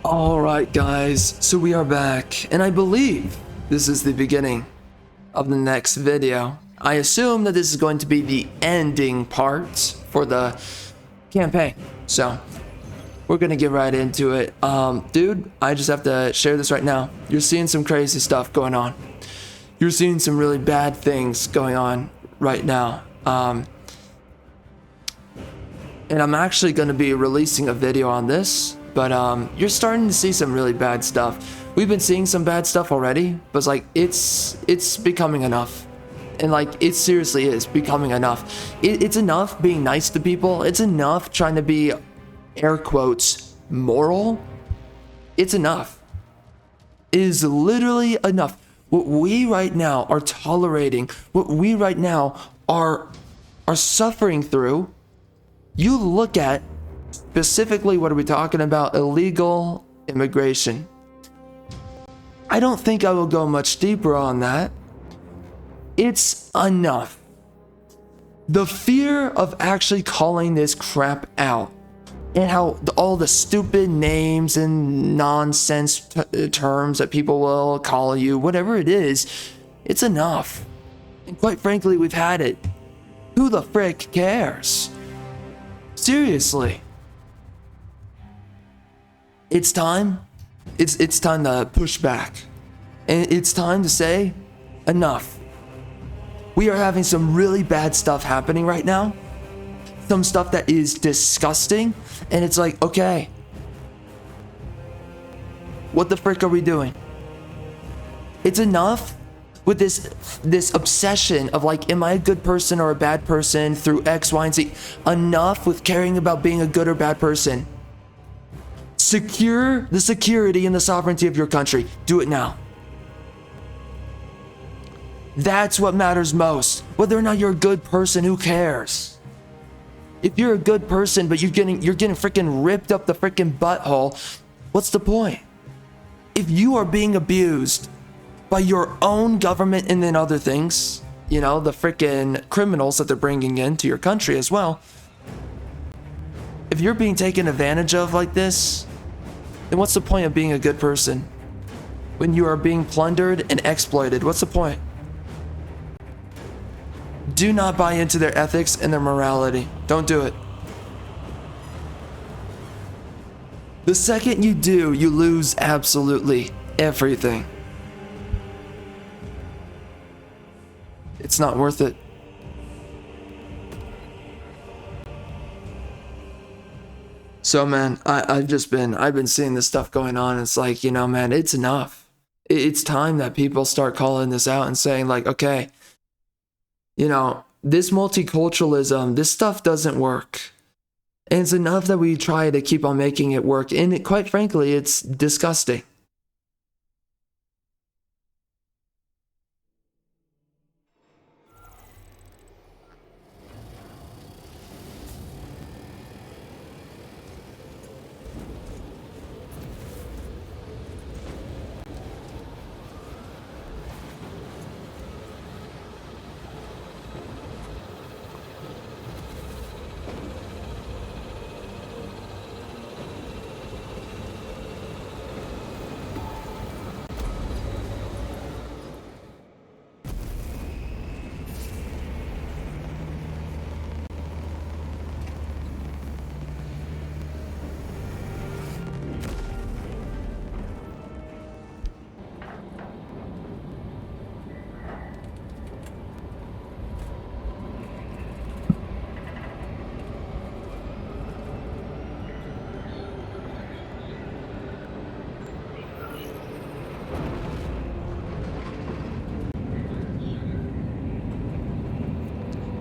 Alright guys, so we are back, and I believe this is the beginning of the next video. I assume that this is going to be the ending part for the campaign, so we're gonna get right into it. Dude, I just have to share this right now. You're seeing some crazy stuff going on. You're seeing some really bad things going on right now. And I'm actually gonna be releasing a video on this. But you're starting to see some really bad stuff. We've been seeing some bad stuff already, but it's like it's becoming enough. And like it seriously is becoming enough. It's enough being nice to people. It's enough trying to be, air quotes, moral. It's enough. It is literally enough. What we right now are tolerating, what we right now are suffering through, you look at specifically, what are we talking about? Illegal immigration. I don't think I will go much deeper on that. It's enough. The fear of actually calling this crap out and how all the stupid names and nonsense terms that people will call you, whatever it is, it's enough. And quite frankly, we've had it. Who the frick cares? Seriously. It's time. It's time to push back. And it's time to say, enough. We are having some really bad stuff happening right now. Some stuff that is disgusting. And it's like, okay. What the frick are we doing? It's enough with this obsession of like, am I a good person or a bad person through X, Y, and Z? Enough with caring about being a good or bad person. Secure the security and the sovereignty of your country. Do it now. That's what matters most. Whether or not you're a good person, who cares? If you're a good person, but you're getting freaking ripped up the freaking butthole, what's the point? If you are being abused by your own government and then other things, you know, the freaking criminals that they're bringing into your country as well. If you're being taken advantage of like this, then what's the point of being a good person? When you are being plundered and exploited, what's the point? Do not buy into their ethics and their morality. Don't do it. The second you do, you lose absolutely everything. It's not worth it. So man, I've been seeing this stuff going on. It's like, you know, man, it's enough. It's time that people start calling this out and saying like, okay, you know, this multiculturalism, this stuff doesn't work. And it's enough that we try to keep on making it work. And quite frankly, it's disgusting.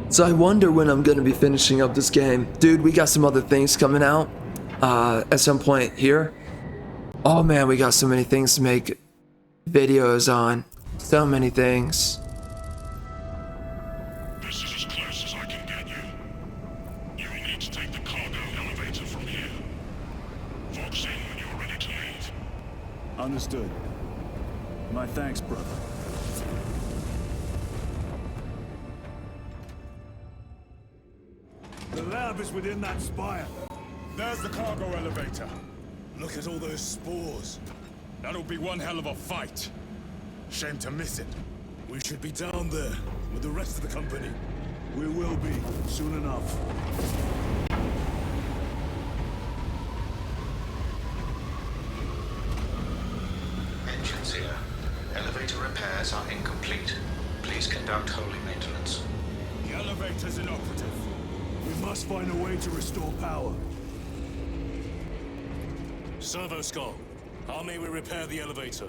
So I wonder when I'm gonna be finishing up this game. Dude, we got some other things coming out at some point here. Oh man, we got so many things to make videos on. So many things. This is as close as I can get you. You will need to take the cargo elevator from here. Fox in when you're ready to leave. Understood. My thanks, brother. The lab is within that spire. There's the cargo elevator. Look at all those spores. That'll be one hell of a fight. Shame to miss it. We should be down there with the rest of the company. We will be, soon enough. Engines here. Elevator repairs are incomplete. Please conduct holy maintenance. The elevator's inoperative. We must find a way to restore power. Servo Skull, how may we repair the elevator?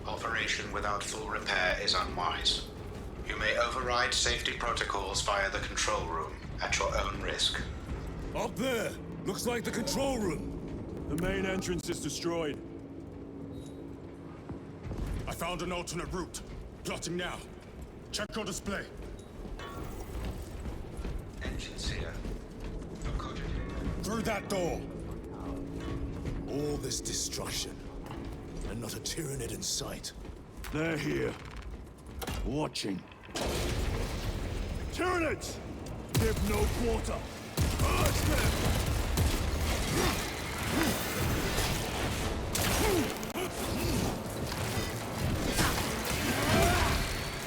Operation without full repair is unwise. You may override safety protocols via the control room at your own risk. Up there! Looks like the control room. The main entrance is destroyed. I found an alternate route. Plotting now. Check your display. Engines here. No code. Through that door. All this destruction, and not a Tyranid in sight. They're here. Watching. Tyranids! Give no quarter! Urge them!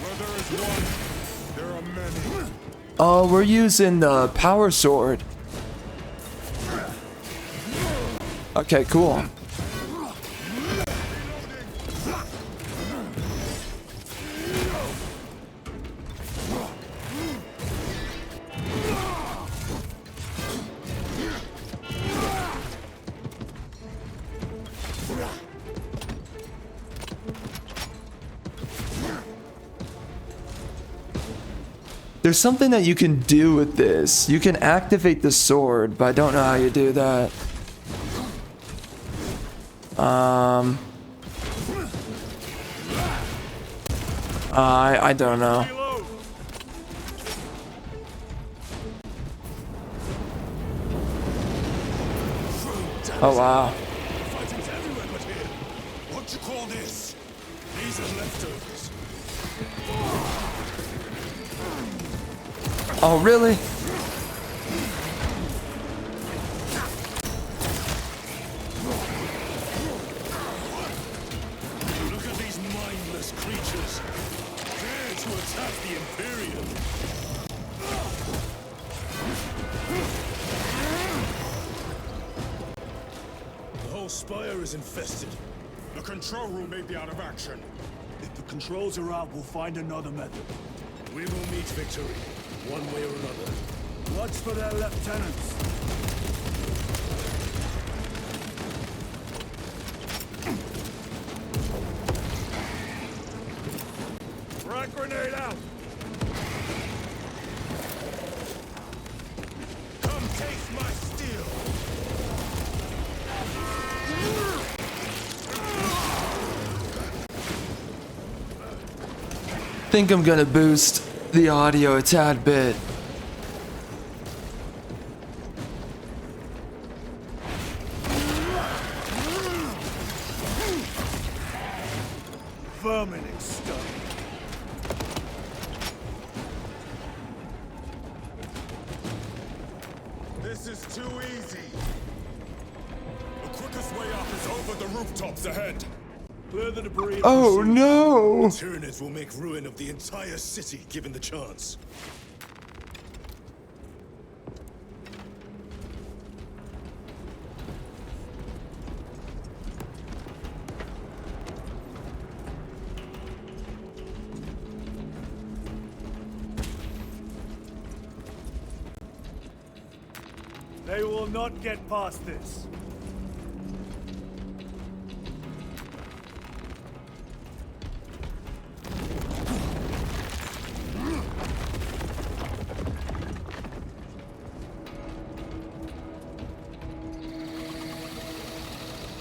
Where there is one, there are many. Oh, we're using the power sword. Okay, cool. There's something that you can do with this. You can activate the sword, but I don't know how you do that. I don't know. Oh wow. Fighting's everywhere but here. What you call this? These are leftovers. Oh really? Look at these mindless creatures. Dare to attack the Imperium. The whole spire is infested. The control room may be out of action. If the controls are out, we'll find another method. We will meet victory, one way or another. Watch for their lieutenants. Frag grenade out! Come taste my steel! Think I'm gonna boost the audio a tad bit. Vermin exterminated. This is too easy. The quickest way up is over the rooftops ahead. Clear the debris. and Oh proceed. no! Tyranids will make ruin of the entire city given the chance. They will not get past this.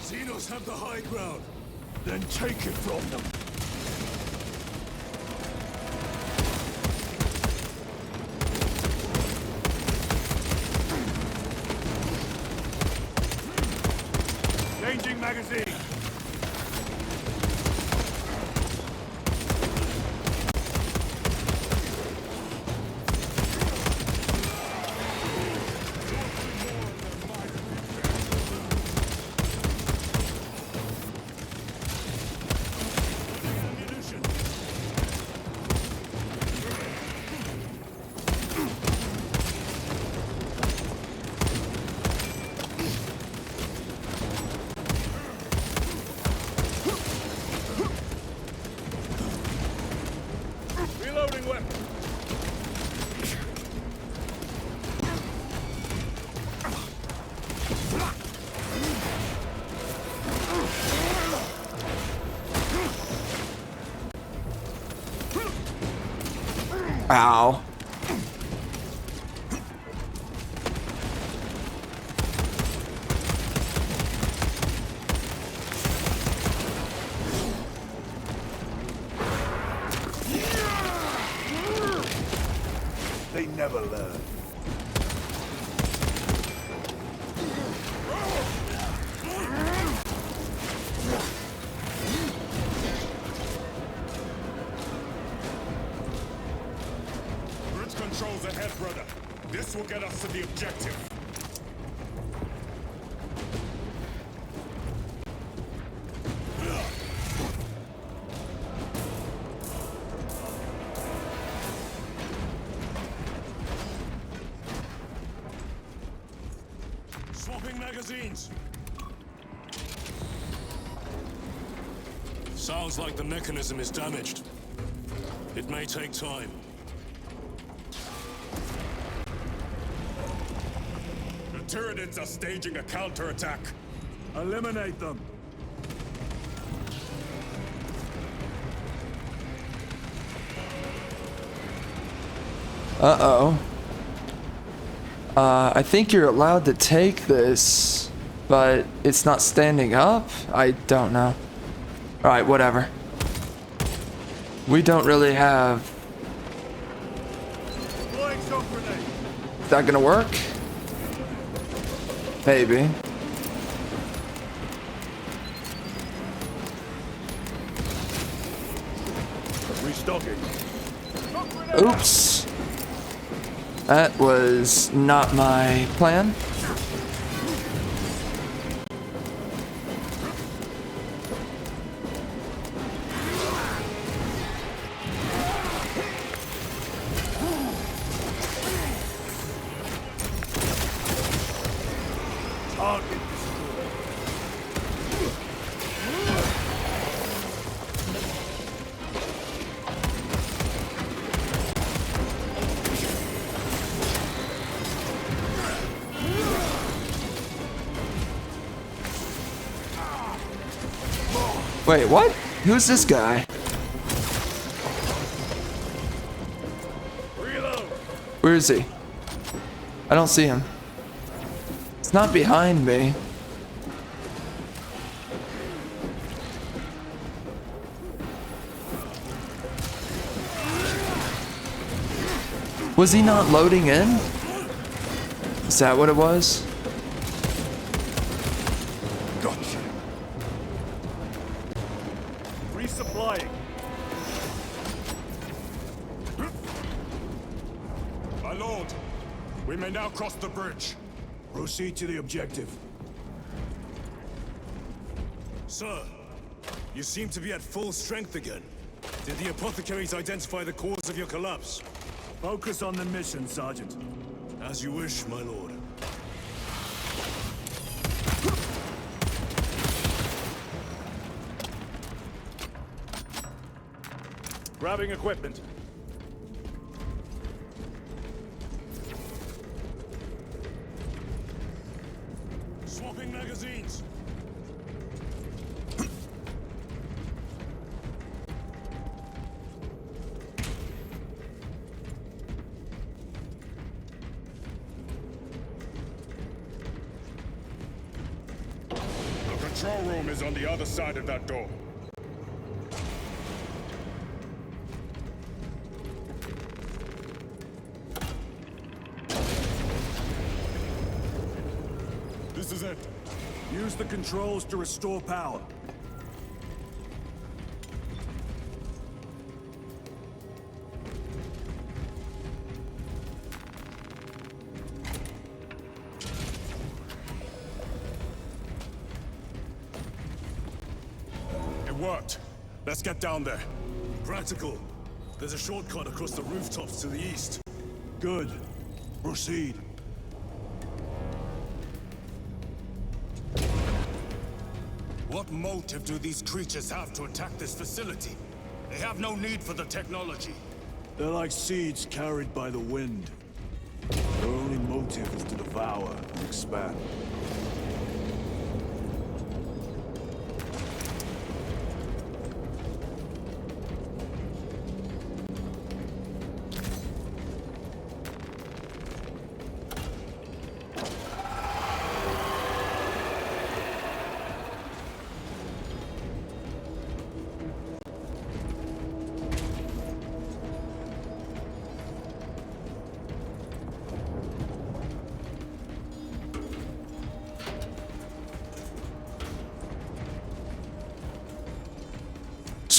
Xenos have the high ground. Then take it from them. Changing magazine. Ow. They never learn. Bridge controls ahead, brother. This will get us to the objective. Swapping magazines. Sounds like the mechanism is damaged. It may take time. The Tyranids are staging a counterattack. Eliminate them. Uh-oh. I think you're allowed to take this, but it's not standing up? I don't know. Alright, whatever. We don't really have... Is that gonna work? Maybe. Restocking. Oops. That was not my plan. Target. Wait, what? Who's this guy? Reload. Where is he? I don't see him. It's not behind me. Was he not loading in? Is that what it was? Gotcha. Resupplying. My lord, we may now cross the bridge. Proceed to the objective. Sir, you seem to be at full strength again. Did the apothecaries identify the cause of your collapse? Focus on the mission, Sergeant. As you wish, my lord. Grabbing equipment. Swapping magazines. The control room is on the other side of that door. This is it. Use the controls to restore power. It worked. Let's get down there. Practical. There's a shortcut across the rooftops to the east. Good. Proceed. What motive do these creatures have to attack this facility? They have no need for the technology. They're like seeds carried by the wind. Their only motive is to devour and expand.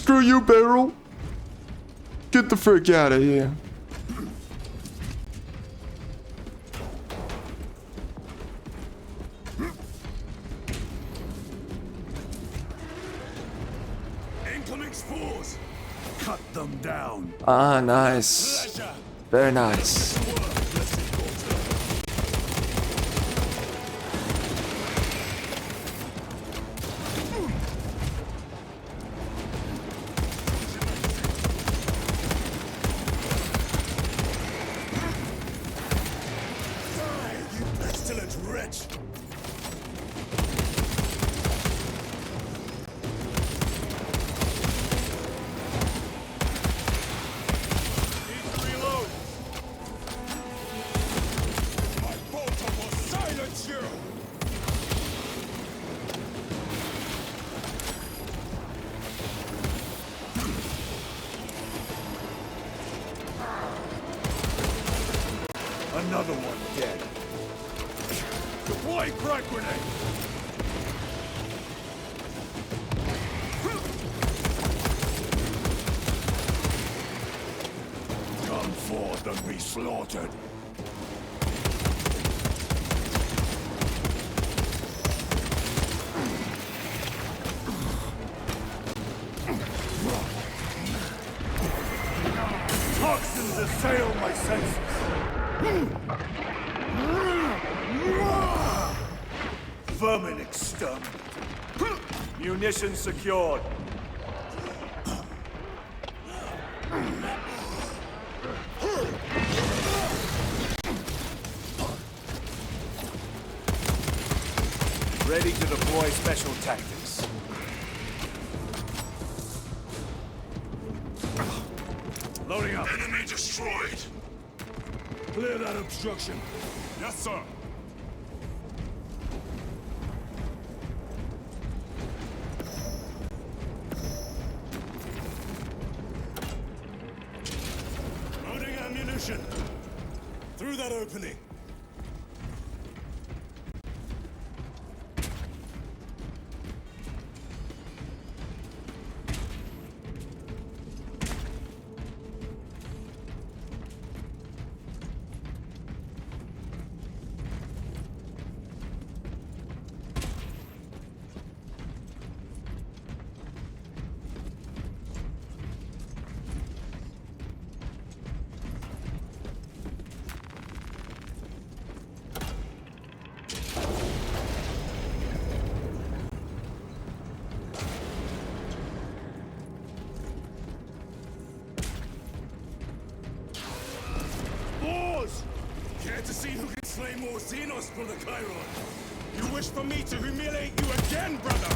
screw you, Barrel. Get the frick out of here. Incoming spores! Cut them down. Ah, nice. Pleasure. Very nice. Pestilent wretch! Need to reload! My bolter will silence you! Another one dead. Deploy crack grenade! Come forth and be slaughtered. Toxins assail my senses. Vermin exterminated. Munitions secured. Ready to deploy special tactics. Loading up. Enemy destroyed. Clear that obstruction. Yes, sir. Loading ammunition. Through that opening. Boars! Care to see who can slay more Xenos for the Chiron? You wish for me to humiliate you again, brother?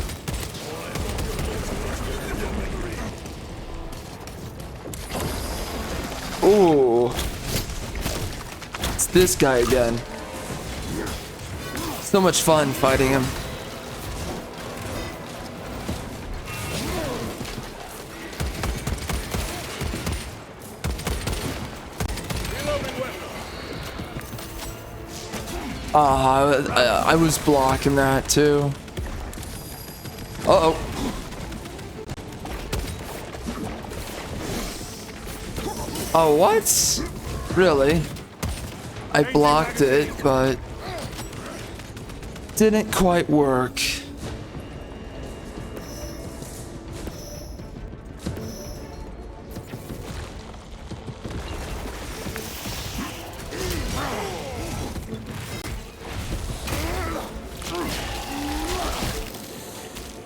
Oh, I hope your daughter will your memory. Ooh. It's this guy again. So much fun fighting him. Reloading weapon. I was blocking that too. Uh-oh. Oh, what? Really? I blocked it, but didn't quite work.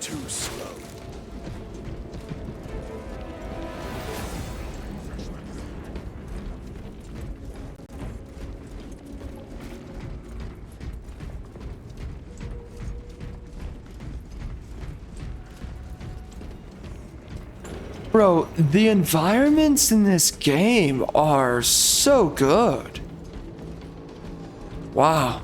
Too slow. Bro, the environments in this game are so good. Wow.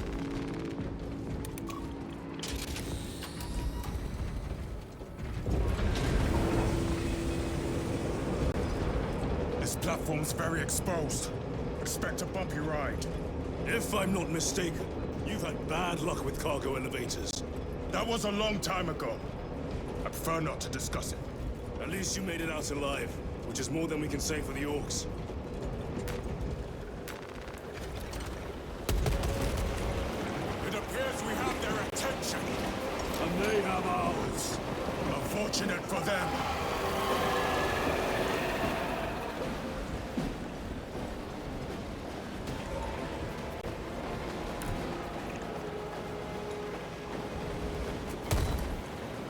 This platform's very exposed. Expect a bumpy ride. If I'm not mistaken, you've had bad luck with cargo elevators. That was a long time ago. I prefer not to discuss it. At least you made it out alive, which is more than we can say for the orcs. It appears we have their attention, and they have ours. Unfortunate for them.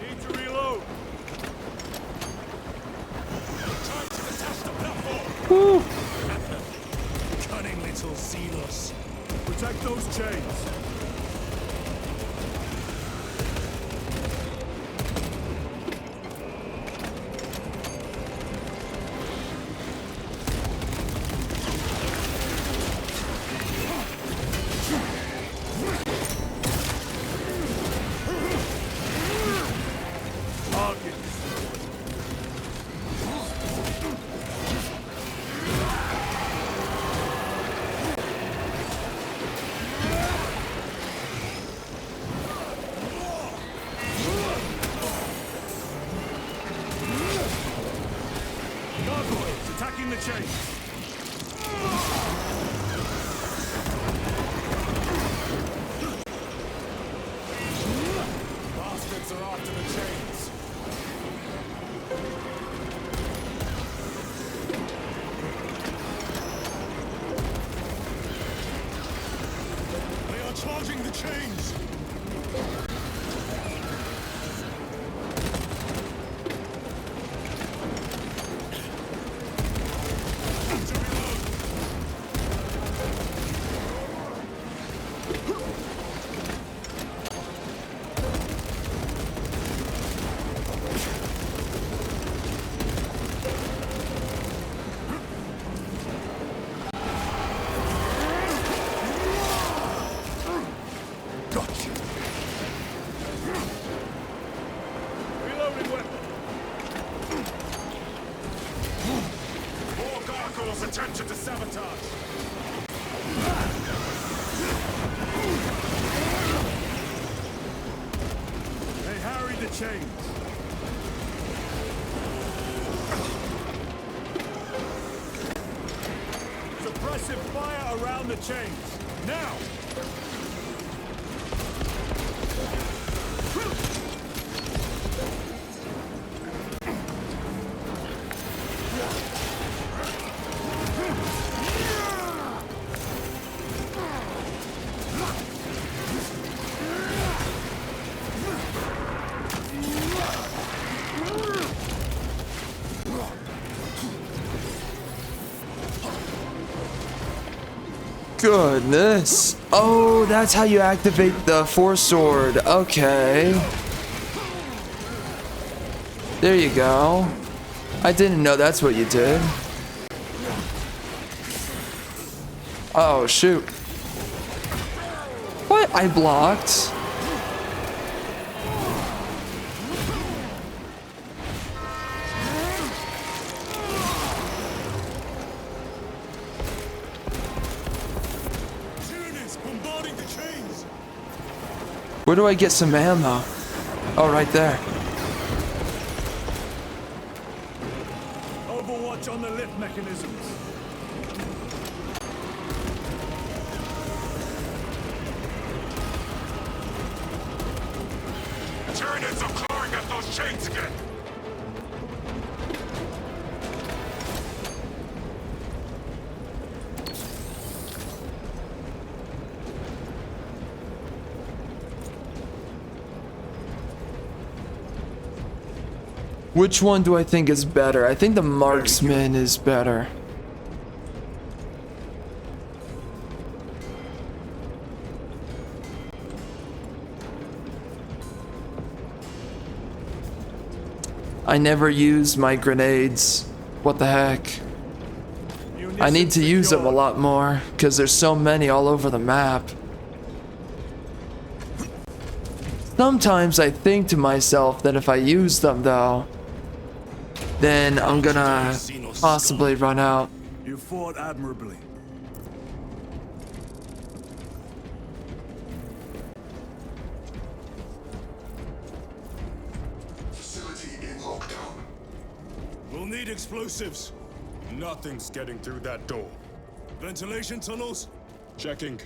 Need to reload. Time to detach the platform. Cunning little Xenos. Protect those chains. Gargoyles attacking the chain. Bastards are after the chains. They are charging the chains. Gotcha. Reloading weapon. More gargoyles attention to sabotage. They harried the chains. Suppressive fire around the chains. Now! Goodness. Oh, that's how you activate the Force Sword. Okay. There you go. I didn't know that's what you did. Oh, shoot. What? I blocked? Bombarding the chains. Where do I get some ammo? Oh, right there. Overwatch on the lift mechanisms. Tyranids are clawing at those chains again. Which one do I think is better? I think the marksman is better. I never use my grenades. What the heck? I need to use them a lot more because there's so many all over the map. Sometimes I think to myself that if I use them though, then I'm gonna possibly run out. You fought admirably. Facility in lockdown. We'll need explosives. Nothing's getting through that door. Ventilation tunnels? Checking.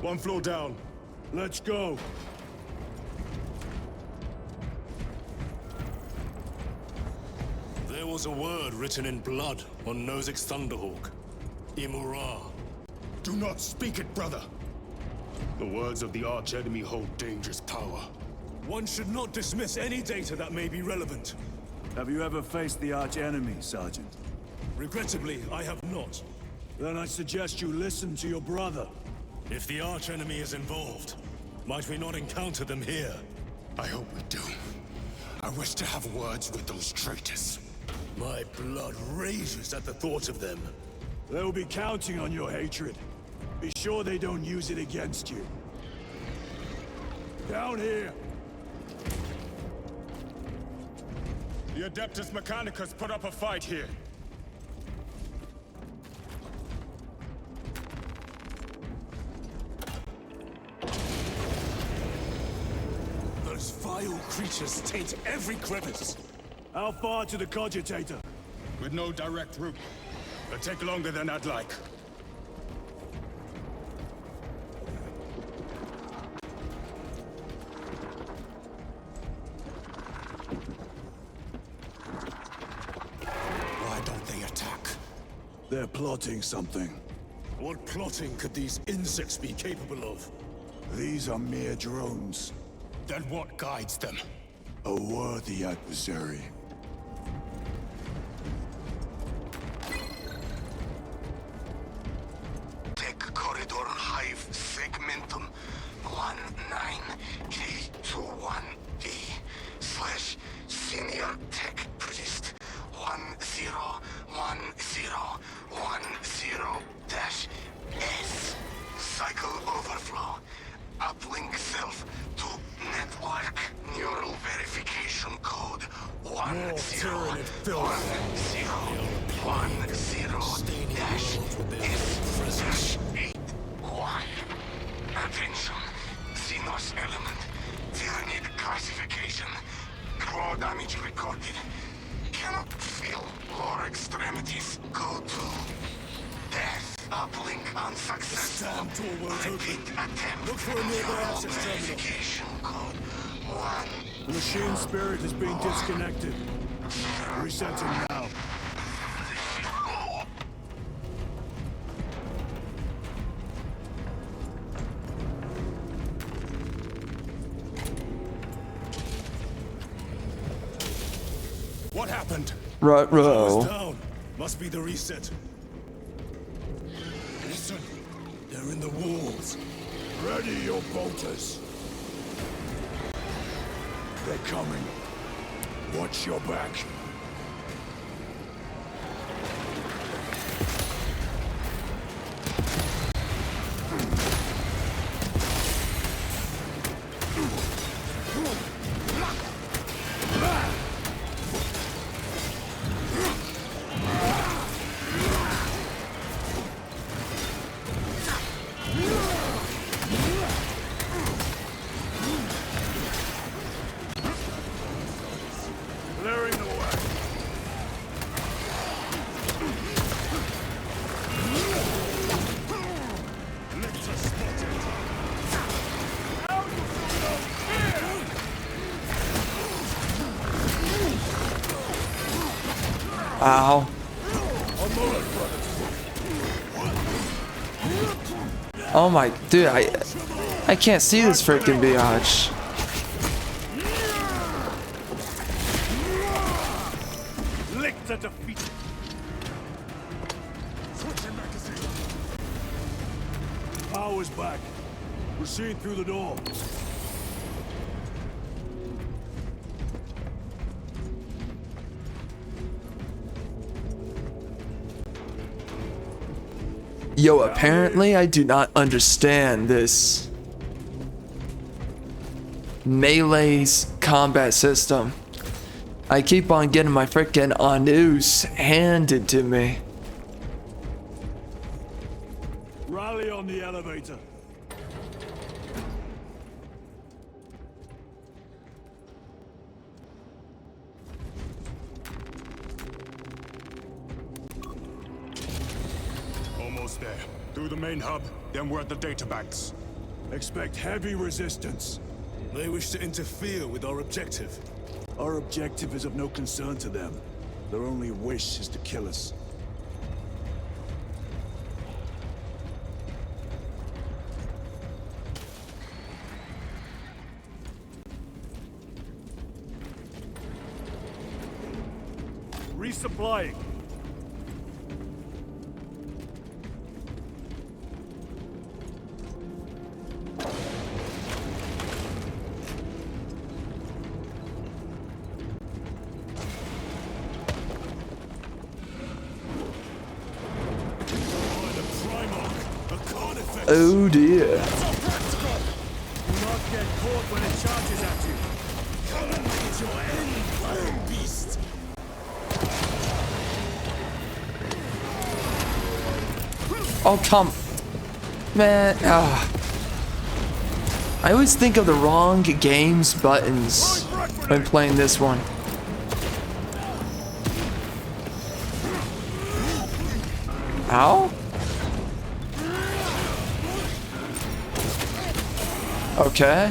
One floor down. Let's go. There was a word written in blood on Nozick's Thunderhawk. Imura. Do not speak it, brother. The words of the archenemy hold dangerous power. One should not dismiss any data that may be relevant. Have you ever faced the archenemy, Sergeant? Regrettably, I have not. Then I suggest you listen to your brother. If the archenemy is involved, might we not encounter them here? I hope we do. I wish to have words with those traitors. My blood rages at the thought of them. They'll be counting on your hatred. Be sure they don't use it against you. Down here! The Adeptus Mechanicus put up a fight here. Those vile creatures taint every crevice. How far to the cogitator? With no direct route. It'll take longer than I'd like. Why don't they attack? They're plotting something. What plotting could these insects be capable of? These are mere drones. Then what guides them? A worthy adversary. Tech corridor hive segmentum 19K21D / senior tech priest 101010-S cycle overflow uplink self to network neural verification code 101010-S-8Y. Attention, Xenos element, Tyranid classification, claw damage recorded. Cannot feel lower extremities. Go to death. Uplink unsuccessful. Damn door won't Repeat open. attempt. Look for a nearby Neural access terminal. verification code 1. The machine spirit has been disconnected. Resetting now. What happened? Right, Power's row. down. Must be the reset. Listen. They're in the walls. Ready your bolters. They're coming. Watch your back. Clearing the way. Lictor spotted. Now you feel no fear! Ow. Oh my, dude, I can't see this freaking biatch. Lictor defeated. Switching magazine. Power's back. We're seeing through the door. Yo, apparently I do not understand this melee's combat system. I keep on getting my freaking Anus handed to me. Rally on the elevator. almost there. Through the main hub, then we're at the data banks. Expect heavy resistance. They wish to interfere with our objective. Our objective is of no concern to them. Their only wish is to kill us. Resupplying. Oh dear. Do not get caught when it charges at you. Come and meet your end, flying beast. Oh, come. Man. I always think of the wrong game's buttons when playing this one. Ow? Okay.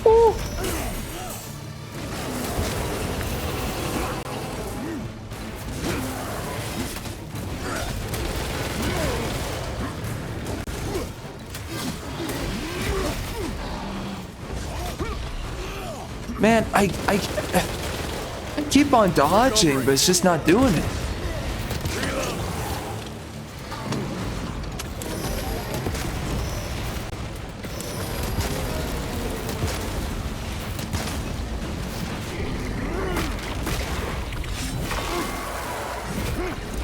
Ooh. Man, I keep on dodging, but it's just not doing it.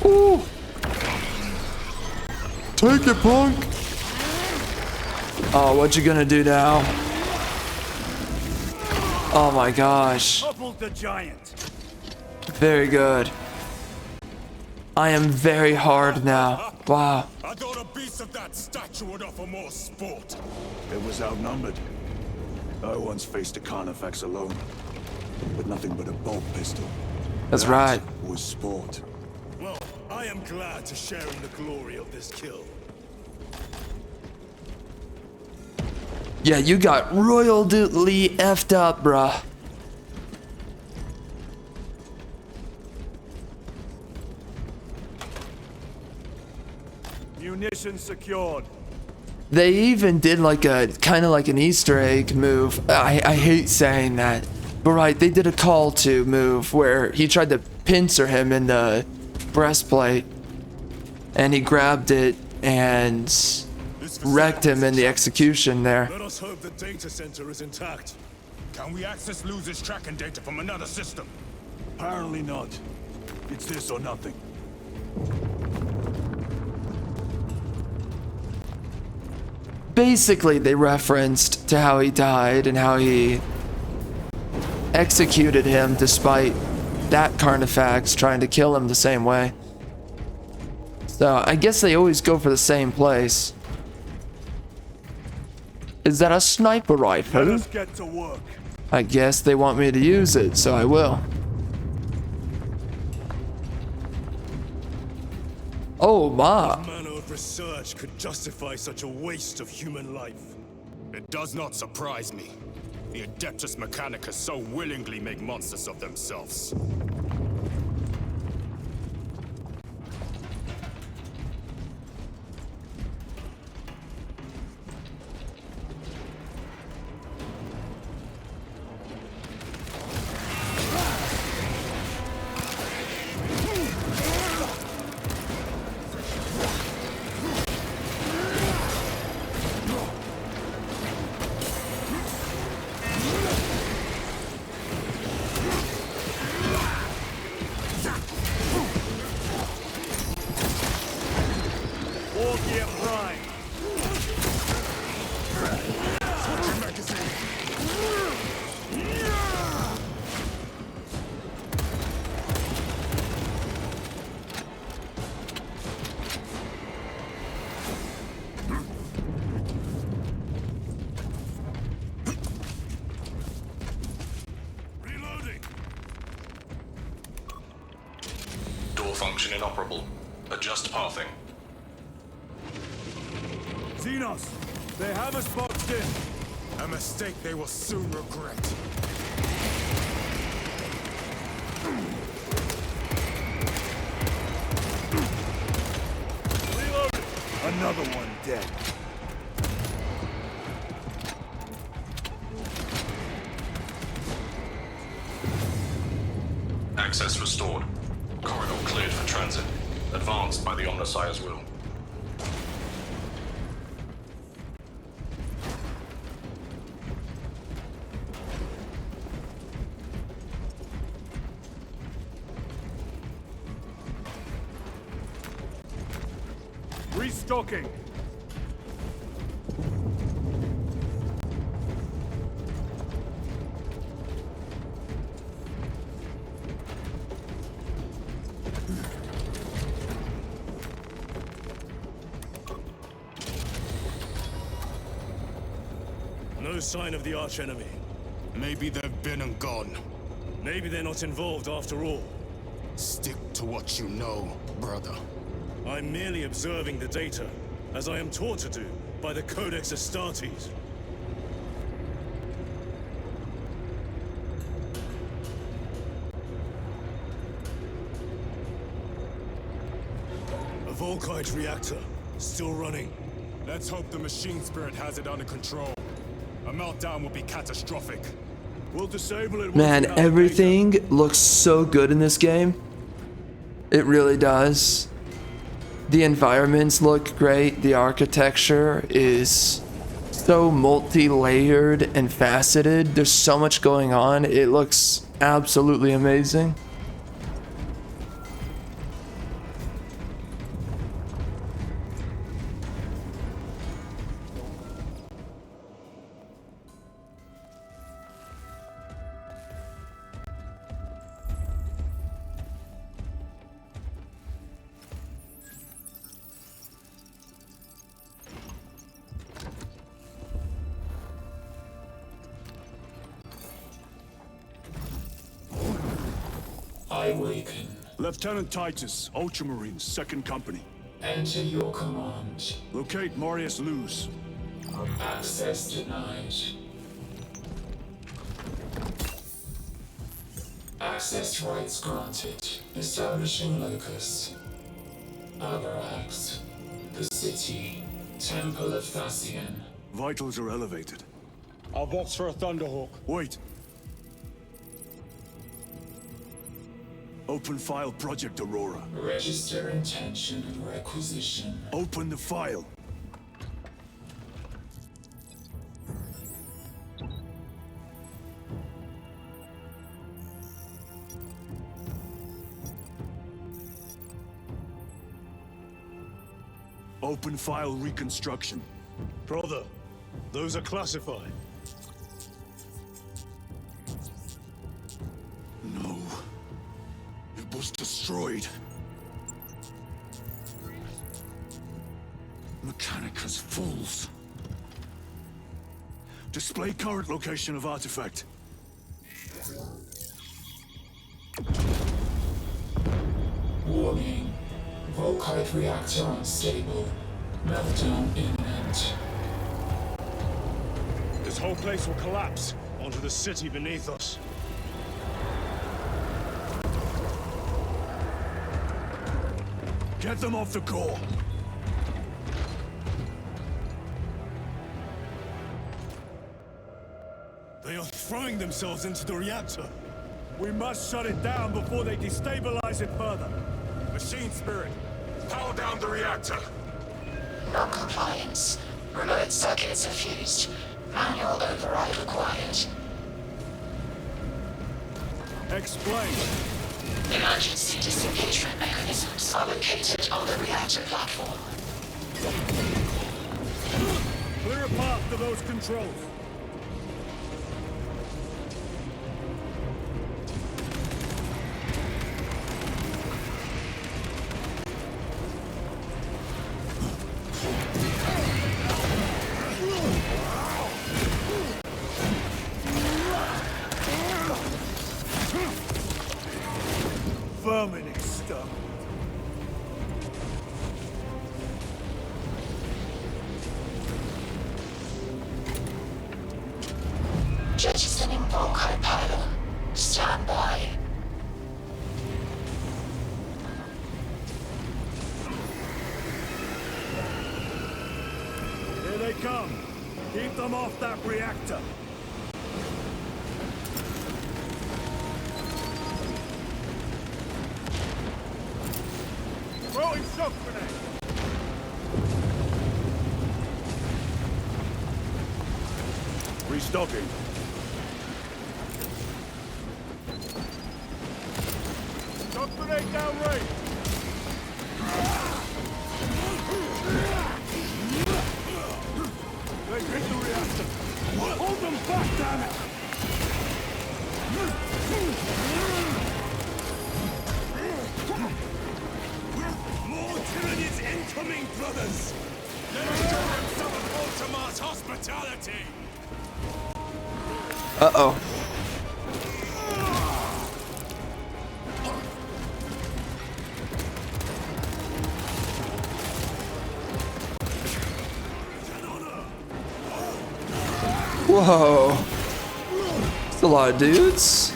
Ooh. Take it, punk. Oh, what you gonna do now? Oh my gosh. Toppled the giant. Very good. I am very hard now. Wow. I thought a beast of that stature would offer more sport. It was outnumbered. I once faced a Carnifex alone, with nothing but a bolt pistol. That's That right. was sport. Well, I am glad to share in the glory of this kill. Yeah, you got royally effed up, bruh. Munitions secured. They even did like a kind of like an Easter egg move. I hate saying that, but right, they did a call to move where he tried to pincer him in the breastplate, and he grabbed it and wrecked him in the execution there. Let us hope the data center is intact. Can we access Luz's tracking data from another system? Apparently not. It's this or nothing. Basically, they referenced to how he died and how he executed him despite that Carnifex trying to kill him the same way. So I guess they always go for the same place. Is that a sniper Let rifle? us get to work. I guess they want me to use it, so I will. Oh my. What manner of research could justify such a waste of human life? It does not surprise me. The Adeptus Mechanicus so willingly make monsters of themselves. War gear prime. function inoperable. Adjust pathing. Xenos, they have us boxed in. A mistake they will soon regret. Reloaded. Another one dead. Access restored. Corridor cleared for transit. Advanced by the Omnissiah's will. Restocking. No sign of the archenemy. Maybe they've been and gone. Maybe they're not involved after all. Stick to what you know, brother. I'm merely observing the data, as I am taught to do by the Codex Astartes. A Volkite reactor, still running. Let's hope the machine spirit has it under control. A meltdown will be catastrophic. We'll disable it. Man, everything looks so good in this game. It really does. The environments look great. The architecture is so multi-layered and faceted. There's so much going on. It looks absolutely amazing. I awaken. Lieutenant Titus, Ultramarines, 2nd Company. Enter your command. Locate Marius Luz. Access denied. Access rights granted. Establishing locus. Avarax. The city. Temple of Thasian. Vitals are elevated. I'll box for a Thunderhawk. Wait. Open file Project Aurora. Register intention of requisition. Open the file. Open file reconstruction. Brother, those are classified. No. It was destroyed. Mechanicus fools. Display current location of artifact. Warning. Volkite reactor unstable. Meltdown imminent. This whole place will collapse onto the city beneath us. Get them off the core. They are throwing themselves into the reactor. We must shut it down before they destabilize it further. Machine spirit, power down the reactor. Non-compliance. Remote circuits are fused. Manual override required. Explain. Emergency disengagement mechanisms are located on the reactor platform. Clear a path to those controls. Vermin exterminated. come. Keep them off that reactor. Throwing shock grenade. Restocking. Shock grenade downrange. They hit the reactor. Hold them back, damn it! More tyrannies incoming, brothers! Let us show them some of Baltimore's hospitality! Uh-oh. Whoa. It's a lot of dudes.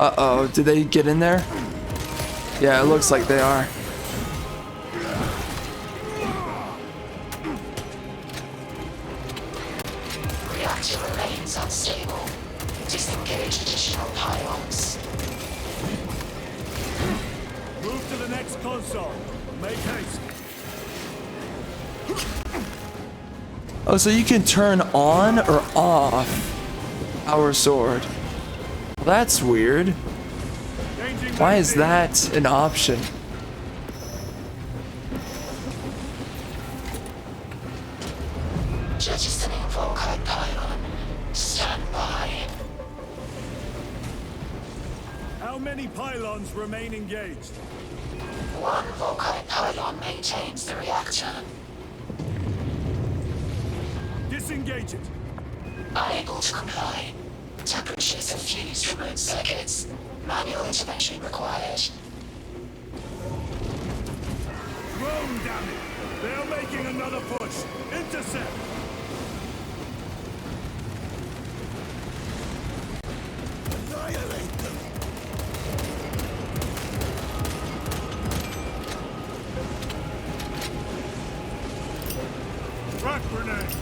Uh-oh, did they get in there? Yeah, it looks like they are. Reactor remains unstable. Disengage additional pylons. Move to the next console. Make haste. Oh, so you can turn on or off our sword. That's weird. Changing Why is magazine. that an option? Jettisoning Volkite pylon. Stand by. How many pylons remain engaged? One Volkite pylon maintains the reactor. Disengage it. Unable to comply. Temperatures have fused remote circuits. Manual intervention required. Drone, damn it! They're making another push. Intercept. Annihilate them! Frag grenade.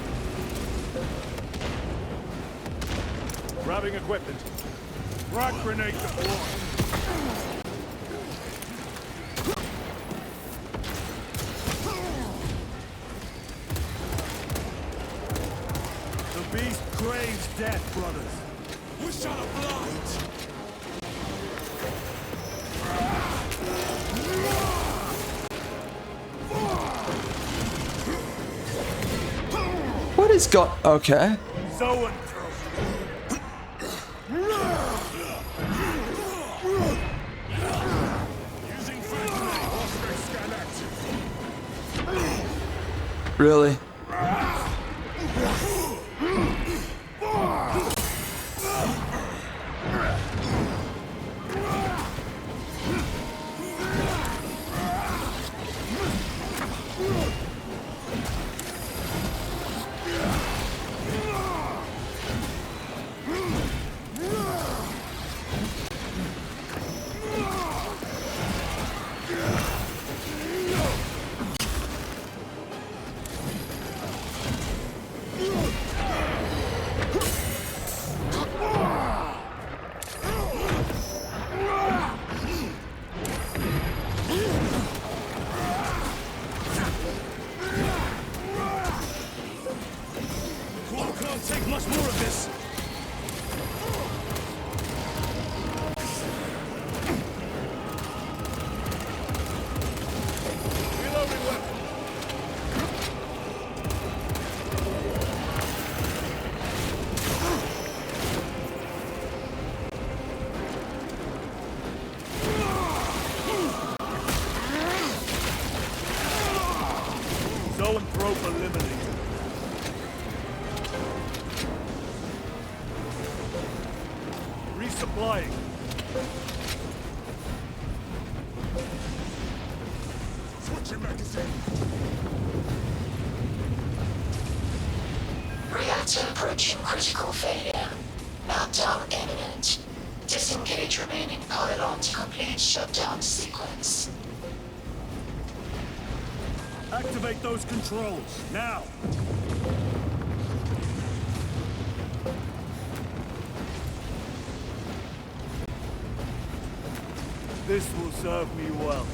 Grabbing equipment. Frag grenade deployed. The beast craves death, brothers. We shall oblige! What is okay. So and throw. Using frag grenade. Offspring scan active. Really? Claw can't take much more of this! Reloading weapon. Zoanthrope eliminated. Resupplying. Switching magazine! Reactor approaching critical failure. Meltdown imminent. Disengage remaining pylon to complete shutdown sequence. Activate those controls, now! This will serve me well.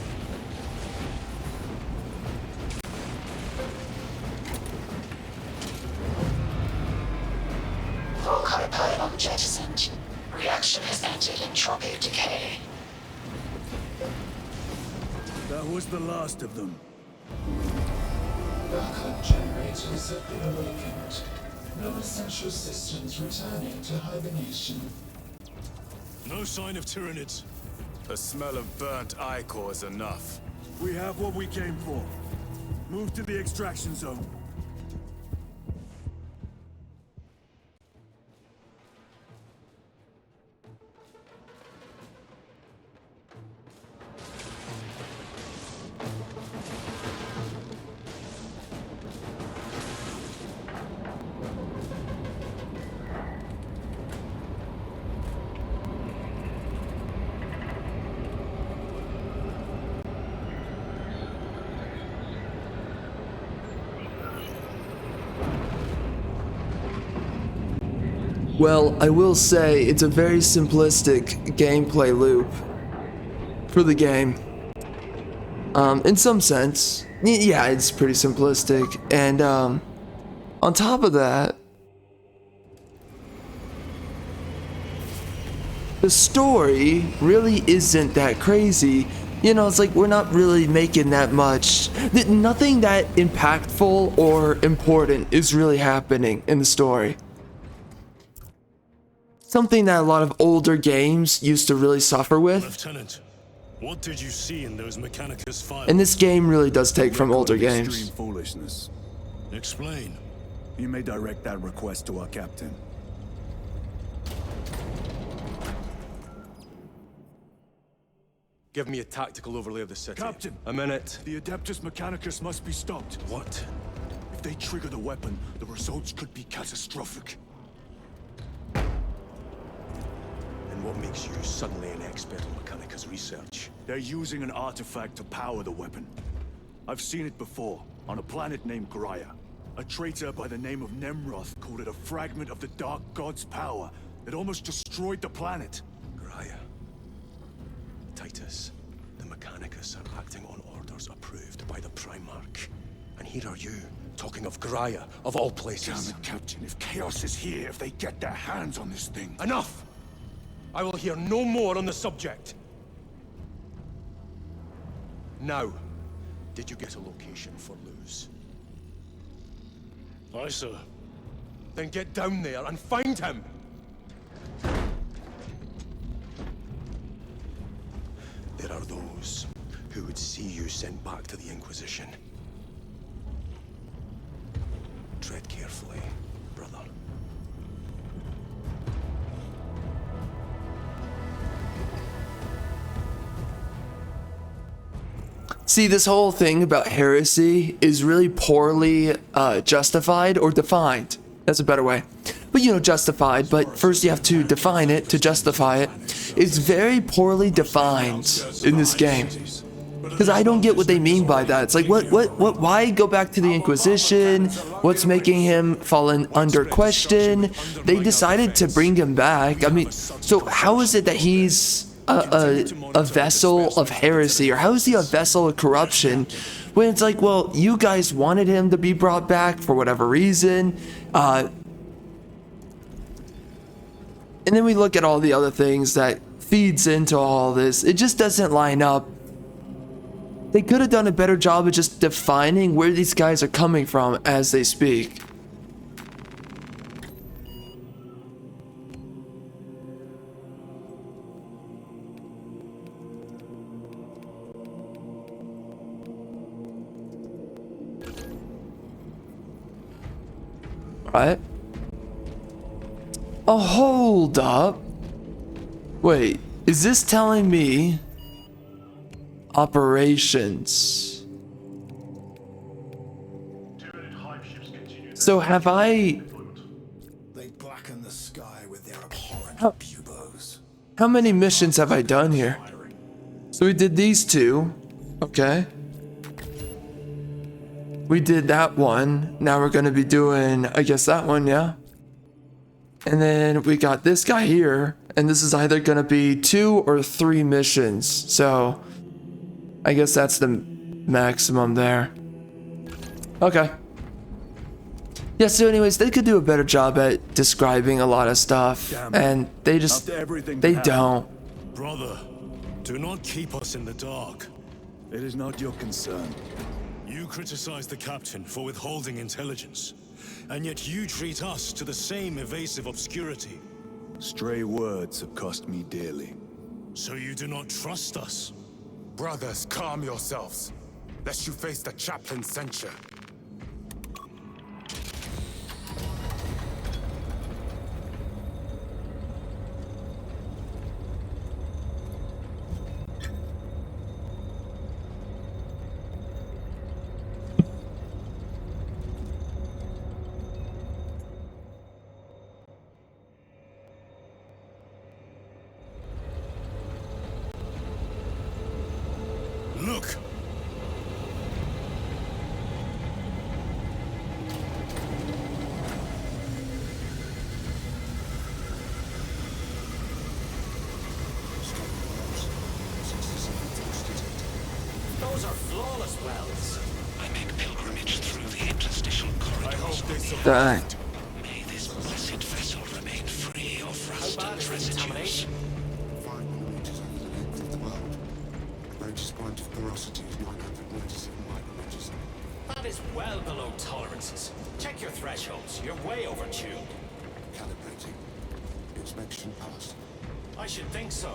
Volcar pylon jettisoned. Reaction has entered entropic decay. That was the last of them. Backup generators have been awakened. No essential systems returning to hibernation. No sign of Tyranids. The smell of burnt ichor is enough. We have what we came for. Move to the extraction zone. Well, I will say it's a very simplistic gameplay loop for the game. In some sense, yeah, it's pretty simplistic. And on top of that, the story really isn't that crazy. You know, it's like we're not really making that much. Nothing that impactful or important is really happening in the story. Something that a lot of older games used to really suffer with. Lieutenant, what did you see in those Mechanicus files? And this game really does take from older games. Extreme foolishness. Explain. You may direct that request to our captain. Give me a tactical overlay of the city. Captain! A minute. The Adeptus Mechanicus must be stopped. What? If they trigger the weapon, the results could be catastrophic. And what makes you suddenly an expert in Mechanicus research? They're using an artifact to power the weapon. I've seen it before, on a planet named Graia. A traitor by the name of Nemroth called it a fragment of the Dark God's power that almost destroyed the planet. Graia. Titus, the Mechanicus are acting on orders approved by the Primarch. And here are you, talking of Graia, of all places. Damn it, Captain, if Chaos is here, if they get their hands on this thing... Enough! I will hear no more on the subject. Now, did you get a location for Luz? Aye, sir. Then get down there and find him! There are those who would see you sent back to the Inquisition. Tread carefully, brother. See, this whole thing about heresy is really poorly justified or defined. That's a better way. But you know, justified, but first you have to define it to justify it. It's very poorly defined in this game. Because I don't get what they mean by that. It's like, why go back to the Inquisition? What's making him fall under question? They decided to bring him back. I mean, so how is it that he's a vessel of heresy, or how is he a vessel of corruption, when it's like, well, you guys wanted him to be brought back for whatever reason, and then we look at all the other things that feeds into all this. It just doesn't line up. They could have done a better job of just defining where these guys are coming from as they speak. Right? Oh, hold up. Wait, is this telling me operations? So have I... They blacken the sky with their abhorrent buboes. How many missions have I done here? So we did these two. Okay. we did that one. Now we're gonna be doing, I guess, that one, yeah. And then we got this guy here, and this is either gonna be 2 or 3 missions. So I guess that's the maximum there. Okay. Yeah, so anyways, they could do a better job at describing a lot of stuff, and they just, they don't. Brother, do not keep us in the dark. It is not your concern. You criticize the captain for withholding intelligence, and yet you treat us to the same evasive obscurity. Stray words have cost me dearly. So you do not trust us? Brothers, calm yourselves, lest you face the chaplain's censure. Look! Those are flawless wells. I make pilgrimage through the interstitial corridors. I hope they survive. Dang. May this blessed vessel remain free of rust and residues. 5 millimeters over the length of the well. Largest point of porosity is 997 micrometers. That is well below tolerances. Check your thresholds. You're way overtuned. Calibrating. Inspection passed. I should think so.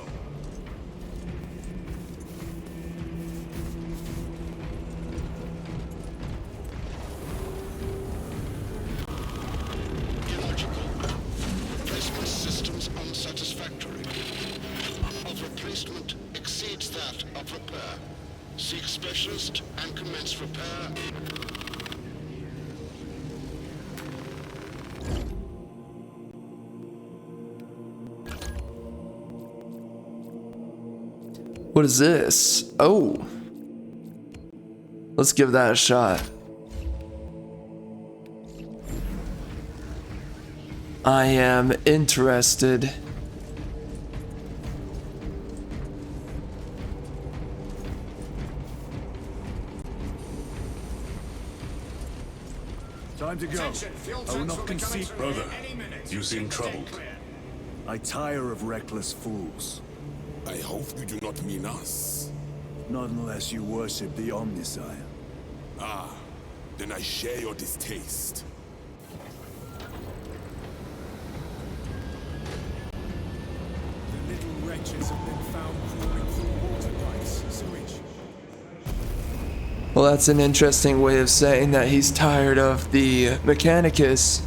Illogical. Replacement systems unsatisfactory. Of replacement exceeds that of repair. Seek specialist and commence repair. What is this? Oh. Let's give that a shot. I am interested. Time to go. I will not concede, brother. You seem troubled. I tire of reckless fools. I hope you do not mean us. Not unless you worship the Omniscient. Ah, then I share your distaste. The little wretches have been found crawling through water pipes, sewage. Well, that's an interesting way of saying that he's tired of the Mechanicus.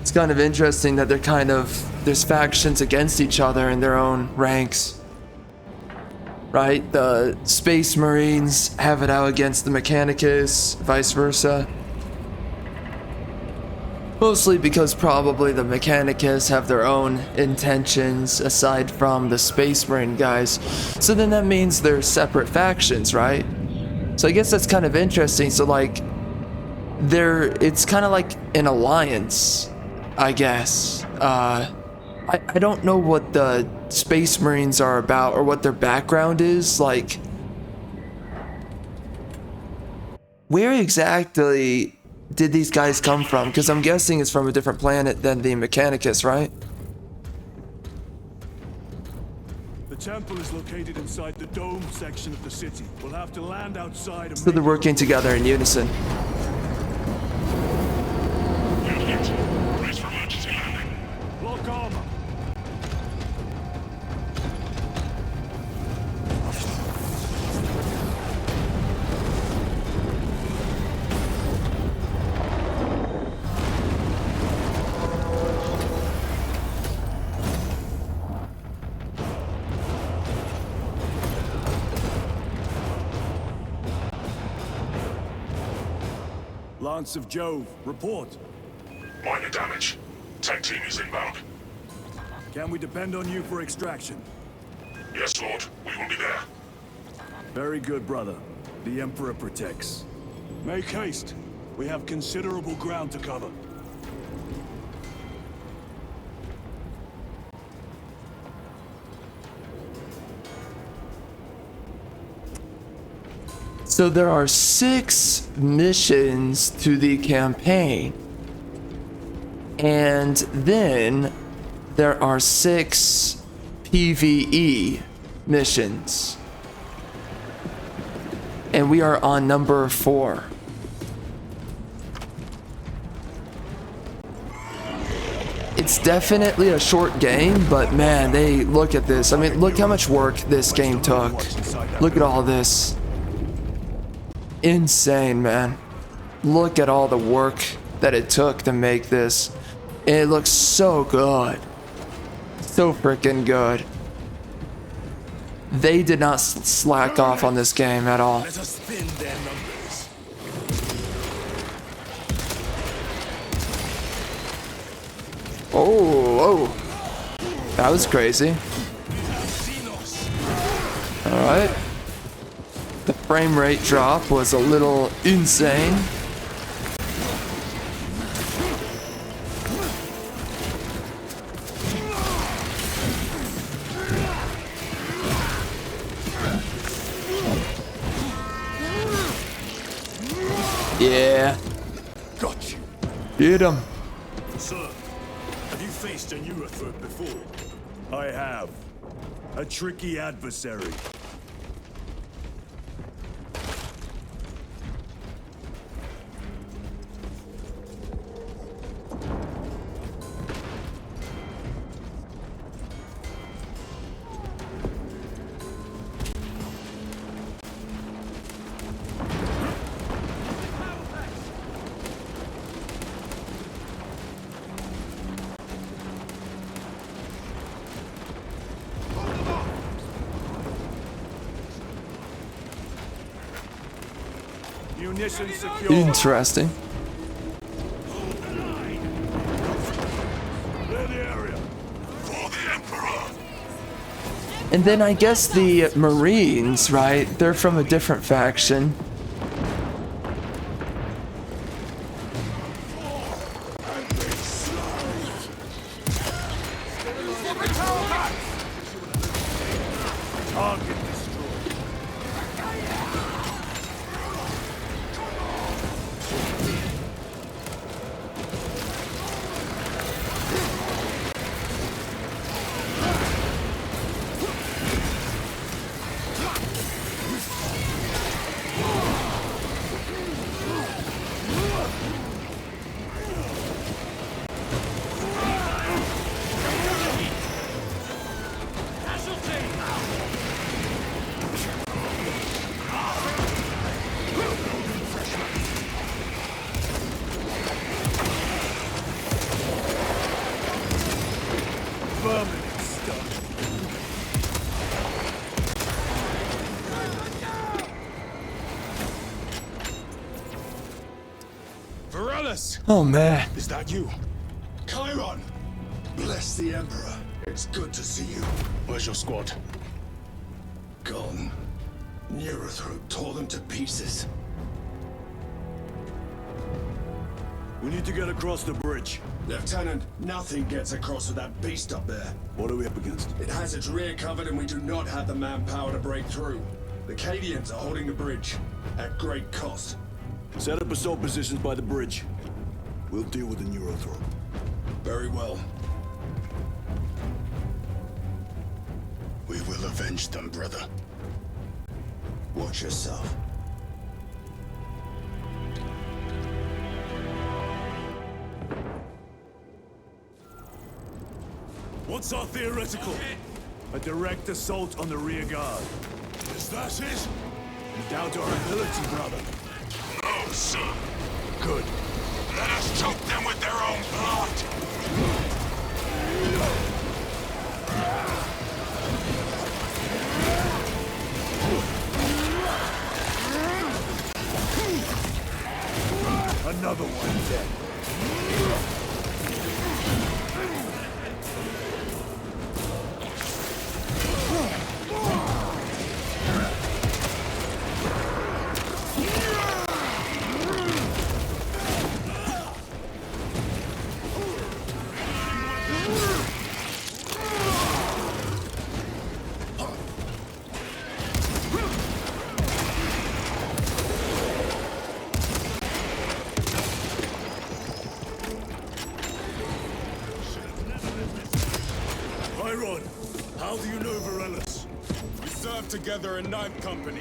It's kind of interesting that they're kind of, there's factions against each other in their own ranks. Right? The Space Marines have it out against the Mechanicus, vice versa. Mostly because probably the Mechanicus have their own intentions aside from the Space Marine guys. So then that means they're separate factions, right? So I guess that's kind of interesting. So like, it's kind of like an alliance, I guess. I don't know what the Space Marines are about or what their background is. Like, where exactly did these guys come from? Because I'm guessing it's from a different planet than the Mechanicus, right? The temple is located inside the dome section of the city. We'll have to land outside and So they're working together in unison. Brace for emergency landing. block armor. Lance of Jove, report. Minor damage. Tech team is inbound. Can we depend on you for extraction? Yes, Lord. We will be there. Very good, brother. The Emperor protects. Make haste. We have considerable ground to cover. So there are 6 missions to the campaign. And then there are 6 PvE missions. And we are on number 4. It's definitely a short game, but man, they look at this. I mean, look how much work this game took. Look at all this. Insane, man. Look at all the work that it took to make this. It looks so good. So freaking good. They did not slack off on this game at all. Let us thin their numbers. Oh, that was crazy. Alright. The frame rate drop was a little insane. Yeah. Got you. Get him. Sir, have you faced a Neurothroat before? I have. A tricky adversary. Munitions secure. Interesting. Clear the area. For the Emperor. And then I guess the Marines, right? They're from a different faction. Target destroyed. Oh man. Is that you? Chiron! Bless the Emperor. It's good to see you. Where's your squad? Gone. Neurothroat tore them to pieces. We need to get across the bridge. Lieutenant, nothing gets across with that beast up there. What are we up against? It has its rear covered and we do not have the manpower to break through. The Cadians are holding the bridge, at great cost. Set up assault positions by the bridge. We'll deal with the Neurothroat. Very well. We will avenge them, brother. Watch yourself. What's our theoretical? A direct assault on the rear guard. Is that it? You doubt our ability, brother. No, sir. Good. Let us choke them with their own blood. Another one dead. How do you know Varellus? We served together in Ninth Company.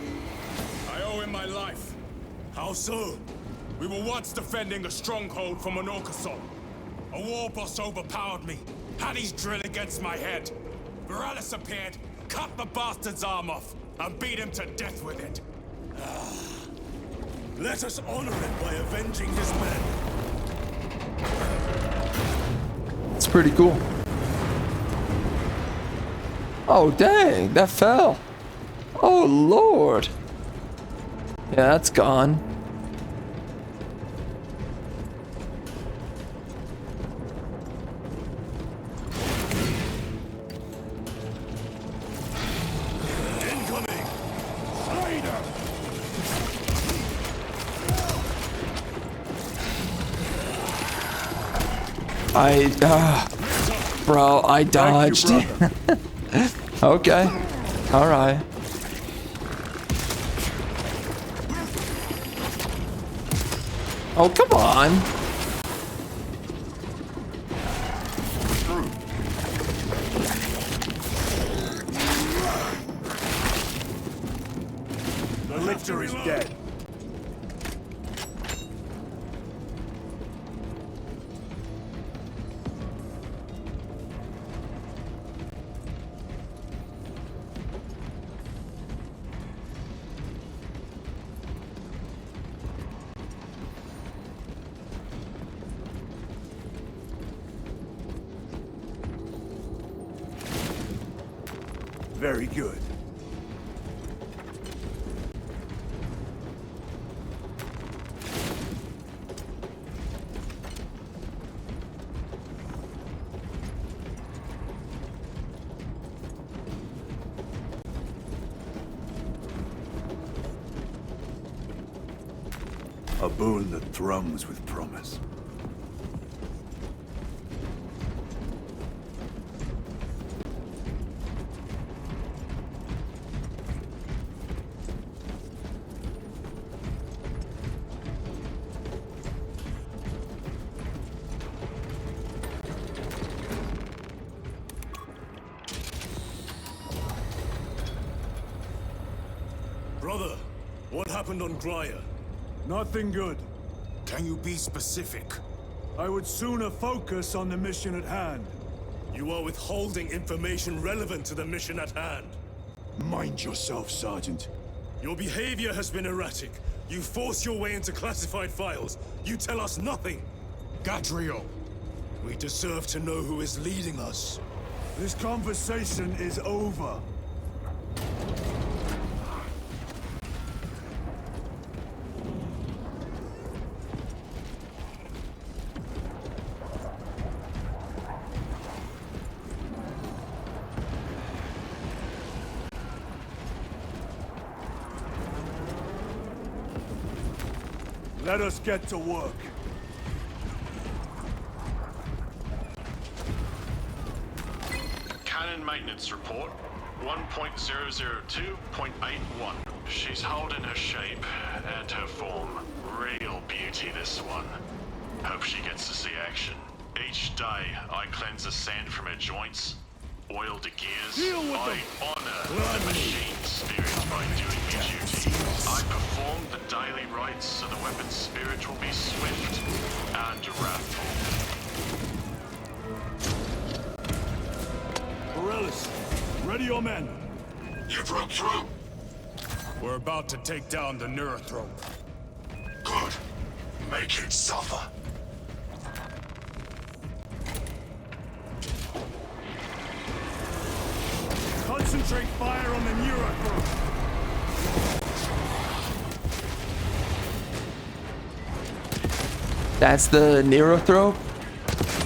I owe him my life. How so? We were once defending a stronghold from an Orcason. A war boss overpowered me, had his drill against my head. Varellus appeared, cut the bastard's arm off, and beat him to death with it. Let us honor it by avenging his men. It's pretty cool. Oh, dang, that fell. Oh, Lord. Yeah, that's gone. Incoming! Bro, I dodged. Okay. All right. Oh, come on. The lictor is dead. Very good. A boon that thrums with promise. Brother, what happened on Graya? Nothing good. Can you be specific? I would sooner focus on the mission at hand. You are withholding information relevant to the mission at hand. Mind yourself, Sergeant. Your behavior has been erratic. You force your way into classified files. You tell us nothing. Gadriel. We deserve to know who is leading us. This conversation is over. Let us get to work. Cannon maintenance report 1.002.81. She's holding her shape and her form. Real beauty, this one. Hope she gets to see action. Each day, I cleanse the sand from her joints, oil the gears. I honor the machine's spirit by doing my duty. I perform the daily rites so the weapon's spirit will be swift and wrathful. Varellus, ready your men. You broke through. We're about to take down the Neurothrope. Good. Make it suffer. Concentrate fire on the Neurothrope. That's the Neurothrope?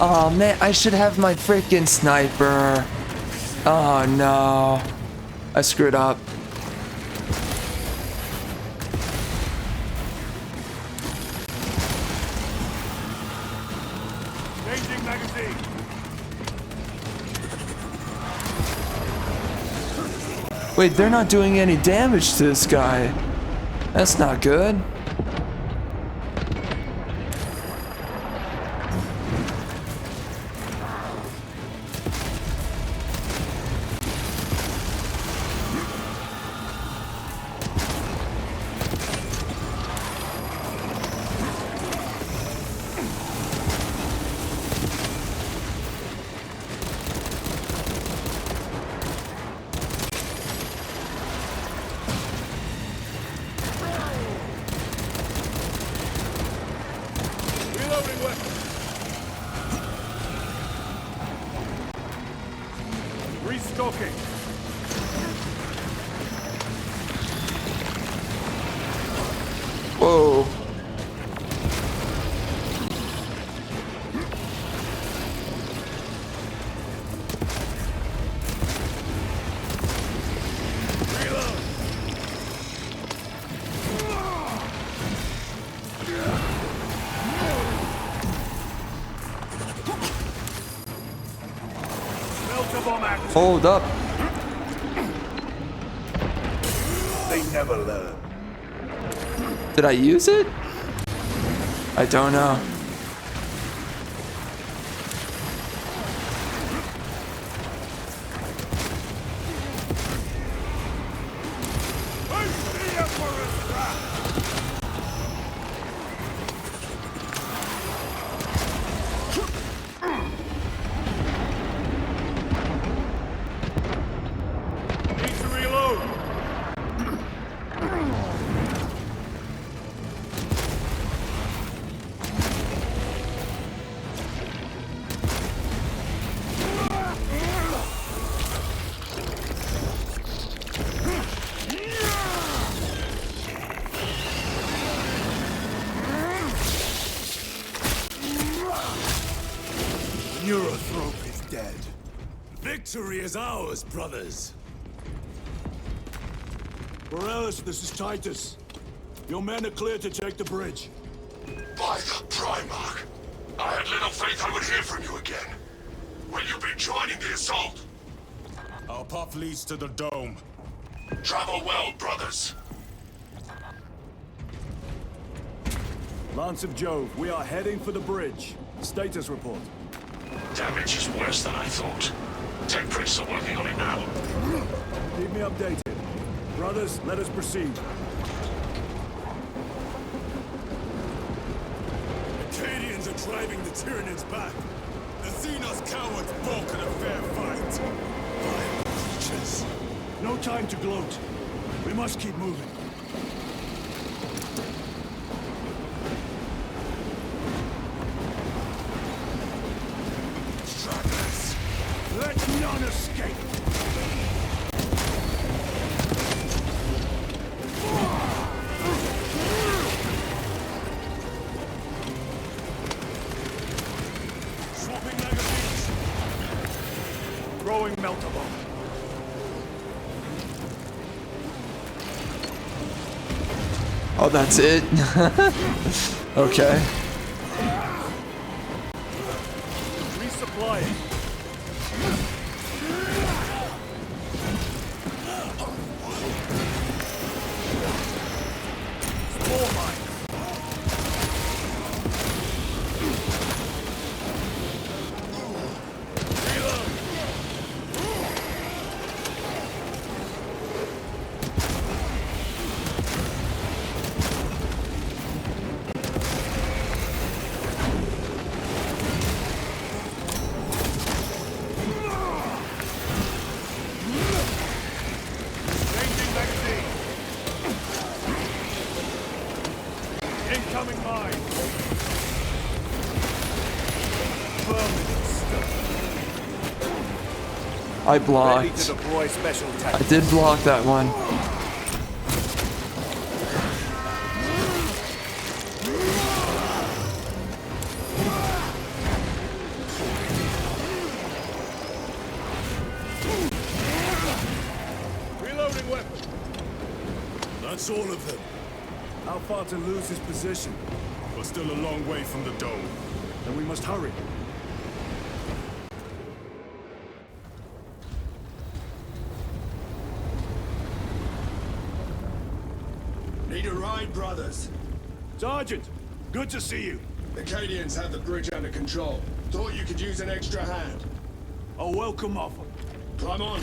Oh man, I should have my freaking sniper. Oh no. I screwed up. Changing magazine. Wait, they're not doing any damage to this guy. That's not good. Reloading weapon. Restocking. Whoa. Hold up. They never learn. Did I use it? I don't know. Need to reload. Neurothrope is dead. Victory is ours, brothers. Morales, this is Titus. Your men are clear to take the bridge. By the Primarch! I had little faith I would hear from you again. Will you be joining the assault? Our path leads to the dome. Travel well, brothers. Lance of Jove, we are heading for the bridge. Status report. Damage is worse than I thought. Tech priests are working on it now. Keep me updated. Brothers, let us proceed. Acadians are driving the Tyranids back. The Xenos cowards balk at a fair fight. Vile creatures. No time to gloat. We must keep moving. Stragglers. Let none escape. Swapping magazines. Throwing melter bomb. Oh, that's it? Okay. Resupplying. Spore mine. Changing magazine. Incoming mine. Permanent stuff. I Ready to blocked. deploy special I tactics. did block that one. Reloading weapon. That's all of them. How far to lose his position? We're still a long way from the dome. Then we must hurry. Need a ride, brothers? Sergeant, good to see you. The Acadians have the bridge under control. Thought you could use an extra hand. A welcome offer. Climb on.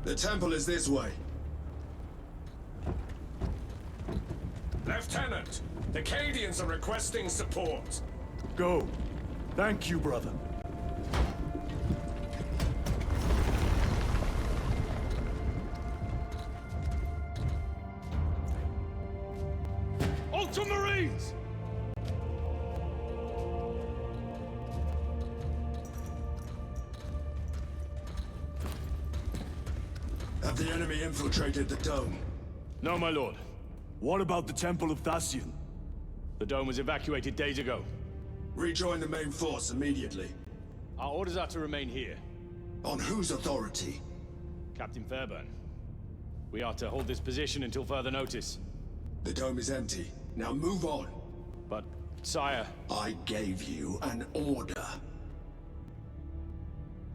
The temple is this way. Lieutenant, the Acadians are requesting support. Go. Thank you, brother. Ultramarines! Have the enemy infiltrated the dome? No, my lord. What about the Temple of Thasian? The dome was evacuated days ago. Rejoin the main force immediately. Our orders are to remain here. On whose authority? Captain Fairburn. We are to hold this position until further notice. The dome is empty. Now move on. But, sire... I gave you an order.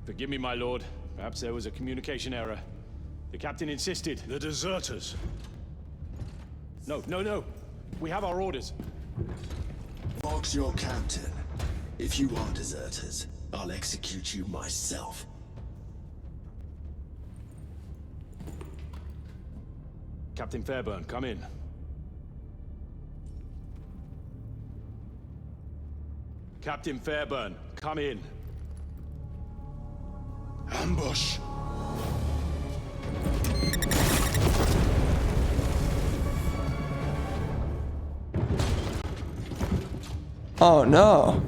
Forgive me, my lord. Perhaps there was a communication error. The captain insisted. The deserters. No. We have our orders. Fox your captain. If you are deserters, I'll execute you myself. Captain Fairburn, come in. Captain Fairburn, come in. Ambush! Oh no.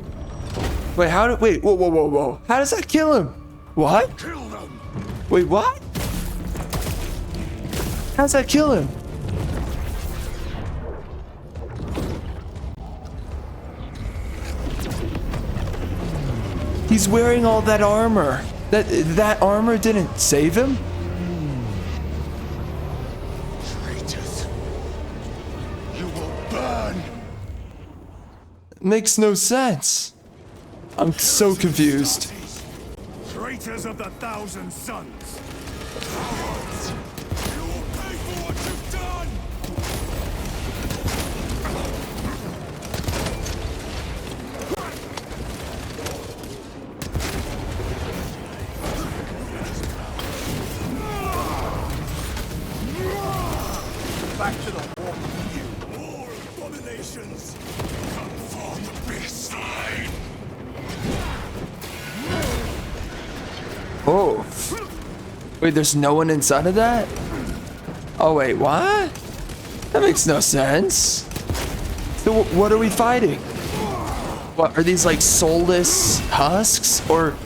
Wait, whoa. How does that kill him? What? Kill them! Wait, what? How does that kill him? He's wearing all that armor. That armor didn't save him? Traitors! You will burn! Makes no sense. I'm so confused. Traitors of the Thousand Sons! Cowards! You will pay for what you've done! Back to the war! You more abominations! Come for the beast line! Oh. Wait, there's no one inside of that? Oh wait, what? That makes no sense. So what are we fighting? What, are these like soulless husks? Or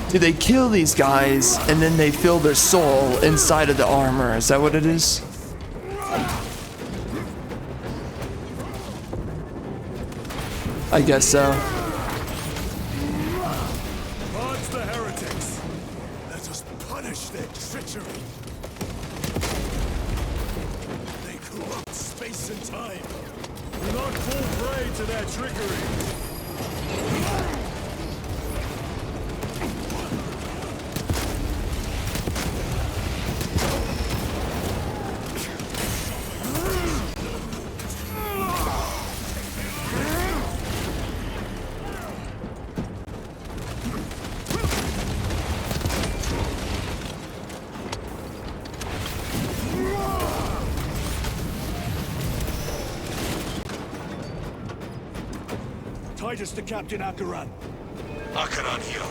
do they kill these guys and then they feel their soul inside of the armor? Is that what it is? I guess so. Purge the heretics! Let us punish their treachery! They corrupt space and time! Do not fall prey to their trickery! Titus to Captain Akaran. Akaran here.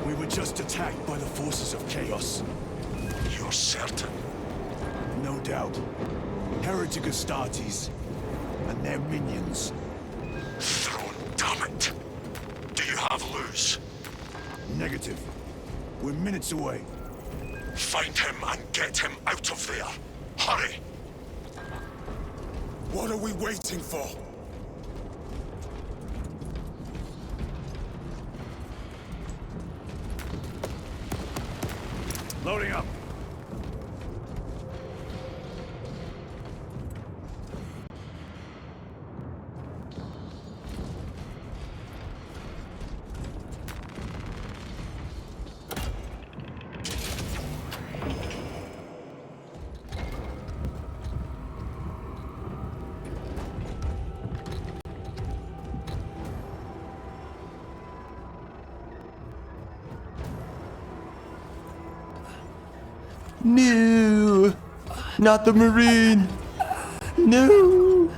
We were just attacked by the forces of chaos. You're certain? No doubt. Heretic Astartes and their minions. Throne, damn it! Do you have Luz? Negative. We're minutes away. Find him and get him out of there. Hurry! What are we waiting for? Loading up. No, not the Marine. No.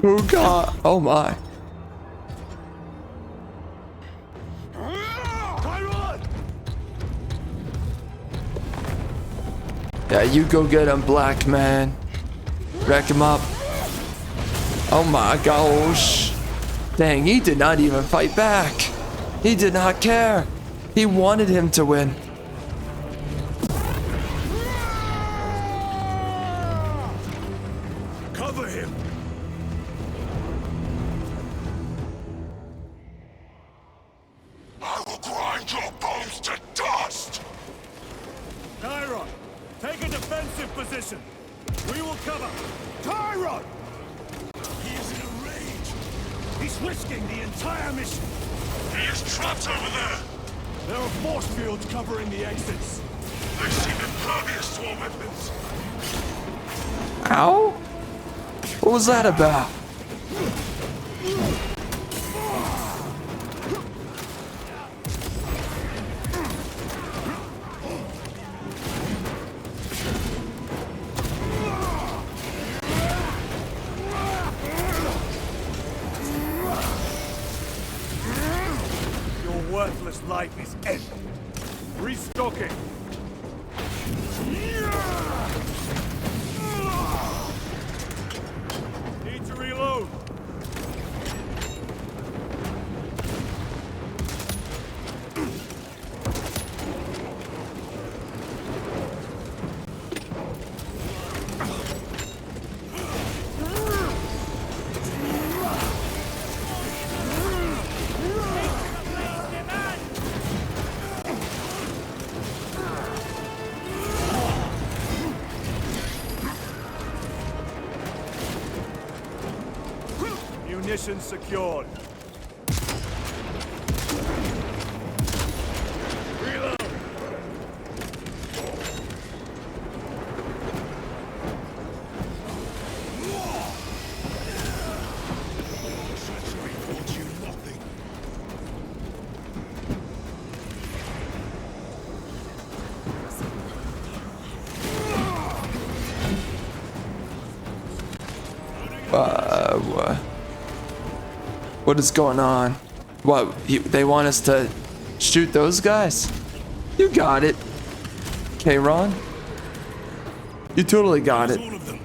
Oh God. Oh my. Yeah, you go get him, black man. Wreck him up. Oh my gosh. Dang, he did not even fight back. He did not care. He wanted him to win. Cover him! I will grind your bones to dust! Tyron, take a defensive position. We will cover. Tyron! He is in a rage. He's risking the entire mission. He is trapped over there! There are force fields covering the exits. They seem impervious to our weapons. Ow? What was that about? Your worthless life is ended. Restocking. Need to reload. Munitions secured. Reload. Treachery brought you nothing. What is going on? What, they want us to shoot those guys? You got it. Okay, Ron. You totally got it. All of them.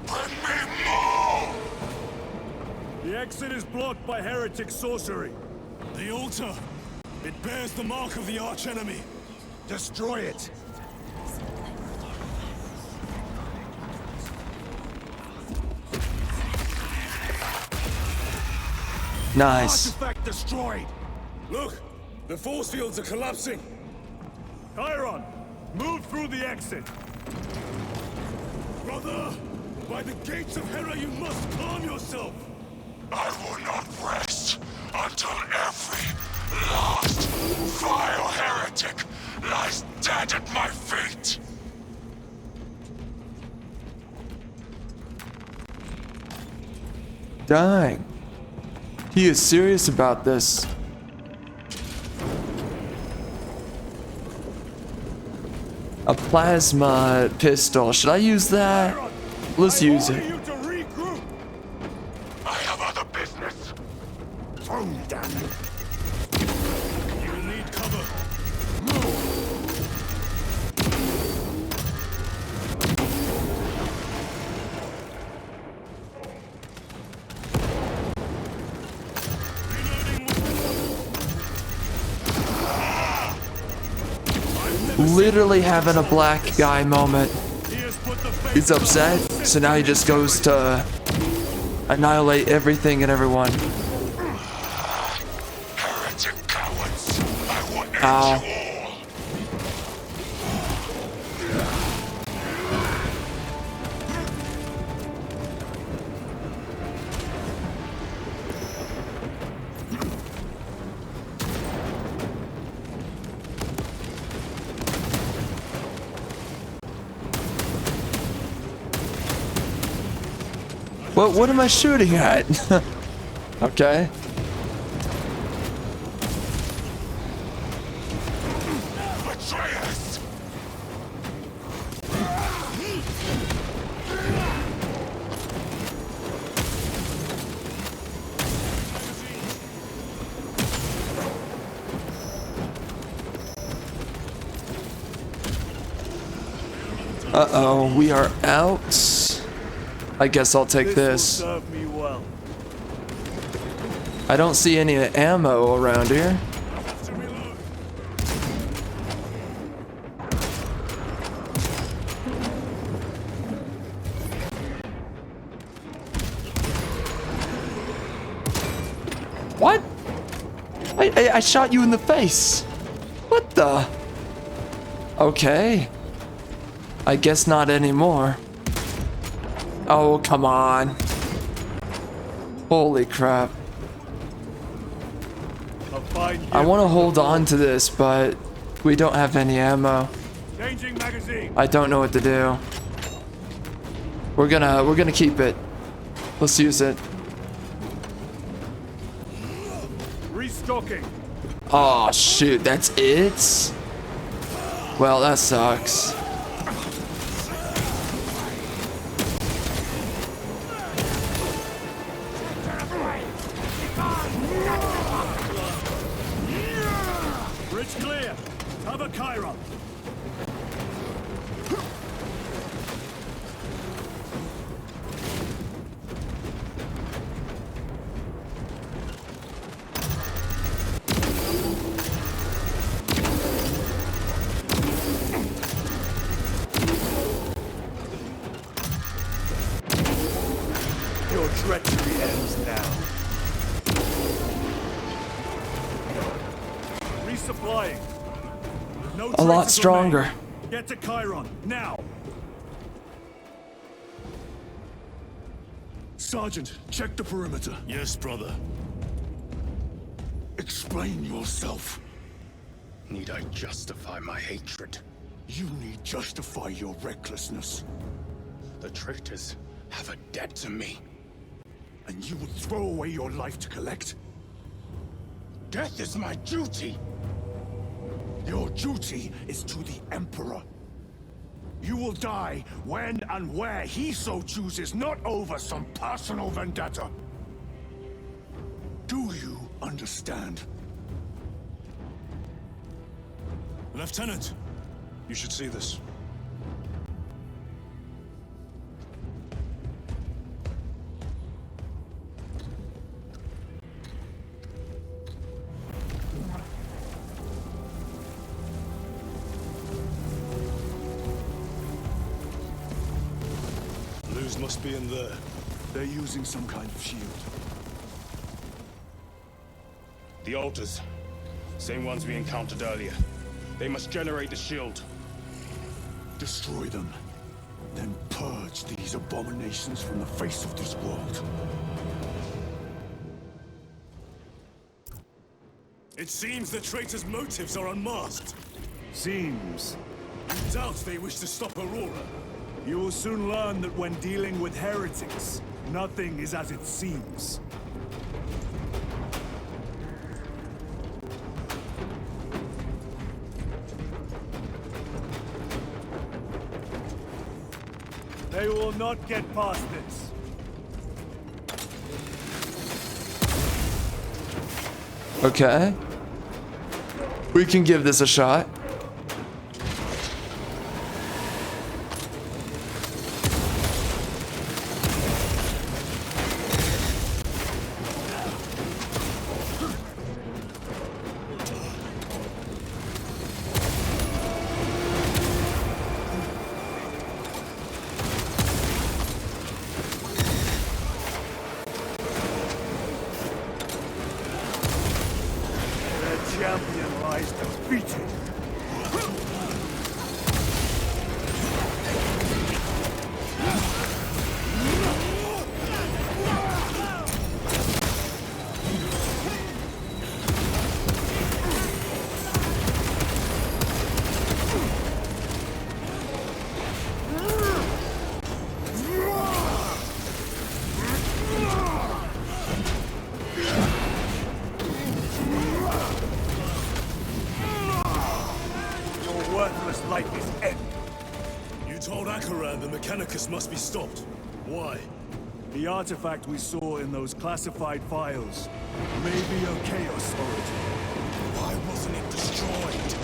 Bring me more! The exit is blocked by heretic sorcery. The altar. It bears the mark of the archenemy. Destroy it. Nice. Artifact destroyed. Look, the force fields are collapsing. Chiron, move through the exit. Brother, by the gates of Hera, you must calm yourself. I will not rest until every last vile heretic lies dead at my feet. Dang. He is serious about this. A plasma pistol. Should I use that? Let's use it. You to regroup. I have other business. Oh, damn it. You will need cover. Move. Literally having a black guy moment. He's upset, so now he just goes to annihilate everything and everyone. Heretic cowards. I will end Ow. you all. What am I shooting at? Okay. Betrayers! Uh-oh, we are out. I guess I'll take this. Will serve me well. I don't see any ammo around here. What? I shot you in the face. What the? Okay. I guess not anymore. Oh, come on. Holy crap. I want to hold on to this, but we don't have any ammo. Changing magazine. I don't know what to do. We're gonna keep it. Let's use it. Restocking. Oh shoot, that's it? Well, that sucks. Bridge clear. Cover Chiron. Your treachery ends now. Resupplying. No A lot traces stronger. remain. Get to Chiron, now! Sergeant, check the perimeter. Yes, brother. Explain yourself. Need I justify my hatred? You need justify your recklessness. The traitors have a debt to me. And you would throw away your life to collect? Death is my duty! Your duty is to the Emperor. You will die when and where he so chooses, not over some personal vendetta. Do you understand? Lieutenant, you should see this. Blues must be in there. They're using some kind of shield. The altars. Same ones we encountered earlier. They must generate the shield. Destroy them. Then purge these abominations from the face of this world. It seems the traitors' motives are unmasked. Seems. You doubt they wish to stop Aurora. You will soon learn that when dealing with heretics, nothing is as it seems. They will not get past this. Okay. We can give this a shot. Champion lies defeated. Worthless life is end. You told Akaran the Mechanicus must be stopped. Why? The artifact we saw in those classified files may be a Chaos origin. Why wasn't it destroyed?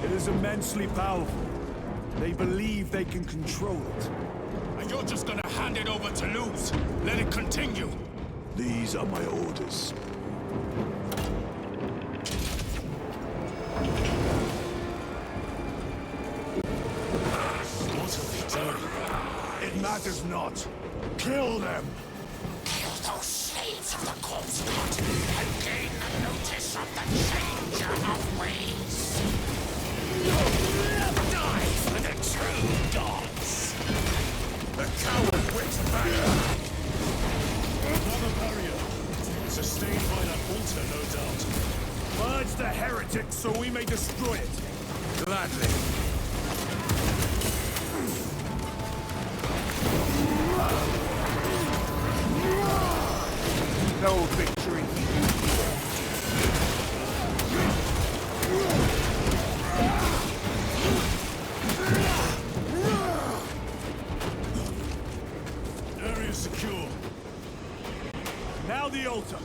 It is immensely powerful. They believe they can control it. And you're just gonna hand it over to lose. Let it continue. These are my orders. What are they doing? It matters not. Kill them! Kill those slaves of the corpse god and gain the notice of the changer of ways. Die for the true gods. The coward witch barrier. Another barrier. Sustained by that altar, no doubt. Purge the heretic so we may destroy it. Gladly. No victory. Area secure. Now the altar.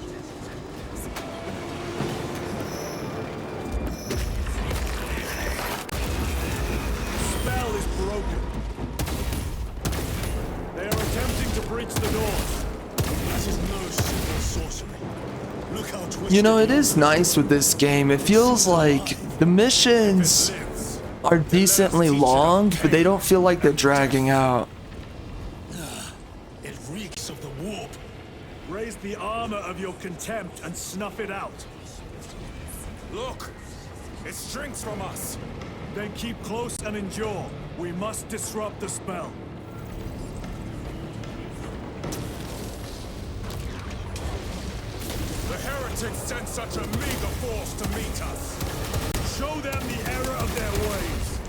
Spell is broken. They are attempting to breach the doors. That is no simple sorcery. Look how twisted. You know, it is nice with this game. It feels like the missions are decently long, but they don't feel like they're dragging out. It reeks of the warp. Raise the armor of your contempt and snuff it out. Look! It shrinks from us! Then keep close and endure. We must disrupt the spell. The heretics sent such a meager force to meet us! Show them the error of their ways.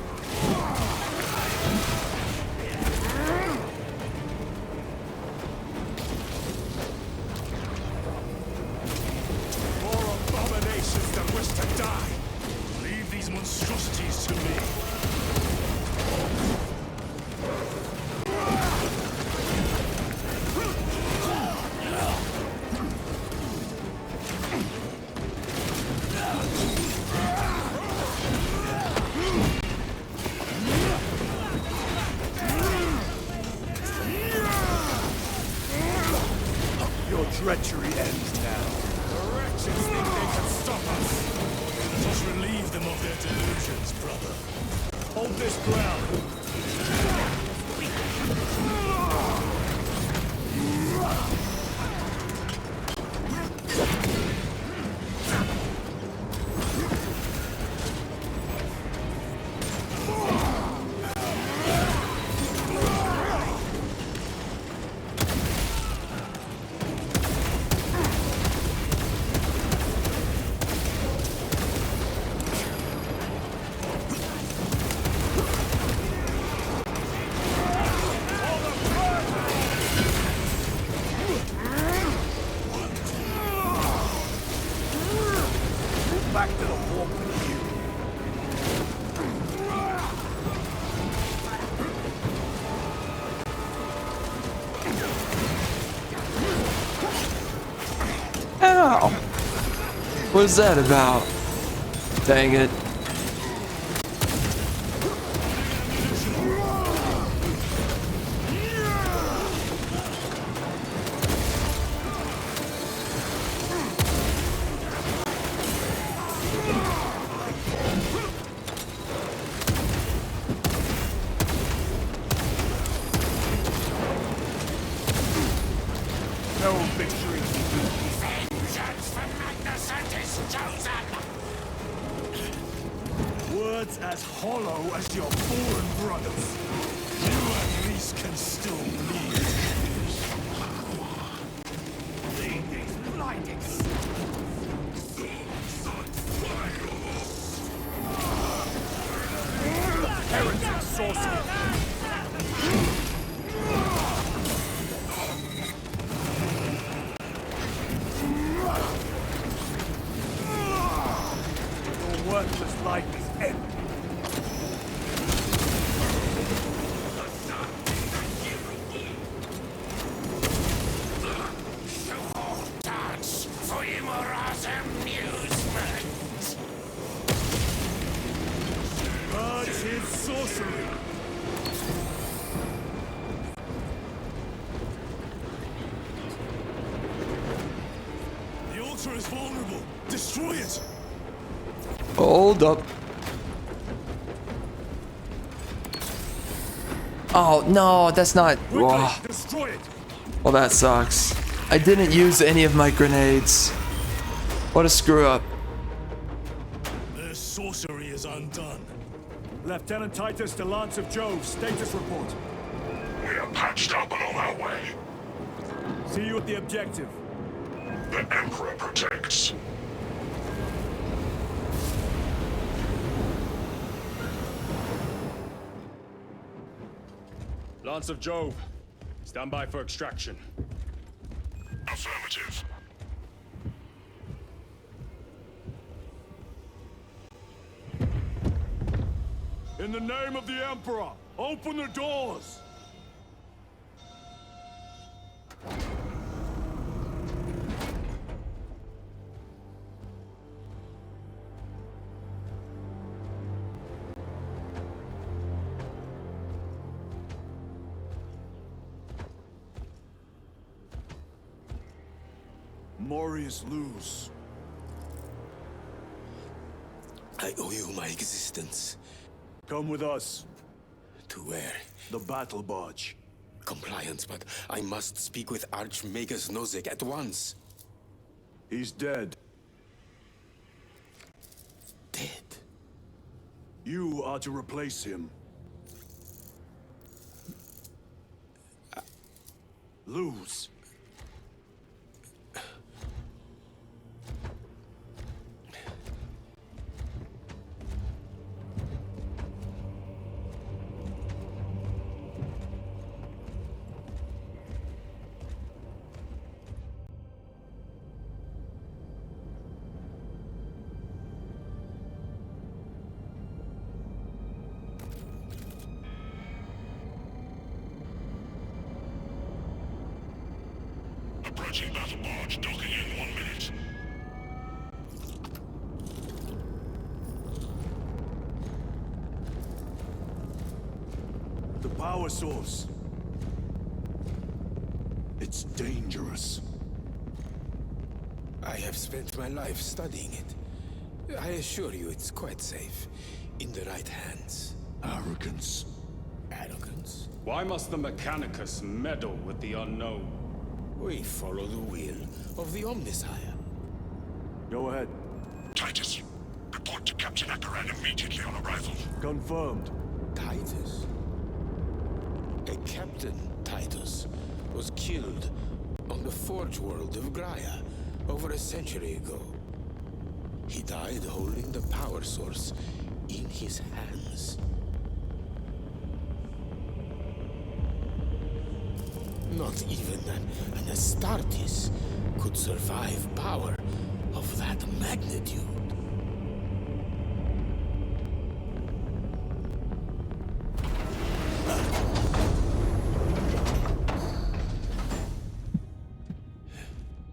More abominations that wish to die! Leave these monstrosities to me! Your treachery ends now. The wretches think they can stop us! Let us relieve them of their delusions, brother. Hold this ground. Back to the warp with you. Ow! What is that about? Dang it. No victory. Vengeance for Magnuson is chosen! Words as hollow as your fallen brothers. You at least can still bleed. Bleeding, blinding. Heretic sorcery. Your worthless life is empty. Dance for Imora's amusement! Purge his sorcery. Hold up. Oh, no, that's not... Whoa. Destroy it! Well, that sucks. I didn't use any of my grenades. What a screw up. Their sorcery is undone. Lieutenant Titus to Lance of Jove, status report. We are patched up and on our way. See you at the objective. The Emperor protects. Lance of Jove, stand by for extraction. Affirmative. In the name of the Emperor, open the doors! Morius lose. I owe you my existence. Come with us. To where? The battle barge. Compliance, but I must speak with Archmagus Nozick at once. He's dead. Dead? You are to replace him. Lose. Approaching battle barge, docking in 1 minute. The power source. It's dangerous. I have spent my life studying it. I assure you it's quite safe. In the right hands. Arrogance. Arrogance? Why must the Mechanicus meddle with the unknown? We follow the will of the Omnissiah. Go ahead. Titus, report to Captain Akaran immediately on arrival. Confirmed. Titus? A Captain Titus was killed on the Forge world of Graia over a century ago. He died holding the power source in his hands. Not even an Astartes could survive power of that magnitude.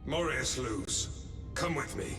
Morius lose. Come with me.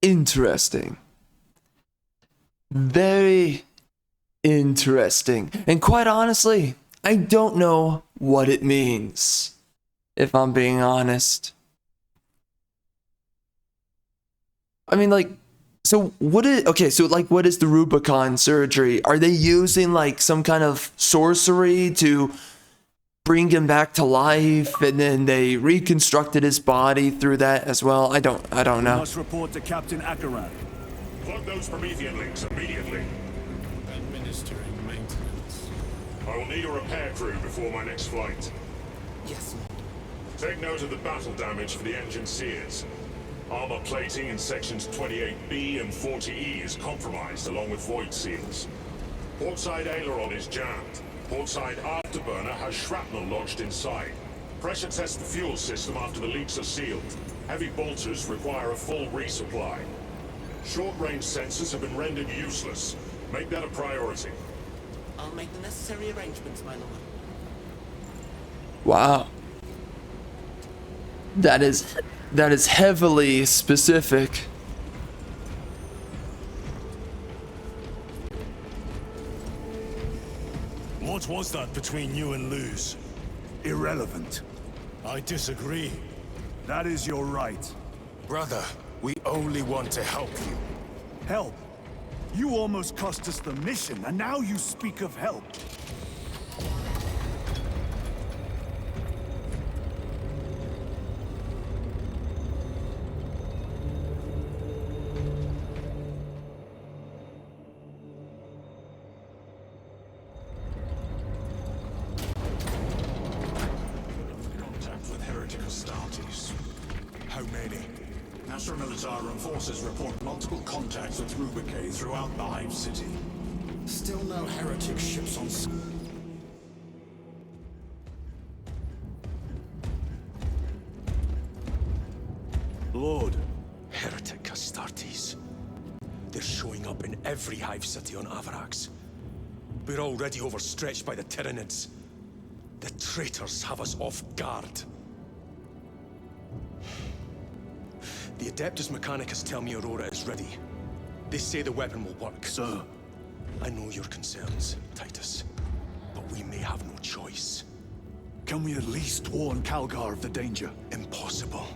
Interesting. Very interesting. And quite honestly, I don't know what it means, if I'm being honest. I mean, like, so what is, okay, so like, what is the Rubicon surgery? Are they using like some kind of sorcery to bring him back to life, and then they reconstructed his body through that as well? I don't know. Must report to Captain Akaran. Plug those Promethean links immediately. Administering maintenance. I will need a repair crew before my next flight. Yes, Take note of the battle damage for the engine sears. Armor plating in sections 28B and 40E is compromised, along with void seals. Portside aileron is jammed. Portside afterburner has shrapnel lodged inside. Pressure test the fuel system after the leaks are sealed. Heavy bolters require a full resupply. Short-range sensors have been rendered useless. Make that a priority. I'll make the necessary arrangements, my lord. Wow. That is heavily specific. What was that between you and Luz? Irrelevant. I disagree. That is your right. Brother, we only want to help you. Help? You almost cost us the mission, and now you speak of help. Contact with heretic Astartes. How many? Astra Militarum forces report multiple contacts with Rubicae throughout the Hive City. Still no heretic ships on... Lord. Heretic Astartes. They're showing up in every Hive City on Avarax. We're already overstretched by the Tyranids. The traitors have us off guard. The Adeptus Mechanicus tell me Aurora is ready. They say the weapon will work. Sir. I know your concerns, Titus. But we may have no choice. Can we at least warn Calgar of the danger? Impossible.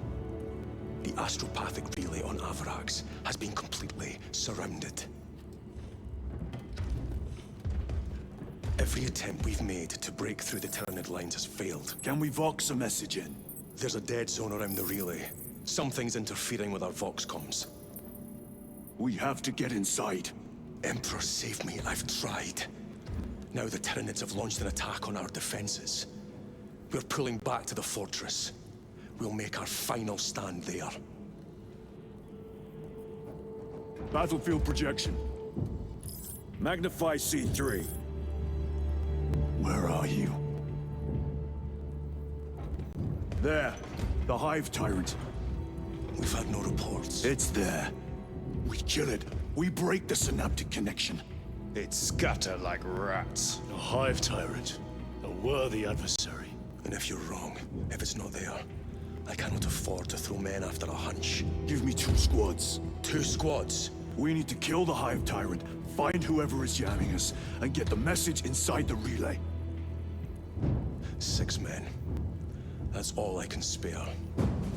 The astropathic relay on Avarax has been completely surrounded. Every attempt we've made to break through the Tyranid lines has failed. Can we vox a message in? There's a dead zone around the relay. Something's interfering with our vox comms. We have to get inside. Emperor, save me. I've tried. Now the Tyranids have launched an attack on our defenses. We're pulling back to the fortress. We'll make our final stand there. Battlefield projection. Magnify C3. Where are you? There. The Hive Tyrant. We've had no reports. It's there. We kill it. We break the synaptic connection. It scatter like rats. A Hive Tyrant. A worthy adversary. And if you're wrong, if it's not there, I cannot afford to throw men after a hunch. Give me 2 squads. 2 squads? We need to kill the Hive Tyrant, find whoever is jamming us, and get the message inside the relay. 6 men. That's all I can spare.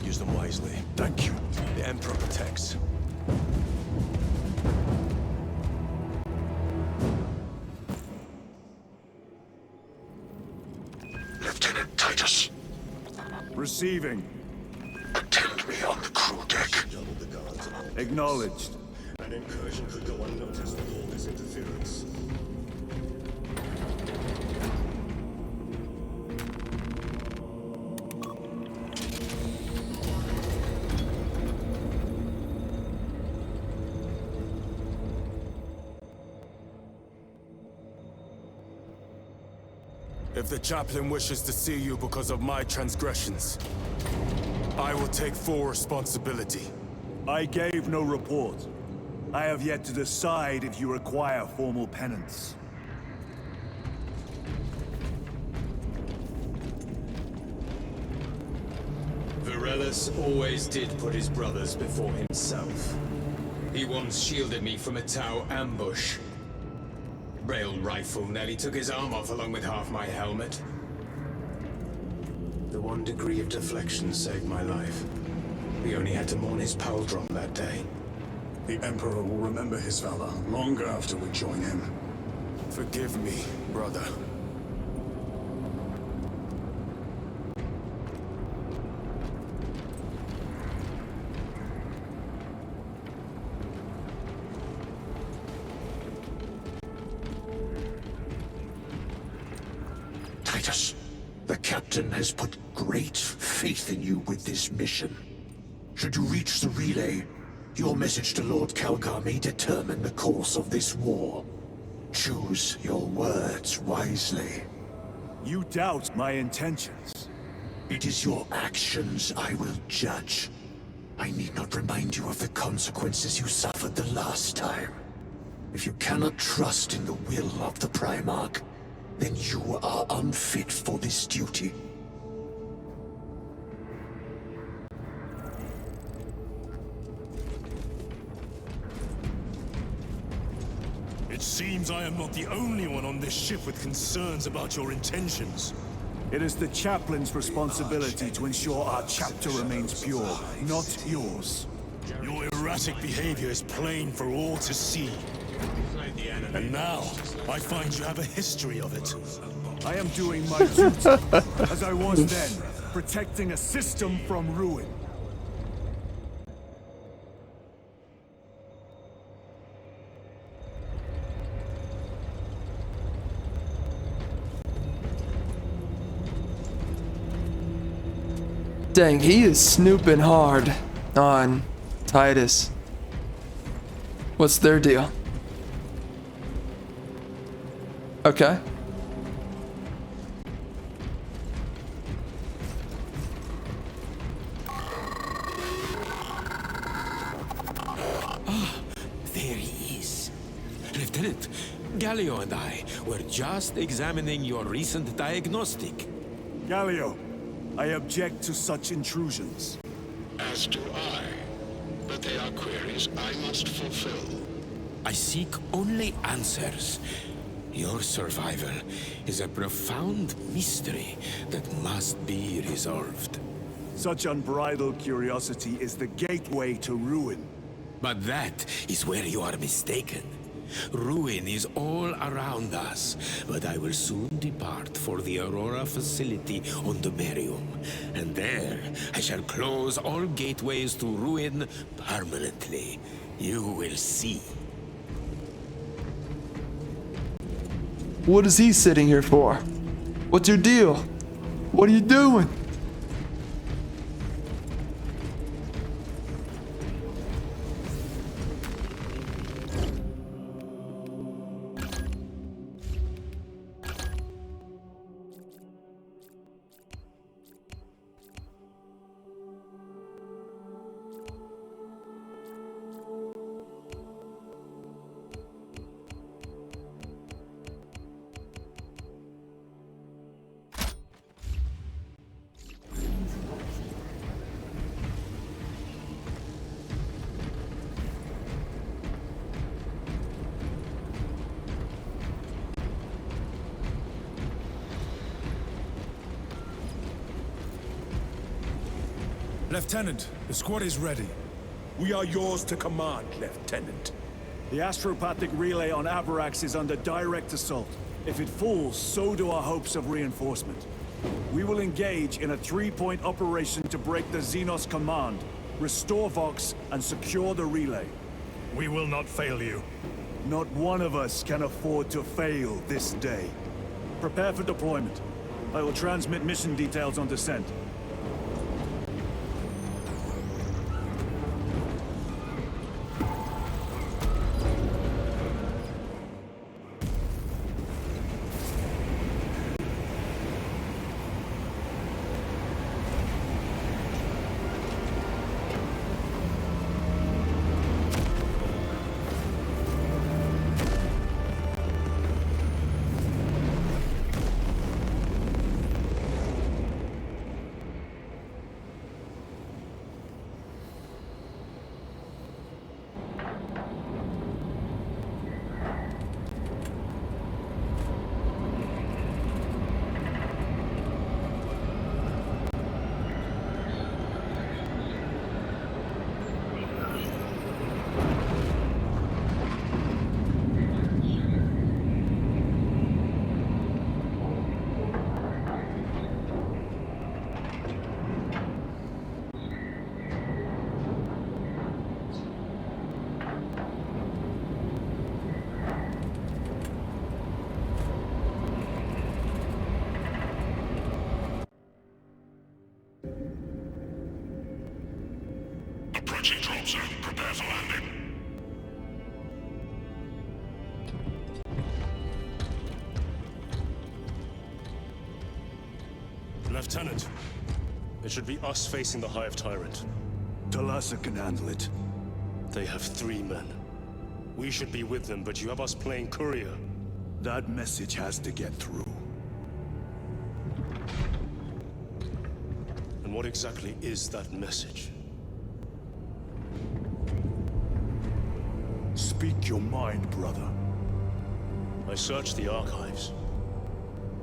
Use them wisely. Thank you. The Emperor protects. Lieutenant Titus, Receiving. attend me on the crew deck. Acknowledged. An incursion could go unnoticed with all this interference. If the chaplain wishes to see you because of my transgressions, I will take full responsibility. I gave no report. I have yet to decide if you require formal penance. Varellus always did put his brothers before himself. He once shielded me from a Tau ambush. Rail rifle nearly took his arm off along with half my helmet. The 1 degree of deflection saved my life. We only had to mourn his pauldron that day. The Emperor will remember his valor long after we join him. Forgive me, brother. Titus, the captain has put great faith in you with this mission. Should you reach the relay, your message to Lord Calgar may determine the course of this war. Choose your words wisely. You doubt my intentions. It is your actions I will judge. I need not remind you of the consequences you suffered the last time. If you cannot trust in the will of the Primarch, then you are unfit for this duty. It seems I am not the only one on this ship with concerns about your intentions. It is the chaplain's responsibility to ensure our chapter remains pure, not yours. Your erratic behavior is plain for all to see. And now, I find you have a history of it. I am doing my duty, as I was then, protecting a system from ruin. Dang, he is snooping hard on Titus. What's their deal? Okay. There he is. Lieutenant, Gallio and I were just examining your recent diagnostic. Gallio, I object to such intrusions. As do I. But they are queries I must fulfill. I seek only answers. Your survival is a profound mystery that must be resolved. Such unbridled curiosity is the gateway to ruin. But that is where you are mistaken. Ruin is all around us, but I will soon depart for the Aurora facility on the Merium. And there, I shall close all gateways to ruin permanently. You will see. What is he sitting here for? What's your deal? What are you doing? Lieutenant, the squad is ready. We are yours to command, Lieutenant. The astropathic relay on Avarax is under direct assault. If it falls, so do our hopes of reinforcement. We will engage in a three-point operation to break the Xenos command, restore Vox, and secure the relay. We will not fail you. Not one of us can afford to fail this day. Prepare for deployment. I will transmit mission details on descent. Approaching drop zone. Prepare for landing. Lieutenant, It should be us facing the Hive Tyrant. Talassa can handle it. They have 3 men. We should be with them, but you have us playing courier. That message has to get through. And what exactly is that message? Speak your mind, brother. I searched the archives.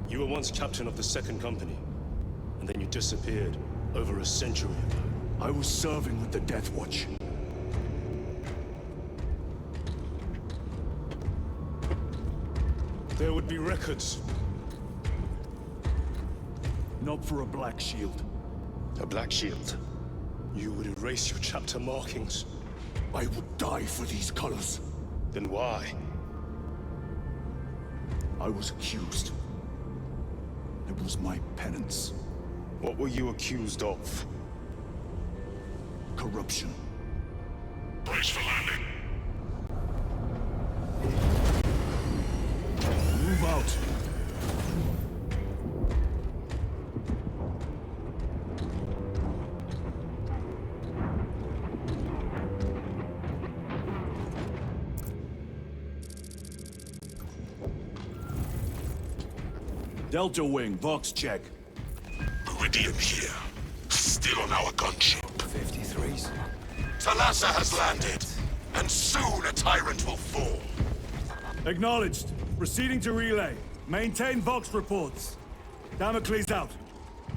You were once captain of the Second Company, and then you disappeared over a century ago. I was serving with the Death Watch. There would be records. Not for a Black Shield. A Black Shield? You would erase your chapter markings. I would die for these colors. Then why? I was accused. It was my penance. What were you accused of? Corruption. Brace for landing. Move out. Delta Wing, box check. Iridium here. Still on our gunship. 53s. Talassa has landed, and soon a tyrant will fall. Acknowledged. Proceeding to relay. Maintain Vox reports. Damocles out.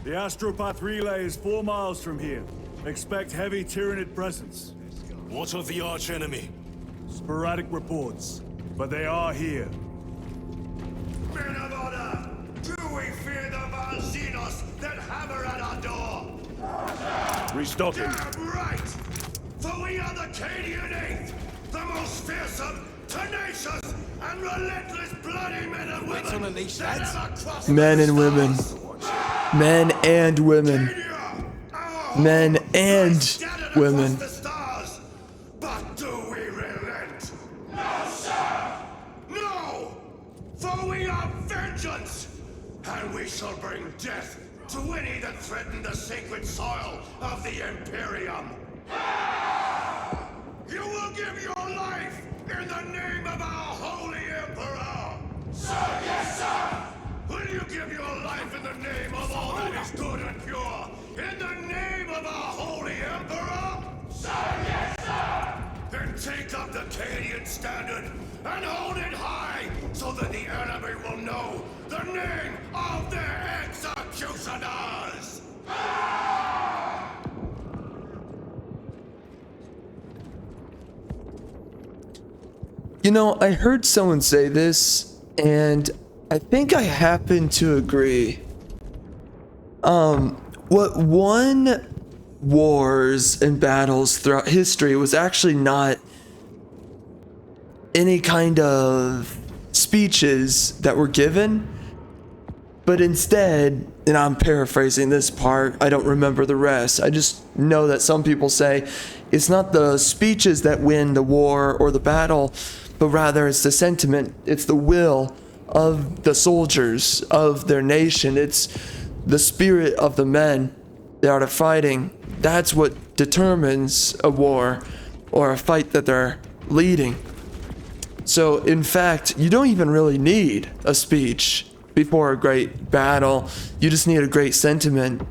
The Astropath relay is 4 miles from here. Expect heavy Tyranid presence. What of the arch-enemy? Sporadic reports, but they are here. Men of honor! Do we fear the Valzinos that hammer at our door? Restocking. Damn right! For we are the Cadian Eighth, the most fearsome, tenacious, and relentless bloody men and women on a leash, that lads. ever crossed Men the and women. stars. Men and women. Cadia, our Men home and lies scattered women. across the stars. But do we relent? No, sir! No! For we are vengeance! And we shall bring death to any that threaten the sacred soil of the Imperium. You will give your life in the name of our holy Emperor! Sir, yes, sir! Will you give your life in the name of all that is good and pure? In the name of our holy Emperor? Sir, yes, sir! Then take up the Cadian standard and hold it high so that the enemy will know the name of their executioners! You know, I heard someone say this, and I think I happen to agree. What won wars and battles throughout history was actually not any kind of speeches that were given, but instead, and I'm paraphrasing this part, I don't remember the rest, I just know that some people say it's not the speeches that win the war or the battle, but rather it's the sentiment, it's the will of the soldiers of their nation, it's the spirit of the men that are fighting. That's what determines a war or a fight that they're leading. So in fact, you don't even really need a speech before a great battle. You just need a great sentiment.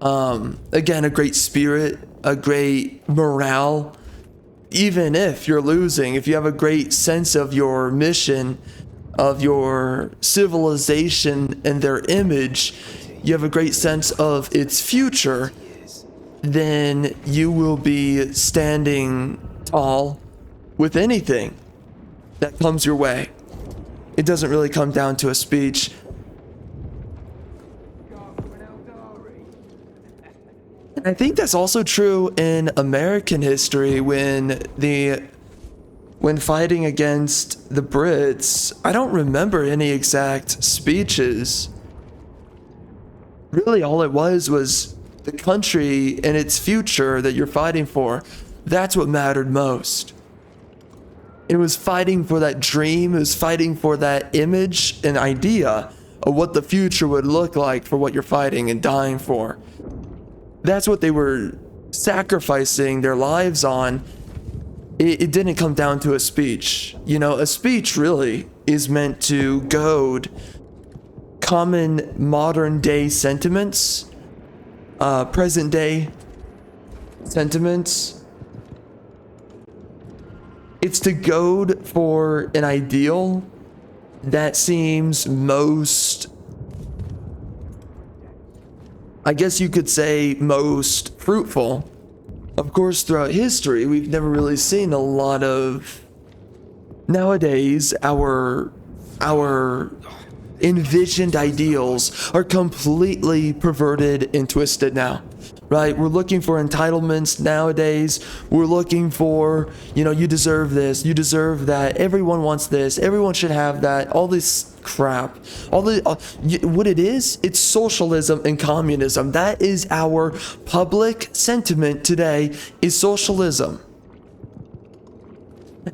Again, a great spirit, a great morale. Even if you're losing, if you have a great sense of your mission, of your civilization and their image, you have a great sense of its future, then you will be standing tall with anything that comes your way. It doesn't really come down to a speech. And I think that's also true in American history when fighting against the Brits. I don't remember any exact speeches. Really, all it was the country and its future that you're fighting for. That's what mattered most. It was fighting for that dream. It was fighting for that image and idea of what the future would look like for what you're fighting and dying for. That's what they were sacrificing their lives on. It didn't come down to a speech. You know, a speech really is meant to goad common modern day sentiments, present day sentiments. It's to goad for an ideal that seems most, I guess you could say, most fruitful. Of course, throughout history, we've never really seen a lot of, nowadays, our envisioned ideals are completely perverted and twisted now, right? We're looking for entitlements nowadays. We're looking for, you know, you deserve this, you deserve that, everyone wants this, everyone should have that, all this crap. What it is, it's socialism and communism. That is our public sentiment today, is socialism.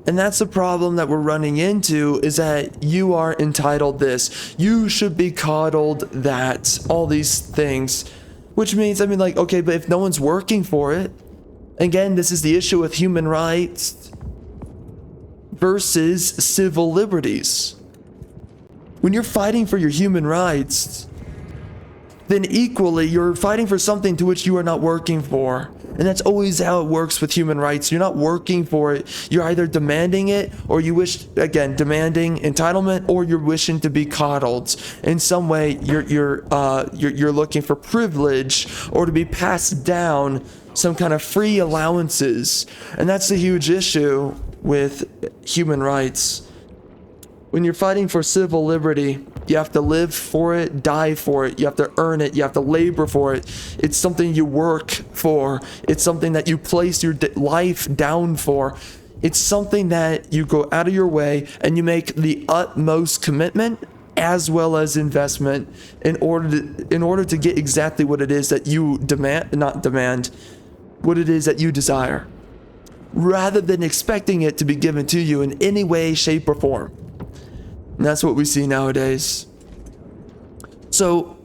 And that's the problem that we're running into, is that you are entitled this, you should be coddled that, all these things. Which means, I mean, like, okay, but if no one's working for it, again, this is the issue with human rights versus civil liberties. When you're fighting for your human rights, then equally you're fighting for something to which you are not working for. And that's always how it works with human rights. You're not working for it. You're either demanding it, or you wish, again, demanding entitlement, or you're wishing to be coddled. In some way, you're looking for privilege, or to be passed down some kind of free allowances. And that's the huge issue with human rights. When you're fighting for civil liberty, you have to live for it, die for it, you have to earn it, you have to labor for it. It's something you work for. It's something that you place your life down for. It's something that you go out of your way and you make the utmost commitment as well as investment in order to get exactly what it is that you what it is that you desire, rather than expecting it to be given to you in any way, shape, or form. And that's what we see nowadays. So,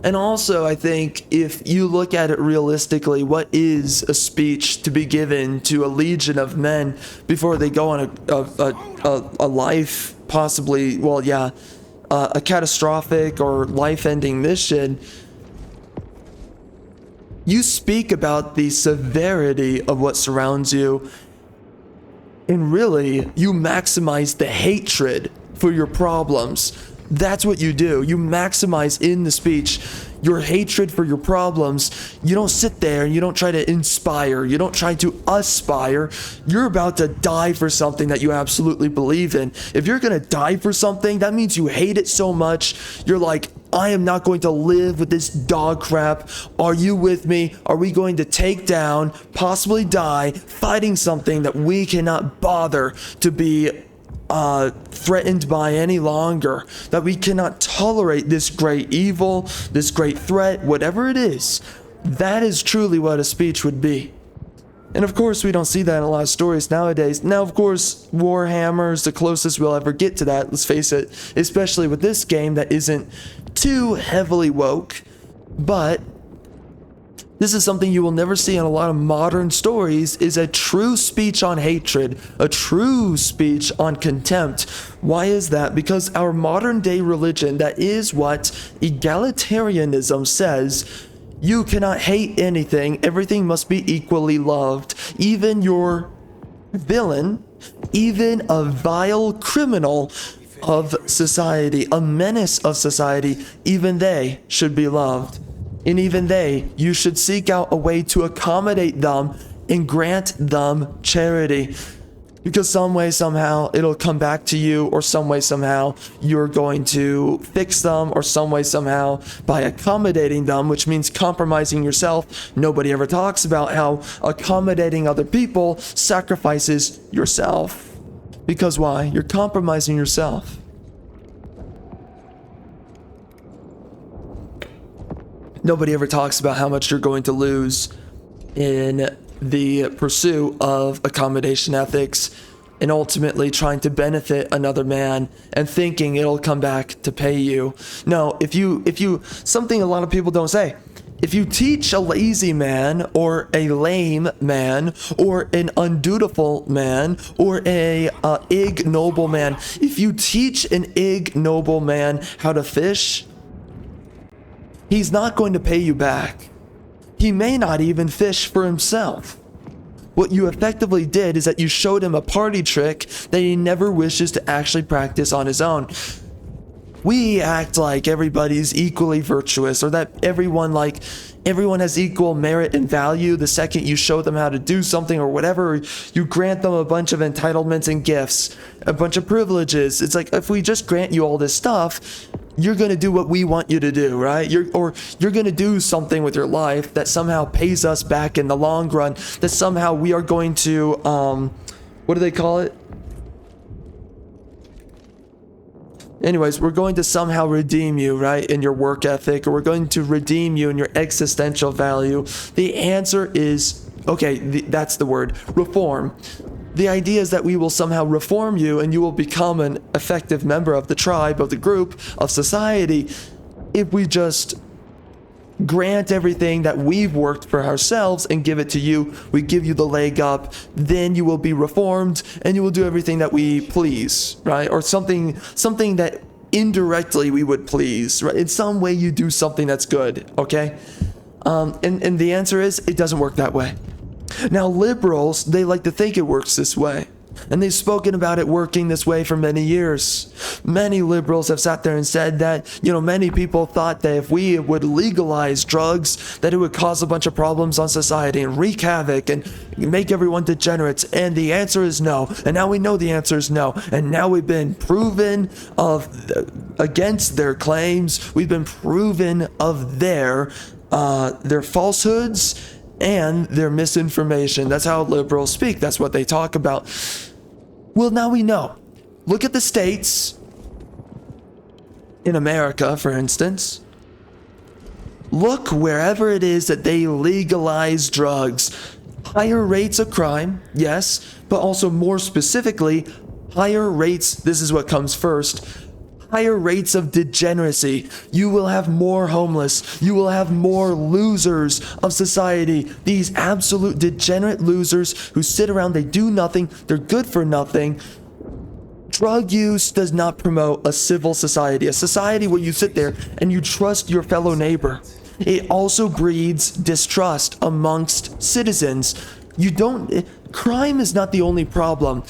and also I think if you look at it realistically, what is a speech to be given to a legion of men before they go on a life, possibly, well, yeah, a catastrophic or life-ending mission? You speak about the severity of what surrounds you. And really, you maximize the hatred for your problems. That's what you do. You maximize in the speech your hatred for your problems. You don't sit there and you don't try to inspire. You don't try to aspire. You're about to die for something that you absolutely believe in. If you're going to die for something, that means you hate it so much. You're like, I am not going to live with this dog crap. Are you with me? Are we going to take down, possibly die, fighting something that we cannot bother to be threatened by any longer? That we cannot tolerate this great evil, this great threat, whatever it is. That is truly what a speech would be. And of course, we don't see that in a lot of stories nowadays. Now, of course, Warhammer is the closest we'll ever get to that, let's face it, especially with this game that isn't too heavily woke. But this is something you will never see in a lot of modern stories, is a true speech on hatred, a true speech on contempt. Why is that? Because our modern day religion, that is what egalitarianism says. You cannot hate anything. Everything must be equally loved. Even your villain, even a vile criminal of society, a menace of society, even they should be loved. And even they, you should seek out a way to accommodate them and grant them charity. Because some way, somehow, it'll come back to you, or some way, somehow, you're going to fix them, or some way, somehow, by accommodating them, which means compromising yourself. Nobody ever talks about how accommodating other people sacrifices yourself. Because why? You're compromising yourself. Nobody ever talks about how much you're going to lose in the pursuit of accommodation ethics and ultimately trying to benefit another man and thinking it'll come back to pay you. No, if you something a lot of people don't say, if you teach a lazy man or a lame man or an undutiful man or a ignoble man, if you teach an ignoble man how to fish, he's not going to pay you back. He may not even fish for himself. What you effectively did is that you showed him a party trick that he never wishes to actually practice on his own. We act like everybody's equally virtuous, or that everyone has equal merit and value the second you show them how to do something or whatever. You grant them a bunch of entitlements and gifts, a bunch of privileges. It's like, if we just grant you all this stuff, you're going to do what we want you to do, right? You're going to do something with your life that somehow pays us back in the long run, that somehow we are going to, what do they call it? Anyways, we're going to somehow redeem you, right, in your work ethic, or we're going to redeem you in your existential value. The answer is, okay, that's the word, reform. The idea is that we will somehow reform you and you will become an effective member of the tribe, of the group, of society, if we just grant everything that we've worked for ourselves and give it to you. We give you the leg up, then you will be reformed and you will do everything that we please, right? Or something that indirectly we would please, right? In some way you do something that's good, okay? And the answer is, it doesn't work that way. Now, liberals, they like to think it works this way. And they've spoken about it working this way for many years. Many liberals have sat there and said that, many people thought that if we would legalize drugs, that it would cause a bunch of problems on society and wreak havoc and make everyone degenerates. And the answer is no. And now we know the answer is no. And now we've been proven against their claims. We've been proven of their falsehoods and their misinformation. That's how liberals speak. That's what they talk about. Well, now we know. Look at the states in America, for instance. Look wherever it is that they legalize drugs. Higher rates of crime, yes, but also more specifically, higher rates, this is what comes first, higher rates of degeneracy. You will have more homeless. You will have more losers of society. These absolute degenerate losers who sit around, they do nothing, they're good for nothing. Drug use does not promote a civil society, a society where you sit there and you trust your fellow neighbor. It also breeds distrust amongst citizens. Crime is not the only problem.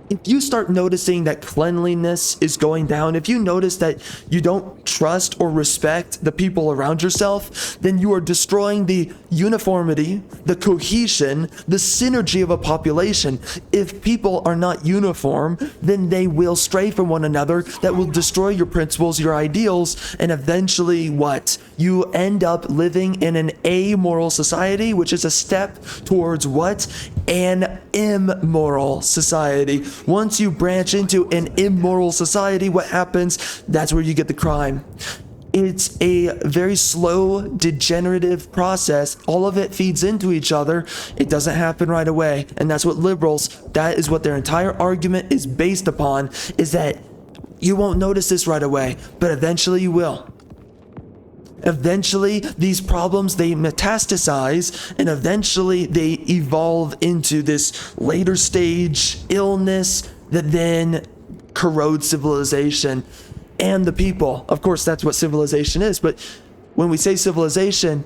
If you start noticing that cleanliness is going down, if you notice that you don't trust or respect the people around yourself, then you are destroying the uniformity, the cohesion, the synergy of a population. If people are not uniform, then they will stray from one another. That will destroy your principles, your ideals, and eventually what? You end up living in an amoral society, which is a step towards what? An immoral society. Once you branch into an immoral society, what happens? That's where you get the crime. It's a very slow, degenerative process. All of it feeds into each other. It doesn't happen right away. And that's what liberals, that is what their entire argument is based upon, is that you won't notice this right away, but eventually you will. Eventually, these problems, they metastasize, and eventually they evolve into this later stage illness that then corrodes civilization and the people. Of course, that's what civilization is, but when we say civilization,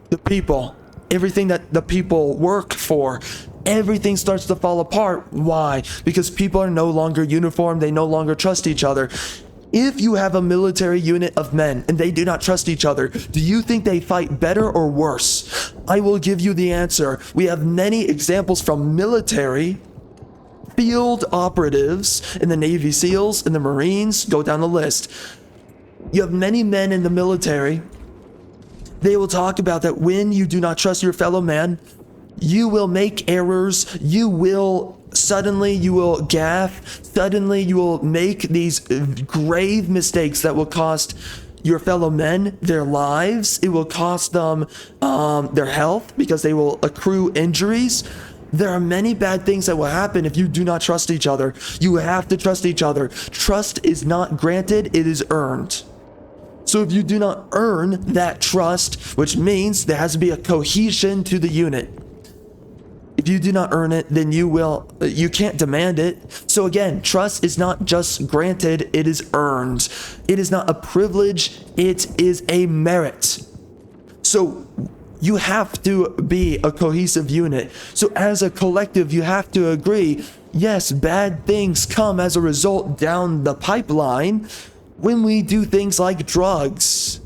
the people, everything that the people work for, everything starts to fall apart. Why? Because people are no longer uniform, they no longer trust each other. If you have a military unit of men and they do not trust each other, do you think they fight better or worse? I will give you the answer. We have many examples from military, field operatives in the Navy SEALs, in the Marines, go down the list. You have many men in the military. They will talk about that when you do not trust your fellow man, you will make errors, you will gaffe, suddenly you will make these grave mistakes that will cost your fellow men their lives. It will cost them their health because they will accrue injuries. There are many bad things that will happen if you do not trust each other. You have to trust each other. Trust is not granted, it is earned. So if you do not earn that trust, which means there has to be a cohesion to the unit. If you do not earn it, then you can't demand it. So again, trust is not just granted, it is earned. It is not a privilege, it is a merit. So you have to be a cohesive unit. So as a collective, you have to agree, yes, bad things come as a result down the pipeline when we do things like drugs.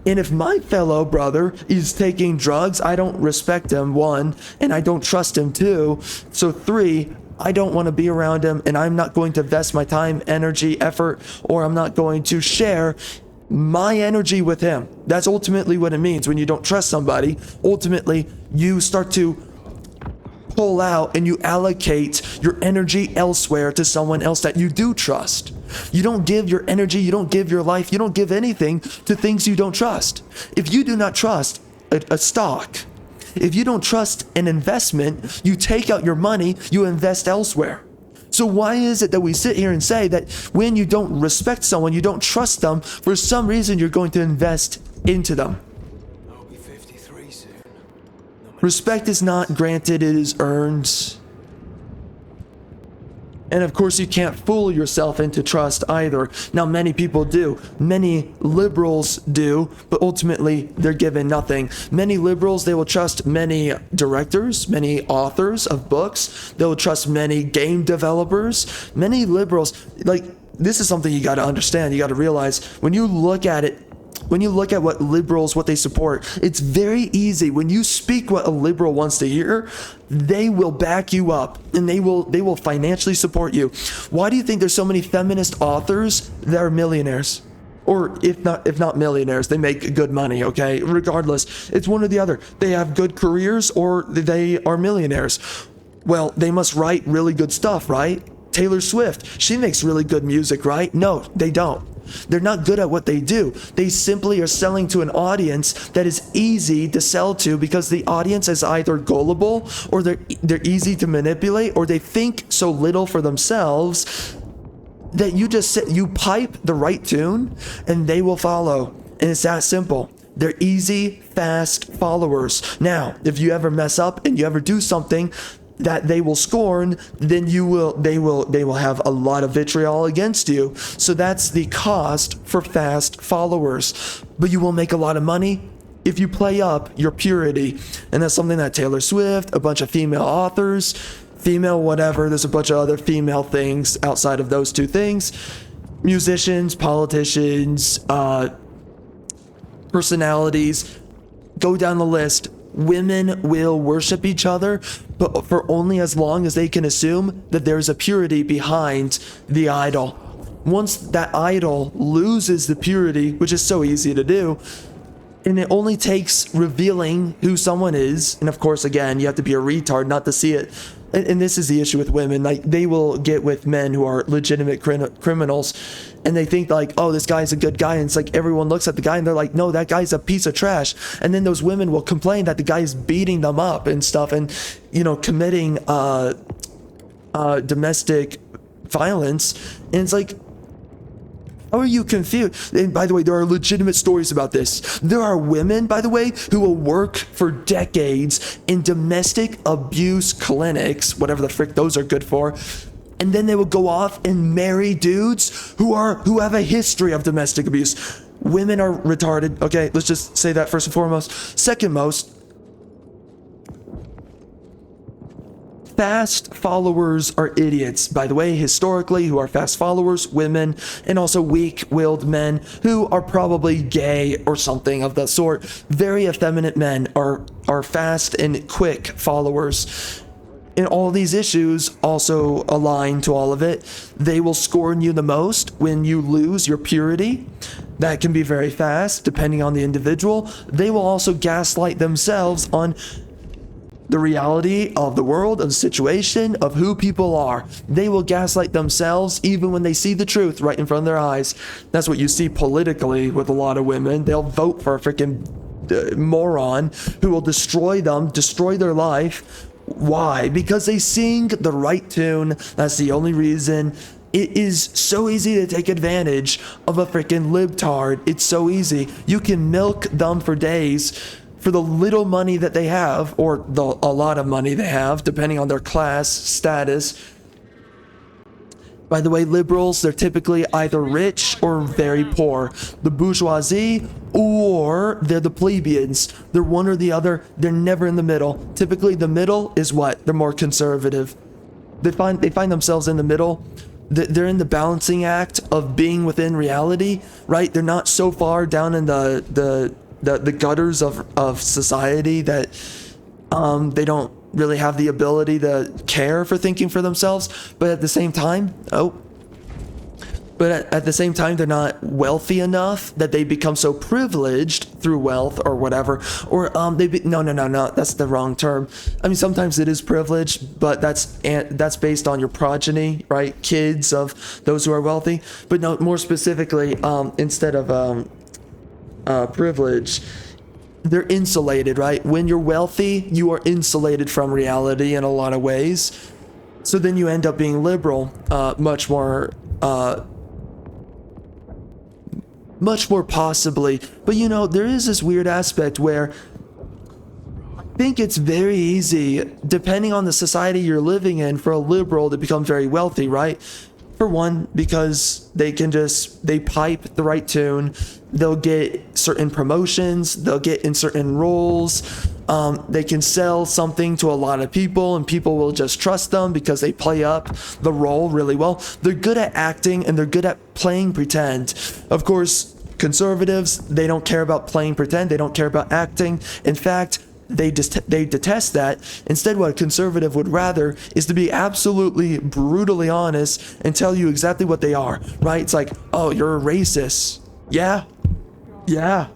And if my fellow brother is taking drugs, I don't respect him, 1, and I don't trust him, 2. So 3, I don't want to be around him, and I'm not going to invest my time, energy, effort, or I'm not going to share my energy with him. That's ultimately what it means when you don't trust somebody. Ultimately, you start to pull out and you allocate your energy elsewhere to someone else that you do trust. You don't give your energy, you don't give your life, you don't give anything to things you don't trust. If you do not trust a stock, if you don't trust an investment, you take out your money, you invest elsewhere. So why is it that we sit here and say that when you don't respect someone, you don't trust them, for some reason you're going to invest into them? I'll be 53 soon. Respect is not granted, it is earned. And of course, you can't fool yourself into trust either. Now, many people do. Many liberals do, but ultimately, they're given nothing. Many liberals, they will trust many directors, many authors of books. They will trust many game developers. Many liberals, like, this is something you got to understand. You got to realize when you look at it, when you look at what liberals, what they support, it's very easy. When you speak what a liberal wants to hear, they will back you up and they will financially support you. Why do you think there's so many feminist authors that are millionaires? Or if not millionaires, they make good money, okay? Regardless, it's one or the other. They have good careers or they are millionaires. Well, they must write really good stuff, right? Taylor Swift, she makes really good music, right? No, they don't. They're not good at what they do. They simply are selling to an audience that is easy to sell to because the audience is either gullible or they're easy to manipulate, or they think so little for themselves that you pipe the right tune and they will follow. And it's that simple. They're easy, fast followers. Now, if you ever mess up and you ever do something that they will scorn, then they will have a lot of vitriol against you. So that's the cost for fast followers. But you will make a lot of money if you play up your purity. And that's something that Taylor Swift, a bunch of female authors, female whatever, there's a bunch of other female things outside of those two things, musicians, politicians, personalities, go down the list. Women will worship each other, but for only as long as they can assume that there's a purity behind the idol. Once that idol loses the purity, which is so easy to do, and it only takes revealing who someone is, and of course, again, you have to be a retard not to see it. And this is the issue with women. Like, they will get with men who are legitimate criminals, and they think like, oh, this guy's a good guy. And it's like everyone looks at the guy and they're like, no, that guy's a piece of trash. And then those women will complain that the guy's beating them up and stuff, and committing domestic violence. And it's like, how are you confused? And by the way, there are legitimate stories about this. There are women, by the way, who will work for decades in domestic abuse clinics, whatever the frick those are good for, and then they will go off and marry dudes who have a history of domestic abuse. Women are retarded. Okay, let's just say that first and foremost. Second most, fast followers are idiots. By the way, historically, who are fast followers? Women, and also weak-willed men who are probably gay or something of the sort. Very effeminate men are fast and quick followers. And all these issues also align to all of it. They will scorn you the most when you lose your purity. That can be very fast, depending on the individual. They will also gaslight themselves on the reality of the world, of the situation, of who people are. They will gaslight themselves even when they see the truth right in front of their eyes. That's what you see politically with a lot of women. They'll vote for a freaking moron who will destroy them, destroy their life, Why? Because they sing the right tune. That's the only reason. It is so easy to take advantage of a freaking libtard. It's so easy. You can milk them for days for the little money that they have, or a lot of money they have, depending on their class status. By the way, liberals, they're typically either rich or very poor. The bourgeoisie, or they're the plebeians. They're one or the other. They're never in the middle. Typically, the middle is what? They're more conservative. They find themselves in the middle. They're in the balancing act of being within reality, right? They're not so far down in the gutters of society that they don't really have the ability to care for thinking for themselves, but at the same time, at the same time, they're not wealthy enough that they become so privileged through wealth or whatever, or no, that's the wrong term. I mean, sometimes it is privilege, but that's based on your progeny, right? Kids of those who are wealthy, but no, more specifically, instead of privilege, they're insulated, right? When you're wealthy, you are insulated from reality in a lot of ways. So then you end up being liberal, much more possibly. But you know, there is this weird aspect where I think it's very easy, depending on the society you're living in, for a liberal to become very wealthy, right? For one, because they pipe the right tune, they'll get certain promotions, they'll get in certain roles, they can sell something to a lot of people and people will just trust them because they play up the role really well. They're good at acting and they're good at playing pretend. Of course, conservatives, they don't care about playing pretend, they don't care about acting. In fact, they detest that. Instead, what a conservative would rather is to be absolutely brutally honest and tell you exactly what they are, right? It's like, oh, you're a racist. Yeah. And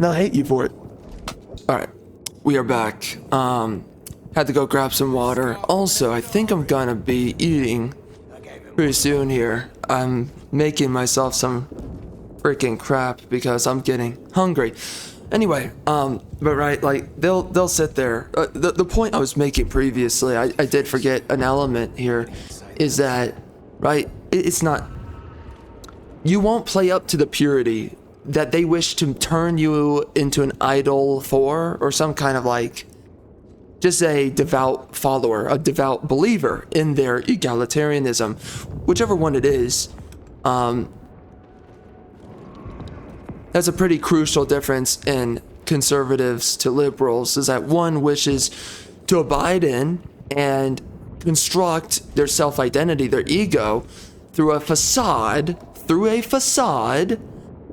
they'll hate you for it. All right, we are back. Had to go grab some water. Also, I think I'm gonna be eating pretty soon here. I'm making myself some freaking crap because I'm getting hungry. Anyway, but right, like they'll sit there. The point I was making previously, I did forget an element here, is that, right, it's not, you won't play up to the purity that they wish to turn you into an idol for, or some kind of like, just a devout follower, a devout believer in their egalitarianism, whichever one it is. That's a pretty crucial difference in conservatives to liberals, is that one wishes to abide in and construct their self-identity, their ego, through a facade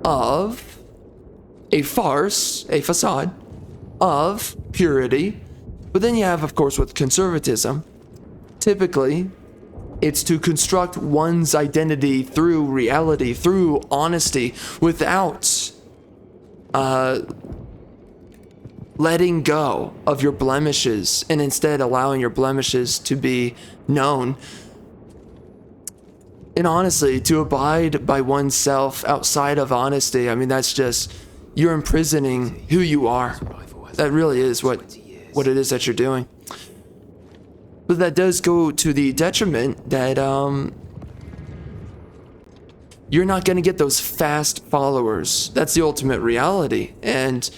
of a farce, a facade of purity. But then you have, of course, with conservatism, typically it's to construct one's identity through reality, through honesty, without letting go of your blemishes, and instead allowing your blemishes to be known. And honestly, to abide by oneself outside of honesty, I mean, that's just, you're imprisoning who you are. That really is what it is that you're doing. But that does go to the detriment that you're not going to get those fast followers. That's the ultimate reality. And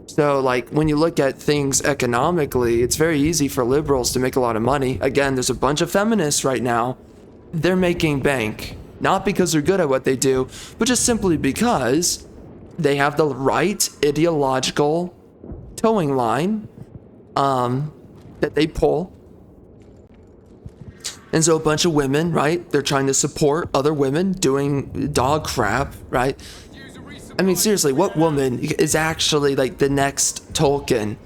so, like, when you look at things economically, it's very easy for liberals to make a lot of money. Again, there's a bunch of feminists right now. They're making bank, not because they're good at what they do, but just simply because they have the right ideological towing line that they pull. And so a bunch of women, right, they're trying to support other women doing dog crap, right? I mean, seriously, what woman is actually like the next Tolkien?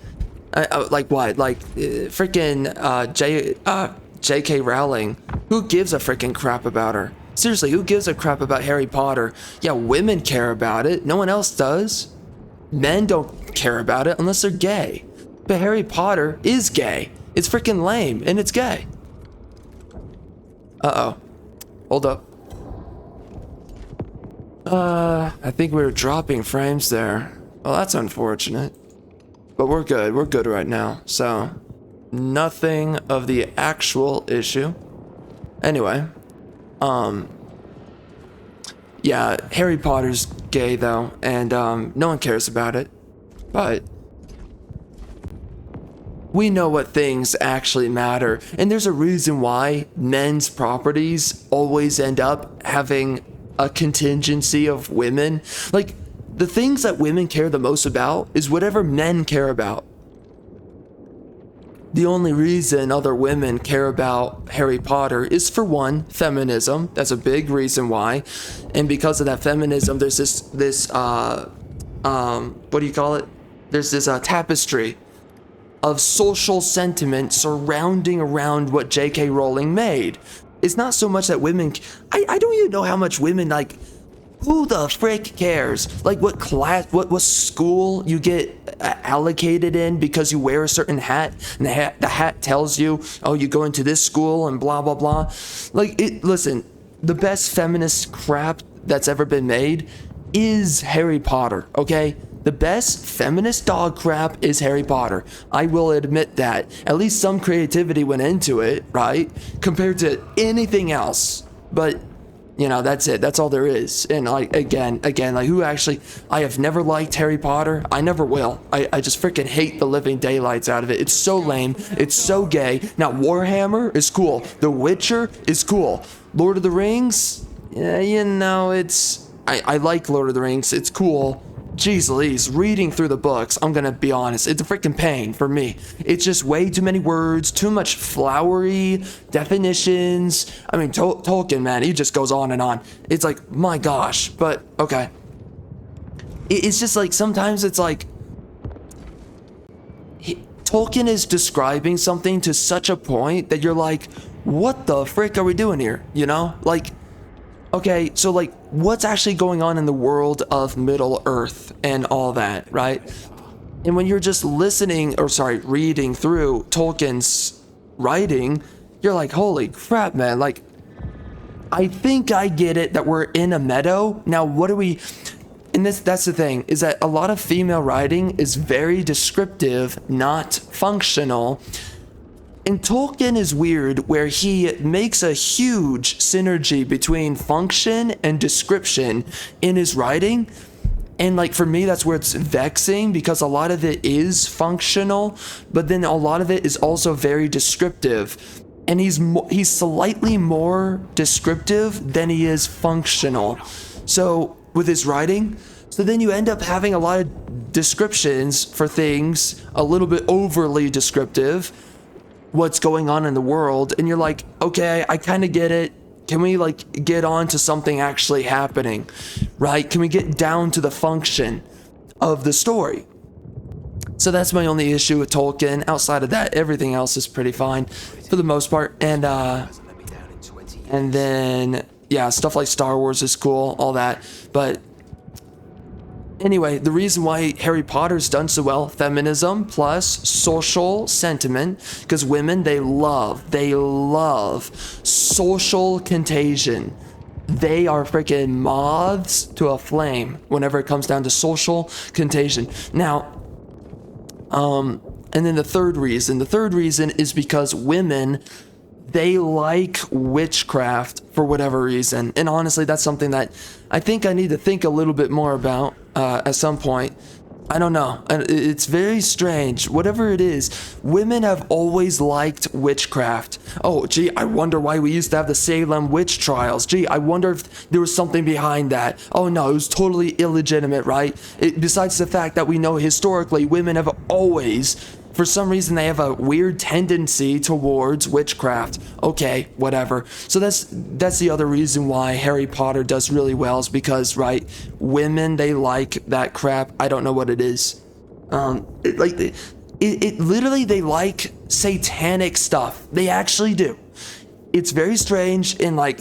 Like what? Like freaking J.K. Rowling? Who gives a freaking crap about her? Seriously, who gives a crap about Harry Potter? Yeah, women care about it. No one else does. Men don't care about it unless they're gay. But Harry Potter is gay. It's freaking lame, and it's gay. Uh-oh. Hold up. I think we were dropping frames there. Well, that's unfortunate. but we're good. We're good right now. So nothing of the actual issue. Anyway, yeah, Harry Potter's gay though, and no one cares about it. But we know what things actually matter, and there's a reason why men's properties always end up having a contingency of women. Like, the things that women care the most about is whatever men care about. The only reason other women care about Harry Potter is, for one, feminism. That's a big reason why. And because of that feminism, there's this what do you call it? There's this tapestry of social sentiment surrounding around what J.K. Rowling made. It's not so much that women, I don't even know how much women, like, who the frick cares? Like, what class, what school you get allocated in because you wear a certain hat, and the hat tells you, oh, you go into this school and blah, blah, blah. Like, listen, the best feminist crap that's ever been made is Harry Potter, okay? The best feminist dog crap is Harry Potter. I will admit that. At least some creativity went into it, right? Compared to anything else. But, you know, that's it. That's all there is. And like, again, like, who actually, I have never liked Harry Potter. I never will. I just freaking hate the living daylights out of it. It's so lame. It's so gay. Now, Warhammer is cool. The Witcher is cool. Lord of the Rings, yeah, you know, I like Lord of the Rings. It's cool. Jeez Louise, reading through the books, I'm gonna be honest, it's a freaking pain for me. It's just way too many words, too much flowery definitions. I mean, Tolkien, man, he just goes on and on. It's like, my gosh, but okay. It's just like, sometimes it's like, Tolkien is describing something to such a point that you're like, what the frick are we doing here? You know, like, okay, so like, what's actually going on in the world of Middle Earth and all that, right? And when you're just reading through Tolkien's writing, you're like, holy crap, man, like, I think I get it that we're in a meadow. Now, what do we, and that's the thing, is that a lot of female writing is very descriptive, not functional. And Tolkien is weird, where he makes a huge synergy between function and description in his writing. And like, for me, that's where it's vexing, because a lot of it is functional, but then a lot of it is also very descriptive. And he's slightly more descriptive than he is functional. So with his writing, so then you end up having a lot of descriptions for things, a little bit overly descriptive, what's going on in the world, and you're like, okay, I kind of get it. Can we like get on to something actually happening, right? Can we get down to the function of the story? So that's my only issue with Tolkien. Outside of that, everything else is pretty fine for the most part. And then yeah, stuff like Star Wars is cool, all that. But anyway, the reason why Harry Potter's done so well, feminism plus social sentiment, because women, they love social contagion. They are freaking moths to a flame whenever it comes down to social contagion. Now, and then the third reason is because women, they like witchcraft for whatever reason. And honestly, that's something that I think I need to think a little bit more about at some point. I don't know. It's very strange. Whatever it is, women have always liked witchcraft. Oh, gee, I wonder why we used to have the Salem witch trials. Gee, I wonder if there was something behind that. Oh no, it was totally illegitimate, right? Besides the fact that we know historically, women have always, for some reason, they have a weird tendency towards witchcraft. Okay, whatever. So that's the other reason why Harry Potter does really well, is because, right, women, they like that crap. I don't know what it is. It literally, they like satanic stuff. They actually do. It's very strange, and like,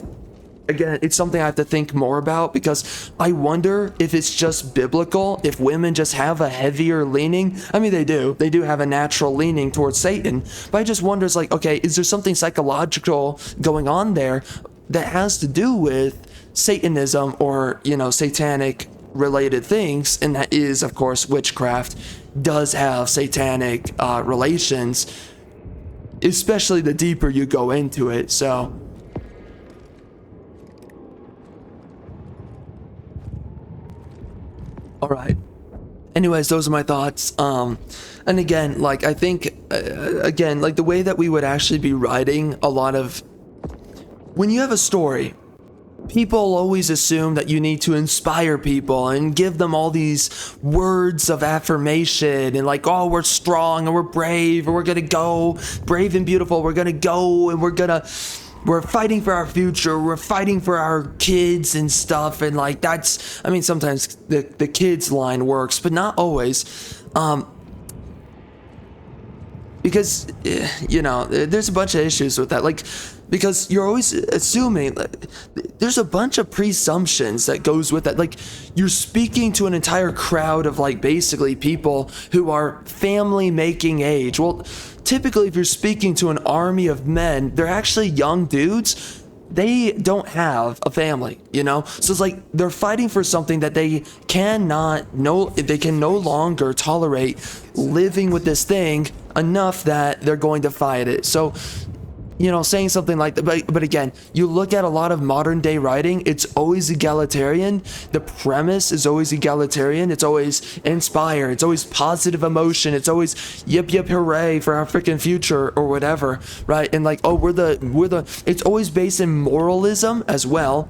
again, it's something I have to think more about, because I wonder if it's just biblical, if women just have a heavier leaning. I mean, they do have a natural leaning towards Satan, but I just wonder, like, okay, is there something psychological going on there that has to do with Satanism, or, you know, satanic related things, and that is, of course, witchcraft does have satanic relations, especially the deeper you go into it. So all right, anyways, those are my thoughts. And again, like, I think again, like, the way that we would actually be writing a lot of, when you have a story, people always assume that you need to inspire people and give them all these words of affirmation and like, oh, we're strong and we're brave and we're gonna go brave and beautiful, we're gonna go and we're fighting for our future, we're fighting for our kids and stuff. And like, that's, I mean, sometimes the kids line works, but not always. Because, you know, there's a bunch of issues with that. Like, because you're always assuming, like, there's a bunch of presumptions that goes with that. Like, you're speaking to an entire crowd of, like, basically people who are family making age. Well, typically if you're speaking to an army of men, they're actually young dudes. They don't have a family, you know? So it's like they're fighting for something that they can no longer tolerate living with this thing enough that they're going to fight it. So, you know, saying something like that, but again, you look at a lot of modern day writing, it's always egalitarian. The premise is always egalitarian. It's always inspire. It's always positive emotion. It's always yip yip hooray for our freaking future or whatever, right? And like, oh, it's always based in moralism as well.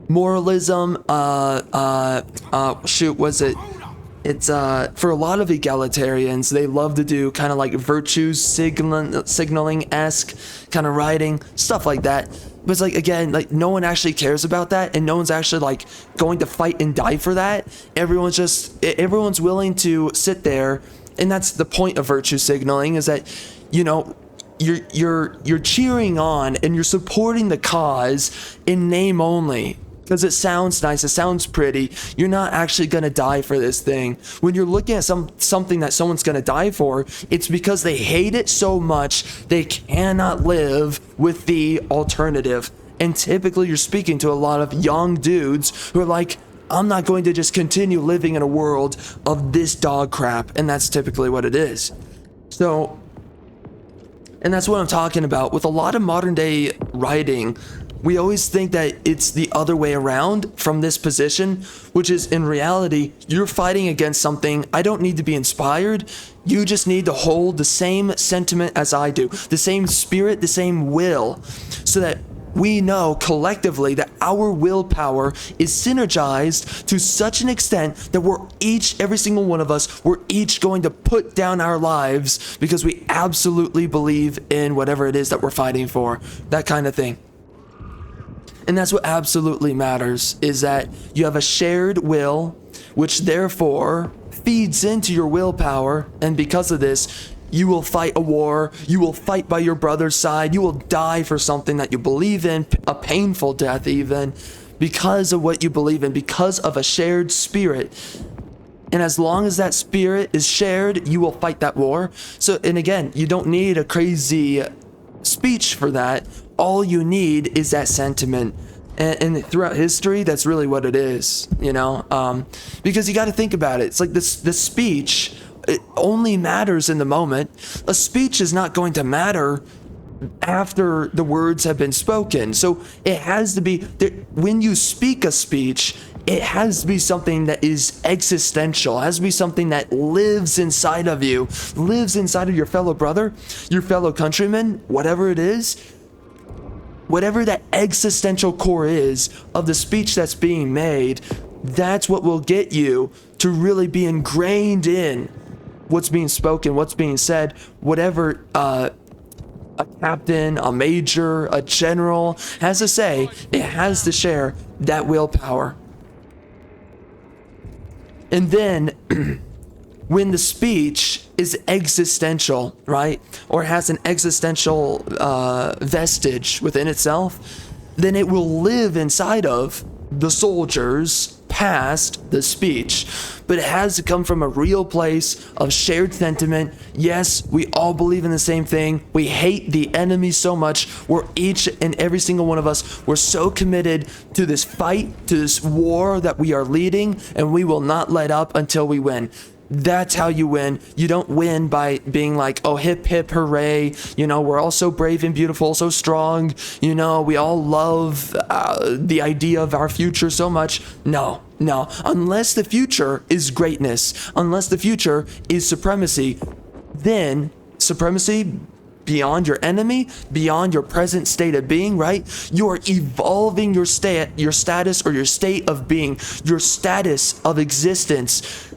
Moralism, it's for a lot of egalitarians, they love to do kind of like virtue signaling-esque kind of writing, stuff like that. But it's like, again, like, no one actually cares about that, and no one's actually like going to fight and die for that. Everyone's willing to sit there, and that's the point of virtue signaling, is that, you know, you're cheering on and you're supporting the cause in name only. Because it sounds nice, it sounds pretty. You're not actually going to die for this thing. When you're looking at something that someone's going to die for, it's because they hate it so much they cannot live with the alternative. And typically you're speaking to a lot of young dudes who are like, I'm not going to just continue living in a world of this dog crap. And that's typically what it is. So, and that's what I'm talking about. With a lot of modern day writing, we always think that it's the other way around from this position, which is, in reality, you're fighting against something. I don't need to be inspired. You just need to hold the same sentiment as I do, the same spirit, the same will, so that we know collectively that our willpower is synergized to such an extent that every single one of us, we're each going to put down our lives because we absolutely believe in whatever it is that we're fighting for, that kind of thing. And that's what absolutely matters, is that you have a shared will, which therefore feeds into your willpower. And because of this, you will fight a war. You will fight by your brother's side. You will die for something that you believe in, a painful death even, because of what you believe in, because of a shared spirit. And as long as that spirit is shared, you will fight that war. So, and again, you don't need a crazy speech for that. All you need is that sentiment. And throughout history, that's really what it is, you know? Because you got to think about it. It's like this speech, it only matters in the moment. A speech is not going to matter after the words have been spoken. So it has to be, when you speak a speech, it has to be something that is existential. It has to be something that lives inside of you, lives inside of your fellow brother, your fellow countryman, whatever it is. Whatever that existential core is of the speech that's being made, that's what will get you to really be ingrained in what's being spoken, what's being said, whatever a captain, a major, a general has to say. It has to share that willpower. And then when the speech is existential, right, or has an existential vestige within itself, then it will live inside of the soldiers' past the speech, but it has to come from a real place of shared sentiment. Yes, we all believe in the same thing. We hate the enemy so much. We're each and every single one of us, we're so committed to this fight, to this war that we are leading, and we will not let up until we win. That's how you win. You don't win by being like, oh, hip, hip, hooray. You know, we're all so brave and beautiful, so strong. You know, we all love the idea of our future so much. No. Unless the future is greatness, unless the future is supremacy, then supremacy beyond your enemy, beyond your present state of being, right? You are evolving your status or your state of being, your status of existence.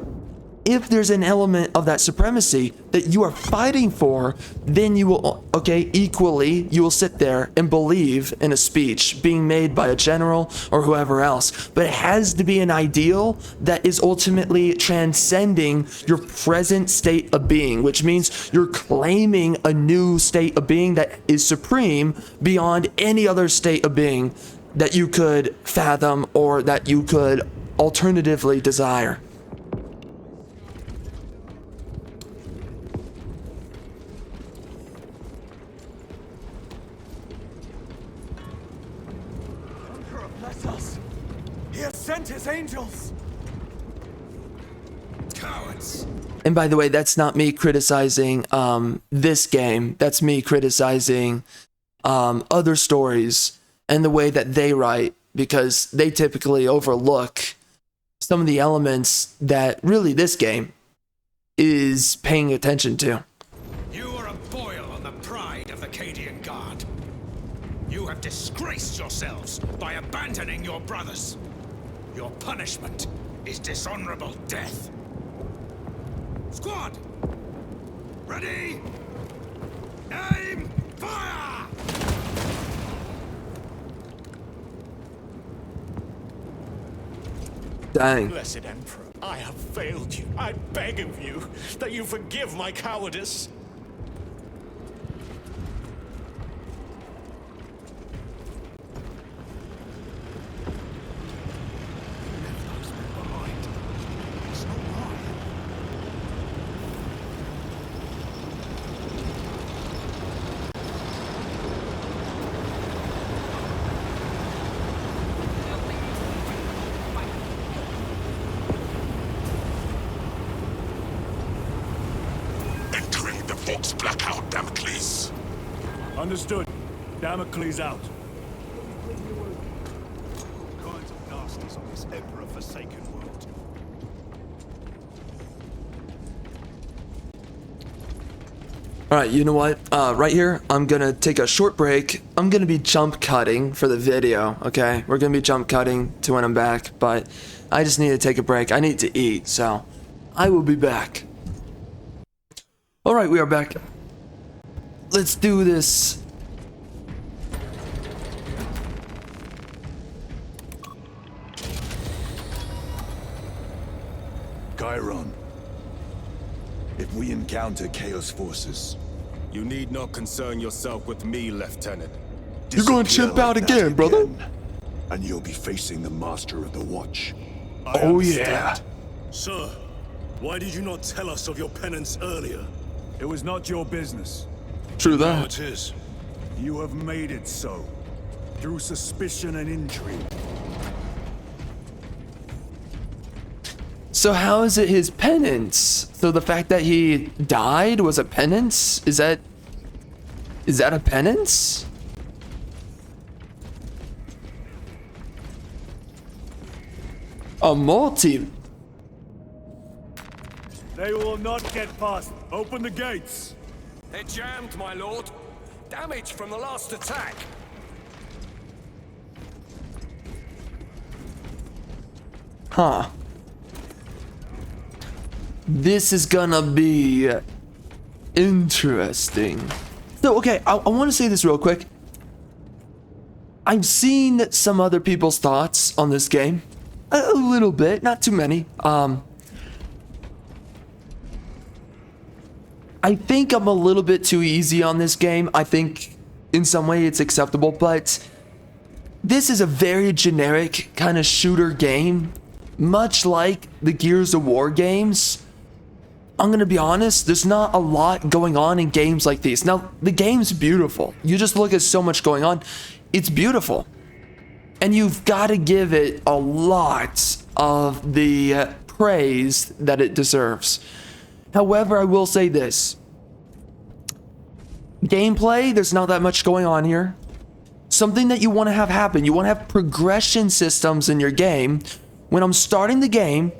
If there's an element of that supremacy that you are fighting for, then you will, equally, you will sit there and believe in a speech being made by a general or whoever else. But it has to be an ideal that is ultimately transcending your present state of being, which means you're claiming a new state of being that is supreme beyond any other state of being that you could fathom or that you could alternatively desire. Sent his angels. Cowards. And by the way, that's not me criticizing this game. That's me criticizing other stories and the way that they write, because they typically overlook some of the elements that really this game is paying attention to. You are a boil on the pride of the Cadian Guard. You have disgraced yourselves by abandoning your brothers. Your punishment is dishonorable death. Squad! Ready? Aim! Fire! Dang. Blessed Emperor, I have failed you. I beg of you that you forgive my cowardice. Blackout, Damocles. Understood. Damocles out. All kinds of nasties on this Emperor-forsaken world. Alright, you know what? Right here, I'm gonna take a short break. I'm gonna be jump cutting for the video, okay? We're gonna be jump cutting to when I'm back, but I just need to take a break. I need to eat, so I will be back. Alright, we are back. Let's do this. Chiron. If we encounter Chaos forces, You need not concern yourself with me, Lieutenant. You're going to chimp out again, brother. and you'll be facing the Master of the Watch. Oh yeah. Sir, why did you not tell us of your penance earlier? It was not your business. True Now that. it is. You have made it so, through suspicion and intrigue. So how is it his penance? So the fact that he died was a penance? Is that a penance? A multi. They will not get past. Open the gates. They're jammed, my lord. Damage from the last attack. Huh. This is gonna be interesting. So, okay, I want to say this real quick. I've seen some other people's thoughts on this game. A little bit, not too many. I think I'm a little bit too easy on this game. I think in some way it's acceptable, but this is a very generic kind of shooter game. much like the Gears of War games, I'm gonna be honest, there's not a lot going on in games like these. Now, the game's beautiful. You just look at so much going on. It's beautiful. And you've got to give it a lot of the praise that it deserves. However, I will say this. Gameplay, there's not that much going on here. Something that you want to have happen. You want to have progression systems in your game. When I'm starting the game,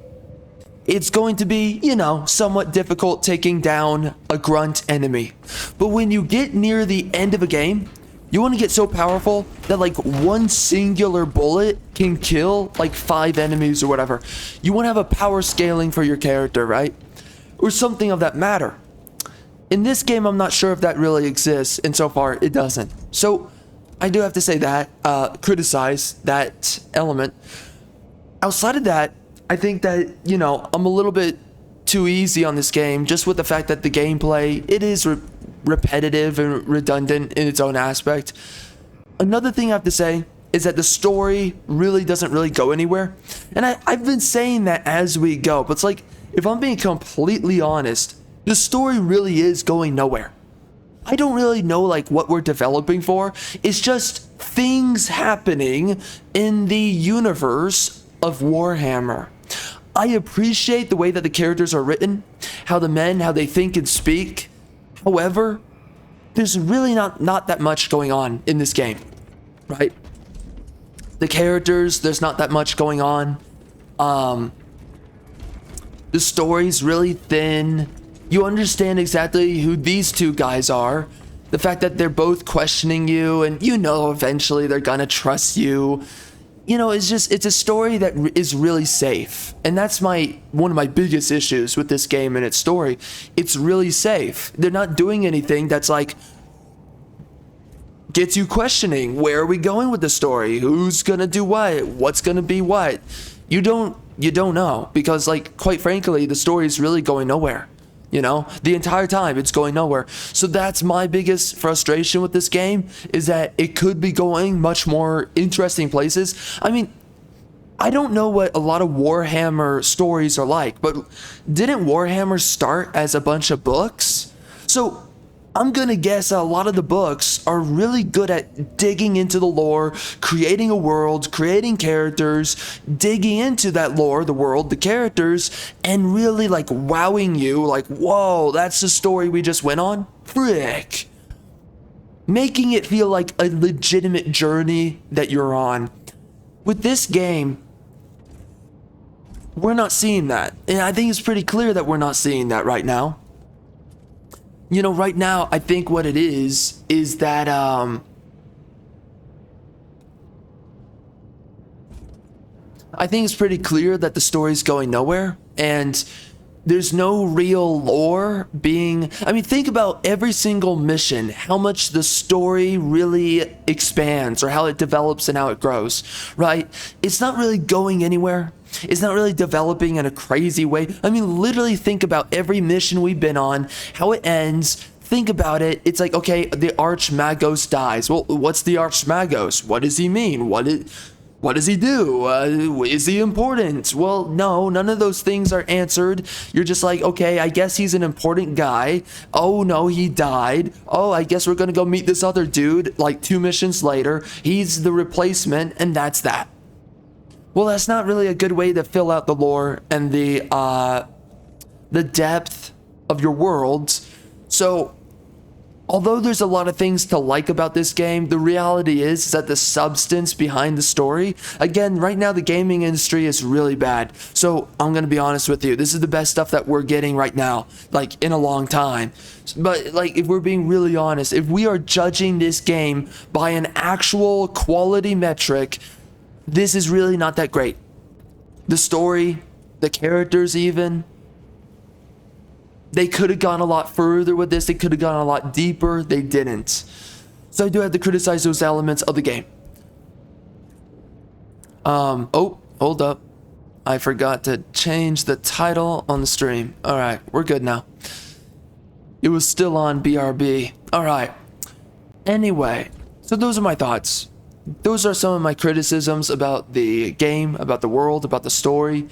it's going to be, you know, somewhat difficult taking down a grunt enemy. But when you get near the end of a game, you want to get so powerful that like one singular bullet can kill like 5 enemies or whatever. You want to have a power scaling for your character, right? Or something of that matter. In this game, I'm not sure if that really exists, and so far it doesn't. So I do have to say that, criticize that element. Outside of that, I think that, you know, I'm a little bit too easy on this game just with the fact that the gameplay, it is repetitive and redundant in its own aspect. Another thing I have to say is that the story really doesn't really go anywhere. And I've been saying that as we go, but it's like, if I'm being completely honest, the story really is going nowhere. I don't really know like what we're developing for. It's just things happening in the universe of Warhammer. I appreciate the way that the characters are written, how they think and speak. However, there's really not that much going on in this game, right? The characters, there's not that much going on. The story's really thin. You understand exactly who these two guys are. The fact that they're both questioning you and you know eventually they're gonna trust you. You know, it's a story that is really safe. And that's one of my biggest issues with this game and its story. It's really safe. They're not doing anything that's like gets you questioning, where are we going with the story? Who's gonna do what? What's gonna be what? You don't know, because like quite frankly, the story is really going nowhere. You know, the entire time it's going nowhere. So that's my biggest frustration with this game, is that it could be going much more interesting places. I mean, I don't know what a lot of Warhammer stories are like, but didn't Warhammer start as a bunch of books? So I'm gonna guess a lot of the books are really good at digging into the lore, creating a world, creating characters, digging into that lore, the world, the characters, and really like wowing you, like, whoa, that's the story we just went on? Frick. Making it feel like a legitimate journey that you're on. With this game, we're not seeing that. And I think it's pretty clear that we're not seeing that right now. You know, right now, I think what it is that, I think it's pretty clear that the story's going nowhere, and there's no real lore being, I mean, think about every single mission, how much the story really expands, or how it develops and how it grows, right? It's not really going anywhere. It's not really developing in a crazy way. I mean, literally think about every mission we've been on, how it ends. Think about it. It's like, okay, the Archmagos dies. Well, what's the Archmagos? What does he mean? What does he do? Is he important? Well, no, none of those things are answered. You're just like, okay, I guess he's an important guy. Oh no, he died. Oh, I guess we're gonna go meet this other dude like 2 missions later. He's the replacement, and that's that. Well, that's not really a good way to fill out the lore and the depth of your worlds. So, although there's a lot of things to like about this game, the reality is that the substance behind the story, again, right now the gaming industry is really bad. So, I'm going to be honest with you. This is the best stuff that we're getting right now, like in a long time. But like, if we're being really honest, if we are judging this game by an actual quality metric, this is really not that great. The story, the characters even, they could have gone a lot further with this. They could have gone a lot deeper. They didn't. So I do have to criticize those elements of the game. Oh, hold up. I forgot to change the title on the stream. All right, we're good now. It was still on BRB. All right. Anyway, so those are my thoughts. those are some of my criticisms about the game, about the world, about the story.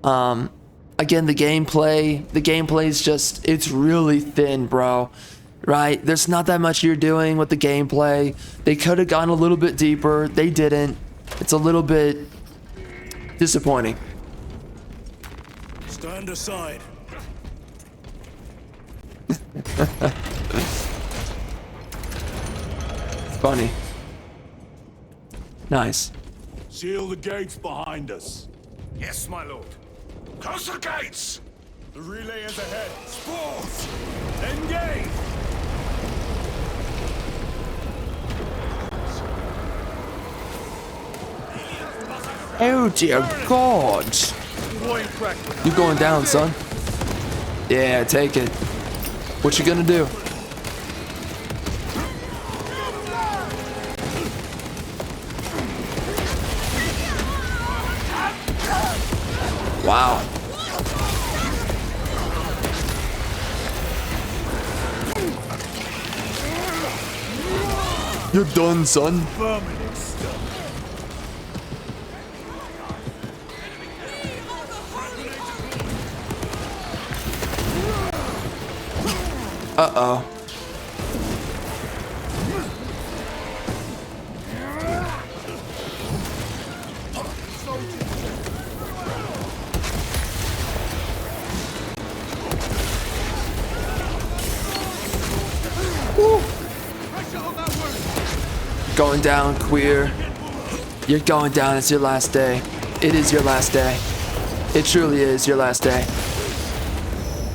Again, the gameplay is just, it's really thin, bro. Right? There's not that much you're doing with the gameplay. They could have gone a little bit deeper. They didn't. It's a little bit disappointing. Stand aside. Funny. Nice. Seal the gates behind us. Yes, my lord. Close the gates! The relay is ahead. Spores! Engage! Oh dear God. You're going down, son. Yeah, take it. What you gonna do? Wow. You're done, son. Uh-oh. Going down, queer. You're going down. It's your last day. It is your last day. It truly is your last day.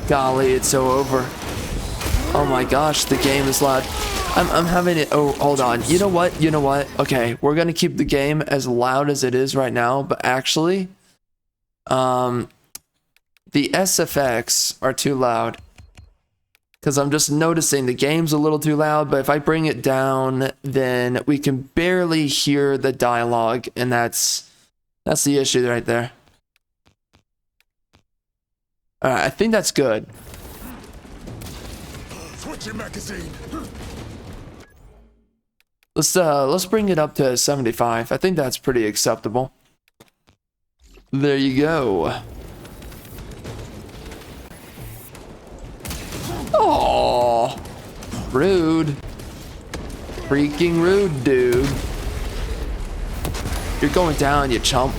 Golly, it's so over. Oh my gosh, the game is loud. I'm having it. Oh, hold on. You know what? You know what? Okay, we're gonna keep the game as loud as it is right now, but actually, the SFX are too loud. Because I'm just noticing the game's a little too loud, but if I bring it down, then we can barely hear the dialogue, and that's the issue right there. Alright, I think that's good. Switch your magazine. Let's bring it up to 75. I think that's pretty acceptable. There you go. Oh, rude. Freaking rude, dude. You're going down, you chump.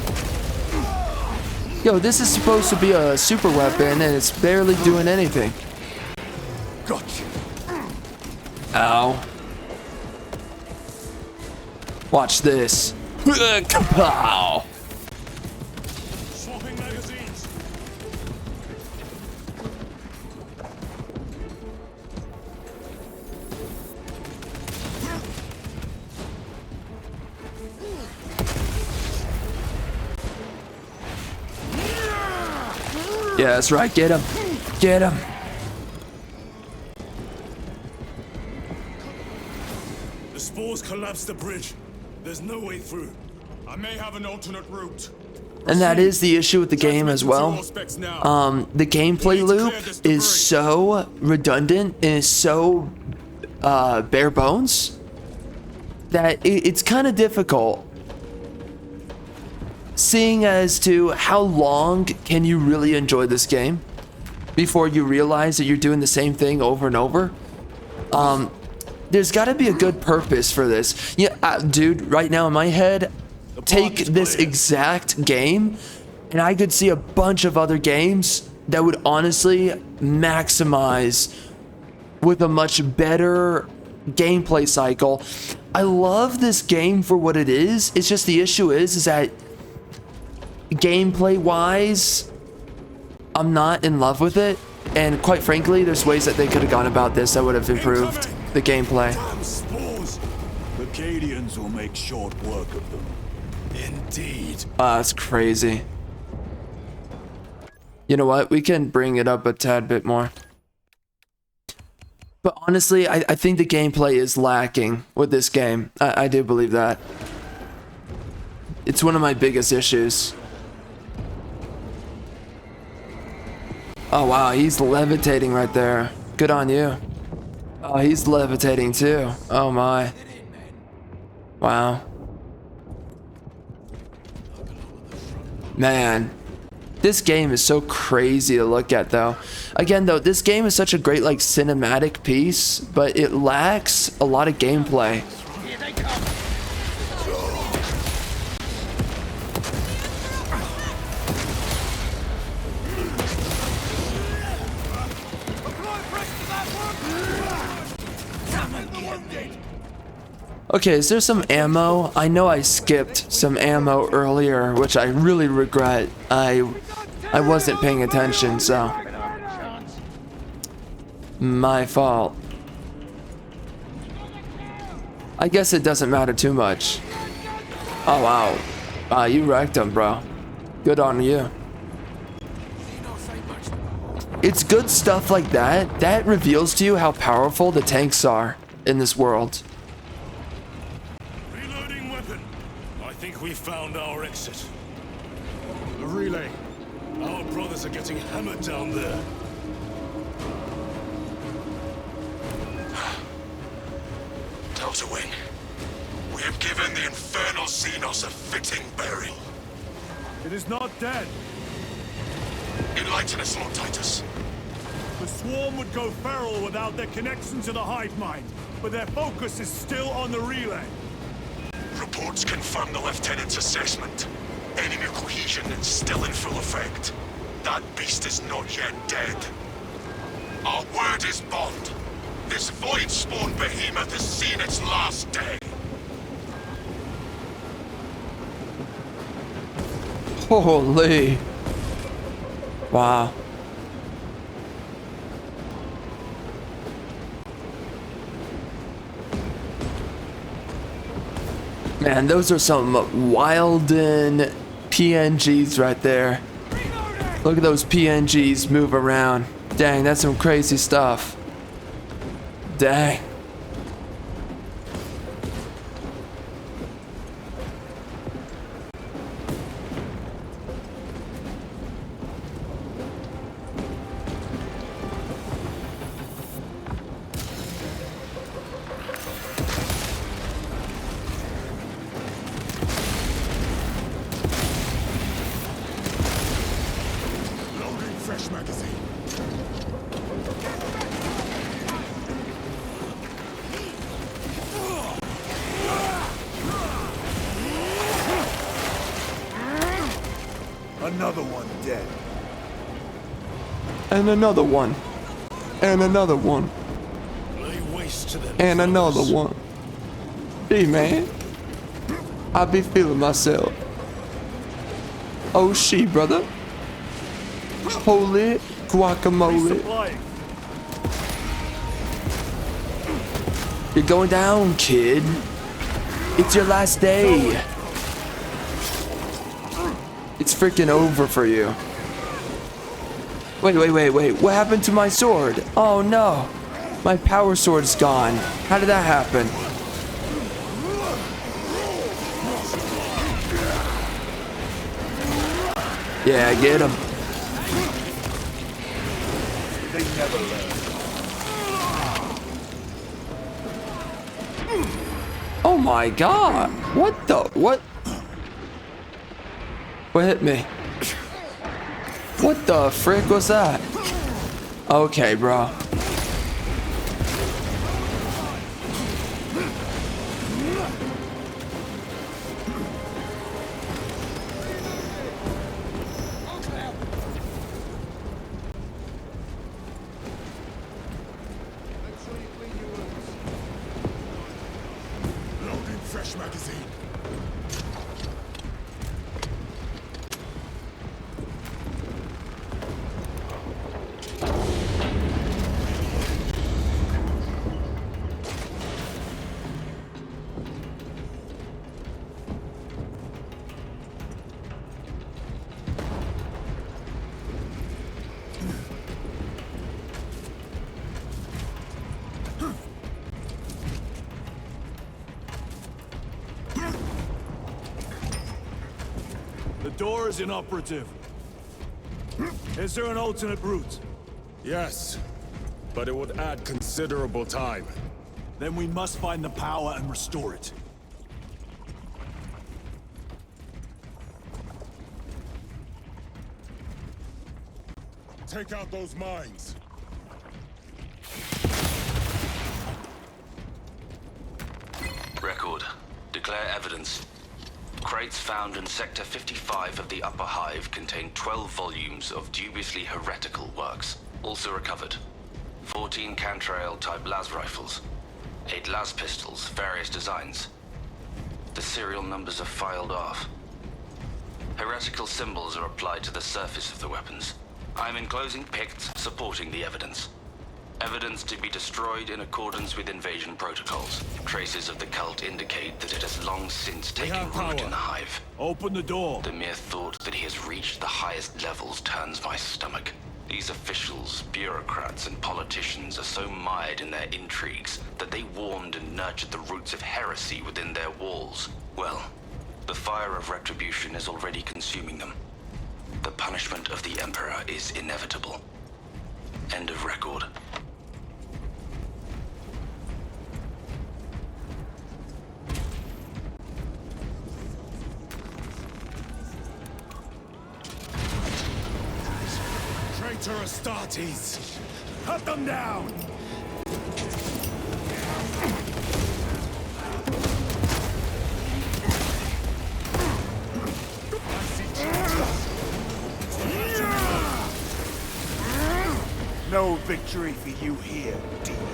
Yo, this is supposed to be a super weapon, and it's barely doing anything. Gotcha. Ow. Watch this. Kapow. Swapping magazines. Yeah, that's right. Get him. Get him. The spores collapsed the bridge. There's no way through. I may have an alternate route. And that is the issue with the game as well. The gameplay loop is so redundant and is so bare bones that it's kind of difficult seeing as to how long can you really enjoy this game before you realize that you're doing the same thing over and over. There's got to be a good purpose for this. Yeah, dude, right now in my head, take this exact game and I could see a bunch of other games that would honestly maximize with a much better gameplay cycle. I love this game for what it is. It's just the issue is that gameplay wise, I'm not in love with it. And quite frankly, there's ways that they could have gone about this that would have improved the gameplay. Damn spores. The Cadians will make short work of them. Indeed. That's crazy. You know what? We can bring it up a tad bit more. But honestly, I think the gameplay is lacking with this game. I do believe that. It's one of my biggest issues. Oh wow, he's levitating right there. Good on you. Oh, he's levitating too. Oh my. Wow. Man, this game is so crazy to look at though. Again though, this game is such a great like cinematic piece, but it lacks a lot of gameplay. Okay, is there some ammo? I know I skipped some ammo earlier, which I really regret. I wasn't paying attention, so my fault. I guess it doesn't matter too much. Oh wow. You wrecked him, bro. Good on you. It's good stuff like that that reveals to you how powerful the tanks are in this world. I think we found our exit. The relay. Our brothers are getting hammered down there. Delta Wing, we have given the infernal Xenos a fitting burial. It is not dead. Enlighten us, Lord Titus. The swarm would go feral without their connection to the hive mind, but their focus is still on the relay. Reports confirm the Lieutenant's assessment. Enemy cohesion is still in full effect. That beast is not yet dead. Our word is bond. This void-spawn behemoth has seen its last day. Holy. Wow. Man, those are some Wilden PNGs right there. Look at those PNGs move around. Dang, that's some crazy stuff. Dang. Another one dead. And another one. And another one. Lay waste to them. And another one. Hey man, I be feeling myself. Oh she, brother. Holy guacamole. You're going down, kid. It's your last day. It's freaking over for you. Wait. What happened to my sword? Oh no. My power sword's gone. How did that happen? Yeah, get him. They never learn. Oh my god. What the? What? What hit me? What the frick was that? Okay, bro. Loading fresh magazine. The door is inoperative. Is there an alternate route? Yes, but it would add considerable time. Then we must find the power and restore it. take out those mines. Record. Declare evidence. Crates found in Sector 55 of the Upper Hive contain 12 volumes of dubiously heretical works. Also recovered. 14 Cantrail-type las rifles. 8 las pistols, various designs. The serial numbers are filed off. Heretical symbols are applied to the surface of the weapons. I'm enclosing picts supporting the evidence. Evidence to be destroyed in accordance with invasion protocols. Traces of the cult indicate that it has long since taken root in the Hive. Open the door. The mere thought that he has reached the highest levels turns my stomach. These officials, bureaucrats, and politicians are so mired in their intrigues that they warmed and nurtured the roots of heresy within their walls. Well, the fire of retribution is already consuming them. The punishment of the Emperor is inevitable. End of record. Traitor Astartes! Cut them down! No victory for you here, demon.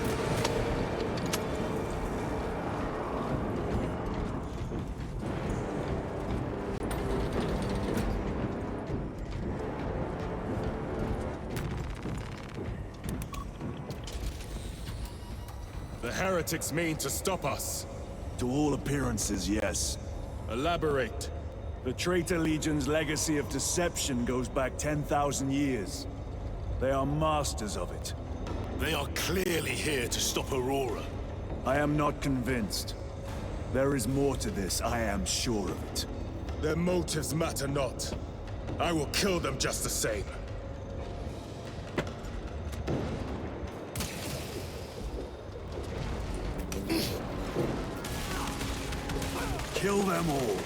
The heretics mean to stop us. To all appearances, yes. Elaborate. The Traitor Legion's legacy of deception goes back 10,000 years. They are masters of it. They are clearly here to stop Aurora. I am not convinced. There is more to this, I am sure of it. Their motives matter not. I will kill them just the same. Kill them all.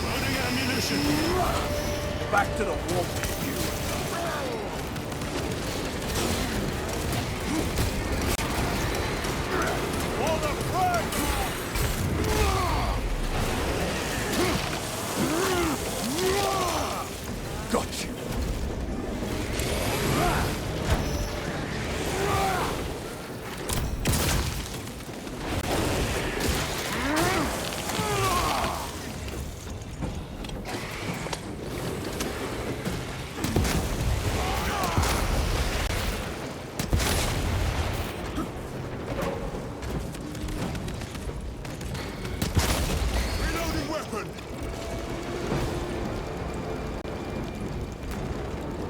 Loading ammunition. Back to the warp, you. For the front! Got you.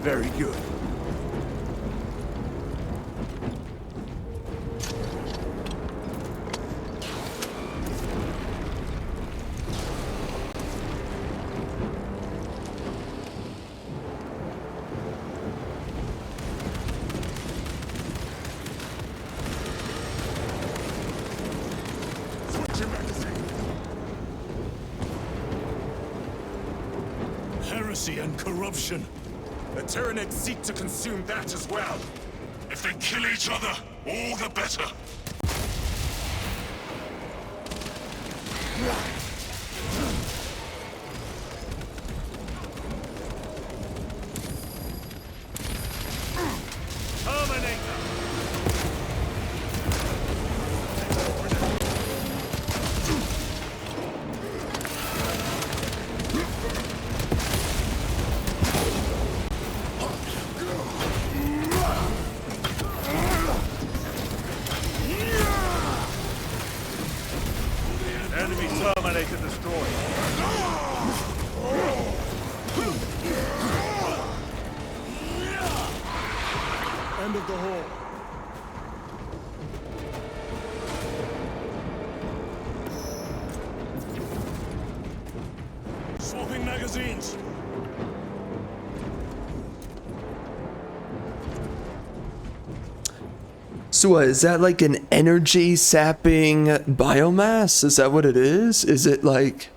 Very good. Heresy and corruption. The Tyranids seek to consume that as well. If they kill each other, all the better. Terminate them! Enemy terminator destroyed. End of the hall. Swapping magazines. So what, is that like an energy sapping biomass? Is that what it is? Is it like...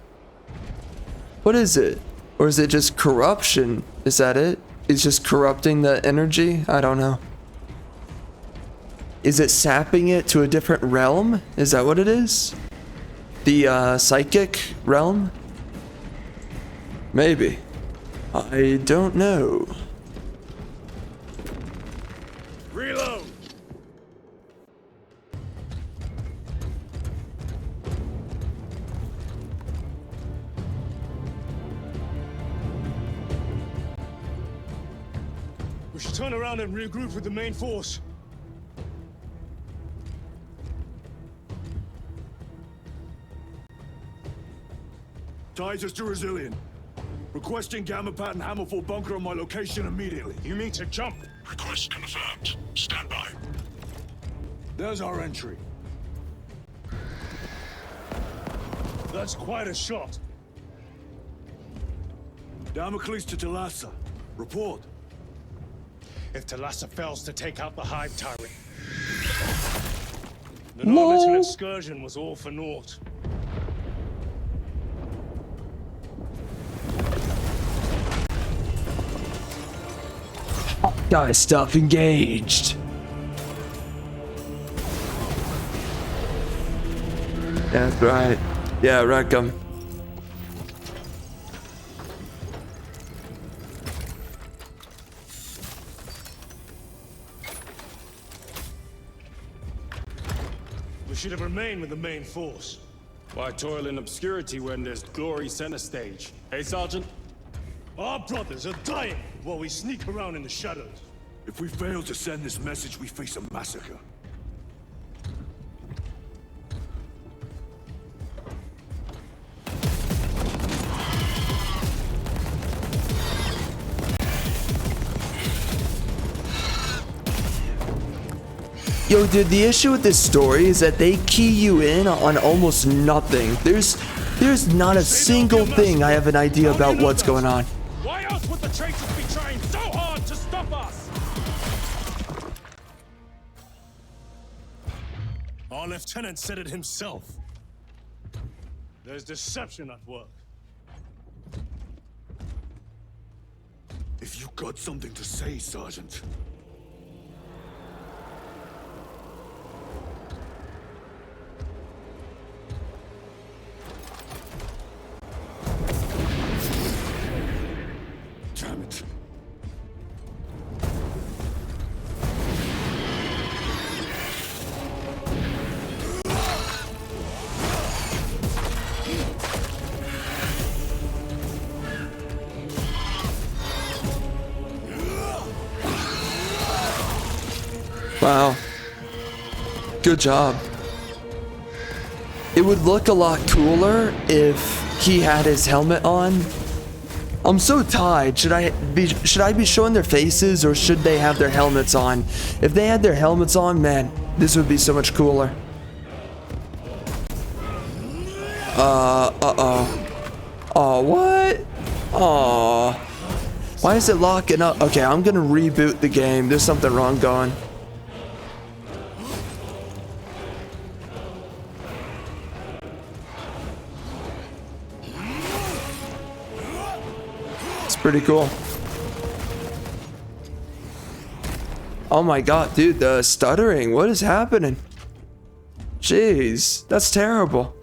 What is it? Or is it just corruption? Is that it? It's just corrupting the energy? I don't know. Is it sapping it to a different realm? Is that what it is? The psychic realm? Maybe. I don't know. Reload! We should turn around and regroup with the main force. Titus to Resilient. Requesting Gamma Pat and Hammerfall bunker on my location immediately. You mean to jump? Request confirmed. Stand by. There's our entry. That's quite a shot. Damocles to Talassa. Report. If Talassa fails to take out the Hive Tyrant, then our little excursion was all for naught. Guys, stuff engaged. That's right. Yeah, wreck 'em. We should have remained with the main force. Why toil in obscurity when there's glory center stage? Hey, Sergeant? Our brothers are dying while we sneak around in the shadows. If we fail to send this message, we face a massacre. Yo, dude, the issue with this story is that they key you in on almost nothing. There's not a single thing I have an idea about what's going on. Why else would the traitors be trying so hard to stop us? Our lieutenant said it himself. There's deception at work. If you got something to say, Sergeant. Damn it. Wow. Good job. It would look a lot cooler if he had his helmet on. I'm so tied. Should I be showing their faces or should they have their helmets on? If they had their helmets on, man, this would be so much cooler. Oh, what? Oh. Why is it locking up? Okay, I'm gonna reboot the game. There's something wrong going. Pretty cool. Oh my god, dude, the stuttering. What is happening? Jeez, that's terrible.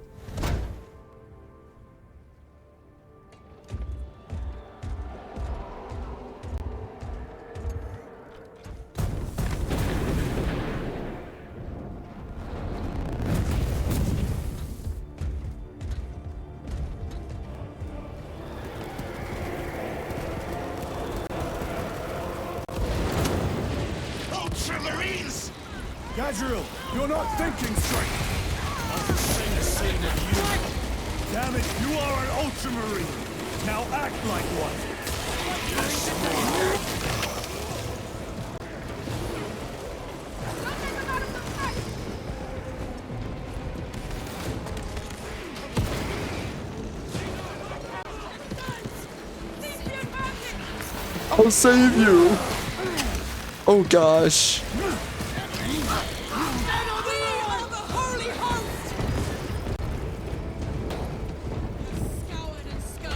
Gadriel, you're not thinking straight. I'm the same of you. Damn it, you are an Ultramarine. Now act like one. I'll save you. Oh gosh.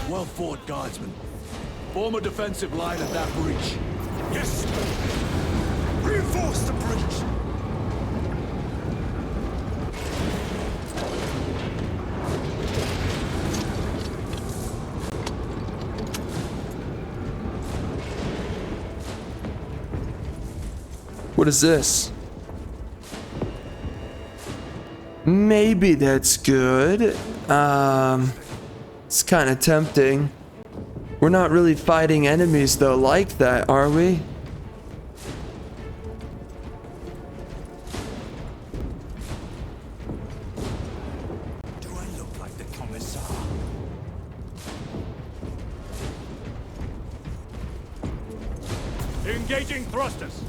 Well fought, guardsmen. Form a defensive line at that breach. Yes! Reinforce the breach! What is this? Maybe that's good. It's kind of tempting. We're not really fighting enemies though like that, are we? Do I look like the commissar? Engaging thrusters!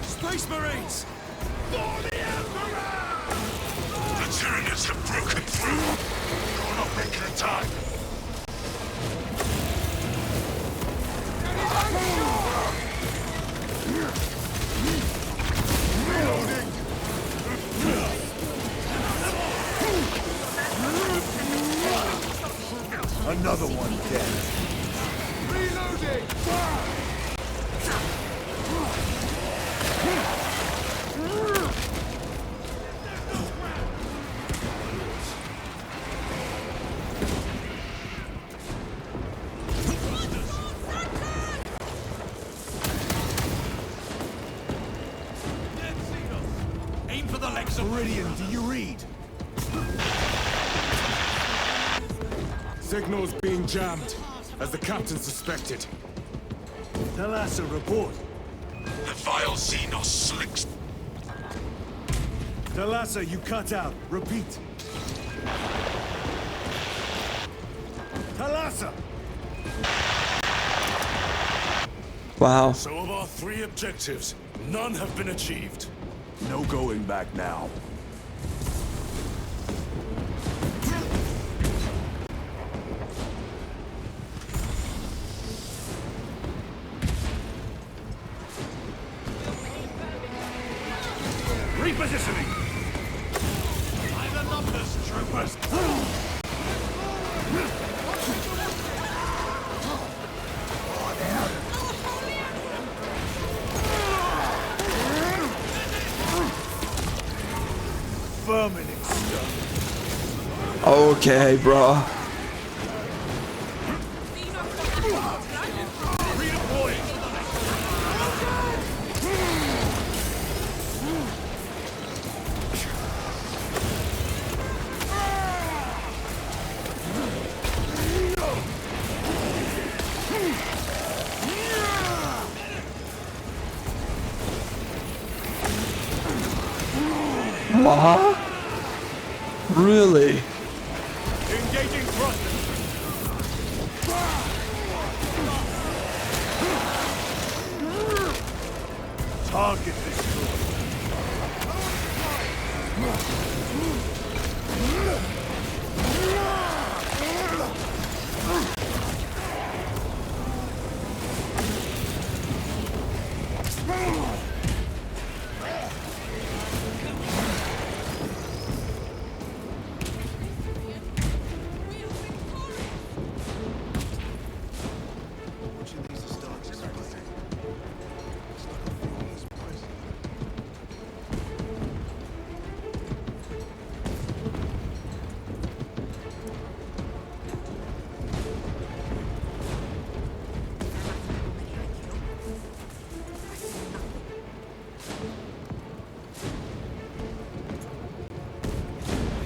Space Marines! For the Emperor! The Tyranids have broken through! You're not making it time! Reloading! Another one dead. Reloading! Aim for the legs of Meridian, do you read? Signals being jammed, as the captain suspected. Thalassa, report. the vile Xenos slicks. Thalassa, you cut out. Repeat. Thalassa! Wow. So of our 3 objectives, none have been achieved. No going back now. Repositioning! By the numbers, troopers! Vermin exterminate. Okay, bro. What? Really? Engaging thrusters! Target destroyed.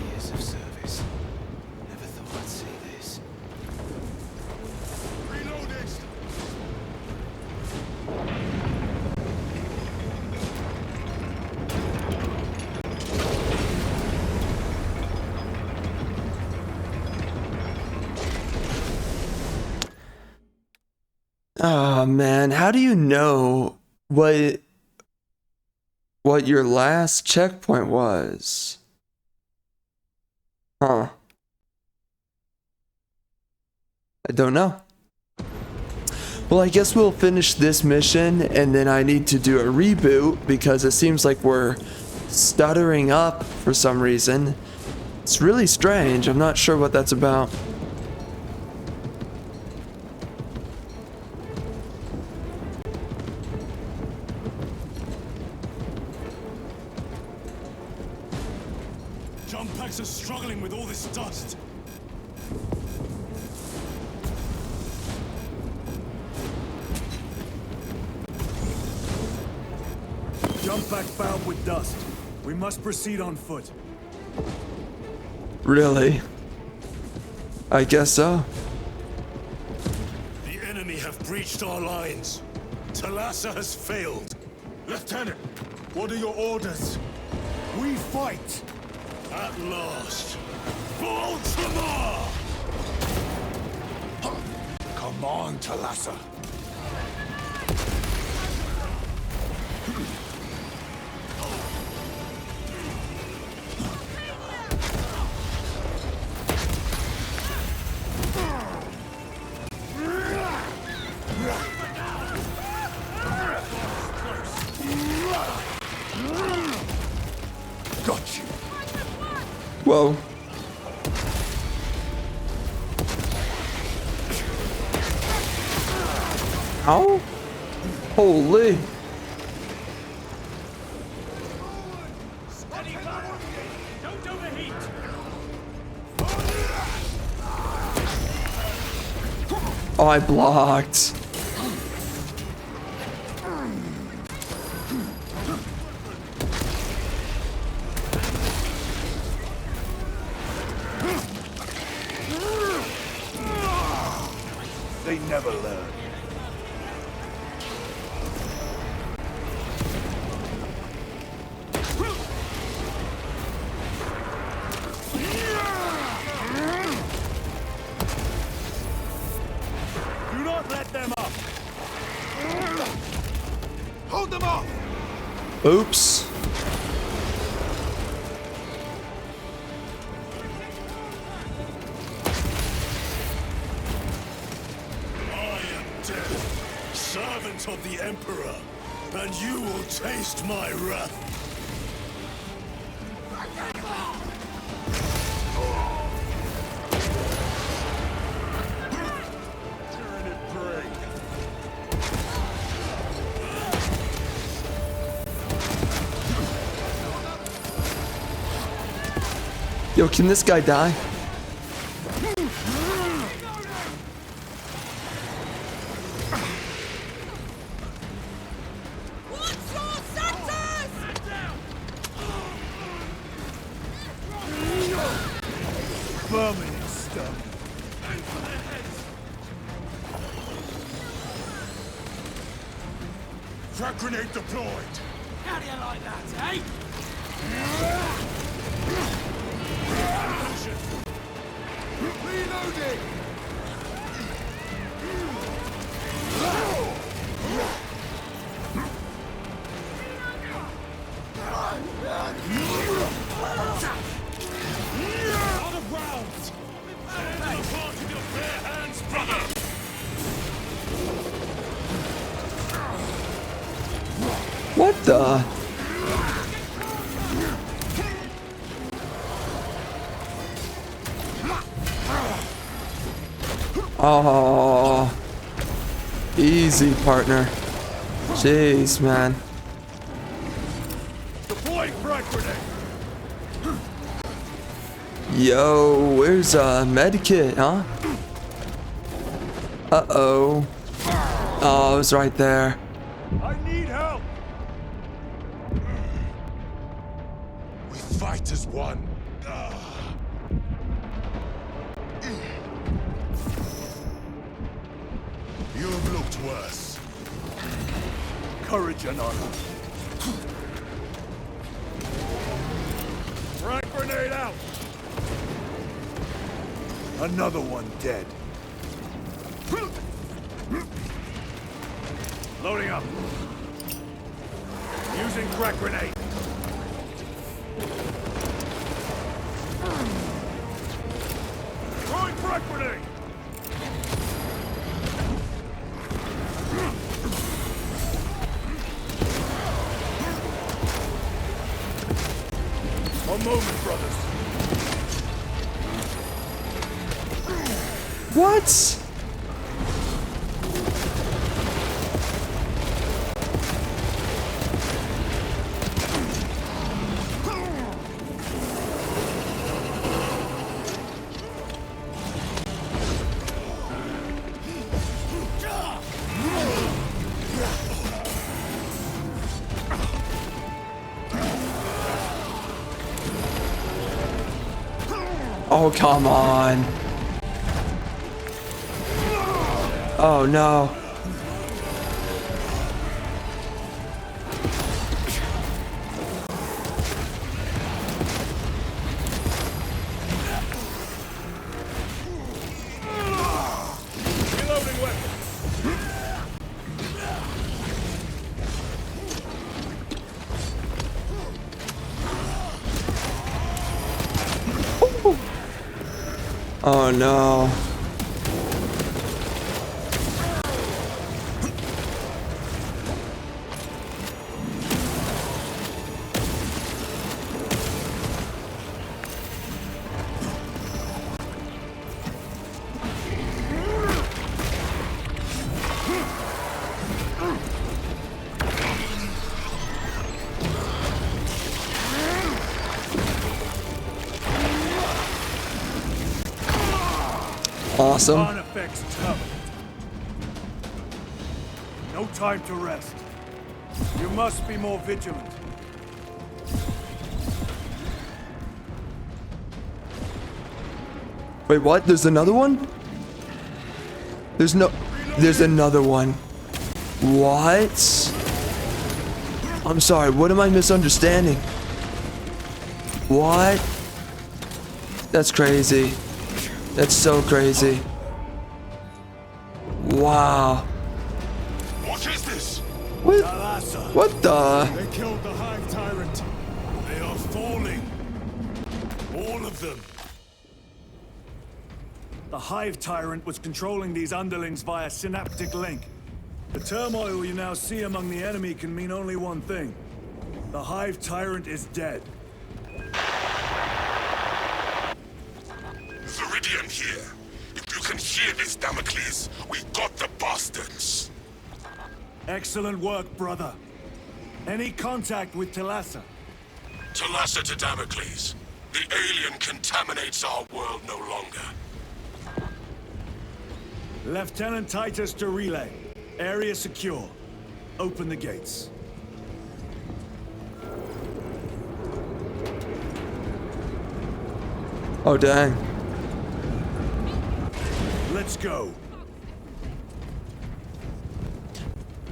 Years of service. Never thought I'd see this. Reloading! Oh man, how do you know what your last checkpoint was? Huh. I don't know. Well, I guess we'll finish this mission, and then I need to do a reboot because it seems like we're stuttering up for some reason. It's really strange. I'm not sure what that's about. Jump packs are struggling with all this dust. Jump pack fouled with dust. We must proceed on foot. Really? I guess so. The enemy have breached our lines. Talassa has failed. Lieutenant, what are your orders? We fight! At last. For Ultramar! Come on, Talassa. Got you. Whoa. Ow. Holy. Don't overheat. Oh, I blocked. They never learn. Do not let them up. Hold them off. Oops. Servant of the Emperor, and you will taste my wrath. Turn it break. Yo, can this guy die? Vermin and stuff. Frag grenade deployed. How do you like that, eh? Reloading. Out of rounds. Take the part in your bare hands, brother. What the? Oh, easy, partner. Jeez, man. Deploy frag grenade. Yo, where's a medkit, huh? Uh-oh. Oh, it was right there. I need help. We fight as one. You have looked worse. Courage and honor. Frag grenade out. Another one dead. Loading up. Using frag grenade. Throwing frag grenade. moment, brothers. What? Oh, come on. Oh, no. Reloading weapon. Oh, no. Awesome. On effects terminal. No time to rest. You must be more vigilant. Wait, what? There's another one? There's another one. What? I'm sorry, what am I misunderstanding? What? That's crazy. That's so crazy. Wow. What is this? What? What the? They killed the Hive Tyrant. They are falling. All of them. The Hive Tyrant was controlling these underlings via synaptic link. The turmoil you now see among the enemy can mean only one thing. The Hive Tyrant is dead. Viridian here. If you can hear this, Damocles, we got the bastards. Excellent work, brother. Any contact with Thalassa? Thalassa to Damocles. The alien contaminates our world no longer. Lieutenant Titus to relay. Area secure. Open the gates. Oh, dang. Let's go.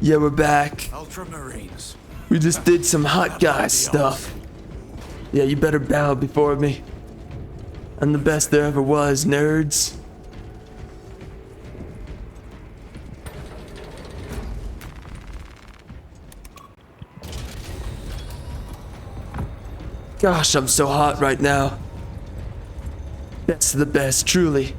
Yeah, we're back. Ultramarines. We just did some hot guy stuff. Yeah, you better bow before me. I'm the best there ever was, nerds. Gosh, I'm so hot right now. That's the best, truly.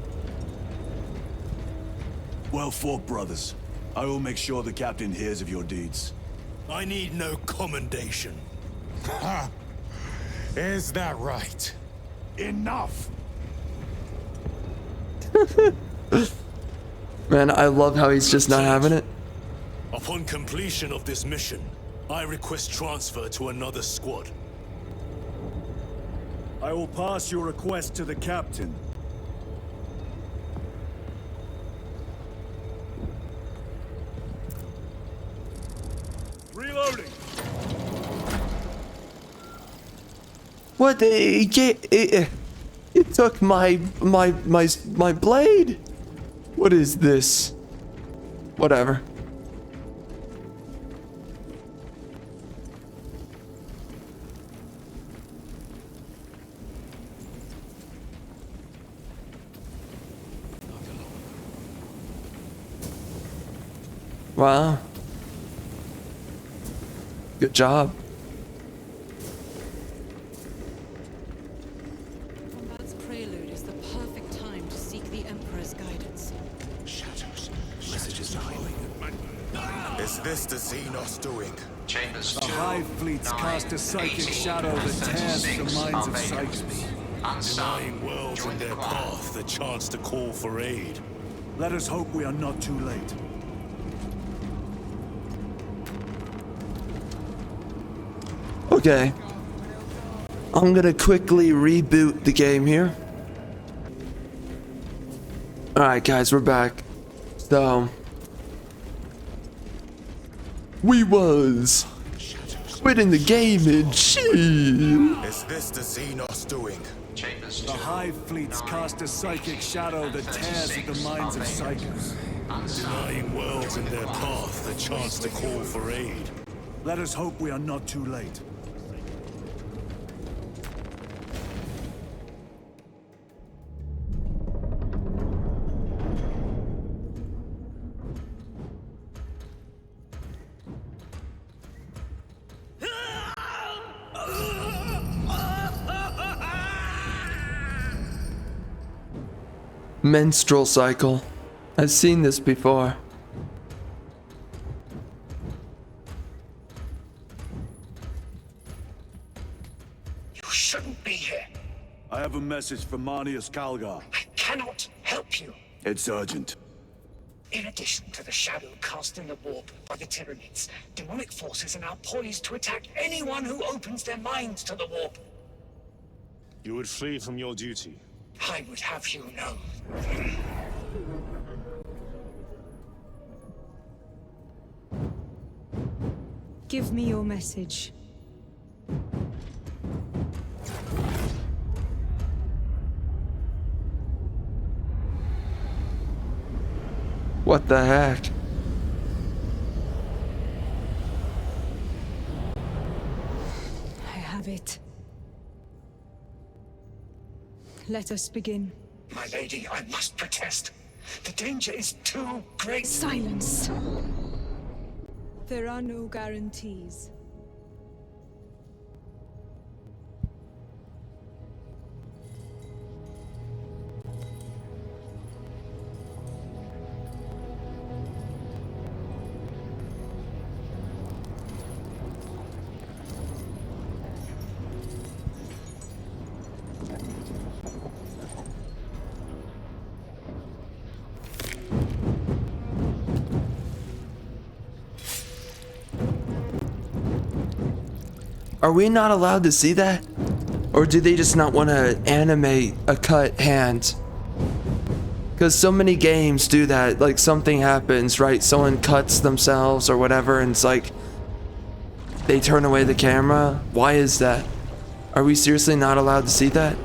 Well fought, brothers. I will make sure the captain hears of your deeds. I need no commendation. Ha! Is that right? Enough! Man, I love how he's just not having it. Upon completion of this mission, I request transfer to another squad. I will pass your request to the captain. Reloading. What? It took my blade. What is this? Whatever. Wow. Good job. Combat's prelude is the perfect time to seek the Emperor's guidance. Shadows. Messages are hiding. Is this the Xenos doing? Chambers The 2, Hive fleets 9, cast a psychic 18, shadow and that tears at the 36 minds are of vacant. psychics. Denying Unsound, worlds join in the their clan. path the chance to call for aid. Let us hope we are not too late. Okay. I'm gonna quickly reboot the game here. Alright guys, we're back. So we was quitting the game and shit. Is this the Xenos doing? Chambers 2, The Hive fleets cast a psychic shadow that tears at the minds of psychics. Denying worlds in their path the chance to call for aid. Let us hope we are not too late. Menstrual cycle. I've seen this before. You shouldn't be here. I have a message for Marnius Calgar. I cannot help you. It's urgent. In addition to the shadow cast in the warp by the Tyranids, demonic forces are now poised to attack anyone who opens their minds to the warp. You would flee from your duty. I would have you know. Give me your message. What the heck? I have it. Let us begin. My lady, I must protest. The danger is too great. Silence. There are no guarantees. Are we not allowed to see that? Or do they just not want to animate a cut hand? Because so many games do that, like something happens, right? Someone cuts themselves or whatever, and it's like they turn away the camera. Why is that? Are we seriously not allowed to see that?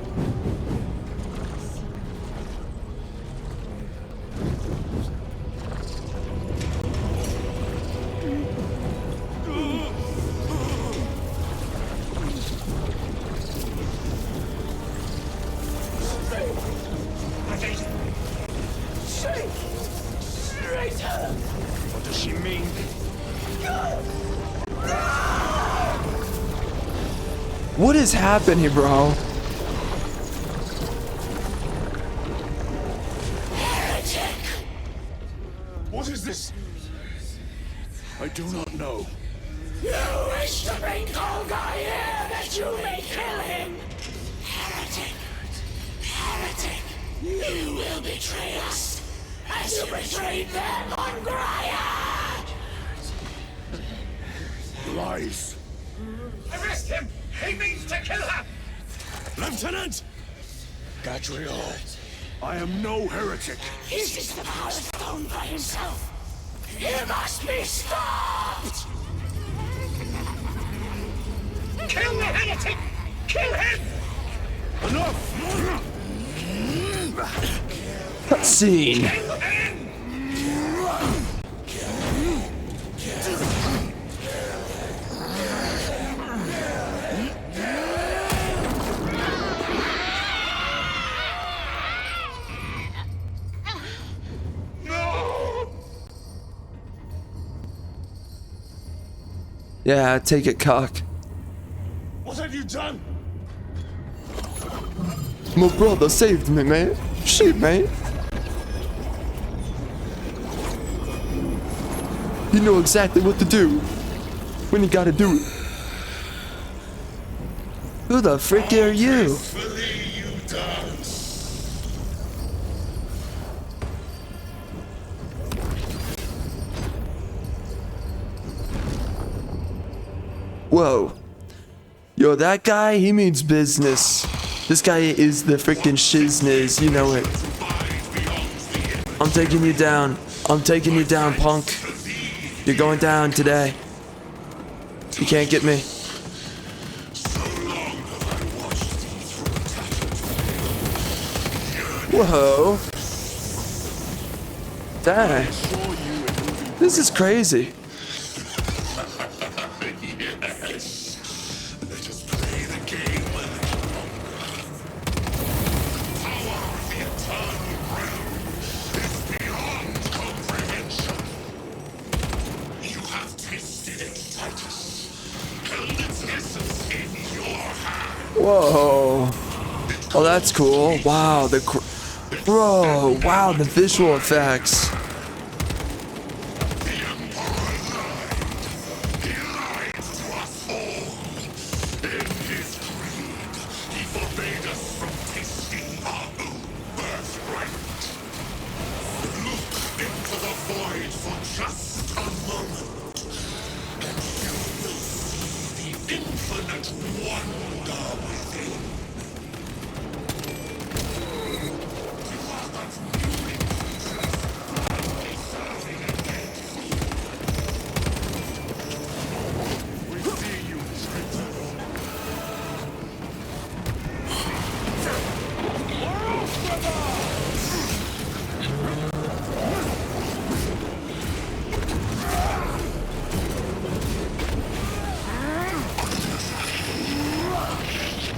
What does she mean? What is happening, bro? What is this? I do not know. You wish to bring Kolgar here that you may kill him! Heretic! Heretic! You will betray us as you betrayed them on Graia! Lies. Arrest him! He means to kill her! Lieutenant! Gadriel, I am no heretic. Uses the power stone by himself! He must be stopped! Kill the heretic! Kill him! Enough! Cutscene. Kill him! Yeah, take it, cock. What have you done? My brother saved me, man. Shit, man. He knew exactly what to do. when you gotta do it. Who the frick are you? Whoa. Yo, that guy, he means business. This guy is the freaking shizness, you know it. I'm taking you down. I'm taking you down, punk. You're going down today. You can't get me. Whoa. Dang. This is crazy. Whoa. Oh, that's cool. Wow, bro, wow, the visual effects.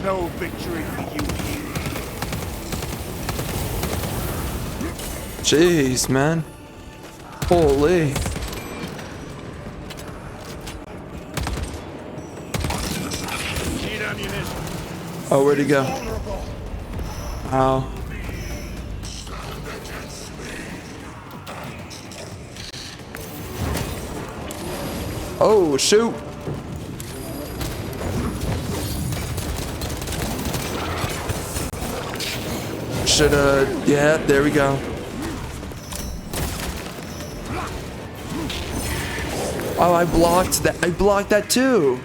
No victory for you here. Jeez, man. Holy. Oh, where'd he go? Ow. Oh, shoot. Shoulda, yeah, there we go. Oh, I blocked that. I blocked that too.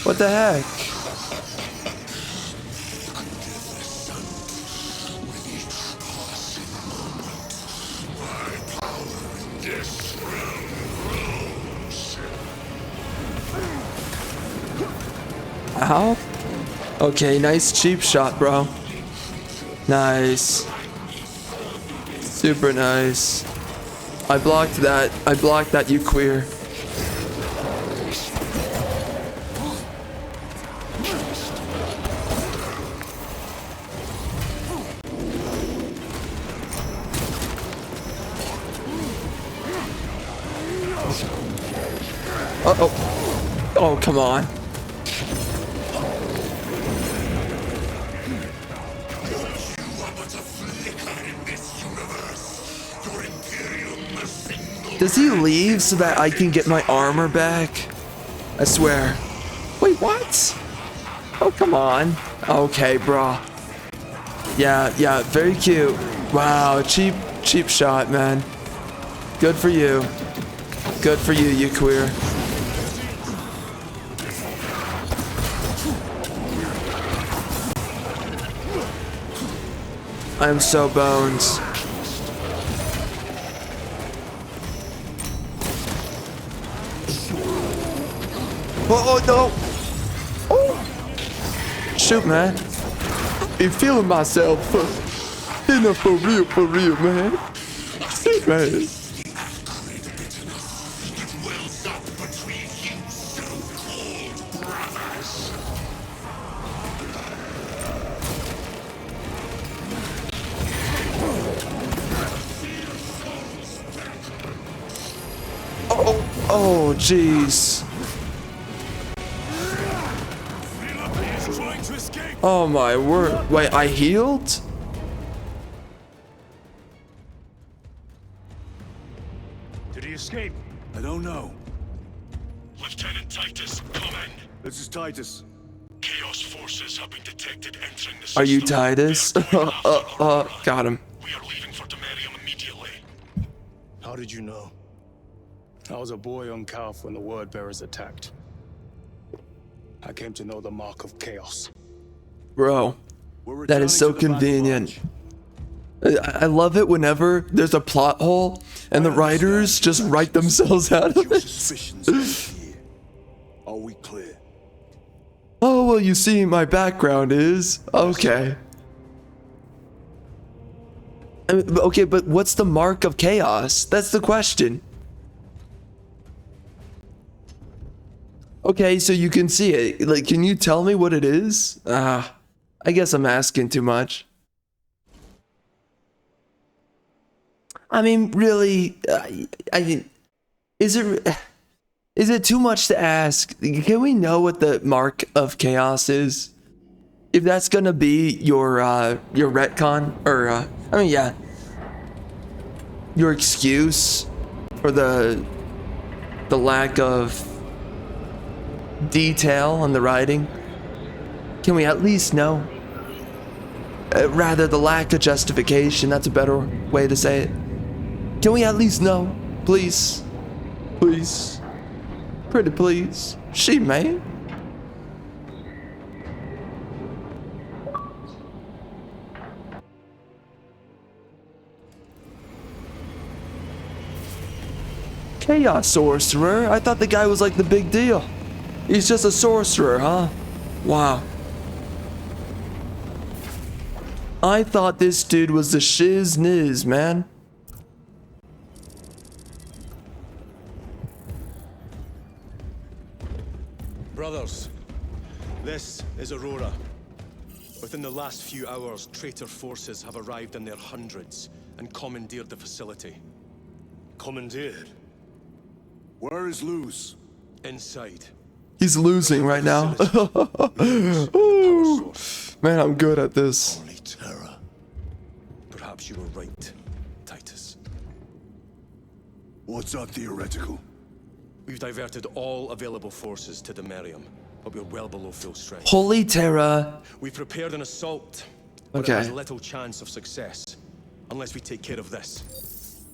What the heck? Ow. Okay, nice cheap shot, bro. Nice. Super nice. I blocked that. I blocked that, you queer. Uh-oh. Oh, come on. Does he leave so that I can get my armor back? I swear. Wait, what? Oh, come on. Okay, bro. Yeah, very cute. Wow, cheap shot, man. Good for you. Good for you, you queer. I am so bones. Oh, no. Oh. Shoot, man. I'm feeling myself. You know, for real, man. See, man. Oh, jeez. Oh my word. Wait, I healed? Did he escape? I don't know. Lieutenant Titus, come in. This is Titus. Chaos forces have been detected entering the Are you system. Titus? Got him. We are leaving for Demarium immediately. How did you know? I was a boy on Calf when the word bearers attacked. I came to know the mark of chaos. Bro, that is so convenient. I love it whenever there's a plot hole and the writers just write themselves out of it. Are we clear? Oh, well, you see, my background is... Okay. Okay, but what's the mark of chaos? That's the question. Okay, so you can see it. Like, can you tell me what it is? I guess I'm asking too much. I mean, really, I mean, is it too much to ask? Can we know what the mark of chaos is? If that's gonna be your retcon, or I mean, yeah, your excuse for the lack of detail on the writing, can we at least know? Rather, the lack of justification. That's a better way to say it. Can we at least know, please, please, pretty please, she may. Chaos sorcerer? I thought the guy was like the big deal. He's just a sorcerer, huh? Wow. I thought this dude was the shiz niz, man. Brothers, this is Aurora. Within the last few hours, traitor forces have arrived in their hundreds and commandeered the facility. Commandeered? Where is Luz? Inside. He's losing right now. Ooh. Man, I'm good at this. Holy terror. Perhaps you were right, Titus. What's our theoretical? We've diverted all available forces to Demarium, but we're well below full strength. Holy Terra. We've prepared an assault, but it has little chance of success unless we take care of this.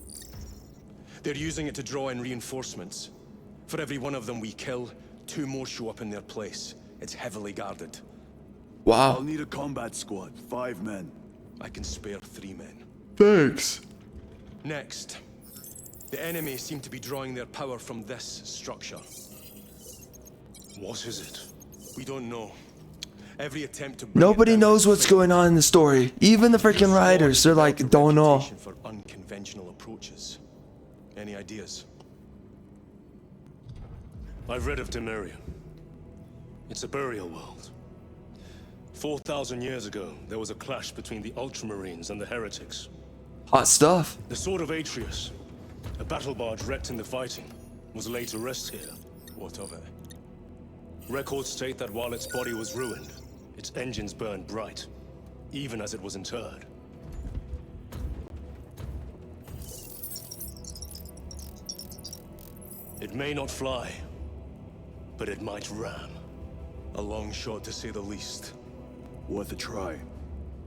They're using it to draw in reinforcements. For every one of them we kill, 2 more show up in their place. It's heavily guarded. Wow. I'll need a combat squad, 5 men. I can spare 3 men. Thanks. Next, the enemy seem to be drawing their power from this structure. What is it? We don't know. Every attempt to Nobody knows what's going on in the story. Even the freaking writers, they're like, don't know. For unconventional approaches. Any ideas? I've read of Demarium. It's a burial world. 4,000 years ago, there was a clash between the Ultramarines and the Heretics. Hot stuff. The Sword of Atreus, a battle barge wrecked in the fighting, was laid to rest here. What of it? Records state that while its body was ruined, its engines burned bright, even as it was interred. It may not fly, but it might ram. A long shot to say the least. Worth a try.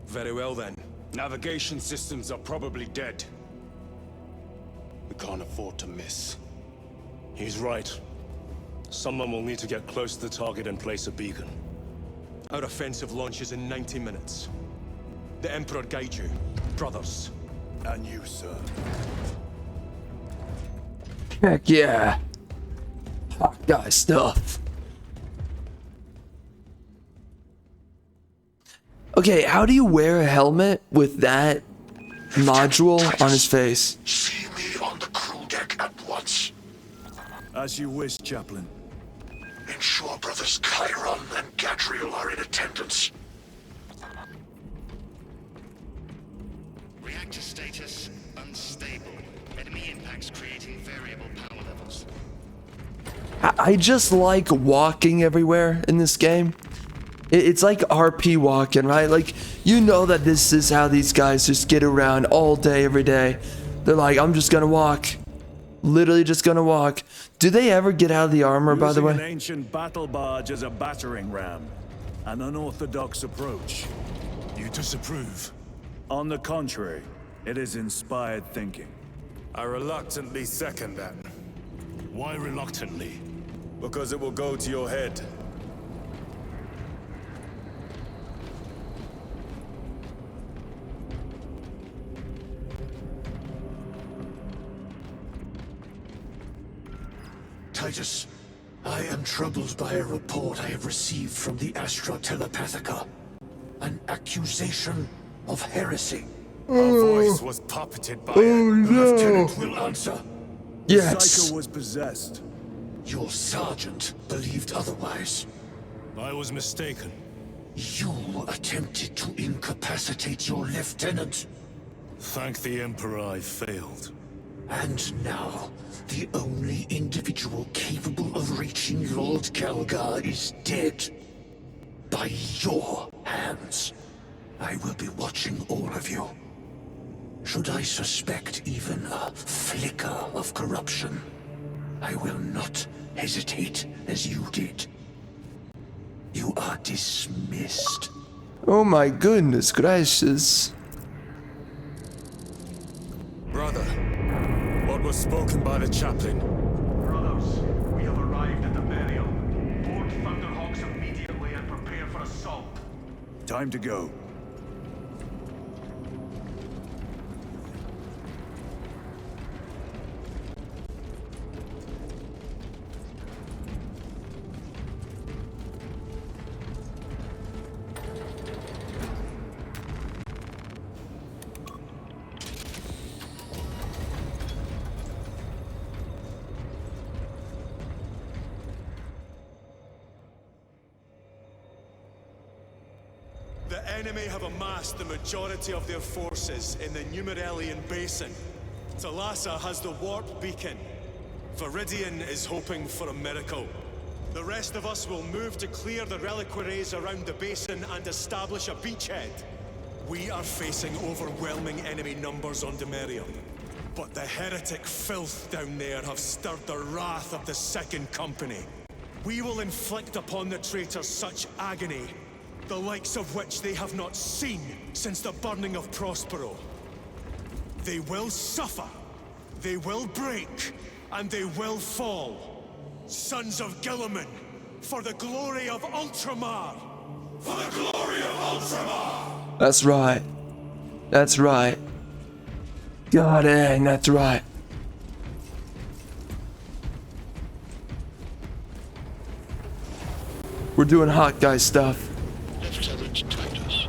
Very well then. Navigation systems are probably dead. We can't afford to miss. He's right. Someone will need to get close to the target and place a beacon. Our offensive launches in 90 minutes. The Emperor guide you, brothers. And you, sir. Heck yeah. Hot guy stuff. Okay, how do you wear a helmet with that module on his face? See me on the crew deck at once. As you wish, Chaplain. Ensure brothers Chiron and Gadriel are in attendance. Reactor status unstable. Enemy impacts creating variable power levels. I just like walking everywhere in this game. It's like RP walking, right? Like, you know that this is how these guys just get around all day, every day. They're like, I'm just gonna walk. Literally just gonna walk. Do they ever get out of the armor, by the Using an way? ancient battle barge as a battering ram. An unorthodox approach. You disapprove? On the contrary, it is inspired thinking. I reluctantly second that. Why reluctantly? Because it will go to your head. Titus, I am troubled by a report I have received from the Astra Telepathica. An accusation of heresy. Our voice was puppeted by The it. Lieutenant will answer. The Psycho was possessed. Your sergeant believed otherwise. I was mistaken. You attempted to incapacitate your lieutenant. Thank the Emperor I failed. And now, the only individual capable of reaching Lord Calgar is dead. By your hands. I will be watching all of you. Should I suspect even a flicker of corruption, I will not hesitate as you did. You are dismissed. Oh my goodness gracious. Brother, what was spoken by the chaplain? Brothers, we have arrived at the burial. Board Thunderhawks immediately and prepare for assault. Time to go. The enemy have amassed the majority of their forces in the Numeralian Basin. Talassa has the warp beacon. Viridian is hoping for a miracle. The rest of us will move to clear the reliquaries around the basin and establish a beachhead. We are facing overwhelming enemy numbers on Demerium. But the heretic filth down there have stirred the wrath of the Second Company. We will inflict upon the traitors such agony, the likes of which they have not seen since the burning of Prospero. They will suffer, they will break, and they will fall. Sons of Gilliman, for the glory of Ultramar! For the glory of Ultramar! That's right. That's right. God dang, that's right. We're doing hot guy stuff. Lieutenant Titus,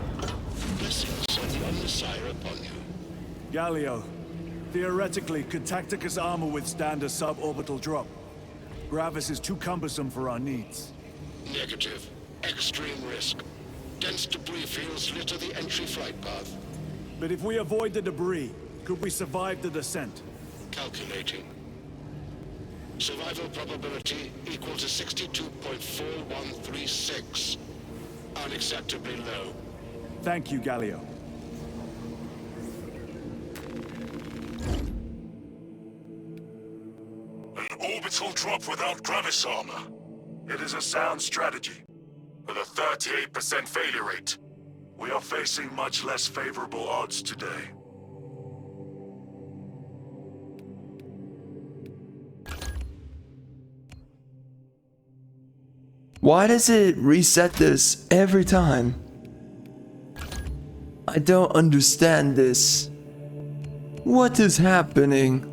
blessings of the Messiah upon you. Galio, theoretically, could Tacticus armor withstand a suborbital drop? Gravis is too cumbersome for our needs. Negative. Extreme risk. Dense debris fields litter the entry flight path. But if we avoid the debris, could we survive the descent? Calculating. Survival probability equal to 62.4136. Unacceptably low. Thank you, Galio. An orbital drop without Gravis armor. It is a sound strategy. With a 38% failure rate, we are facing much less favorable odds today. Why does it reset this every time? I don't understand this. What is happening?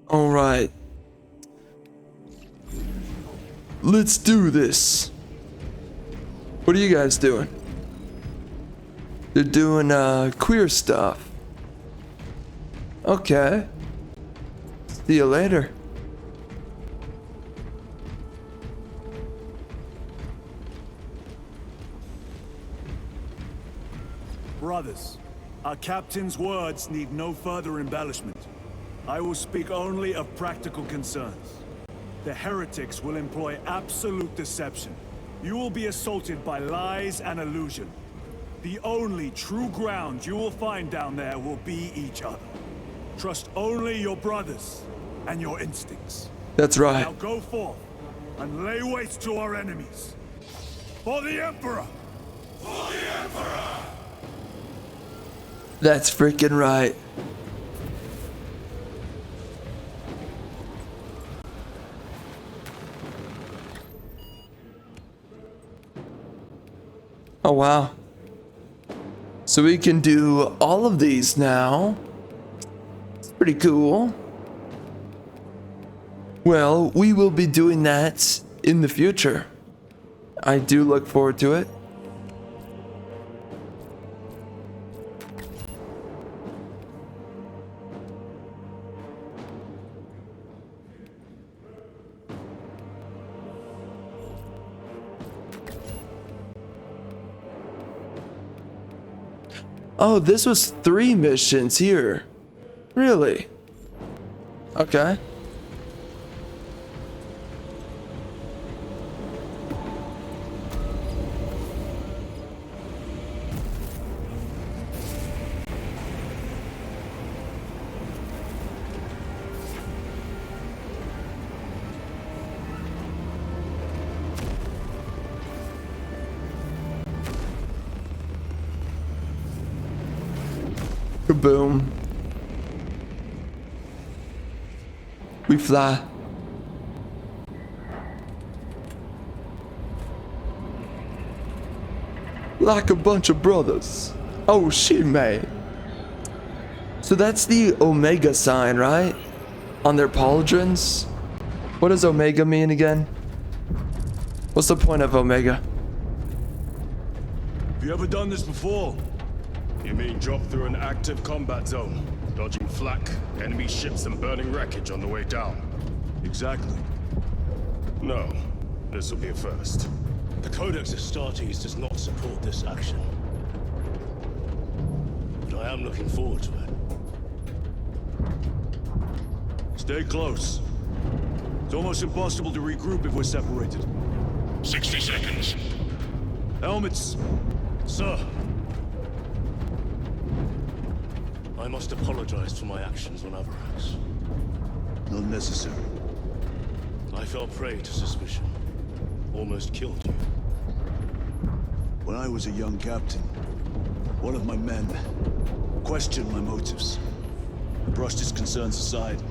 All right. Let's do this. What are you guys doing? They're doing queer stuff. Okay. See you later. Brothers, our captain's words need no further embellishment. I will speak only of practical concerns. The heretics will employ absolute deception. You will be assaulted by lies and illusion. The only true ground you will find down there will be each other. Trust only your brothers and your instincts. That's right. Now go forth and lay waste to our enemies. For the Emperor! For the Emperor! That's freaking right. Oh wow. So we can do all of these now. It's pretty cool. Well, we will be doing that in the future. I do look forward to it. Oh, this was 3 missions here. Really? Okay. Kaboom. We fly. Like a bunch of brothers. Oh shit, man. So that's the Omega sign, right? On their pauldrons? What does Omega mean again? What's the point of Omega? Have you ever done this before? You mean drop through an active combat zone, dodging flak, enemy ships and burning wreckage on the way down? Exactly. No, this will be a first. The Codex Astartes does not support this action. But I am looking forward to it. Stay close. It's almost impossible to regroup if we're separated. 60 seconds. Helmets. Sir. I must apologize for my actions on Avarax. Not necessary. I fell prey to suspicion. Almost killed you. When I was a young captain, one of my men questioned my motives. I brushed his concerns aside,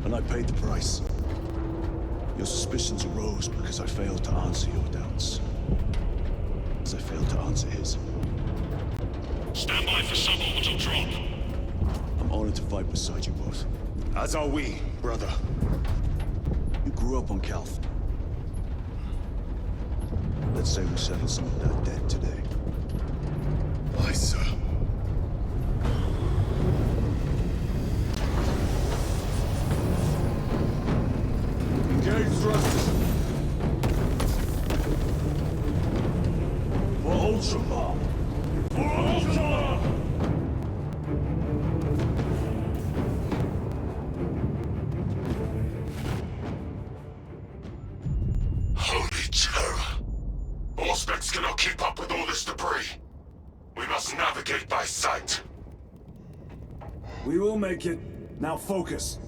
and I paid the price. Your suspicions arose because I failed to answer your doubts. As I failed to answer his. Stand by for suborbital drop. I'm honored to fight beside you both. As are we, brother. You grew up on Calth. Let's say we settle some of that debt today. Aye, sir. Engage thrusters. For Ultra Bomb. For Ultra! Holy terror. Auspex cannot keep up with all this debris. We must navigate by sight. We will make it. Now focus.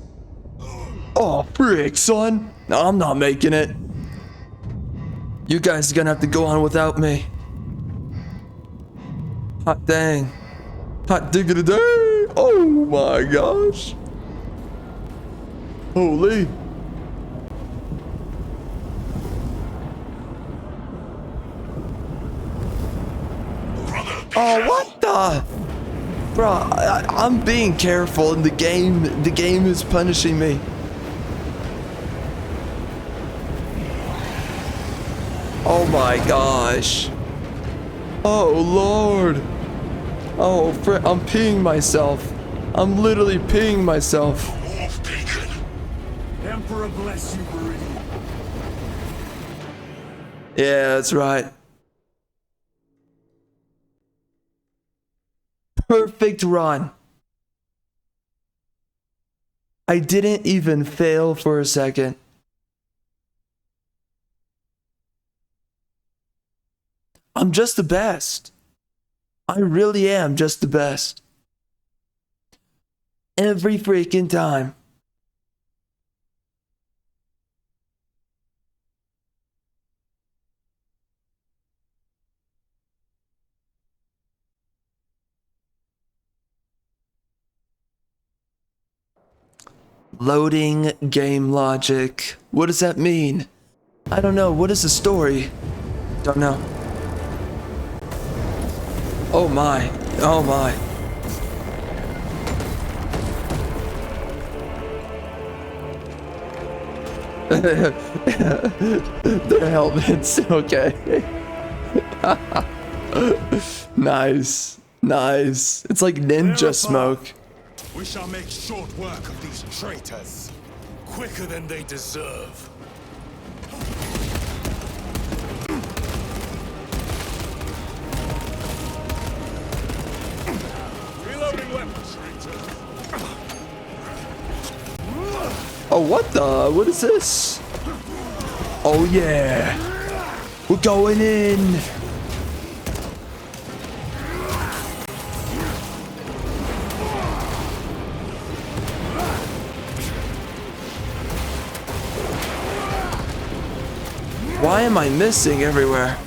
Oh, frick, son. No, I'm not making it. You guys are gonna have to go on without me. Hot dang. Hot diggity day. Oh my gosh. Holy. Oh, what the? Bro, I'm being careful and the game is punishing me. Oh my gosh. Oh Lord. Oh, I'm peeing myself. I'm literally peeing myself. Wolf Beacon. Emperor bless you, Meridian. Yeah, that's right. Perfect run. I didn't even fail for a second. I'm just the best. I really am just the best. Every freaking time. Loading game logic. What does that mean? I don't know. What is the story? Don't know. Oh my. Oh my. Their helmets. Okay. Nice. Nice. It's like ninja smoke. We shall make short work of these traitors. Quicker than they deserve. Reloading weapons, traitors. Oh, what the? What is this? Oh, yeah. We're going in. Why am I missing everywhere?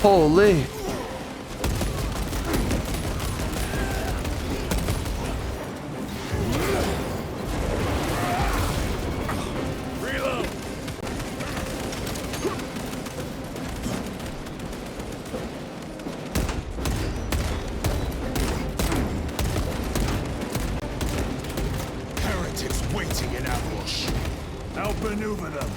Holy. Reload. Heretics waiting in ambush. Outmaneuver them.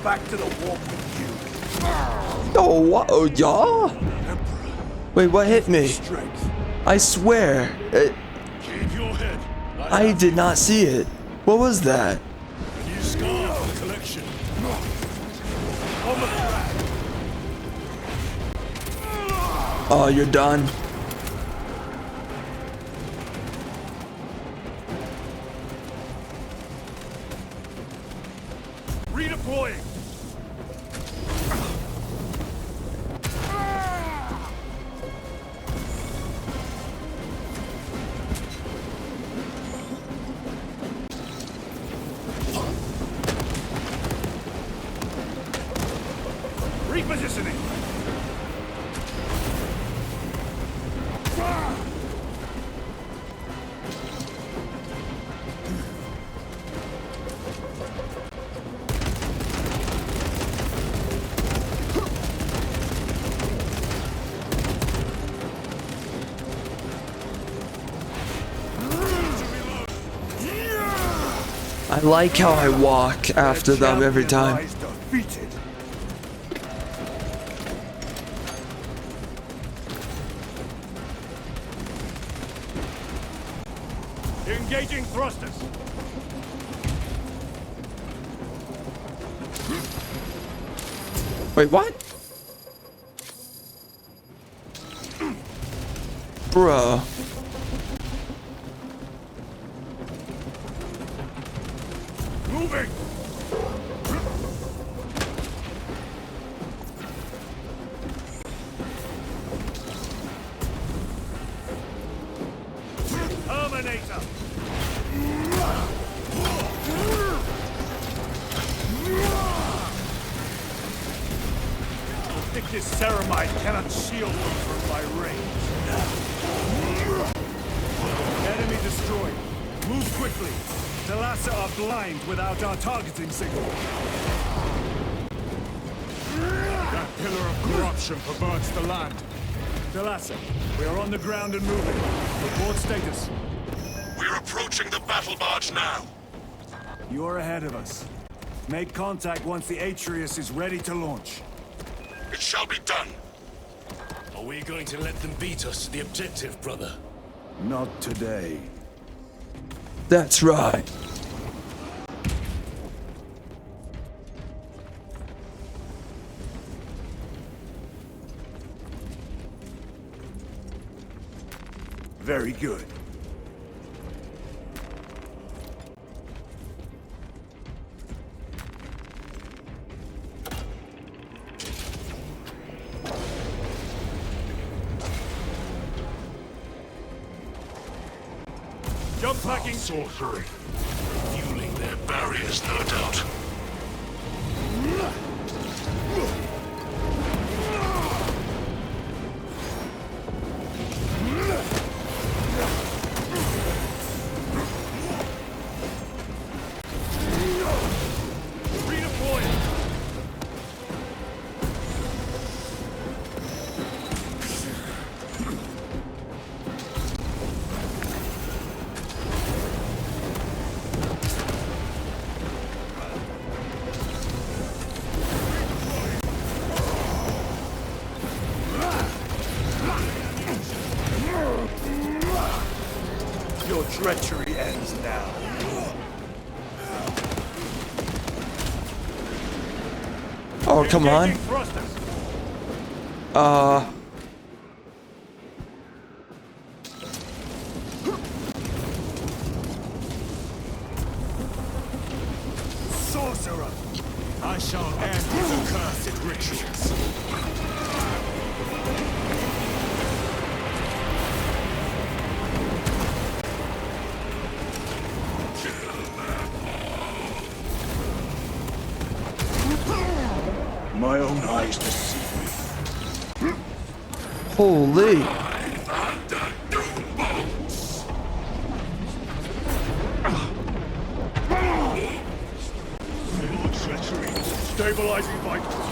Back to the warp with you. Oh, what? Oh, yeah? Wait, what hit me? I swear. Keep your head. I did not see it. What was that? A new scar for the collection. On the flag. Oh, you're done. Redeploying. Repositioning. I like how I walk after them every time. Defeated. Engaging thrusters. Wait, what? Bruh. Moving. Terminator. I think this ceramide cannot shield them from my range. Enemy destroyed. Move quickly. The Lhasa are blind without our targeting signal. That pillar of corruption perverts the land. Delassa, we are on the ground and moving. Report status. We're approaching the battle barge now. You are ahead of us. Make contact once the Atreus is ready to launch. It shall be done. Are we going to let them beat us to the objective, brother? Not today. That's right. Very good. Jump packing sorcery. Fueling their barriers, no doubt. Your treachery ends now. Oh, come on. Sorcerer! I shall end his accursed rituals. My own eyes deceive me. Holy. Treachery. Stabilizing vitals.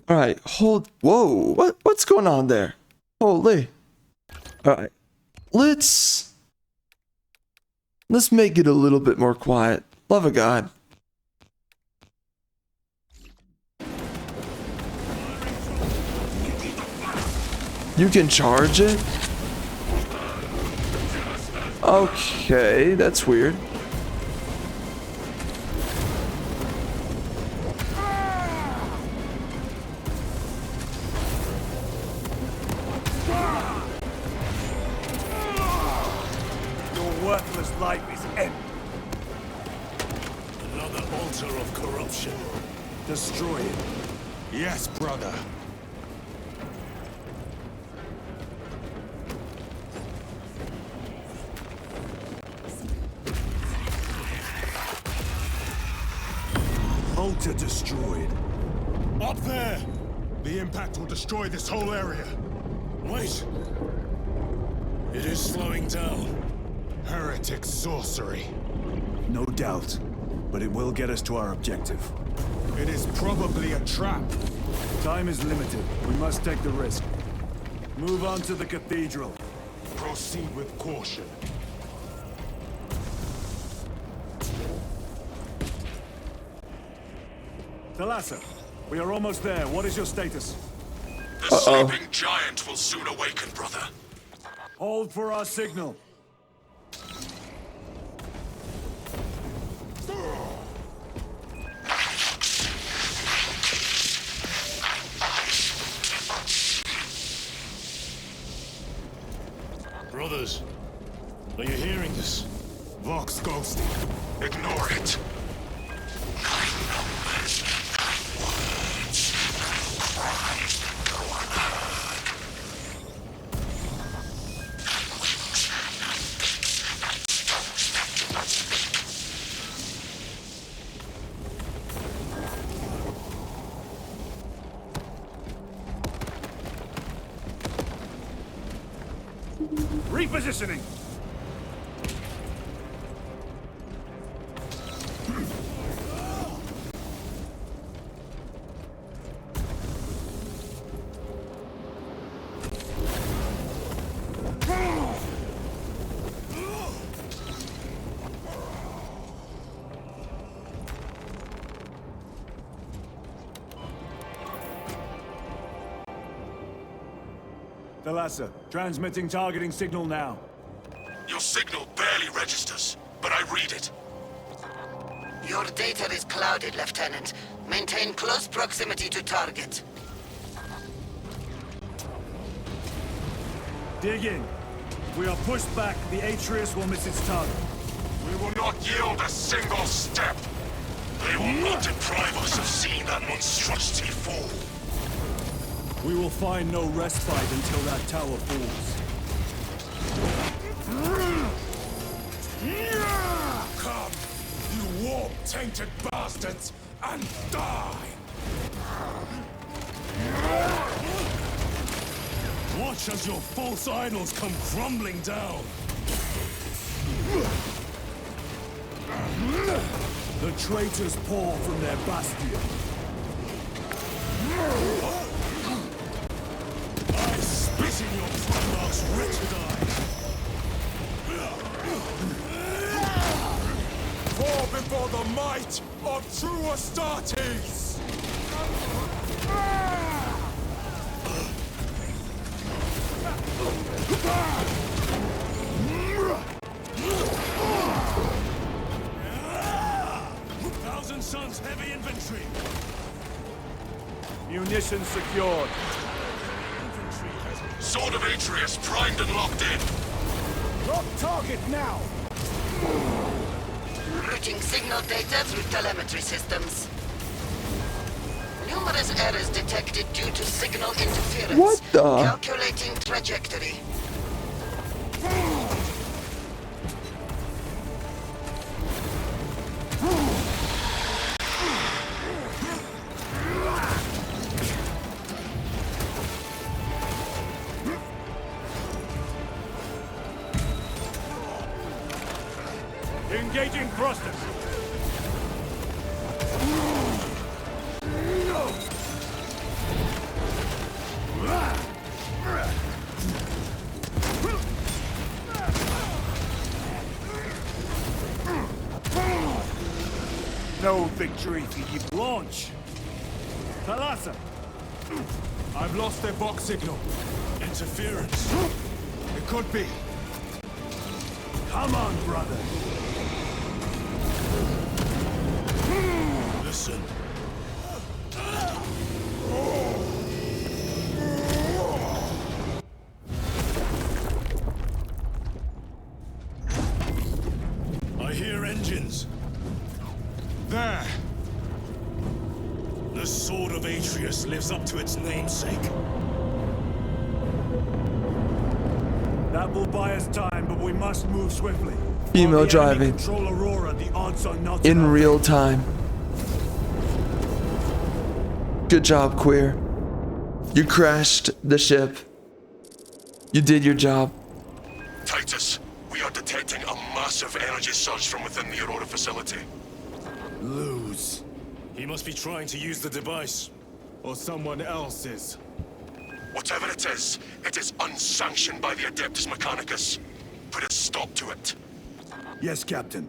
All right, whoa, what's going on there? Holy. All right, let's make it a little bit more quiet. Love of God. You can charge it? Okay, that's weird. Worthless life is empty. Another altar of corruption. Destroy it. Yes, brother. Altar destroyed. Up there! The impact will destroy this whole area. Wait! It is slowing down. Heretic sorcery. No doubt, but it will get us to our objective. It is probably a trap. Time is limited. We must take the risk. Move on to the cathedral. Proceed with caution. Thalassa, we are almost there. What is your status? The sleeping giant will soon awaken, brother. Hold for our signal. Brothers, are you hearing this? Vox ghosting. Ignore it. Repositioning. Thalassa, transmitting targeting signal now. Your signal barely registers, but I read it. Your data is clouded, Lieutenant. Maintain close proximity to target. Dig in. If we are pushed back, the Atreus will miss its target. We will not yield a single step. They will not deprive us of seeing that monstrosity fall. We will find no respite until that tower falls. Come, you warp-tainted bastards, and die! Watch as your false idols come crumbling down. The traitors pour from their bastion. I spit in your Primarch's wretched eyes. Fall before the might of true Astartes! 1,000 Suns heavy infantry. Munitions secured. Sword of Atreus primed and locked in. Lock target now! Routing signal data through telemetry systems. Numerous errors detected due to signal interference. What the? Calculating trajectory. Engaging thrusters. No victory for you. Launch! Thalassa! I've lost their box signal. Interference. It could be. Come on, brother! Listen. I hear engines. There! The Sword of Atreus lives up to its namesake. That will buy us time, but we must move swiftly. Female While the enemy driving. control Aurora, the odds are not In enough. real time. Good job, Queer. You crashed the ship. You did your job. Titus, we are detecting a massive energy surge from within the Aurora facility. Lose. He must be trying to use the device. Or someone else is. Whatever it is unsanctioned by the Adeptus Mechanicus. Put a stop to it. Yes, Captain.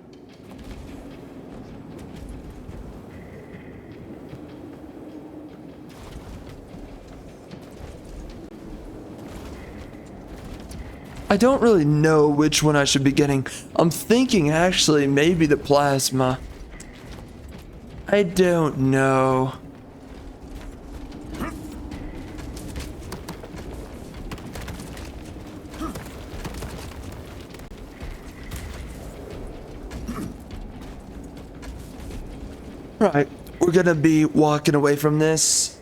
I don't really know which one I should be getting. I'm thinking actually maybe the plasma. I don't know. Right, we're gonna be walking away from this,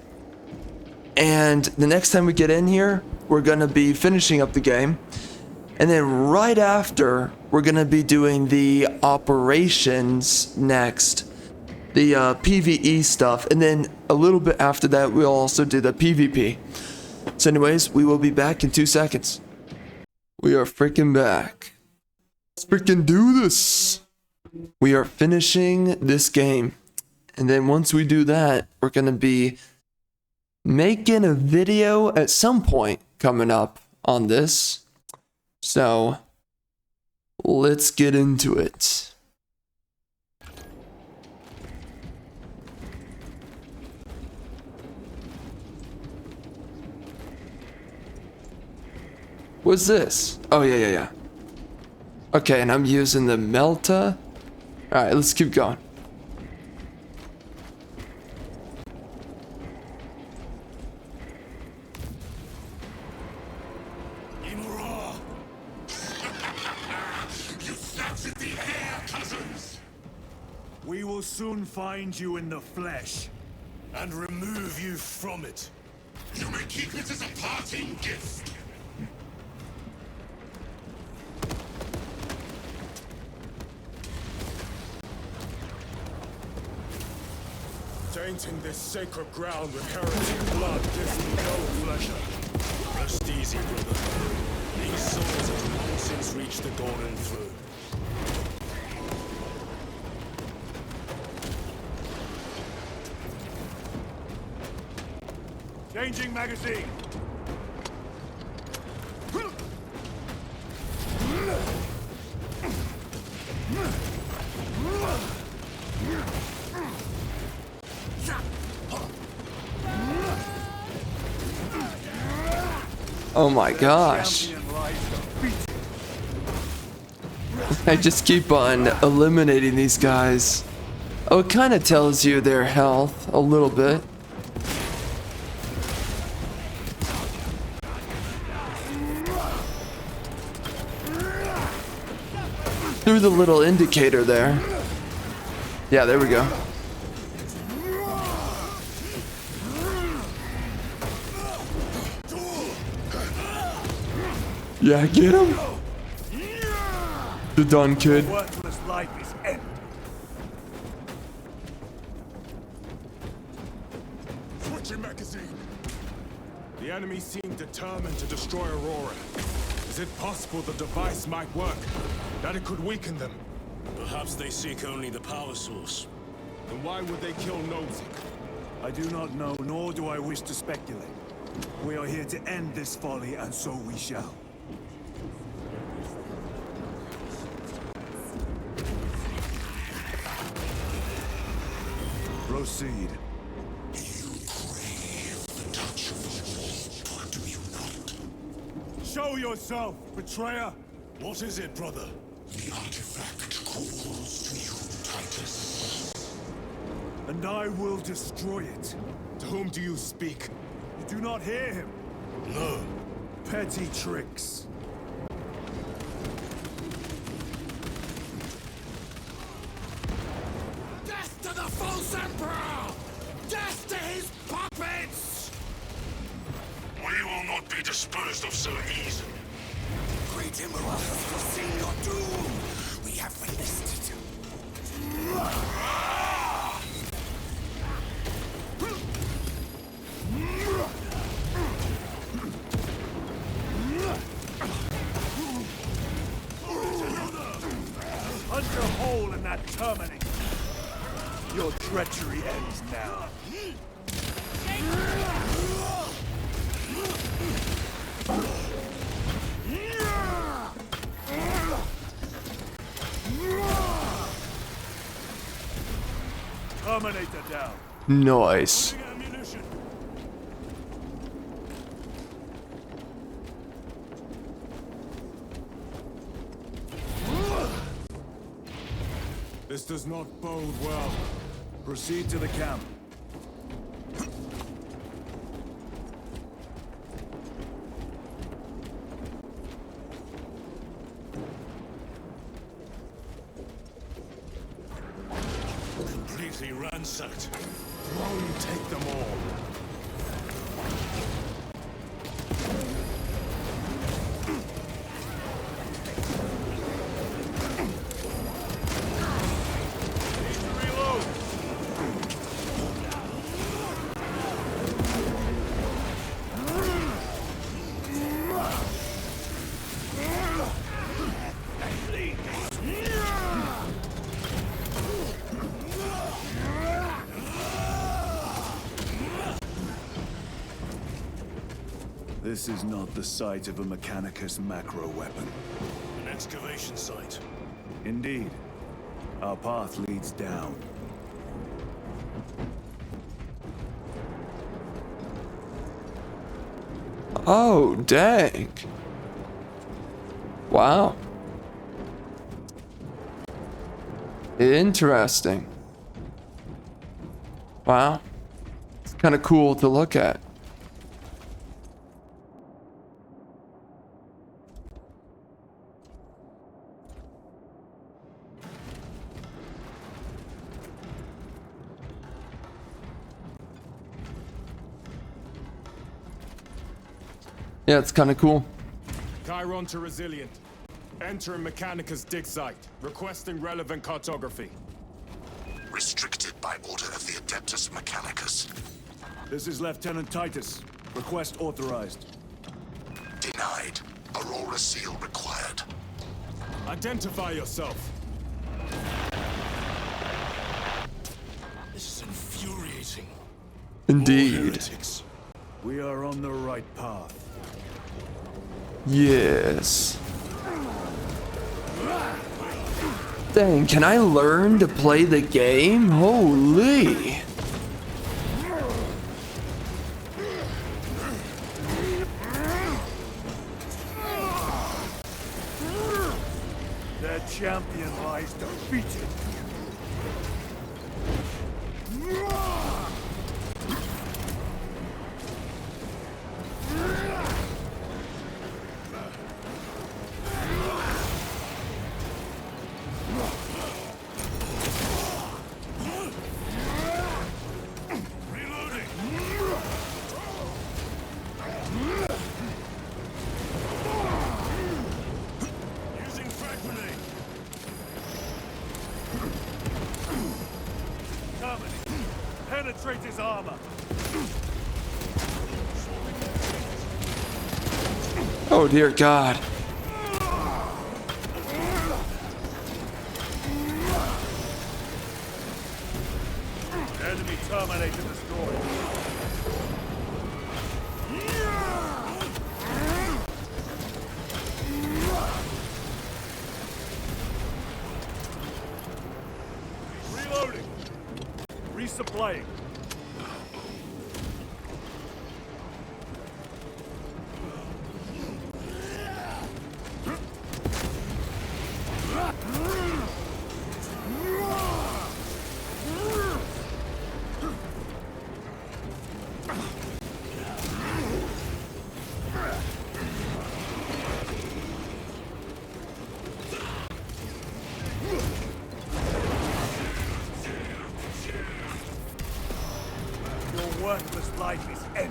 and the next time we get in here, we're gonna be finishing up the game, and then right after, we're gonna be doing the operations next, the PvE stuff, and then a little bit after that, we'll also do the PvP. So anyways, we will be back in 2 seconds. We are freaking back. Let's freaking do this. We are finishing this game. And then once we do that, we're going to be making a video at some point coming up on this. So let's get into it. What's this? Oh, yeah. Okay, and I'm using the Melta. Alright, let's keep going. You snatched at the air, cousins! We will soon find you in the flesh. And remove you from it. You may keep it as a parting gift. Tainting this sacred ground with heretic blood gives me no pleasure. Rest easy, brother. These souls have long since reached the golden throne. Changing magazine. Oh my gosh. I just keep on eliminating these guys. Oh, it kind of tells you their health a little bit. Through the little indicator there. Yeah, there we go. Yeah, get him. You're done, kid. Worthless life is end. Switching magazine. The enemy seem determined to destroy Aurora. Is it possible the device might work? That it could weaken them? Perhaps they seek only the power source. Then why would they kill Nozick? I do not know, nor do I wish to speculate. We are here to end this folly, and so we shall. Proceed. You crave the touch of the Lord, do you not? Show yourself, betrayer! What is it, brother? The artifact calls to you, Titus. And I will destroy it. To whom do you speak? You do not hear him? No. Petty tricks. Death to the false emperor! Death to his puppets! We will not be disposed of so easily. Great Emperor has foreseen your doom! We have witnessed it. Punch a hole in that terminator. Your treachery ends now. Terminator down. Nice. This does not bode well. Proceed to the camp. Completely ransacked. Rome take them all. This is not the site of a Mechanicus macro weapon. An excavation site. Indeed. Our path leads down. Oh, dang. Wow. Interesting. Wow. It's kind of cool to look at. Yeah, it's kind of cool. Chiron to Resilient. Entering Mechanicus dig site. Requesting relevant cartography. Restricted by order of the Adeptus Mechanicus. This is Lieutenant Titus. Request authorized. Denied. Aurora seal required. Identify yourself. This is infuriating. Indeed. We are on the right path. Yes. Dang, can I learn to play the game? Holy. Their champion lies defeated. Penetrate his armor. Oh dear God. Enemy Terminator destroyed. Reloading. Resupplying. Worthless life is ended.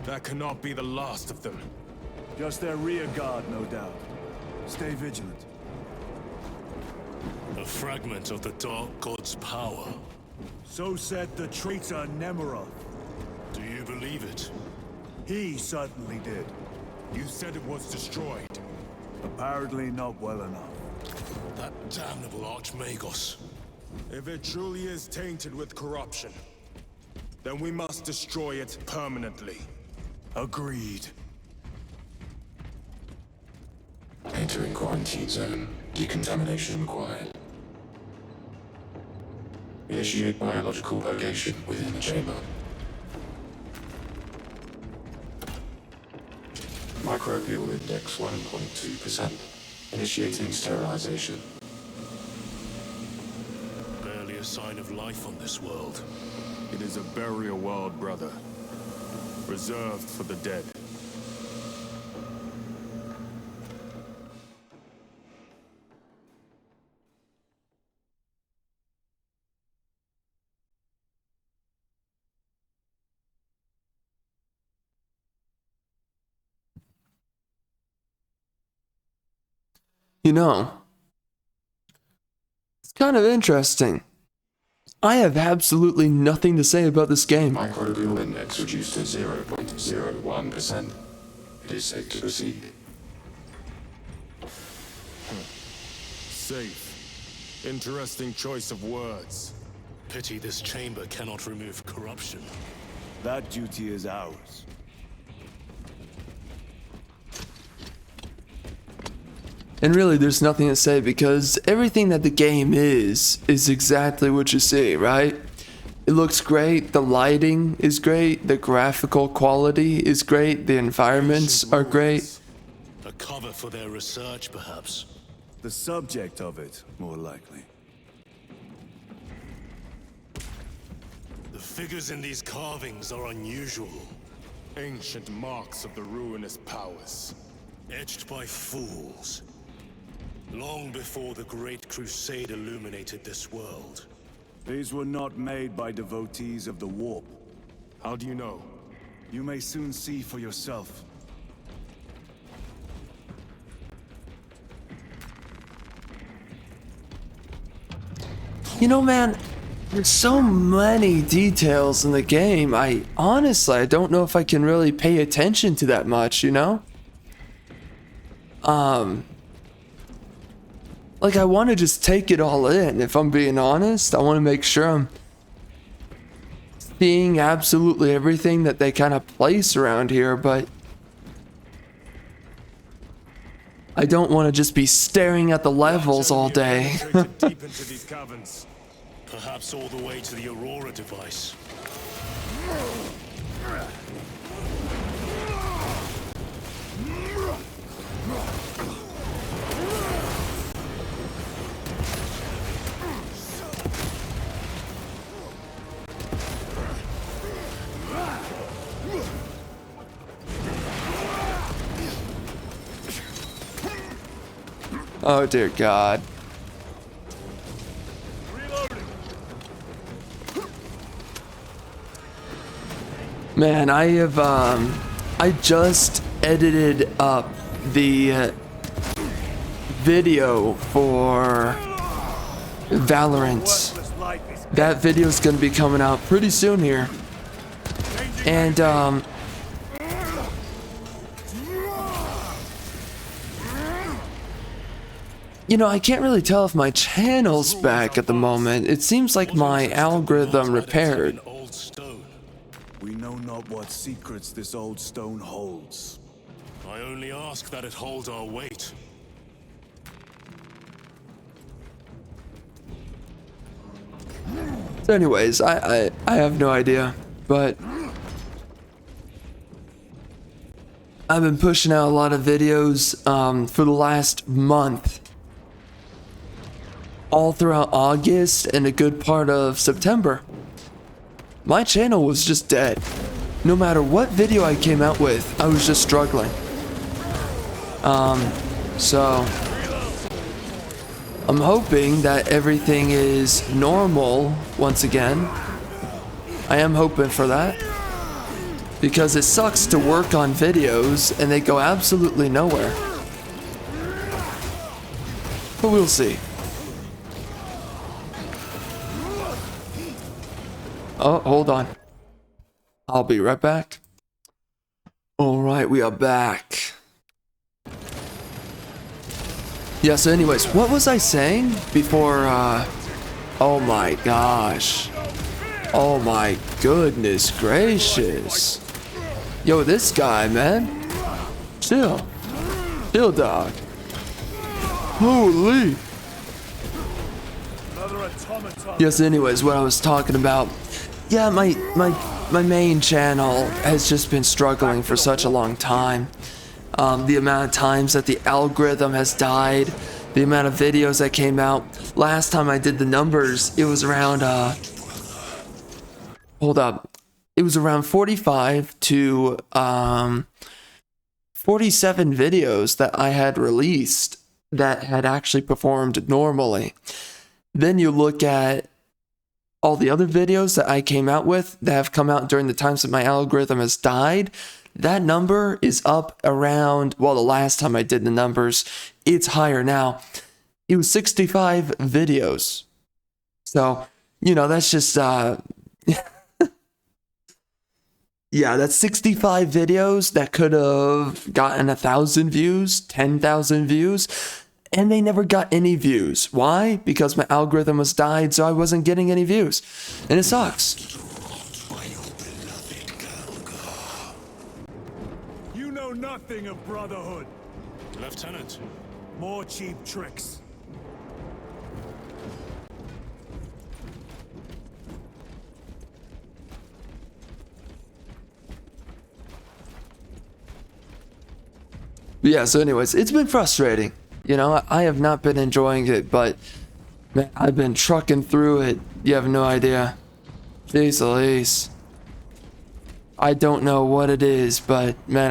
That cannot be the last of them. Just their rear guard, no doubt. Stay vigilant. A fragment of the Dark God's power. So said the traitor Nemeroth. Do you believe it? He certainly did. You said it was destroyed. Apparently not well enough. That damnable Archmagos. If it truly is tainted with corruption, then we must destroy it permanently. Agreed. Entering quarantine zone. Decontamination required. Initiate biological purgation within the chamber. Microbial index 1.2%. Initiating sterilization. Barely a sign of life on this world. It is a burial world, brother. Reserved for the dead. You know, it's kind of interesting. I have absolutely nothing to say about this game. Microbial index reduced to 0.01%. It is safe to proceed. Safe. Interesting choice of words. Pity this chamber cannot remove corruption. That duty is ours. And really, there's nothing to say because everything that the game is exactly what you see, right? It looks great, the lighting is great, the graphical quality is great, the environments are great. A cover for their research, perhaps. The subject of it, more likely. The figures in these carvings are unusual. Ancient marks of the ruinous powers. Etched by fools. Long before the Great Crusade illuminated this world. These were not made by devotees of the warp. How do you know? You may soon see for yourself. You know, man, there's so many details in the game. I don't know if I can really pay attention to that much, you know? Like, I want to just take it all in, if I'm being honest. I want to make sure I'm seeing absolutely everything that they kind of place around here, but I don't want to just be staring at the levels all day. Deep into these caverns. Perhaps all the way to the Aurora device. Oh dear God. Man, I just edited up the video for Valorant. That video is going to be coming out pretty soon here. And, you know, I can't really tell if my channel's back at the moment. It seems like my algorithm repaired. We know not what secrets this old stone holds. I only ask that it hold our weight. So anyways, I have no idea, but I've been pushing out a lot of videos for the last month. All throughout August and a good part of September. My channel was just dead. No matter what video I came out with, I was just struggling. So I'm hoping that everything is normal once again. I am hoping for that. Because it sucks to work on videos and they go absolutely nowhere. But we'll see. Oh, hold on. I'll be right back. Alright, we are back. Yeah, so anyways, what was I saying before, oh my gosh. Oh my goodness gracious. Yo, this guy, man. Chill. Chill, dog. Holy. Yes, anyways, what I was talking about. Yeah, my main channel has just been struggling for such a long time. The amount of times that the algorithm has died, the amount of videos that came out. Last time I did the numbers, it was around, hold up. It was around 45 to 47 videos that I had released that had actually performed normally. Then you look at all the other videos that I came out with that have come out during the times that my algorithm has died. That number is up around, well, the last time I did the numbers, it's higher now. It was 65 videos. So, you know, that's just, yeah, that's 65 videos that could have gotten 1,000 views, 10,000 views, and they never got any views. Why? Because my algorithm was died, so I wasn't getting any views. And it sucks. You know nothing of brotherhood. Lieutenant, More cheap tricks. Yeah, so anyways, it's been frustrating. You know, I have not been enjoying it, but man, I've been trucking through it. You have no idea. Jeez Louise. I don't know what it is, but man,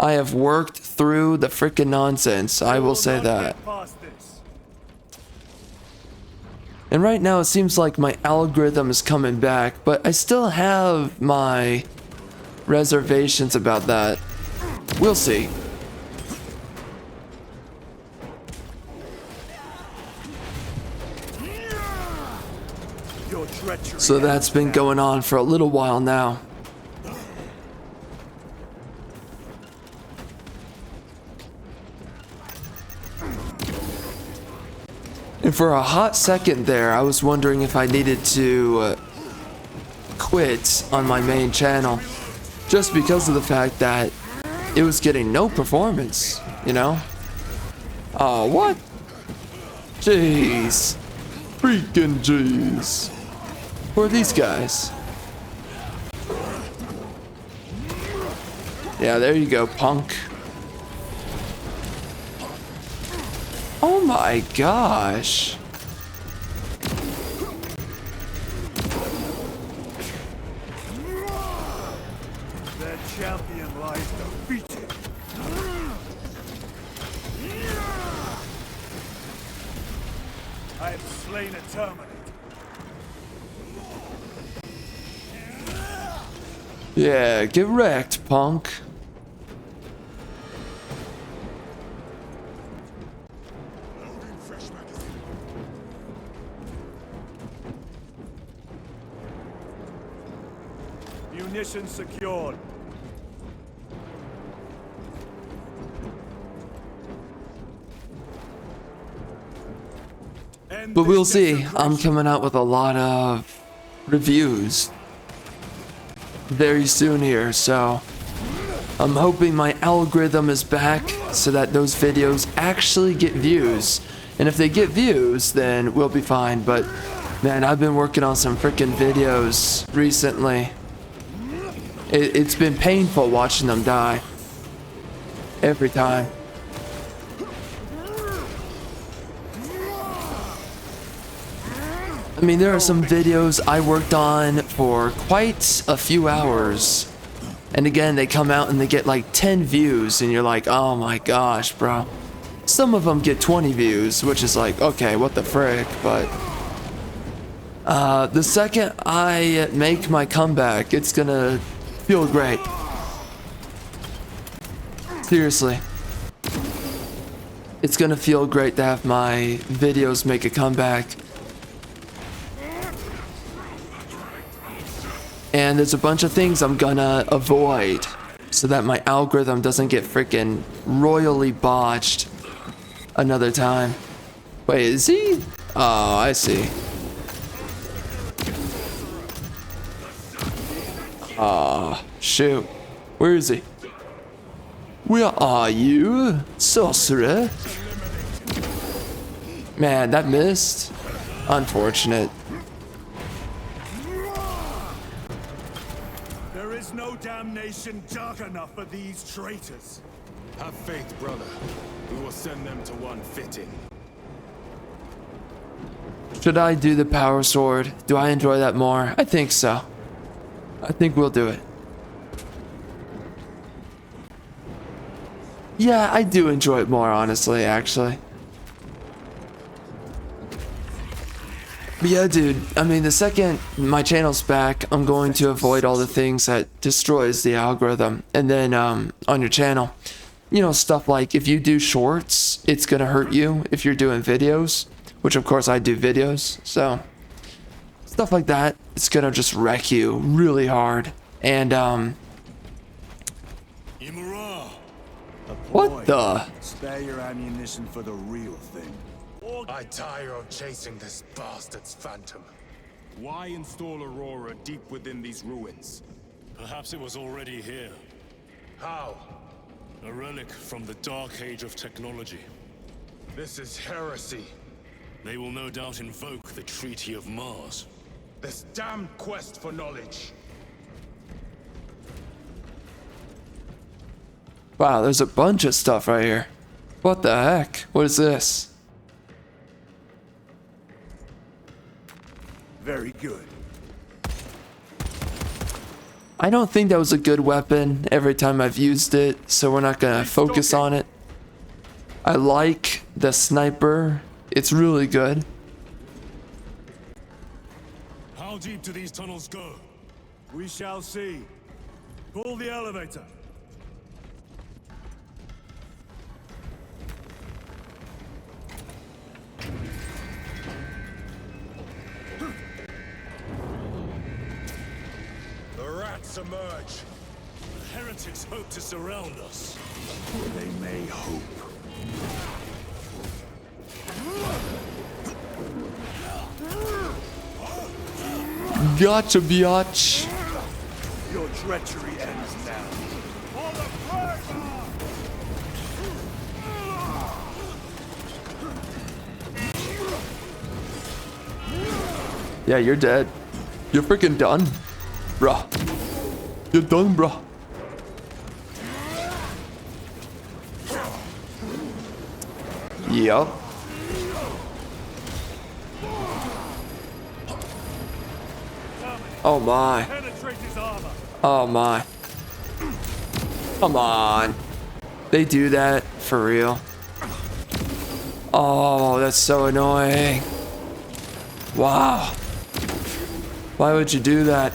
I have worked through the freaking nonsense. I will say that. And right now it seems like my algorithm is coming back, but I still have my reservations about that. We'll see. So that's been going on for a little while now. And for a hot second there, I was wondering if I needed to quit on my main channel, just because of the fact that it was getting no performance, you know? Oh, what? Jeez. Freaking jeez. Who are these guys? Yeah, there you go, punk. Oh my gosh. Their champion lies defeated. I have slain a Terminator. Yeah, get wrecked, punk. Munition secured. But we'll see. I'm coming out with a lot of reviews very soon here, so I'm hoping my algorithm is back so that those videos actually get views. And if they get views, then we'll be fine. But man, I've been working on some freaking videos recently. It's been painful watching them die every time. I mean, there are some videos I worked on for quite a few hours. And again, they come out and they get like 10 views and you're like, oh my gosh, bro. Some of them get 20 views, which is like, okay, what the frick, but the second I make my comeback, it's gonna feel great. Seriously. It's gonna feel great to have my videos make a comeback. And there's a bunch of things I'm gonna avoid so that my algorithm doesn't get freaking royally botched another time. Wait, is he? Oh, I see. Ah, shoot. Where is he? Where are you, sorcerer? Man, that missed. Unfortunate. There is no damnation dark enough for these traitors. Have faith, brother. We will send them to one fitting. Should I do the power sword? Do I enjoy that more? I think so. I think we'll do it. Yeah, I do enjoy it more, honestly, actually. But yeah, dude, I mean, the second my channel's back, I'm going to avoid all the things that destroys the algorithm. And then on your channel, you know, stuff like if you do shorts, it's gonna hurt you if you're doing videos, which of course I do videos, so stuff like that, it's gonna just wreck you really hard. And what the? Spare your ammunition for the real thing. I tire of chasing this bastard's phantom. Why install Aurora deep within these ruins? Perhaps it was already here. How? A relic from the dark age of technology. This is heresy. They will no doubt invoke the Treaty of Mars. This damned quest for knowledge. Wow, there's a bunch of stuff right here. What the heck? What is this? Very good. I don't think that was a good weapon every time I've used it, so we're not gonna focus on it. I like the sniper. It's really good. How deep do these tunnels go? We shall see. Pull the elevator. The rats emerge. The heretics hope to surround us. They may hope. Gotcha, biatch. Your treachery ends now. For the flag! Yeah, you're dead. You're freaking done, bruh. You're done, bruh. Yep. Oh my. Oh my. Come on. They do that for real. Oh, that's so annoying. Wow. Why would you do that?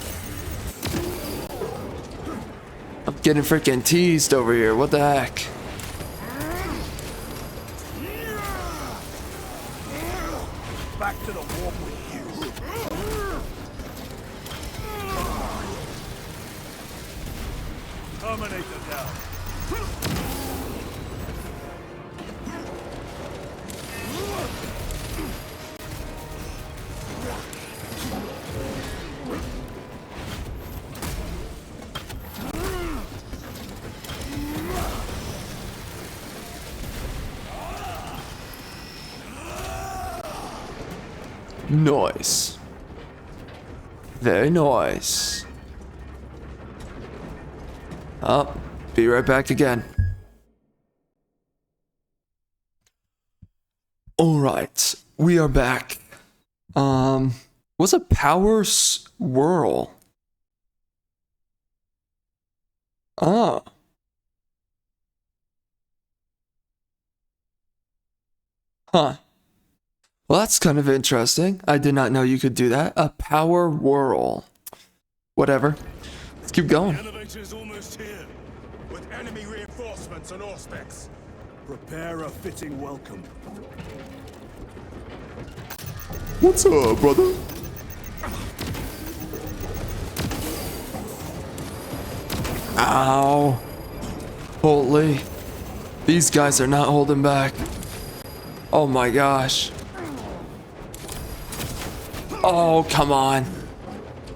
I'm getting freaking teased over here. What the heck? Back to the warp with you. Terminator down. Nice. Very nice. Oh, be right back again. Alright, we are back. What's a power swirl? Oh. Huh. Well, that's kind of interesting. I did not know you could do that. A power whirl. Whatever. Let's keep going. The elevator is almost here. With enemy reinforcements and auspex. Prepare a fitting welcome. What's up, brother? Ow. Holy. These guys are not holding back. Oh my gosh. Oh, come on.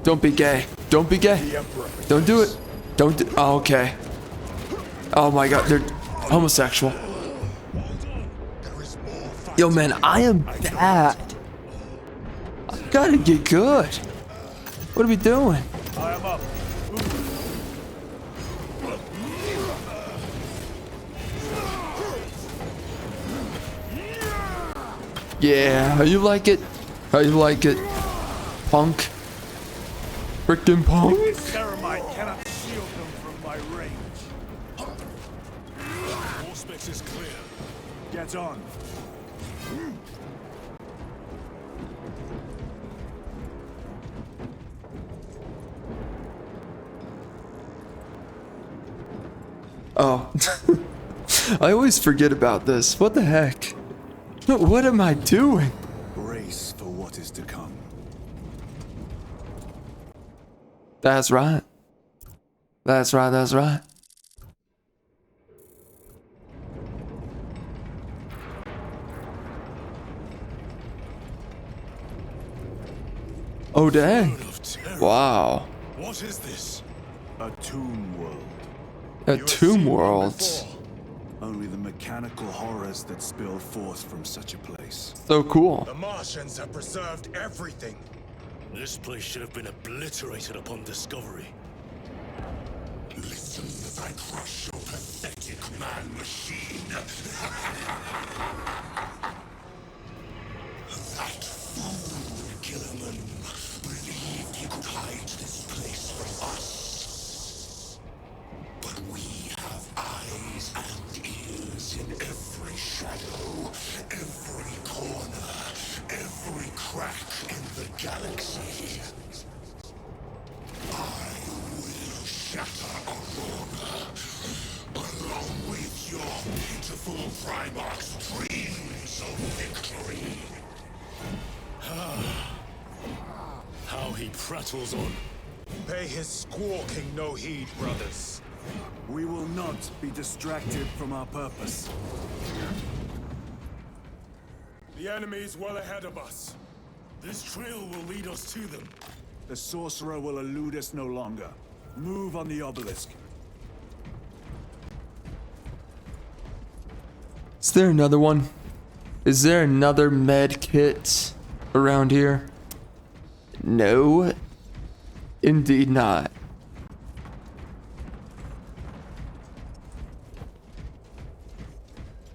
Don't be gay. Don't be gay. Don't do it. Don't do. Oh, okay. Oh my god, they're homosexual. Yo, man, I am bad. I gotta get good. What are we doing? I am up. Yeah, how you like it? How you like it? Punk. Frickin' punk. Ceramite cannot shield them from my range. Auspex is clear. Get on. Oh. I always forget about this. What the heck? What am I doing? Brace for what is to come. That's right. That's right, that's right. Oh, dang. Wow. What is this? A tomb world. A tomb world. Only the mechanical horrors that spill forth from such a place. So cool. The Martians have preserved everything. This place should have been obliterated upon discovery. Listen as I crush your pathetic man-machine. That fool Gilliman believed he could hide this place from us. But we have eyes and ears in every shadow, every corner, every crack in the galaxy. I will shatter Aurora, along with your pitiful Primarch's dreams of victory. How he prattles on. Pay his squawking no heed, brothers. We will not be distracted from our purpose. The enemy is well ahead of us. This trail will lead us to them. The sorcerer will elude us no longer. Move on the obelisk. Is there another one? Is there another med kit around here? No. Indeed not.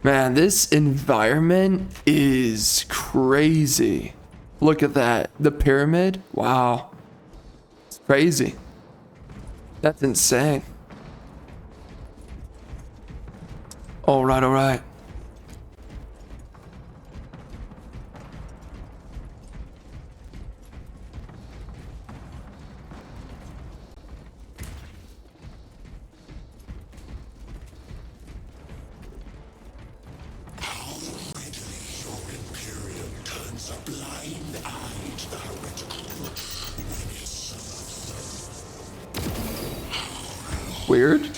Man, this environment is crazy. Look at that. The pyramid? Wow. It's crazy. That's insane. All right, all right. Weird. You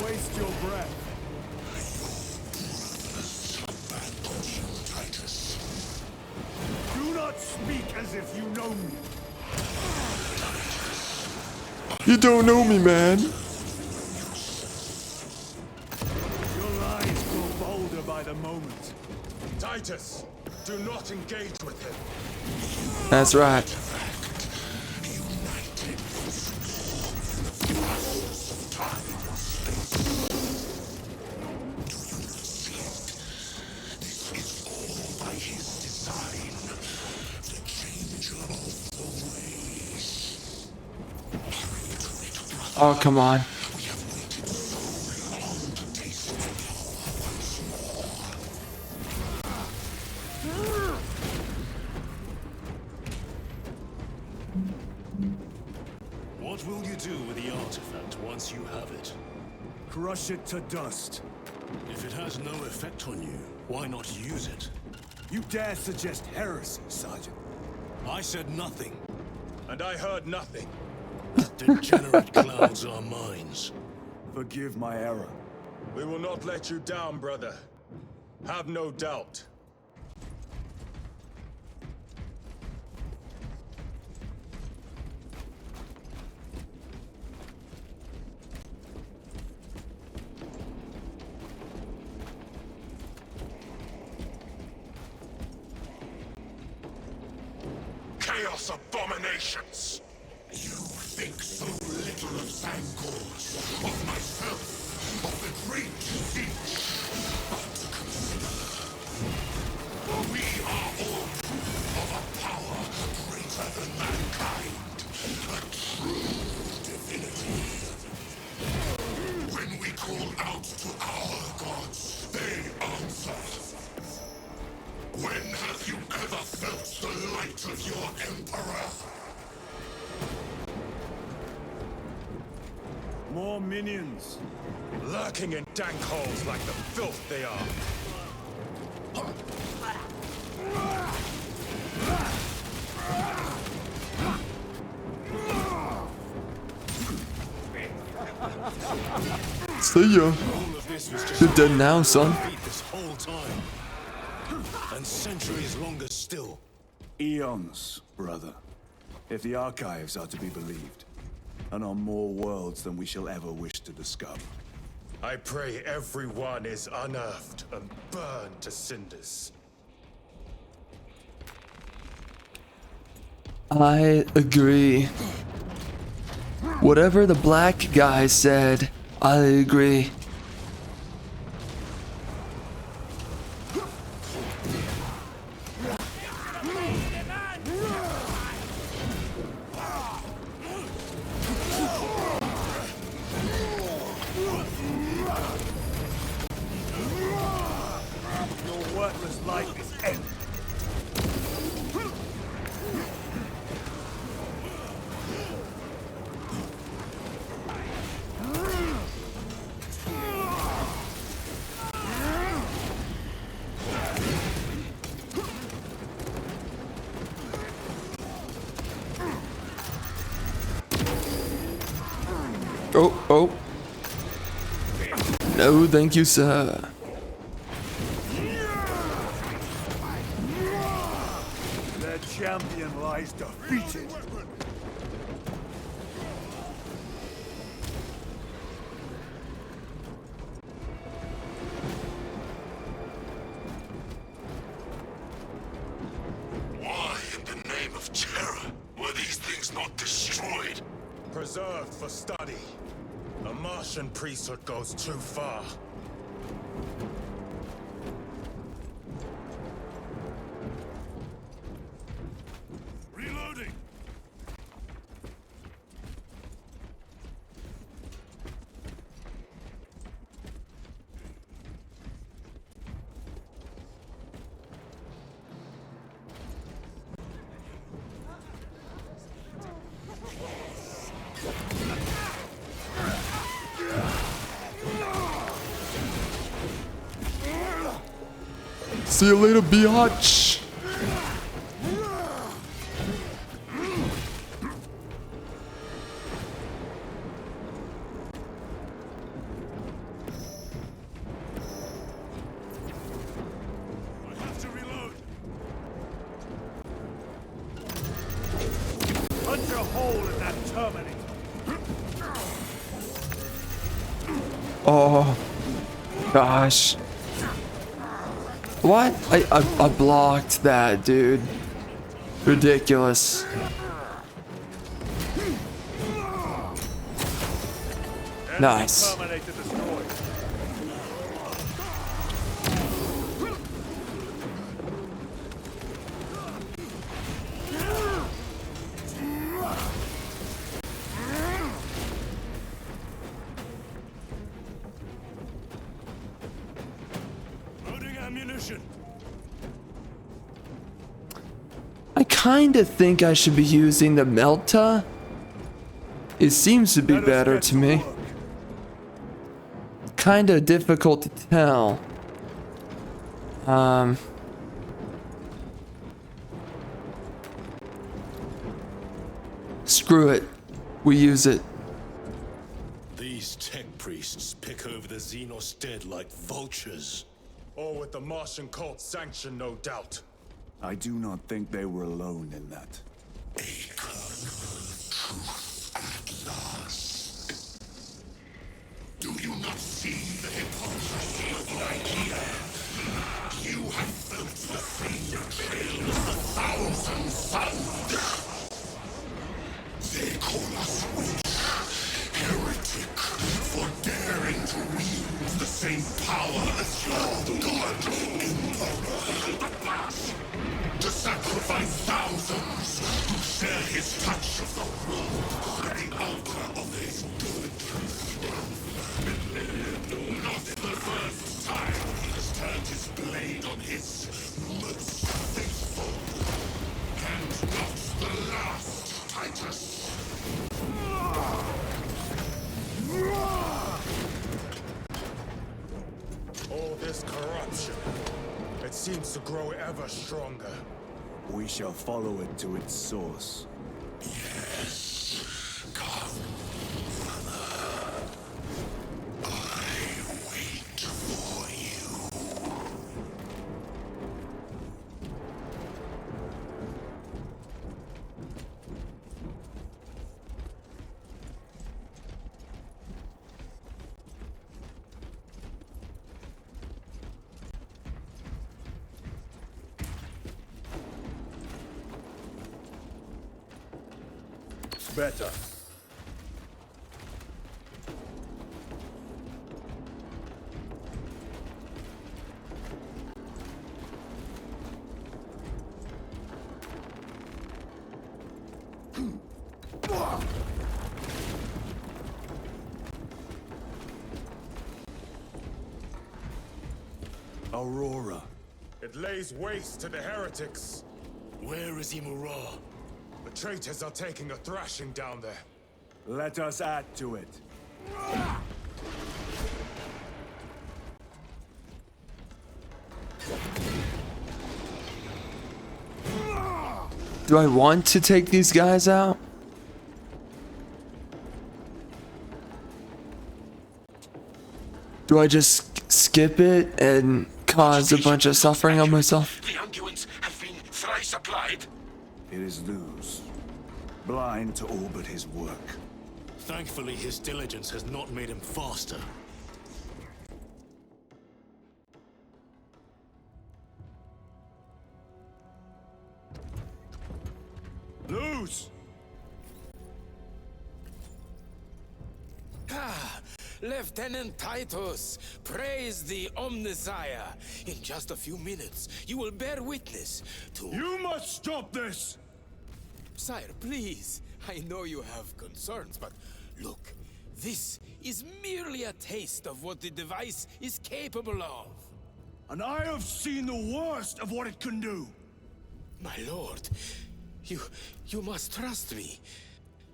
waste your breath. Do not speak as if you know me. You don't know me, man. Your lies grow bolder by the moment. Titus, do not engage with him. That's right. Oh, come on. What will you do with the artifact once you have it? Crush it to dust. If it has no effect on you, why not use it? You dare suggest heresy, Sergeant? I said nothing. And I heard nothing. Degenerate clouds our minds. Forgive my error. We will not let you down, brother. Have no doubt. Chaos abominations! You think so little of Zangors, of myself, of the great siege. But consider, we are all proof of a power greater than mankind, a true divinity. When we call out to our gods, they answer. When have you ever felt the light of your Emperor? More minions. Lurking in dank holes like the filth they are. See ya. All of this was just You're dead now, son. this whole time. And centuries longer still. Eons, brother. If the archives are to be believed. And on more worlds than we shall ever wish to discover. I pray everyone is unearthed and burned to cinders. I agree. Whatever the black guy said, I agree. Your worthless life is ended. Oh, oh. No, thank you, sir. Their champion lies defeated. Why, in the name of terror, were these things not destroyed? Preserved for study. The Martian priesthood goes too far. Reloading. See you later, biatch. I have to reload. Punch a hole in that terminator. Oh, gosh. What? I blocked that, dude. Ridiculous. Nice. Terminator destroyed. Loading ammunition. I kinda think I should be using the Melta. It seems to be better to me. Kinda difficult to tell. Screw it. We use it. These tech priests pick over the Xenos dead like vultures. All with the Martian cult's sanction, no doubt. I do not think they were alone in that. Do you not see the hypocrisy of the idea? You have felt the same pain as a thousand suns. They call us witch, heretic, for daring to wield the same power as your god, Emperor. To sacrifice thousands to share his touch of the world at the altar of his good. Not the first time he has turned his blade on his most faithful. And not the last, Titus. All this corruption, it seems to grow ever stronger. We shall follow it to its source. Yes. Come, brother. I better. Aurora. It lays waste to the heretics. Where is Imura? The traitors are taking a thrashing down there. Let us add to it. Do I want to take these guys out? Do I just skip it and cause a bunch of suffering on myself? The unguents have been thrice applied. It is Luz, blind to all but his work. Thankfully, his diligence has not made him faster. Luz! Ah, Lieutenant Titus, praise the Omnissiah. In just a few minutes, you will bear witness to... You must stop this! Sire, please. I know you have concerns, but look, this is merely a taste of what the device is capable of. And I have seen the worst of what it can do. My lord, you must trust me.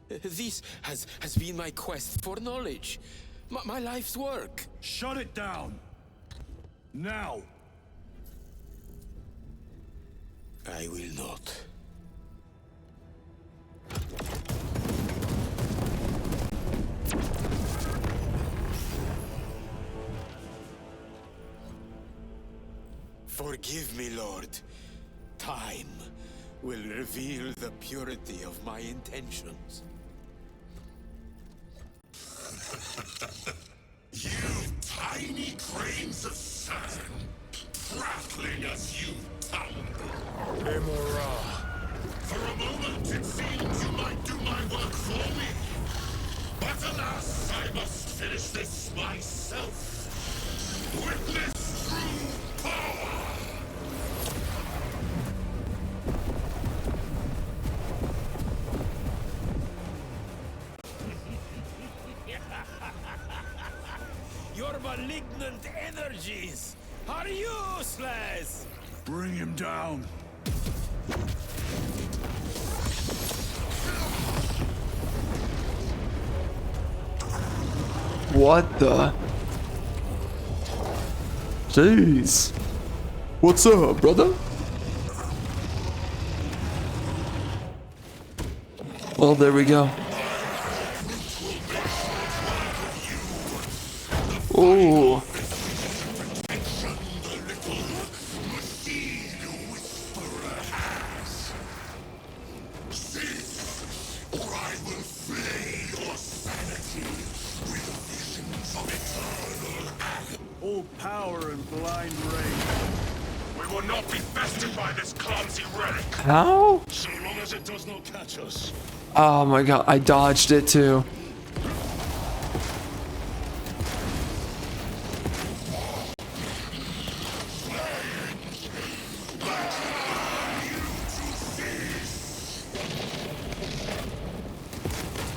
This has been my quest for knowledge. My life's work. Shut it down. Now. I will not. Forgive me, Lord. Time will reveal the purity of my intentions. You tiny grains of sand, prattling as you tumble. Imura. For a moment, it seemed you might do my work for me. But alas, I must finish this myself. Witness true power! Your malignant energies are useless! Bring him down. What the? Jeez. What's up, brother? Well, there we go. Oh. All power and blind rage. We will not be bested by this clumsy relic. How? So long as it does not catch us. Oh my god, I dodged it too.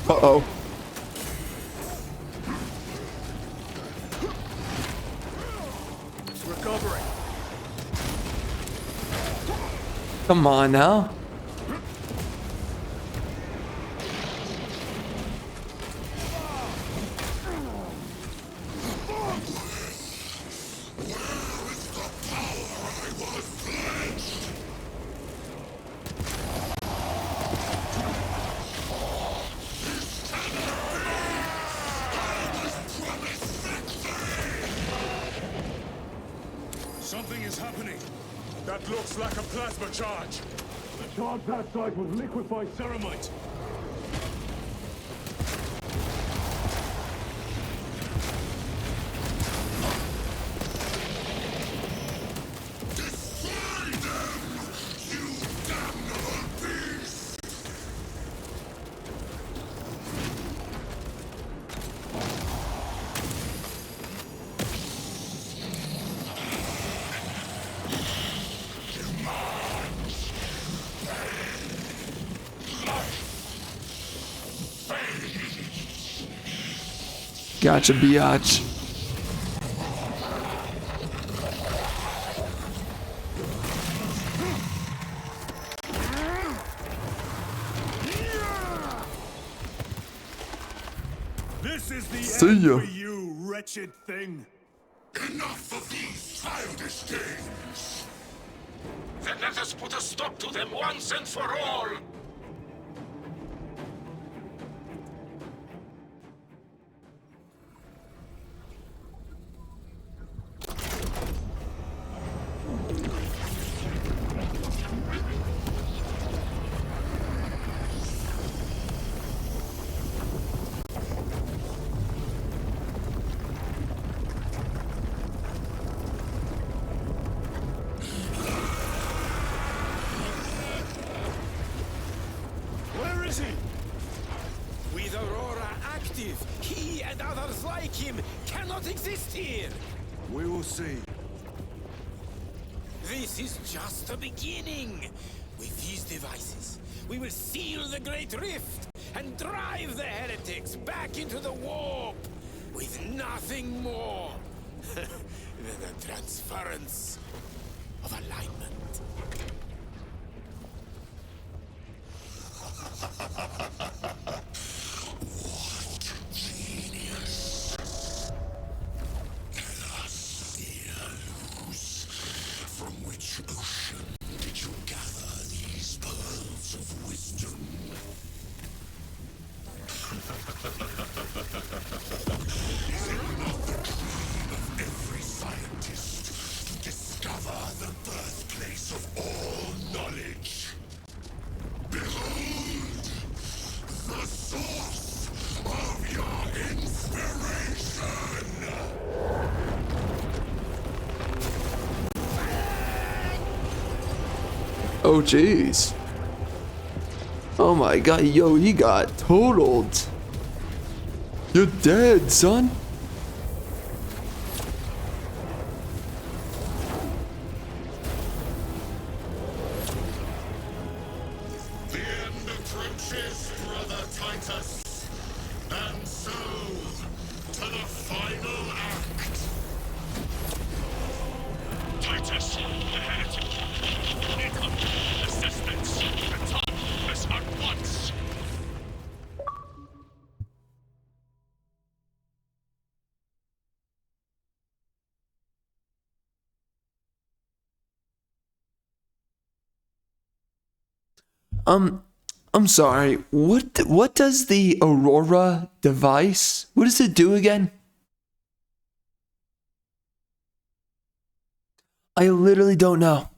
Uh-oh. Recovering. Come on now. Something is happening. That looks like a plasma charge. The charge that side was liquefied ceramite. Gotcha, biatch. This is the See end ya. for you, wretched thing. Enough of these childish games! Then let us put a stop to them once and for all! Where is he? With Aurora active, he and others like him cannot exist here. We will see. This is just the beginning. With these devices, we will seal the Great Rift and drive the heretics back into the warp with nothing more than a transference of alignment. What genius! Lose. From which ocean did you gather these pearls of wisdom? Is it not the dream of every scientist to discover the birthplace of all knowledge? Behold, the source of your inspiration! Oh, jeez. Oh my god, yo, he got totaled. You're dead, son. The end approaches, Brother Titus. And so, to the final act. Titus, the heretic. Need assistance. Return this at once. I'm sorry. What does the Aurora device? What does it do again? I literally don't know.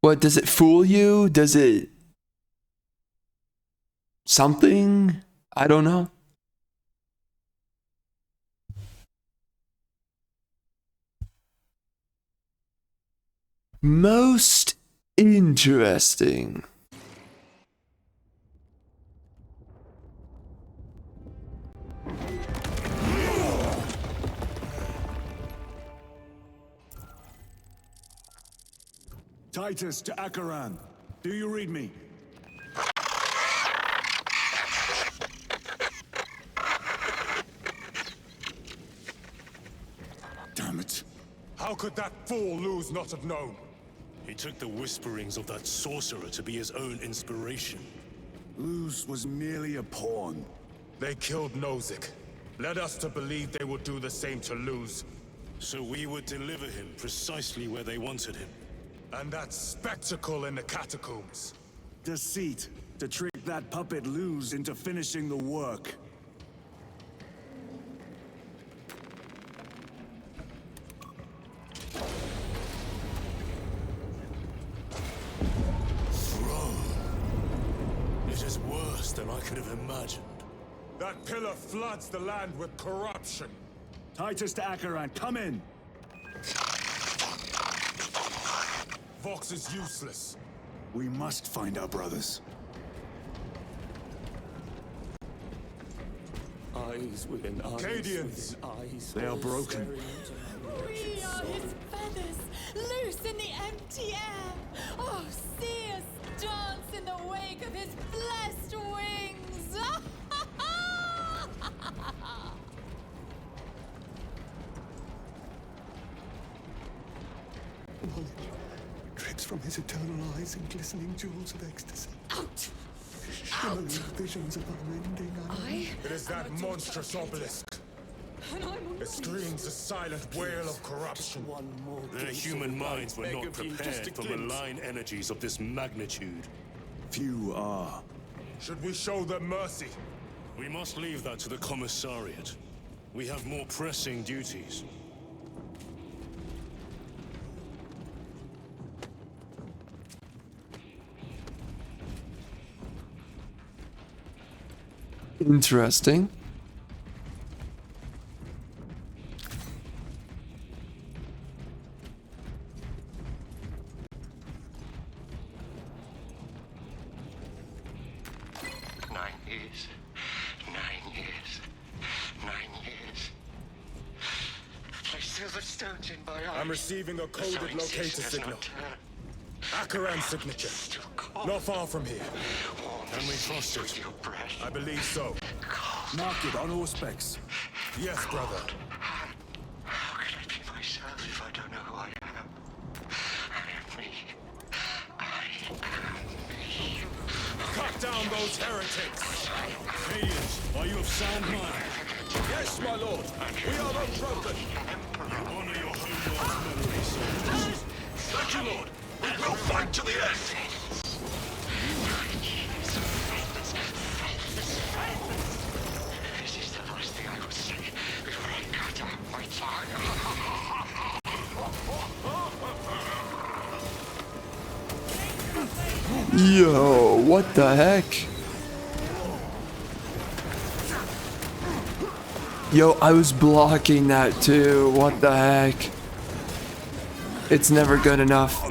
What does it fool you? Does it something? I don't know. Most interesting. Titus to Acheran. Do you read me? Damn it. How could that fool Luz not have known? He took the whisperings of that sorcerer to be his own inspiration. Luz was merely a pawn. They killed Nozick. Led us to believe they would do the same to Luz. So we would deliver him precisely where they wanted him. And that spectacle in the catacombs. Deceit. To trick that puppet Luz into finishing the work. It is worse than I could have imagined. That pillar floods the land with corruption. Titus to Acheran, come in. Vox is useless. We must find our brothers. Eyes within eyes. Cadians! Eyes. They are broken. We are his feathers, loose in the empty air. Oh, see us dance in the wake of his blessed wings. from his eternal eyes in glistening jewels of ecstasy. Out! Shimmering visions of unending agony. It is that monstrous obelisk. It screams a silent wail of corruption. Their human minds were not prepared for malign energies of this magnitude. Few are. Should we show them mercy? We must leave that to the Commissariat. We have more pressing duties. Interesting. I'm receiving a coded locator signal. Akaran's signature. Not far from here. Can we trust it? I believe so. Mark it on all specs. Yes, brother. How can I be myself if I don't know who I am? I am me. I am me. Cut down those heretics! Aliens, are you of sound mind? Yes, my lord. We are unbroken. You honor your homeworld's memory, soldiers. Thank you, Lord. We will fight to the end. This is the last thing I would say before I cut out my tongue. Yo, what the heck? Yo, I was blocking that too. What the heck? It's never good enough.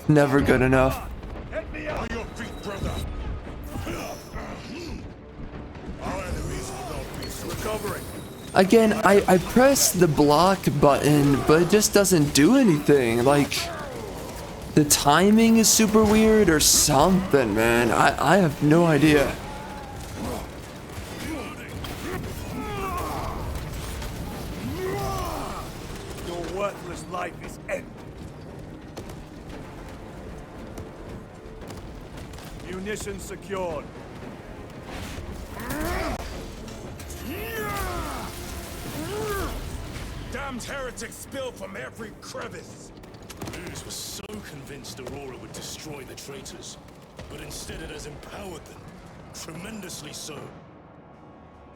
Never good enough. On your feet, brother. Our enemies will not be recovering. Again, I press the block button, but it just doesn't do anything. Like, the timing is super weird or something, man. I have no idea. Your worthless life is ended. Munitions secured. Damned heretics spill from every crevice. Luz was so convinced Aurora would destroy the traitors, but instead it has empowered them. Tremendously so.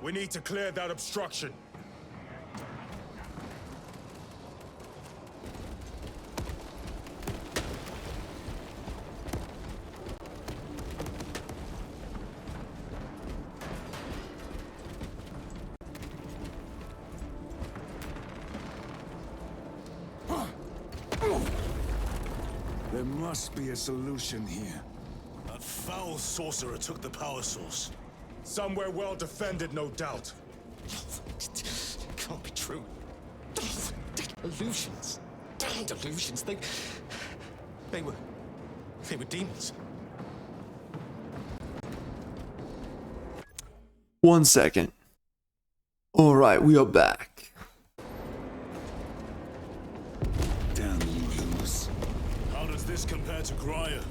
We need to clear that obstruction. There must be a solution here. That foul sorcerer took the power source. Somewhere well defended, no doubt. It can't be true. Illusions. Damned illusions. They were demons. 1 second. All right, we are back. Damn you, Luz. How does this compare to Graia?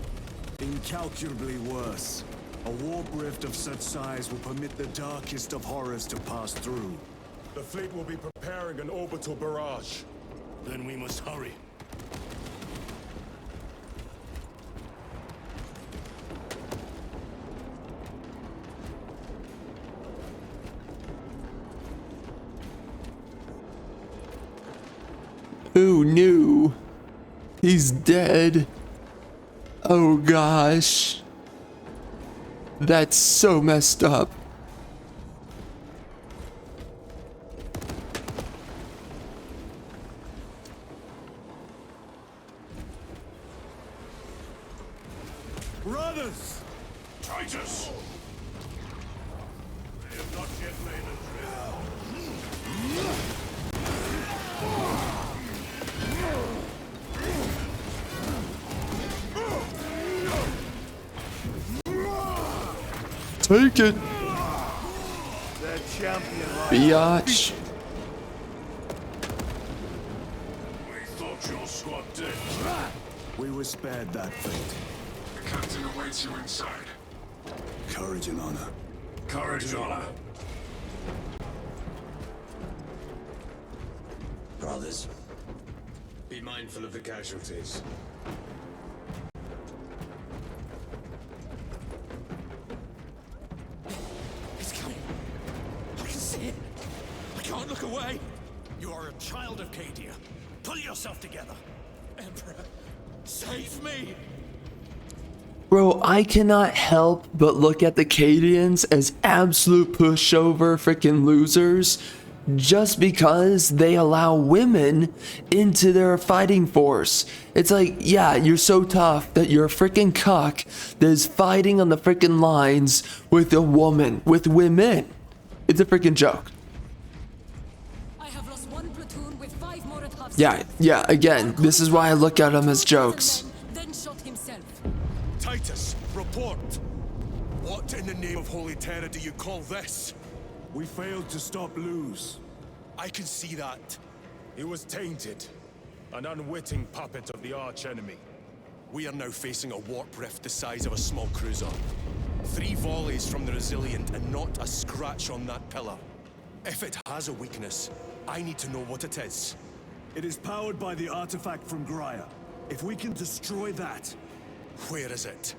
Incalculably worse. A warp rift of such size will permit the darkest of horrors to pass through. The fleet will be preparing an orbital barrage. Then we must hurry. Who knew? He's dead. Oh gosh. That's so messed up. Brothers! Titus! They have not yet laid a Take it. Their champion Biatch. We thought your squad dead. We were spared that fate. The captain awaits you inside. Courage and honor. Courage and honor. Brothers, be mindful of the casualties. It's coming. I can see it. I can't look away. You are a child of Cadia. Pull yourself together. Emperor, save me. Bro, I cannot help but look at the Cadians as absolute pushover freaking losers just because they allow women into their fighting force. It's like, yeah, you're so tough that you're a freaking cuck that is fighting on the freaking lines with a woman, with women. It's a freaking joke. I have lost one platoon with 5 more at half. Yeah, again, this is why I look at them as jokes. Then shot himself. Titus, report. What in the name of Holy Terror do you call this? We failed to stop Luz. I can see that. He was tainted. An unwitting puppet of the arch-enemy. We are now facing a warp rift the size of a small cruiser. 3 volleys from the Resilient and not a scratch on that pillar. If it has a weakness, I need to know what it is. It is powered by the artifact from Graia. If we can destroy that... Where is it?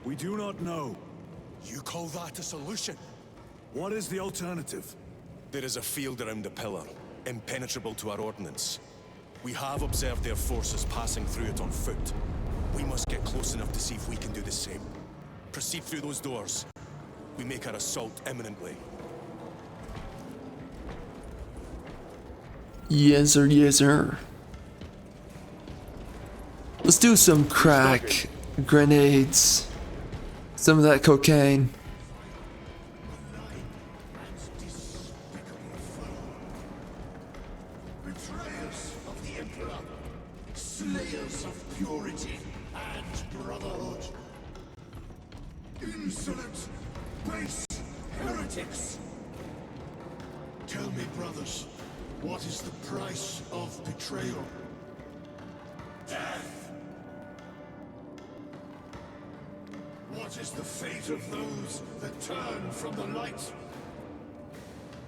We do not know. You call that a solution? What is the alternative? There is a field around the pillar, impenetrable to our ordnance. We have observed their forces passing through it on foot. We must get close enough to see if we can do the same. Proceed through those doors. We make our assault imminently. Yes sir, yes sir. Let's do some crack grenades. Some of that cocaine. Betrayers of the Emperor, slayers of purity and brotherhood. Insolent, base heretics. Tell me, brothers, what is the price of betrayal? Death. What is the fate of those that turn from the light?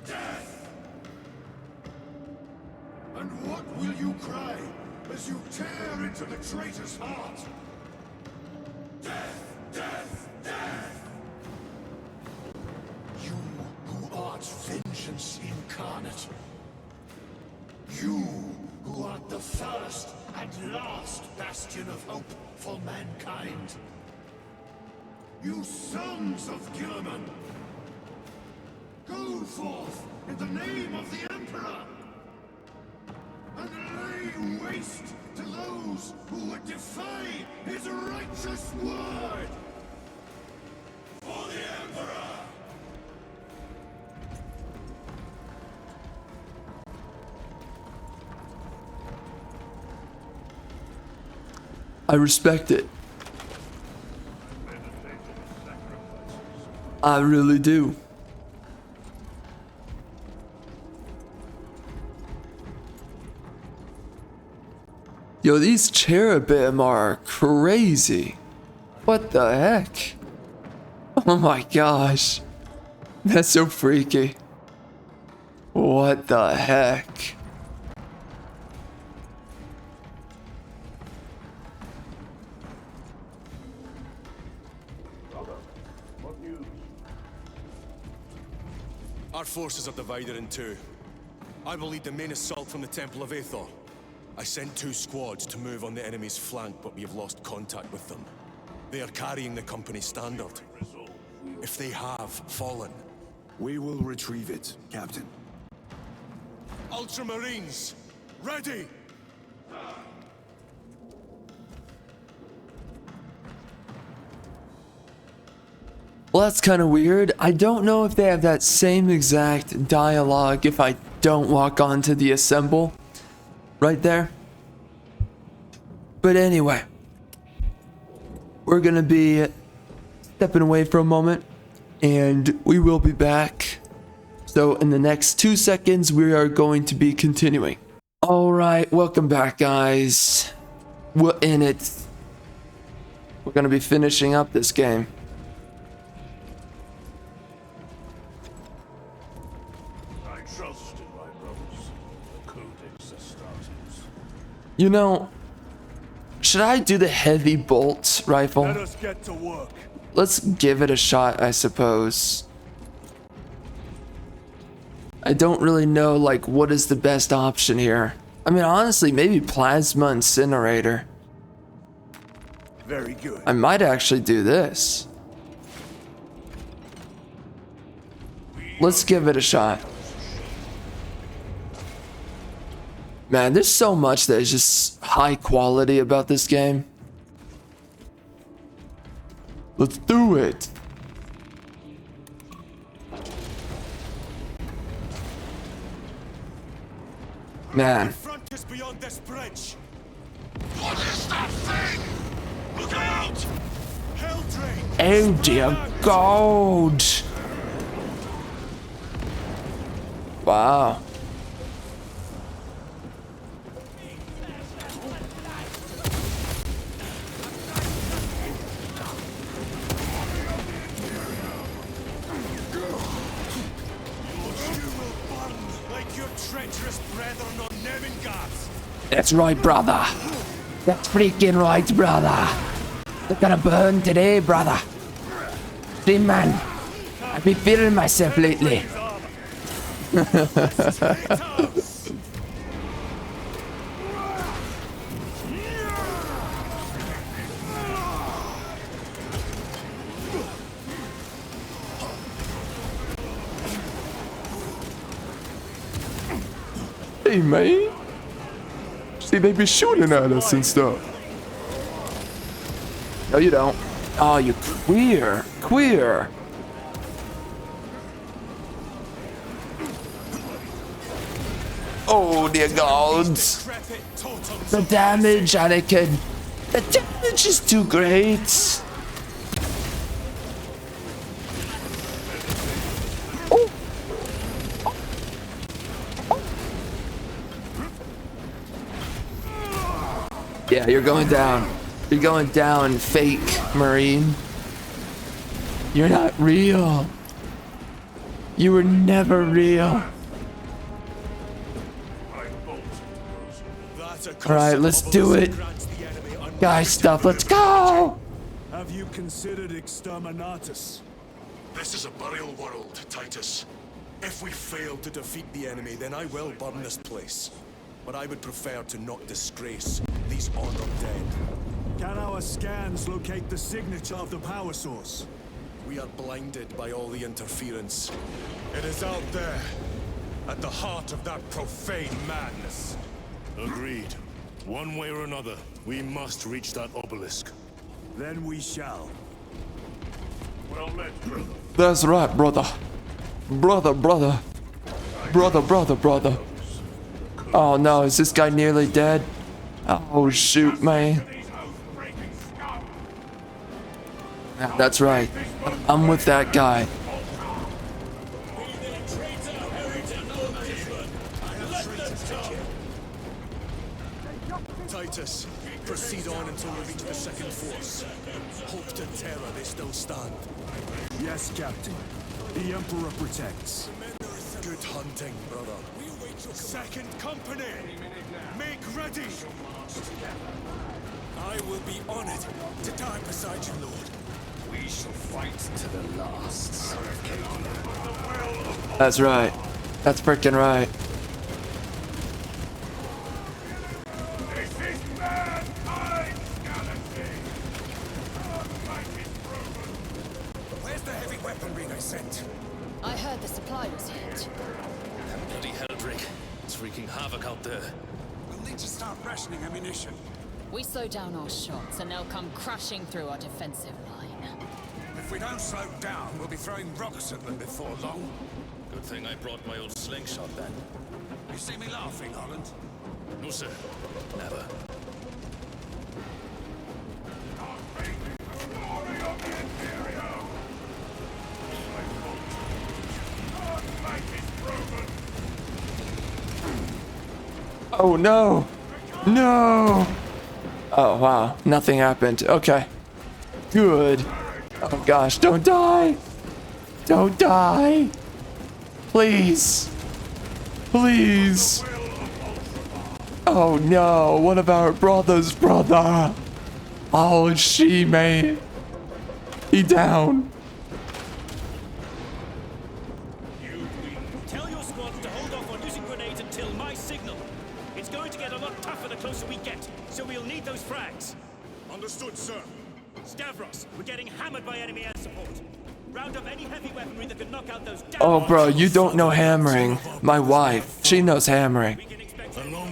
Death. And what will you cry as you tear into the traitor's heart? Death! Death! Death! You who art vengeance incarnate. You who art the first and last bastion of hope for mankind. You sons of Gilliman! Go forth in the name of the Emperor! And lay waste to those who would defy his righteous word! For the Emperor! I respect it. I really do. Yo, these cherubim are crazy. What the heck? Oh my gosh. That's so freaky. What the heck? Our forces are divided in 2. I will lead the main assault from the Temple of Aethor. I sent 2 squads to move on the enemy's flank, but we have lost contact with them. They are carrying the company standard. If they have fallen... We will retrieve it, Captain. Ultramarines, ready! Well, that's kind of weird. I don't know if they have that same exact dialogue if I don't walk onto the assemble right there. But anyway, we're going to be stepping away for a moment and we will be back. So in the next 2 seconds, we are going to be continuing. All right, welcome back, guys. And it's we're gonna be finishing up this game. I trust in my brothers, the Codex Astartes. You know, should I do the heavy bolt rifle? Let us get to work. Let's give it a shot, I suppose. I don't really know, like, what is the best option here. I mean, honestly, maybe plasma incinerator. Very good. I might actually do this. Let's give it a shot. Man, there's so much that is just high quality about this game. Let's do it. Man. Front is beyond this bridge. What is that thing? Look out! Oh dear God. Wow. That's right, brother. That's freaking right, brother. They're gonna burn today, brother. See, man, I've been feeling myself lately. Hey, man. See, they be shooting at us and stuff. No, you don't. Oh, you queer. Queer. Oh, dear gods. The damage, Anakin. The damage is too great. Yeah, you're going down. You're going down, fake Marine. You're not real. You were never real. Alright, let's do it. Guys, stuff, let's go! Have you considered exterminatus? This is a burial world, Titus. If we fail to defeat the enemy, then I will burn this place. But I would prefer to not disgrace these honored dead. Can our scans locate the signature of the power source? We are blinded by all the interference. It is out there, at the heart of that profane madness. Agreed. One way or another, we must reach that obelisk. Then we shall. Well met, brother. That's right, brother. Brother. Brother. Oh no, is this guy nearly dead? Oh shoot, man. Yeah, that's right. I'm with that guy. Titus, proceed on until we reach the second force. Hope and terror, they still stand. Yes, Captain. The Emperor protects. Good hunting, brother. Second company! Make ready! I will be honored to die beside you, Lord. We shall fight to the last. That's right. That's freaking right. This is mankind's galaxy! Our fight is proven! Where's the heavy weaponry they sent? I heard the supply was hit. Bloody Heldrick. It's wreaking havoc out there. We'll need to start rationing ammunition. We slow down our shots and they'll come crashing through our defensive line. If we don't slow down, we'll be throwing rocks at them before long. Good thing I brought my old slingshot then. You see me laughing, Holland? No, sir. Never. Oh no! No! Oh wow, nothing happened. Okay. good. Oh gosh, don't die. Don't die. Please. Please. Oh no, one of our brother's brother. Oh, she, mate. He down. Tell your squads to hold off on using grenades until my signal. It's going to get a lot tougher the closer we get, so we'll need those frags. Understood, sir. Stavros, we're getting hammered by enemy air support. Round up any heavy weaponry that can knock out those damn Oh, bro, you don't know hammering. My wife, she knows hammering.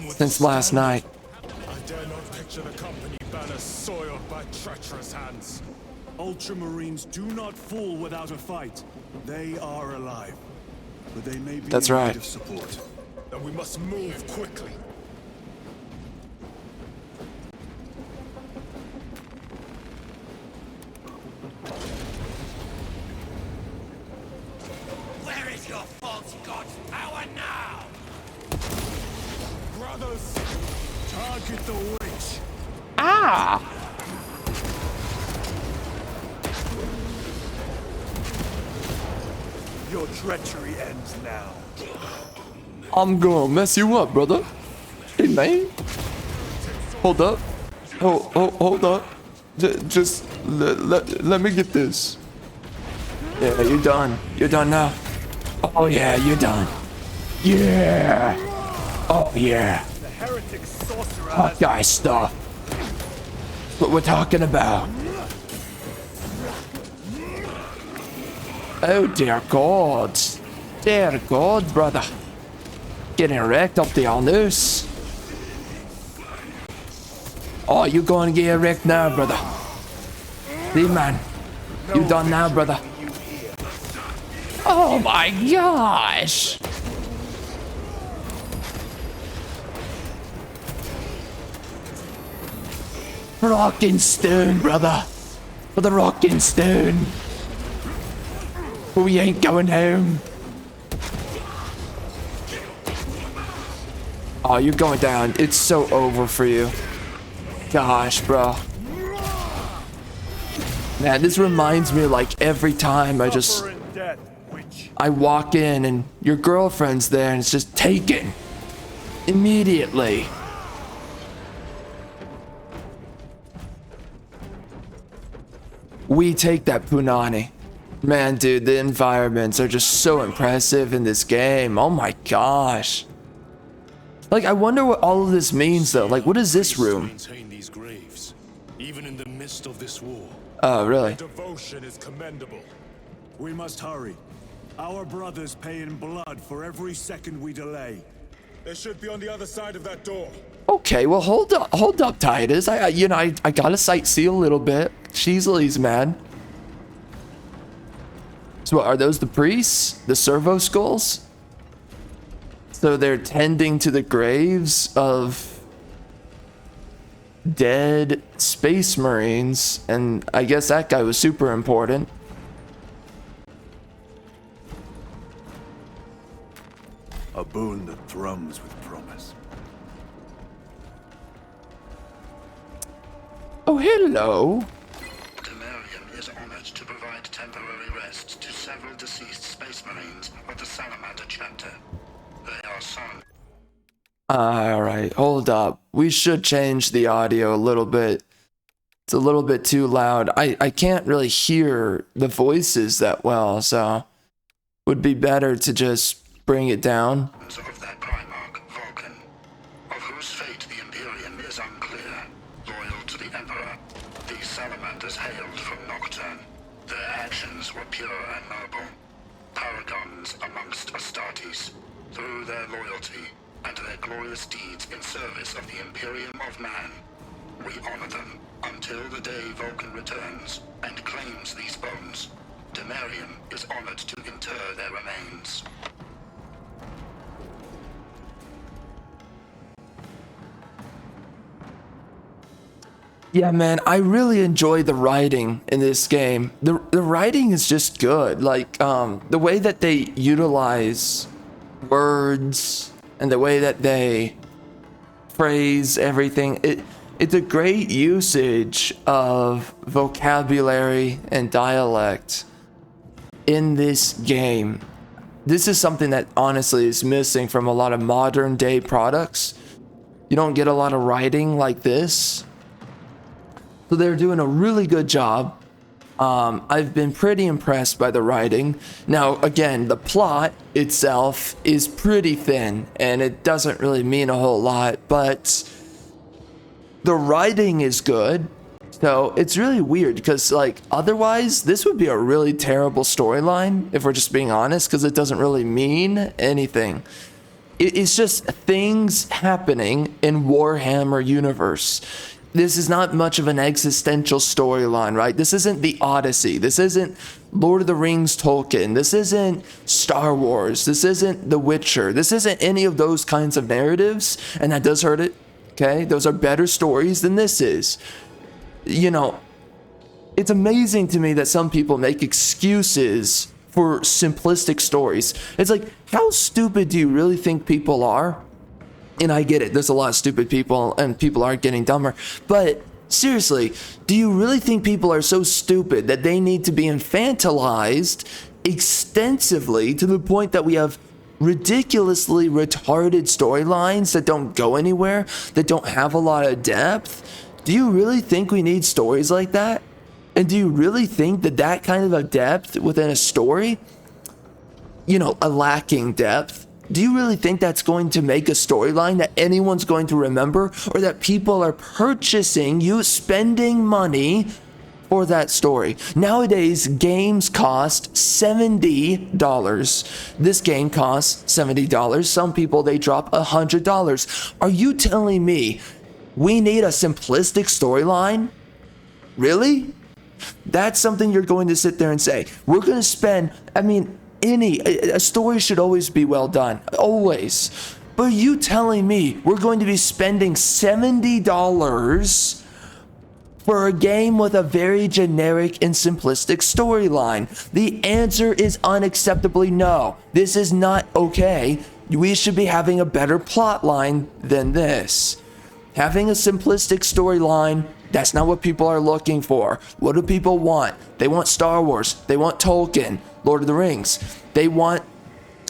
Since last night. I dare not picture the company banner soiled by treacherous hands. Ultramarines do not fall without a fight. They are alive. But they may be That's in right. need of support. Then we must move quickly. Where is your false god's power now? Brothers, target the witch. Ah! Your treachery ends now. I'm gonna mess you up, brother. Hey, man. Hold up. Hold up. Just let me get this. Yeah, you're done. You're done now. Oh yeah, you're done. Yeah. Oh yeah. The heretic sorcerer Hot guy stuff. What we're talking about. Oh dear God. Dear God, brother. Getting wrecked up the old noose. Oh, you going to get wrecked now, brother. See, man. You done now, brother. Oh my gosh. Rockin' stone, brother. For the rockin' stone. We ain't going home. Oh, you're going down. It's so over for you. Gosh, bro. Man, this reminds me like every time I walk in and your girlfriend's there and it's just taken. Immediately. We take that punani. Man, dude, the environments are just so impressive in this game. Oh my gosh. Like, I wonder what all of this means, though. Like, what is this room? Maintain these graves, even in the midst of this war. Oh, really? Their devotion is commendable. We must hurry. Our brothers pay in blood for every second we delay. They should be on the other side of that door. Okay, well, hold up, Titus. I gotta sightsee a little bit. Cheesley's, man. So, are those the priests? The servo skulls? So they're tending to the graves of dead space marines, and I guess that guy was super important. A boon that thrums with promise. Oh, hello. Demarium is honored to provide temporary rest to several deceased space marines of the Salamander chapter. They are son. Alright, hold up. We should change the audio a little bit. It's a little bit too loud. I can't really hear the voices that well, so would be better to just bring it down. Of their Primarch, Vulcan, of whose fate the Imperium is unclear. Loyal to the Emperor, these salamanders hailed from Nocturne. Their actions were pure and noble. Paragons amongst Astartes. Through their loyalty and their glorious deeds in service of the Imperium of Man, we honor them until the day Vulcan returns and claims these bones. Demarium is honored to inter their remains. Yeah, man, I really enjoy the writing in this game. The writing is just good. Like, the way that they utilize words and the way that they phrase everything, It's a great usage of vocabulary and dialect in this game. This is something that honestly is missing from a lot of modern day products. You don't get a lot of writing like this. So they're doing a really good job. I've been pretty impressed by the writing. Now, again, the plot itself is pretty thin and it doesn't really mean a whole lot, but the writing is good. So it's really weird because, like, otherwise this would be a really terrible storyline if we're just being honest, because it doesn't really mean anything. It's just things happening in Warhammer universe. This is not much of an existential storyline, right? This isn't the Odyssey. This isn't Lord of the Rings Tolkien. This isn't Star Wars. This isn't The Witcher. This isn't any of those kinds of narratives, and that does hurt it, okay? Those are better stories than this is. You know, it's amazing to me that some people make excuses for simplistic stories. It's like, how stupid do you really think people are? And I get it, there's a lot of stupid people and people are getting dumber, but seriously, do you really think people are so stupid that they need to be infantilized extensively to the point that we have ridiculously retarded storylines that don't go anywhere, that don't have a lot of depth? Do you really think we need stories like that? And do you really think that that kind of a depth within a story, you know, a lacking depth, do you really think that's going to make a storyline that anyone's going to remember, or that people are purchasing, you spending money for that story? Nowadays, games cost $70. This game costs $70. Some people, they drop $100. Are you telling me we need a simplistic storyline? Really? That's something you're going to sit there and say, we're going to spend, I mean, a story should always be well done, always. But are you telling me we're going to be spending $70 for a game with a very generic and simplistic storyline? The answer is unacceptably no. This is not okay. We should be having a better plot line than this. Having a simplistic storyline, that's not what people are looking for. What do people want? They want Star Wars. They want Tolkien, Lord of the Rings. They want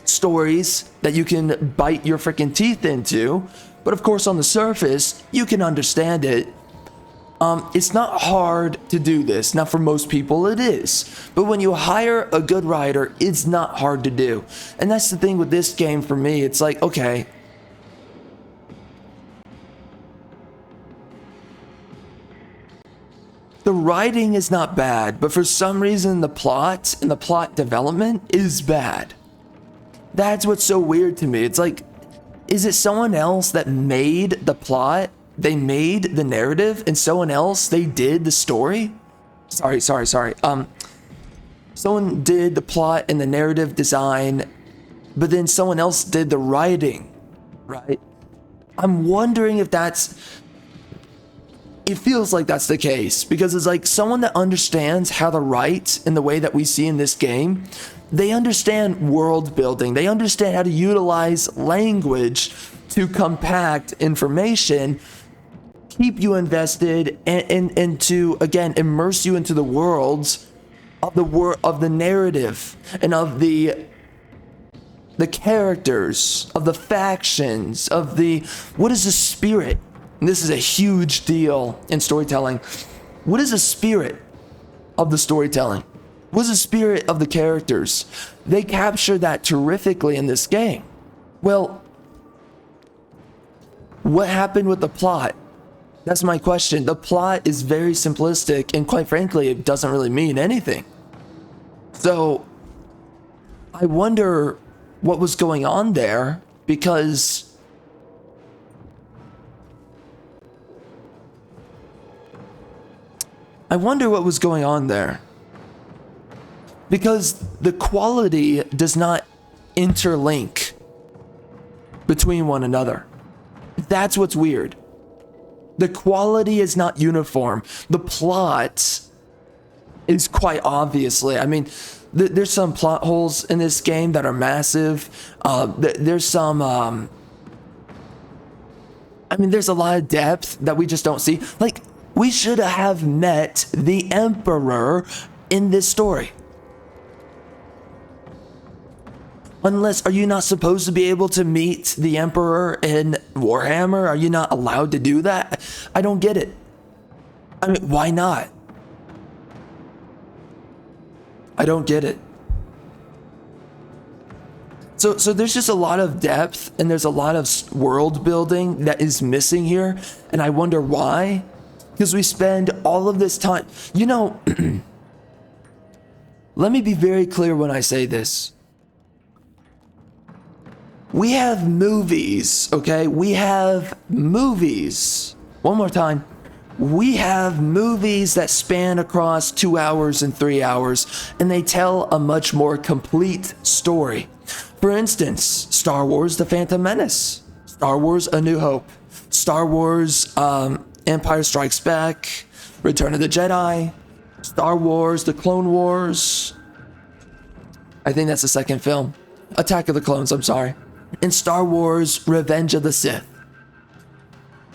stories that you can bite your freaking teeth into. But of course, on the surface, you can understand it. It's not hard to do this. Now, for most people, it is. But when you hire a good writer, it's not hard to do. And that's the thing with this game for me. It's like, okay, the writing is not bad, but for some reason the plot and the plot development is bad. That's what's so weird to me. It's like, is it someone else that made the plot? They made the narrative, and someone else, they did the story? Sorry. Someone did the plot and the narrative design, but then someone else did the writing, right? I'm wondering if that's... It feels like that's the case, because it's like someone that understands how to write in the way that we see in this game. They understand world building. They understand how to utilize language to compact information, keep you invested, and to, again, immerse you into the worlds of the narrative and of the characters, of the factions, of the, what is the spirit? And this is a huge deal in storytelling. What is the spirit of the storytelling? What is the spirit of the characters? They capture that terrifically in this game. Well, what happened with the plot? That's my question. The plot is very simplistic, and quite frankly, it doesn't really mean anything. So, I wonder what was going on there, because because the quality does not interlink between one another. That's what's weird. The quality is not uniform. The plot is quite obviously, I mean, there's some plot holes in this game that are massive. There's some, I mean, there's a lot of depth that we just don't see. Like, we should have met the Emperor in this story. Unless, are you not supposed to be able to meet the Emperor in Warhammer? Are you not allowed to do that? I don't get it. I mean, why not? I don't get it. So there's just a lot of depth and there's a lot of world building that is missing here. And I wonder why. Because we spend all of this time, you know, let me be very clear when I say this. We have movies, okay? We have movies. One more time. We have movies that span across 2 hours and 3 hours, and they tell a much more complete story. For instance, Star Wars The Phantom Menace, Star Wars A New Hope, Star Wars Empire Strikes Back, Return of the Jedi, Star Wars The Clone Wars. I think that's the second film. Attack of the Clones, I'm sorry. And Star Wars Revenge of the Sith.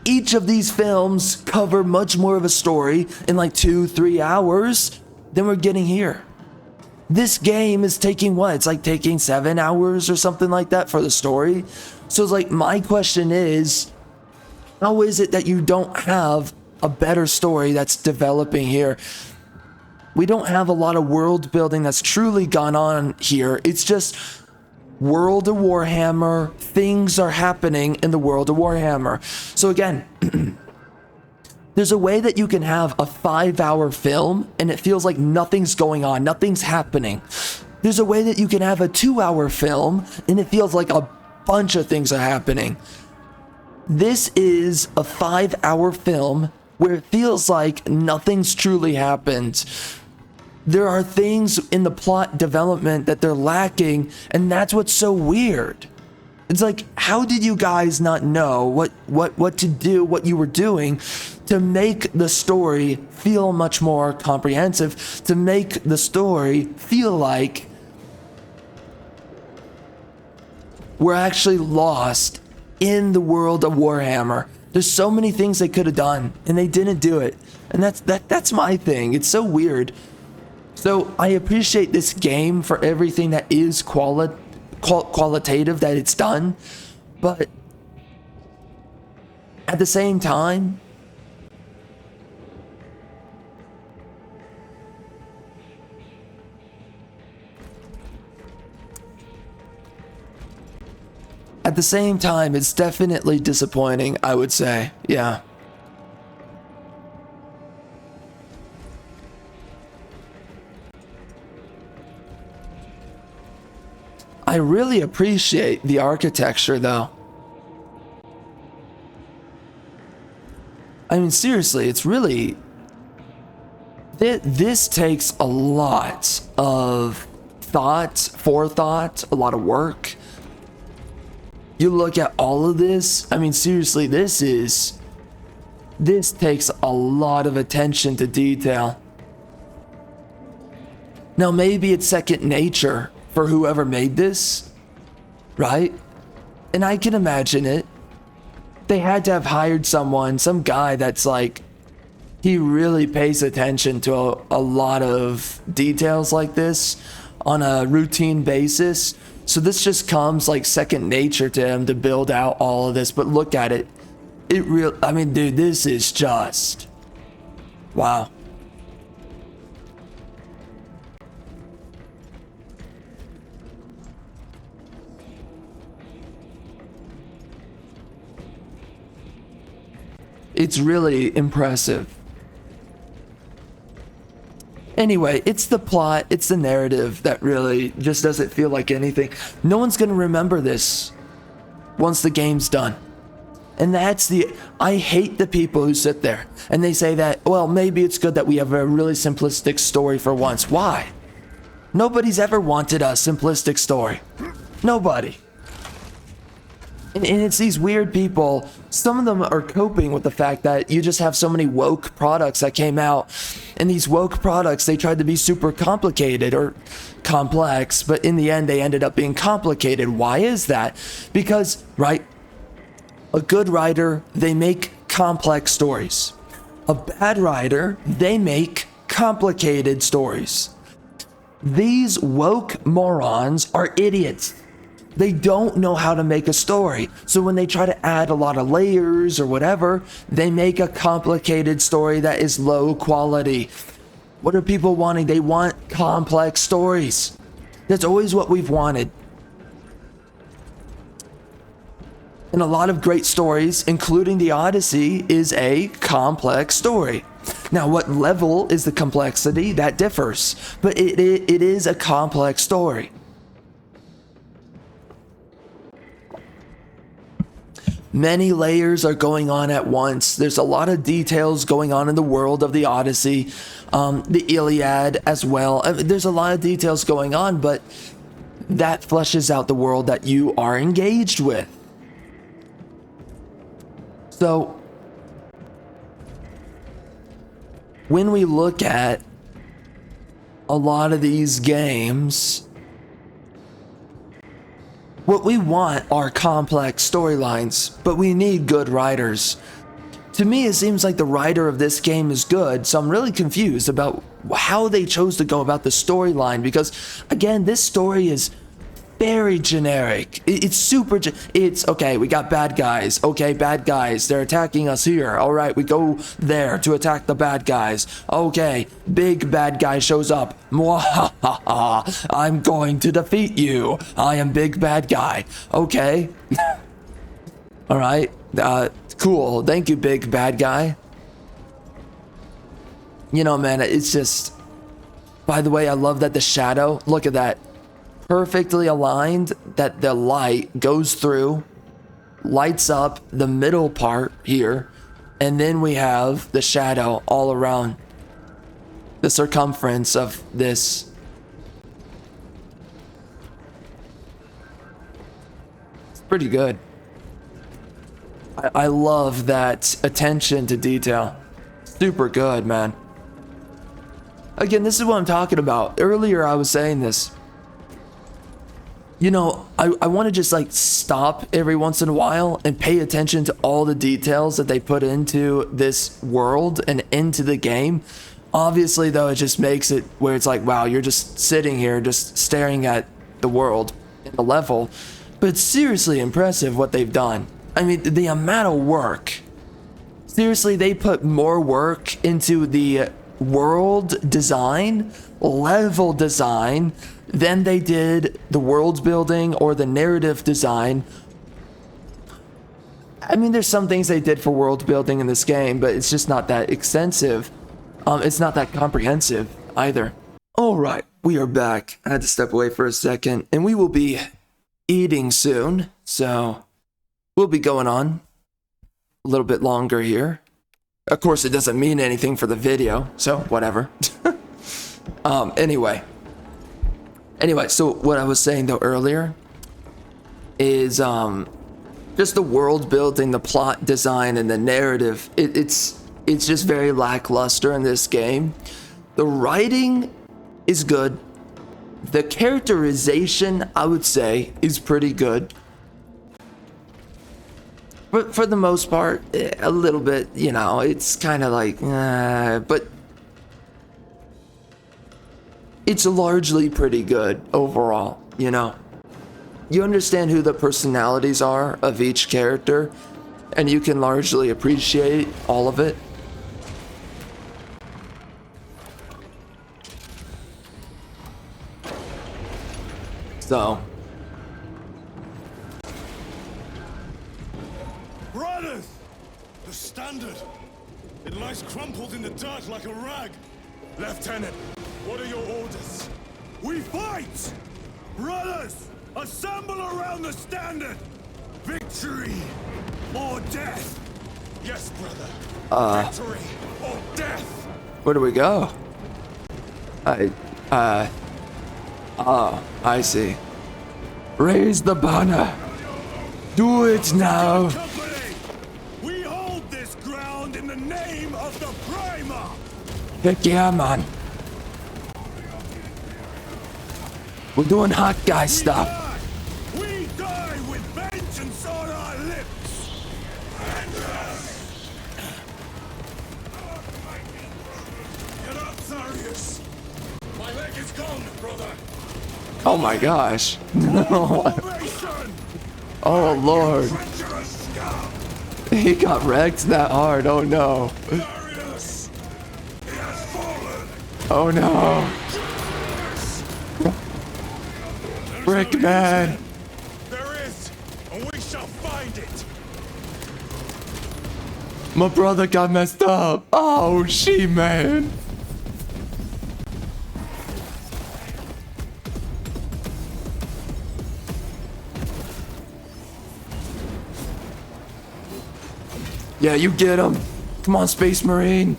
Each of these films cover much more of a story in like 2-3 hours than we're getting here. This game is taking what? It's like taking 7 hours or something like that for the story. So it's like, my question is, how is it that you don't have a better story that's developing here? We don't have a lot of world building that's truly gone on here. It's just World of Warhammer, things are happening in the World of Warhammer. So again, there's a way that you can have a 5-hour film and it feels like nothing's going on, nothing's happening. There's a way that you can have a 2-hour film and it feels like a bunch of things are happening. This is a 5-hour film where it feels like nothing's truly happened. There are things in the plot development that they're lacking, and that's what's so weird. It's like, how did you guys not know what to do, what you were doing to make the story feel much more comprehensive, to make the story feel like we're actually lost in the world of Warhammer? There's so many things they could have done, and they didn't do it. And that's my thing. It's so weird. So I appreciate this game for everything that is qualitative that it's done, but at the same time, it's definitely disappointing, I would say. Yeah. I really appreciate the architecture, though. I mean, seriously, it's really... This takes a lot of forethought, a lot of work. You look at all of this, I mean, seriously, this takes a lot of attention to detail. Now, maybe it's second nature for whoever made this, right? And I can imagine it. They had to have hired someone, some guy that's like, he really pays attention to a lot of details like this on a routine basis. So this just comes like second nature to him to build out all of this. But look at it. I mean, dude, this is just, wow. It's really impressive. Anyway, it's the plot, it's the narrative that really just doesn't feel like anything. No one's gonna remember this once the game's done. And I hate the people who sit there and they say that, well, maybe it's good that we have a really simplistic story for once. Why? Nobody's ever wanted a simplistic story. Nobody. And it's these weird people, some of them are coping with the fact that you just have so many woke products that came out, and these woke products, they tried to be super complicated or complex, but in the end they ended up being complicated. Why is that? Because, right, A good writer, they make complex stories. A bad writer, they make complicated stories. These woke morons are idiots. They don't know how to make a story. So when they try to add a lot of layers or whatever, they make a complicated story that is low quality. What are people wanting? They want complex stories. That's always what we've wanted. And a lot of great stories, including the Odyssey, is a complex story. Now, what level is the complexity? That differs. But it is a complex story. Many layers are going on at once. There's a lot of details going on in the world of the Odyssey, the Iliad as well. There's a lot of details going on, but that fleshes out the world that you are engaged with. So, when we look at a lot of these games, what we want are complex storylines, but we need good writers. To me, it seems like the writer of this game is good, so I'm really confused about how they chose to go about the storyline, because, again, this story is very generic. It's super, it's, okay, we got bad guys. Okay, bad guys, they're attacking us here. All right, we go there to attack the bad guys. Okay, big bad guy shows up. Mwahaha, I'm going to defeat you. I am big bad guy. Okay. All right, cool. Thank you, big bad guy. You know, man, it's just, by the way, I love that the shadow, look at that. Perfectly aligned, that the light goes through, lights up the middle part here, and then we have the shadow all around the circumference of this. It's pretty good. I love that attention to detail. Super good, man. Again, this is what I'm talking about. Earlier I was saying this. You know, I want to just like stop every once in a while and pay attention to all the details that they put into this world and into the game. Obviously, though, it just makes it where it's like, wow, you're just sitting here just staring at the world and the level. But it's seriously impressive what they've done. I mean, the amount of work. Seriously, they put more work into the world design, level design, than they did the world building or the narrative design. I mean, there's some things they did for world building in this game, but it's just not that extensive. It's not that comprehensive either. All right, we are back. I had to step away for a second, and we will be eating soon, so we'll be going on a little bit longer here. Of course, it doesn't mean anything for the video, so whatever. Anyway, so what I was saying though earlier is just the world building, the plot design, and the narrative. It's just very lackluster in this game. The writing is good. The characterization, I would say, is pretty good. But for the most part, a little bit, you know, it's kind of like, but it's largely pretty good overall, you know. You understand who the personalities are of each character, and you can largely appreciate all of it. So. Brothers! The standard! It lies crumpled in the dirt like a rag. Lieutenant, what are your orders? We fight! Brothers, assemble around the standard! Victory or death! Yes, brother. Victory or death! Where do we go? Oh, I see. Raise the banner. Do it now. We hold this ground in the name of the Primer! Heck yeah, man. We're doing hot guy stuff. We die with vengeance on our lips! Oh my gosh. Oh lord. He got wrecked that hard. Oh no. Oh no. Frick, man. There is, and we shall find it. My brother got messed up. Oh, she man. Yeah, you get him. Come on, Space Marine.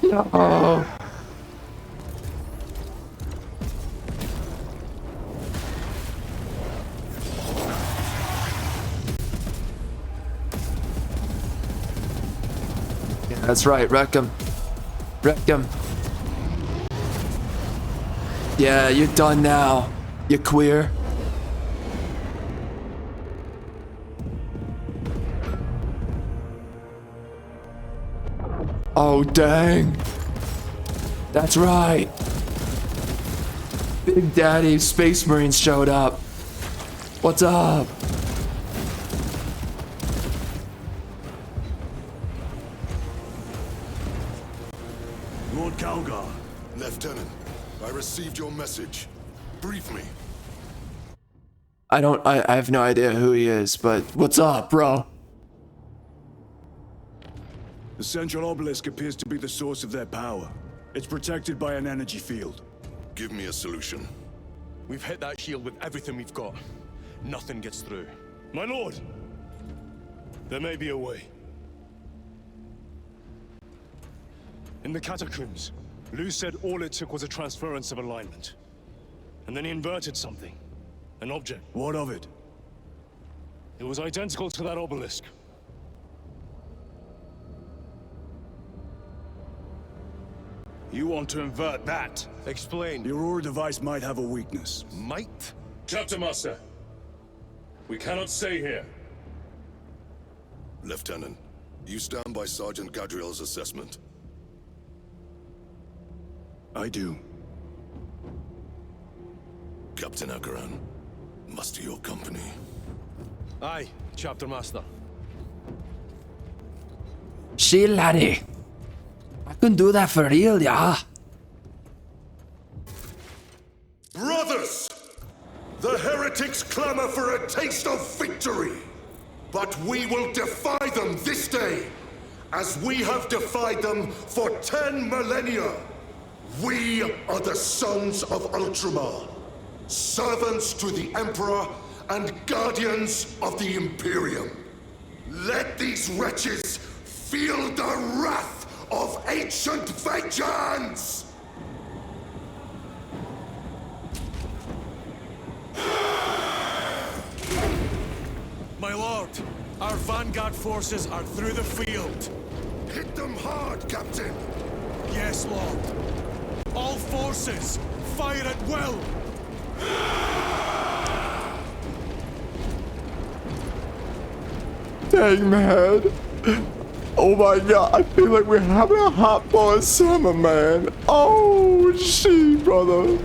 No. Yeah, that's right. Wreck him. Wreck him. Yeah, you're done now. You queer. Oh, dang. That's right. Big Daddy Space Marines showed up. What's up? Lord Calgar. Lieutenant, I received your message. Brief me. I have no idea who he is, but what's up, bro? The central obelisk appears to be the source of their power. It's protected by an energy field. Give me a solution. We've hit that shield with everything we've got. Nothing gets through. My lord! There may be a way. In the catacombs, Lu said all it took was a transference of alignment. And then he inverted something. An object. What of it? It was identical to that obelisk. You want to invert that? Explain. The Aurora device might have a weakness. Might? Captain Master, we cannot stay here. Lieutenant, you stand by Sergeant Gadriel's assessment. I do. Captain Akaran, muster your company. Aye, Chapter Master. Shit, laddie. I couldn't do that for real, yeah. Brothers! The heretics clamor for a taste of victory. But we will defy them this day, as we have defied them for 10 millennia. We are the sons of Ultramar, servants to the Emperor and guardians of the Imperium. Let these wretches feel the wrath of ancient vengeance! My lord, our vanguard forces are through the field. Hit them hard, Captain! Yes, lord. All forces, fire at will! Dang, man. Oh my god, I feel like we're having a hot boy summer, man. Oh, shit, brother.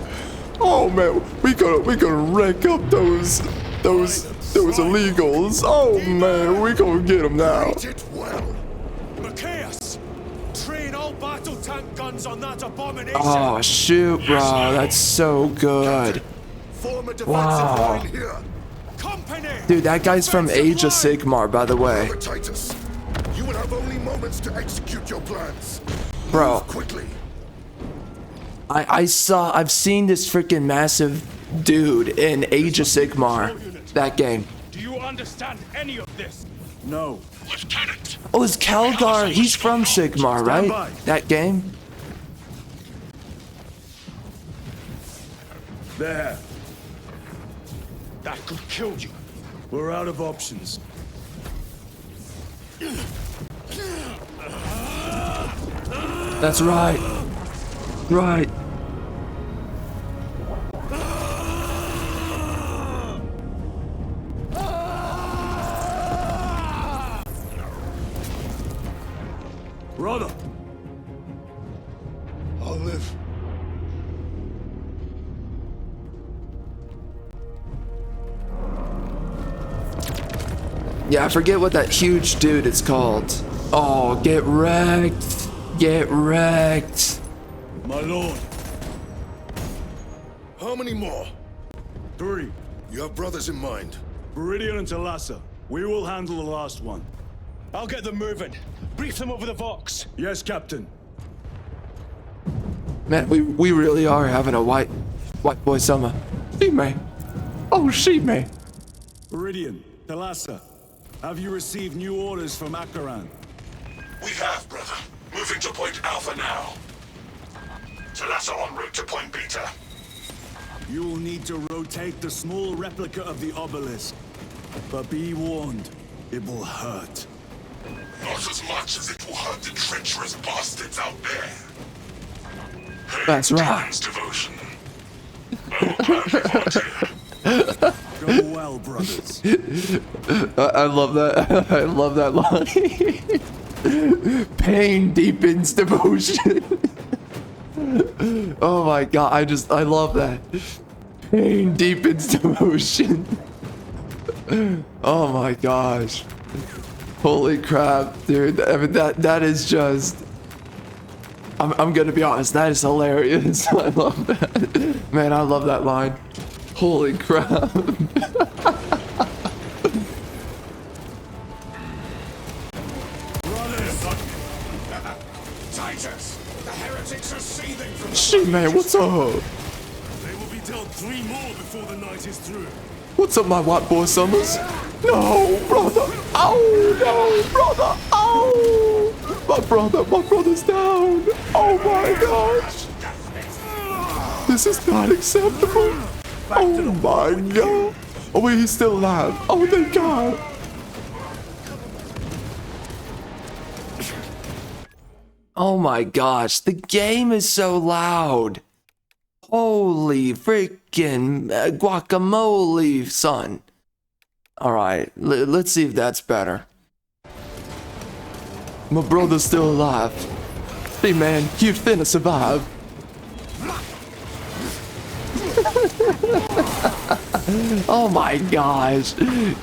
Oh man, we gonna wreck up those illegals. Oh man, we gonna get them now. Macias, train all battle tank guns on that abomination. Oh shoot, bro, that's so good. Wow. Dude, that guy's from Age of Sigmar, by the way. Titus, you will have only moments to execute your plans. Bro, Move quickly. I've seen this freaking massive dude in Age of Sigmar, that game. Do you understand any of this? No. Lieutenant! Oh, it's Calgar. He's from Sigmar, right? That game? There. That could kill you. We're out of options. That's right. Right. Brother. I'll live. Yeah, I forget what that huge dude is called. Oh, get wrecked. Get wrecked. My lord. How many more? 3. You have brothers in mind? Viridian and Talassa. We will handle the last one. I'll get them moving. Brief them over the Vox. Yes, Captain. Man, we really are having a white boy summer. She-May. Oh, She-May. Viridian, Talassa, have you received new orders from Akaran? We have, brother. Moving to point Alpha now. Talassa en route to point Beta. You will need to rotate the small replica of the obelisk. But be warned, it will hurt. Not as much as it will hurt the treacherous bastards out there. That's right. Devotion. Go well, brothers. I love that. I love that line. Pain deepens devotion. Oh my god, I love that. Pain deepens devotion. Oh my gosh. Holy crap, dude. I mean, that is just... I'm gonna be honest, that is hilarious. I love that. Man, I love that line. Holy crap. Titus, the heretics are seething from... She-Man, what's up? They will be dealt 3 more before the night is through. What's up, my white boy Summers? No, brother. Oh, no, brother. Oh, my brother's down. Oh my gosh. This is not acceptable. Oh my god. Oh wait, he's still alive. Oh thank god. Oh my gosh, the game is so loud. Holy freaking guacamole, son. Alright, let's see if that's better. My brother's still alive. Hey man, you finna survive. Oh my gosh.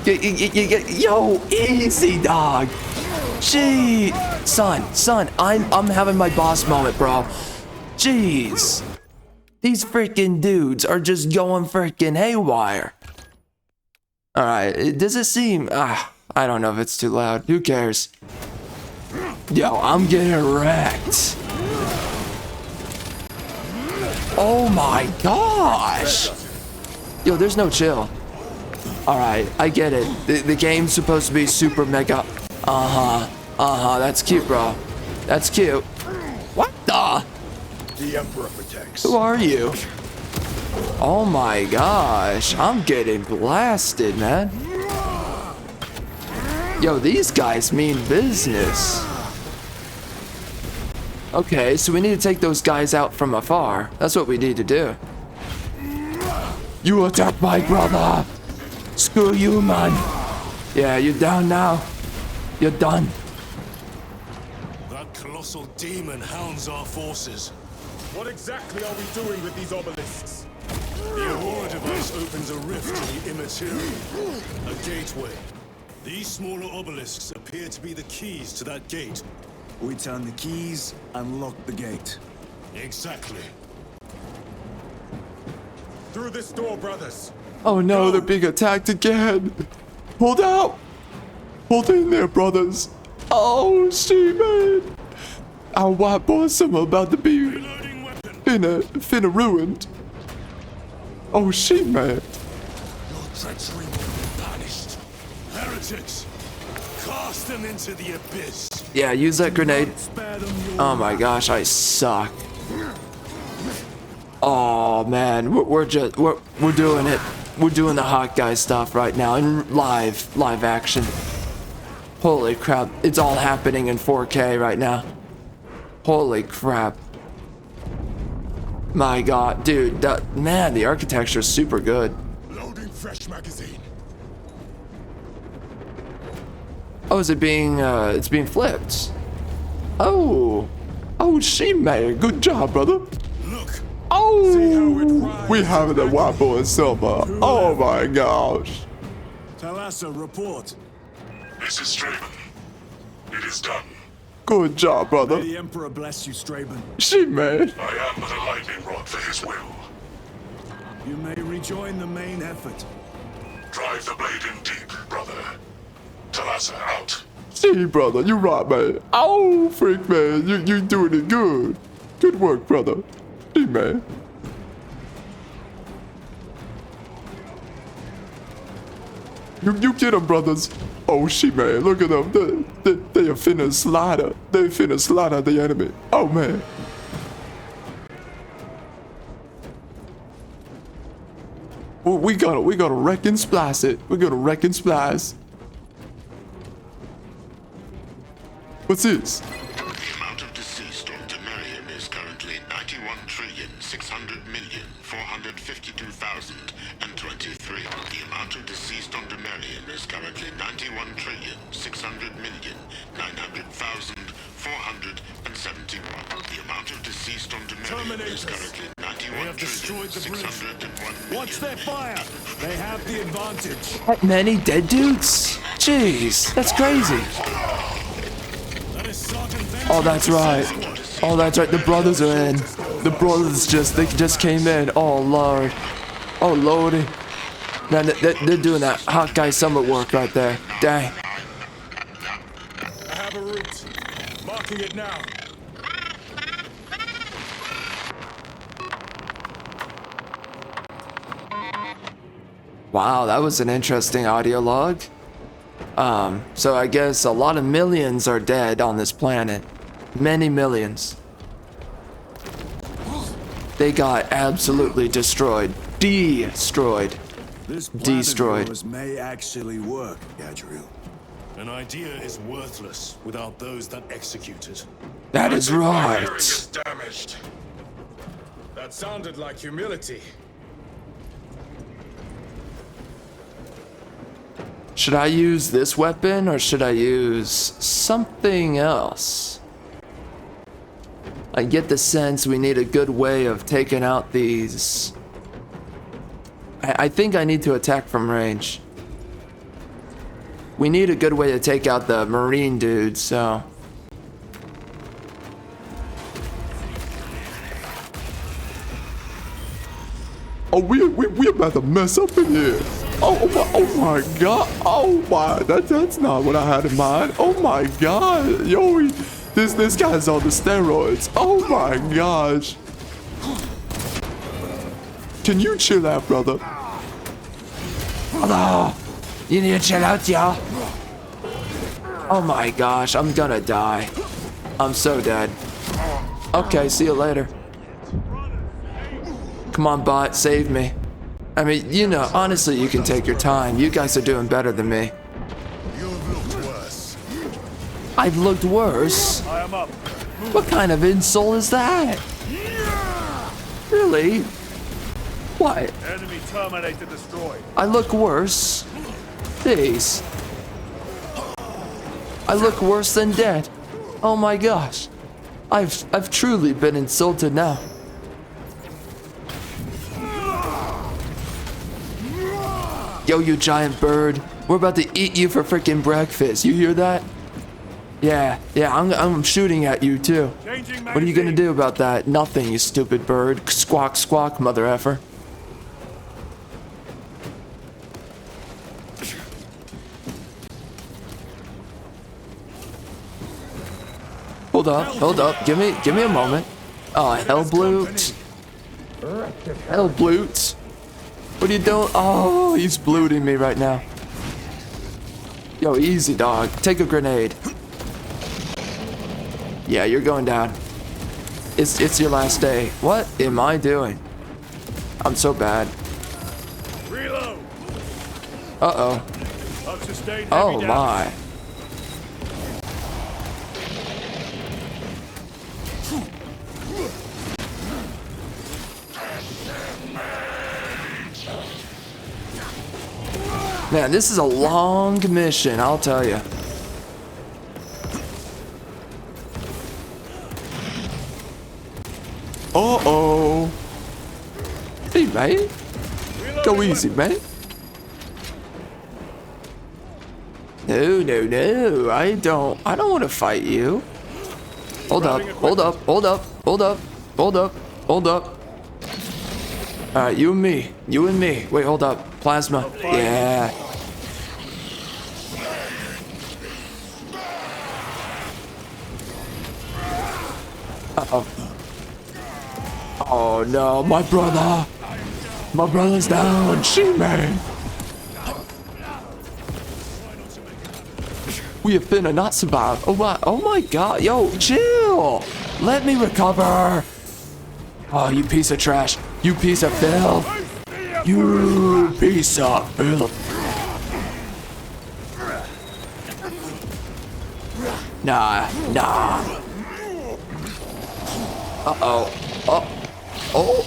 Yo, easy dog. Gee, son, I'm having my boss moment, bro. Jeez. These freaking dudes are just going freaking haywire. Alright, does it seem... I don't know if it's too loud. Who cares? Yo, I'm getting wrecked. Oh my gosh. Yo, there's no chill. Alright, I get it. The game's supposed to be super mega... That's cute, bro. That's cute. What the? The Emperor protects. Who are you? Oh my gosh, I'm getting blasted, man. Yo, these guys mean business. Okay, so we need to take those guys out from afar. That's what we need to do. You attacked my brother! Screw you, man. Yeah, you're down now. You're done. That colossal demon hounds our forces. What exactly are we doing with these obelisks? The Aurora device opens a rift to the immaterial, a gateway. These smaller obelisks appear to be the keys to that gate. We turn the keys and lock the gate. Exactly. Through this door, brothers. Oh no, they're being attacked again. Hold out. Hold in there, brothers. Oh, She-Man. Our white boys are about to be finna ruined. Oh, She-Man. Your treachery will be punished. Heretics, cast them into the abyss. Yeah, use that grenade. Oh my gosh, I suck. Oh man, we're doing it. We're doing the hot guy stuff right now in live action. Holy crap, it's all happening in 4K right now. Holy crap. My god, dude, man, the architecture is super good. Loading fresh magazine. Oh, is it being, it's being flipped? Oh, She-Man, good job, brother. Look. Oh, we have the white boy in silver. Oh my gosh. Talassa, report. Mrs. Straben, it is done. Good job, brother. May the Emperor bless you, Straben. Shit, man. I am but a lightning rod for his will. You may rejoin the main effort. Drive the blade in deep, brother. Talassa out. See, brother, you right, man. Oh, freak, man. You doing it good. Good work, brother. See, man. You get them, brothers. Oh, shit, man. Look at them. They are finna slaughter. They finna slaughter the enemy. Oh, man. We gotta wreck and splice it. We gotta wreck and splice. What's this? The amount of deceased on Temerium is currently 91,600,452,023. The amount of deceased on Temerium is currently 91,600,471. The amount of deceased on Temerium is currently 91,601,000,000. Watch their fire! They have the advantage. That many dead dudes? Jeez, that's crazy. Oh, that's right. Oh, that's right. The brothers are in. The brothers they just came in. Oh, Lord. Oh, Lordy. Man, they're doing that hot guy summer work right there. Dang. I have a route. Marking it now. Wow, that was an interesting audio log. So I guess a lot of millions are dead on this planet. Many millions. They got absolutely destroyed. Destroyed. This plan Destroyed. of yours may actually work, Gadriel. An idea is worthless without those that execute it. That is My hearing right. is damaged. That sounded like humility. Should I use this weapon or should I use something else? I get the sense we need a good way of taking out these. I think I need to attack from range. We need a good way to take out the marine dudes, so. Oh, we about to mess up in here. Oh my god. Oh my, that's not what I had in mind. Oh my god. Yo, this guy's on the steroids. Oh my gosh. Can you chill out, brother? Hello. You need to chill out, y'all. Oh my gosh, I'm gonna die. I'm so dead. Okay, see you later. Come on, bot, save me. I mean, you know, honestly, you can take your time. You guys are doing better than me. You've looked worse. I've looked worse? I am up. What kind of insult is that? Really? What? Enemy Terminator destroyed. I look worse? Jeez. I look worse than dead. Oh my gosh. I've truly been insulted now. Yo, you giant bird. We're about to eat you for freaking breakfast. You hear that? Yeah, I'm shooting at you too. What are you gonna do about that? Nothing, you stupid bird. Squawk, squawk, mother effer. Hold up. Give me a moment. Oh, Hellblute. Hellblute. What are you doing? Oh, he's bluting me right now. Yo, easy, dog. Take a grenade. Yeah, you're going down. It's your last day. What am I doing? I'm so bad. Reload. Uh-oh. I've sustained Oh, heavy my. damage. Man, this is a long mission, I'll tell you. Uh-oh. Hey, mate. Go easy, mate. No, no, no. I don't want to fight you. Hold up, hold up, hold up, hold up, hold up, hold up. Alright, you and me. You and me. Wait, hold up. Plasma. Yeah. Uh-oh. Oh no, my brother. My brother's down. She-Man. We have finna not survive. Oh my god. Yo, chill. Let me recover. Oh, you piece of trash. You piece of filth. You piece of filth. Nah. Uh-oh. Oh,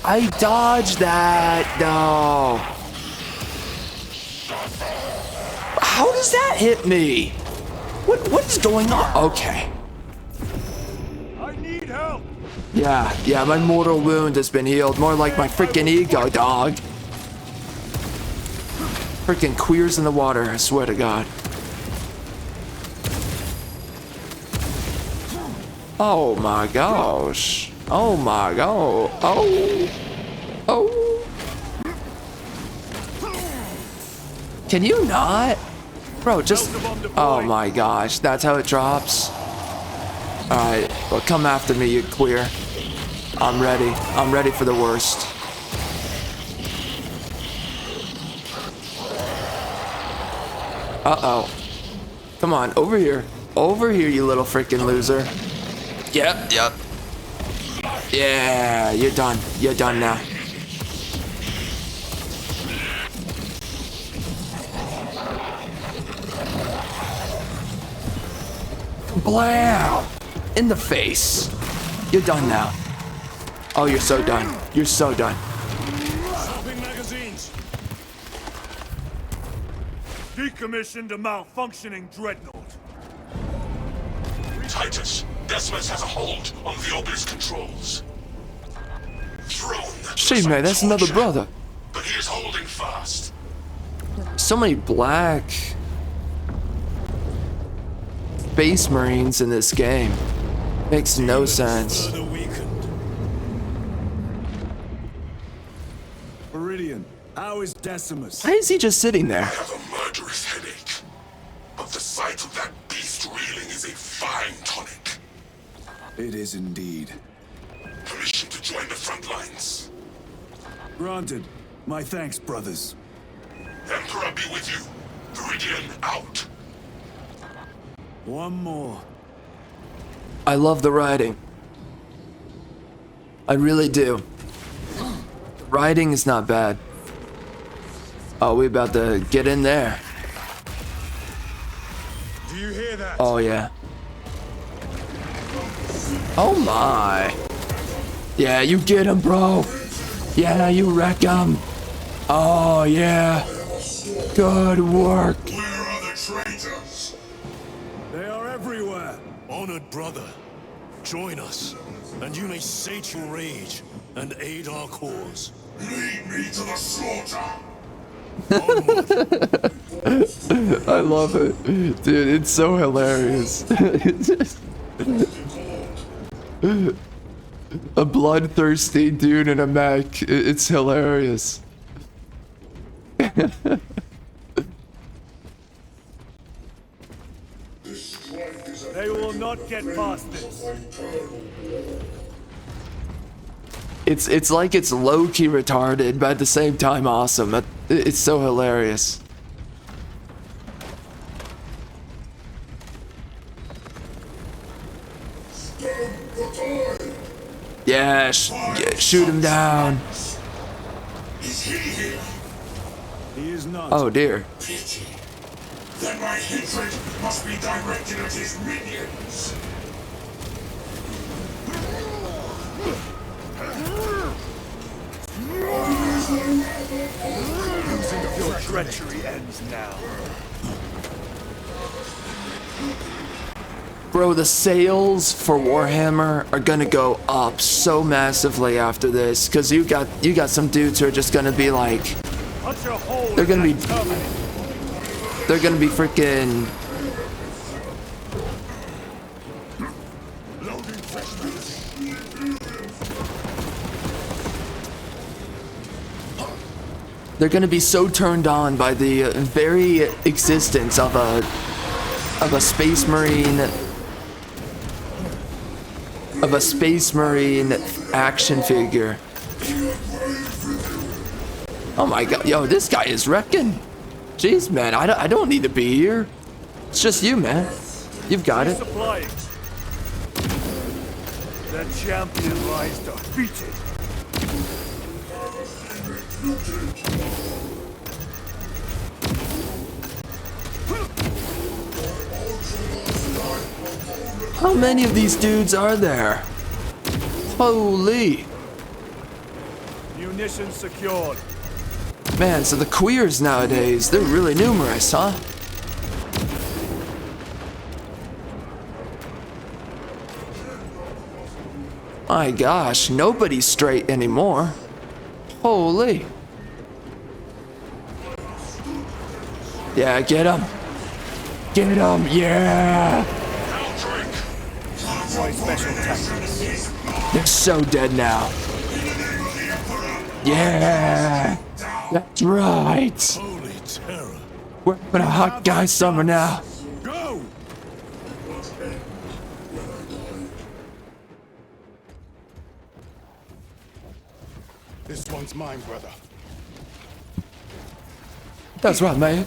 I dodged that. No. How does that hit me? What is going on? Okay. I need help. Yeah, my mortal wound has been healed. More like my freaking ego, dog. Freaking queers in the water, I swear to God. Oh my gosh. Oh my god. Oh. Can you not? Bro, just... Oh my gosh, that's how it drops? Alright, well come after me, you queer. I'm ready. I'm ready for the worst. Uh-oh. Come on, over here. Over here, you little freaking loser. Yep. Yeah, you're done. You're done now. Blam! In the face. You're done now. Oh, you're so done. You're so done. Swapping magazines. Decommissioned a malfunctioning dreadnought. Titus, Decimus has a hold on the Obelisk controls. She-Man, that's another brother. But he is holding fast. So many black Space Marines in this game. Makes no sense. Viridian, how is Decimus? Why is he just sitting there? I have a murderous headache. But the sight of that beast reeling is a fine tonic. It is indeed. Permission to join the front lines. Granted. My thanks, brothers. Emperor be with you. Viridian out. One more. I love the writing. I really do. The writing is not bad. Oh, we about to get in there. Do you hear that? Oh, yeah. Oh, my. Yeah, you get him, bro. Yeah, you wreck him. Oh, yeah. Good work. Where are the traitors? They are everywhere. Honored brother, join us, and you may sate your rage and aid our cause. Lead me to the slaughter. I love it. Dude, it's so hilarious. A bloodthirsty dude in a mech. It's hilarious. They will not get past this. It's like it's low-key retarded, but at the same time awesome. It's so hilarious. Yeah, shoot him down. Is he here? He is not. Oh dear. Pity. Then my hatred must be directed at his minions. Your treachery ends now. Bro, the sales for Warhammer are gonna go up so massively after this, cause you got some dudes who are just gonna be like, they're gonna be They're gonna be freaking... They're gonna be so turned on by the very existence of a space marine, action figure. Oh my god, yo, this guy is wrecking. Jeez, man, I don't need to be here. It's just you, man. You've got it. The champion lies defeated. How many of these dudes are there? Holy. Munitions secured. Man, so the queers nowadays, they're really numerous, huh? My gosh, nobody's straight anymore. Holy. Yeah, get him. Get him, yeah. Special tactics. They're so dead now. Yeah. That's right. Holy terror. We're having a hot guy summer now. Go! This one's mine, brother. That's right, man.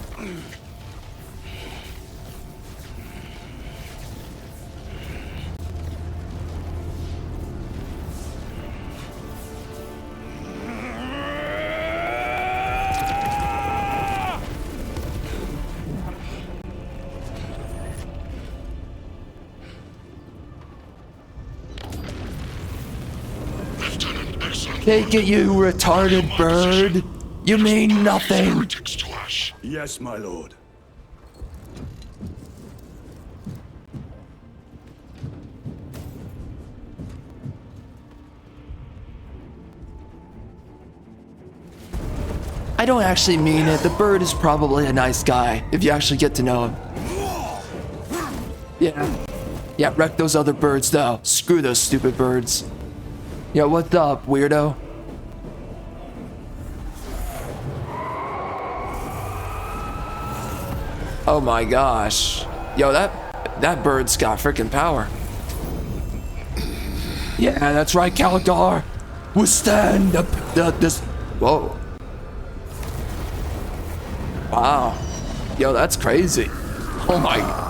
Take it, you retarded bird. You mean nothing. Yes, my lord. I don't actually mean it. The bird is probably a nice guy, if you actually get to know him. Yeah. Yeah, wreck those other birds, though. Screw those stupid birds. Yo, what's up, weirdo? Oh my gosh. Yo, that bird's got freaking power. Yeah, that's right, Calgar. Withstand this. Whoa. Wow. Yo, that's crazy. Oh my.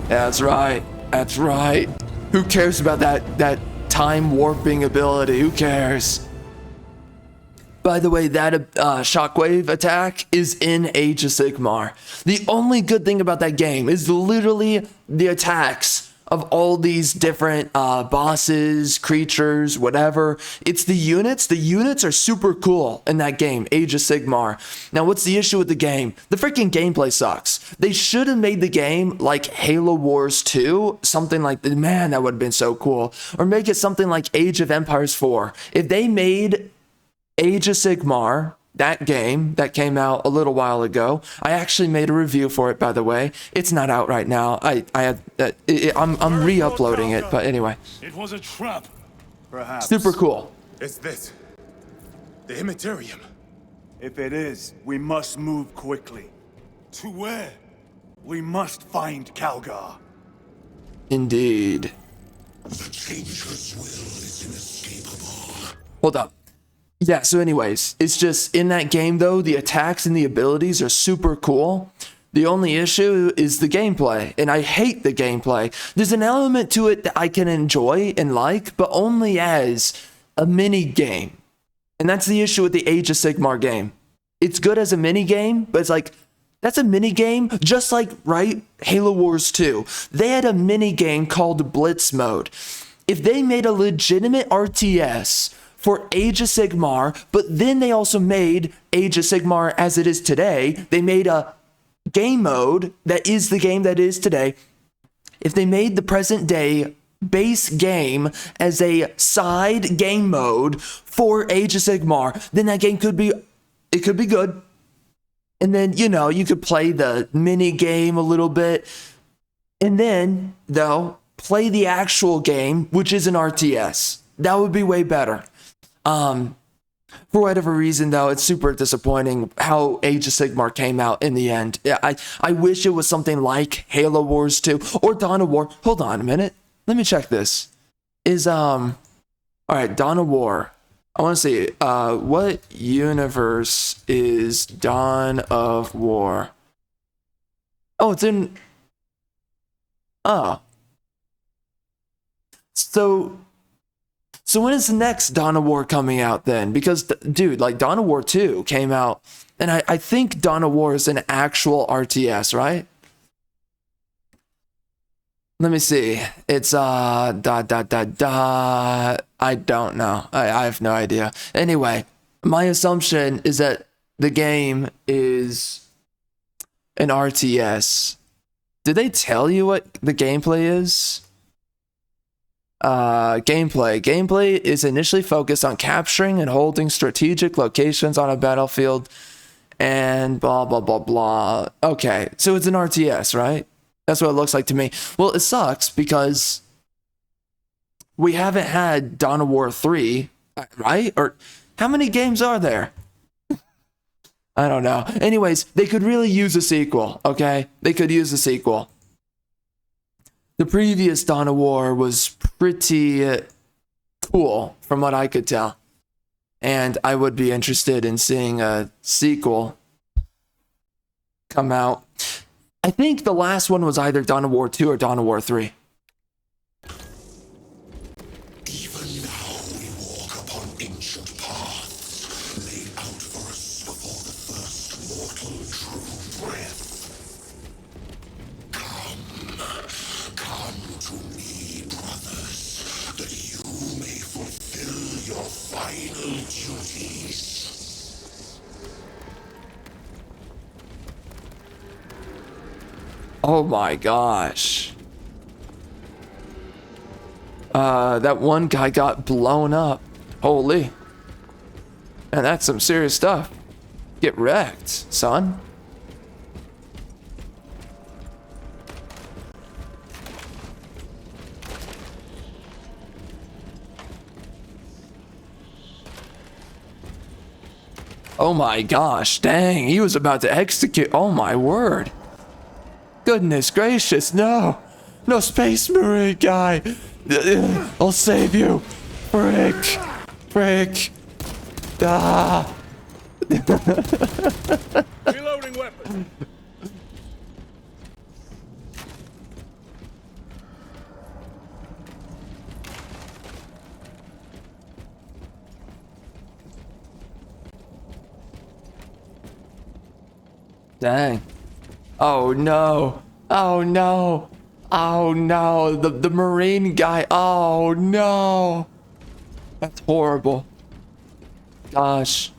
That's right. That's right. Who cares about that time warping ability? Who cares? By the way, that shockwave attack is in Age of Sigmar. The only good thing about that game is literally the attacks of all these different bosses, creatures, whatever. It's the units. The units are super cool in that game, Age of Sigmar. Now, what's the issue with the game? The freaking gameplay sucks. They should have made the game like Halo Wars 2, something like that. Man, that would have been so cool. Or make it something like Age of Empires 4. If they made Age of Sigmar, that game that came out a little while ago, I actually made a review for it, by the way. It's not out right now. I'm re-uploading it, but anyway. It was a trap. Perhaps. Super cool. Is this the Immaterium? If it is, we must move quickly. To where? We must find Calgar. Indeed. The Changeless will is inescapable. Hold up. Yeah, so anyways, it's just in that game though, the attacks and the abilities are super cool. The only issue is the gameplay, and I hate the gameplay. There's an element to it that I can enjoy and like, but only as a mini game. And that's the issue with the Age of Sigmar game. It's good as a mini game, but it's like, that's a mini game, just like, right, Halo Wars 2. They had a mini game called Blitz Mode. If they made a legitimate RTS for Age of Sigmar, but then they also made Age of Sigmar as it is today. They made a game mode that is the game that is today. If they made the present day base game as a side game mode for Age of Sigmar, then that game could be good. And then, you know, you could play the mini game a little bit. And then, though, play the actual game, which is an RTS. That would be way better. For whatever reason, though, it's super disappointing how Age of Sigmar came out in the end. I wish it was something like Halo Wars 2 or Dawn of War. Hold on a minute. Let me check this. All right, Dawn of War. I want to see, what universe is Dawn of War? Oh, it's in... Oh. So when is the next Dawn of War coming out then? Because, dude, like Dawn of War 2 came out, and I think Dawn of War is an actual RTS, right? Let me see. It's, I don't know. I have no idea. Anyway, my assumption is that the game is an RTS. Did they tell you what the gameplay is? Gameplay is initially focused on capturing and holding strategic locations on a battlefield and blah, blah, blah, blah. Okay, so it's an RTS, right? That's what it looks like to me. Well, it sucks because we haven't had Dawn of War 3, right? Or how many games are there? I don't know. Anyways, they could really use a sequel, okay? They could use a sequel. The previous Dawn of War was pretty cool, from what I could tell. And I would be interested in seeing a sequel come out. I think the last one was either Dawn of War 2 or Dawn of War 3. Even now we walk upon ancient paths laid out for us before the first mortal drew breath. Come to me, brothers, that you may fulfill your final duties. Oh my gosh. That one guy got blown up. Holy. And that's some serious stuff. Get wrecked, son. Oh my gosh, dang, he was about to execute. Oh my word. Goodness gracious, no. No, Space Marine guy. I'll save you. Frick. Frick. Ah. Reloading weapon. Dang. Oh no. Oh no. Oh no. The Marine guy. Oh no. That's horrible. Gosh.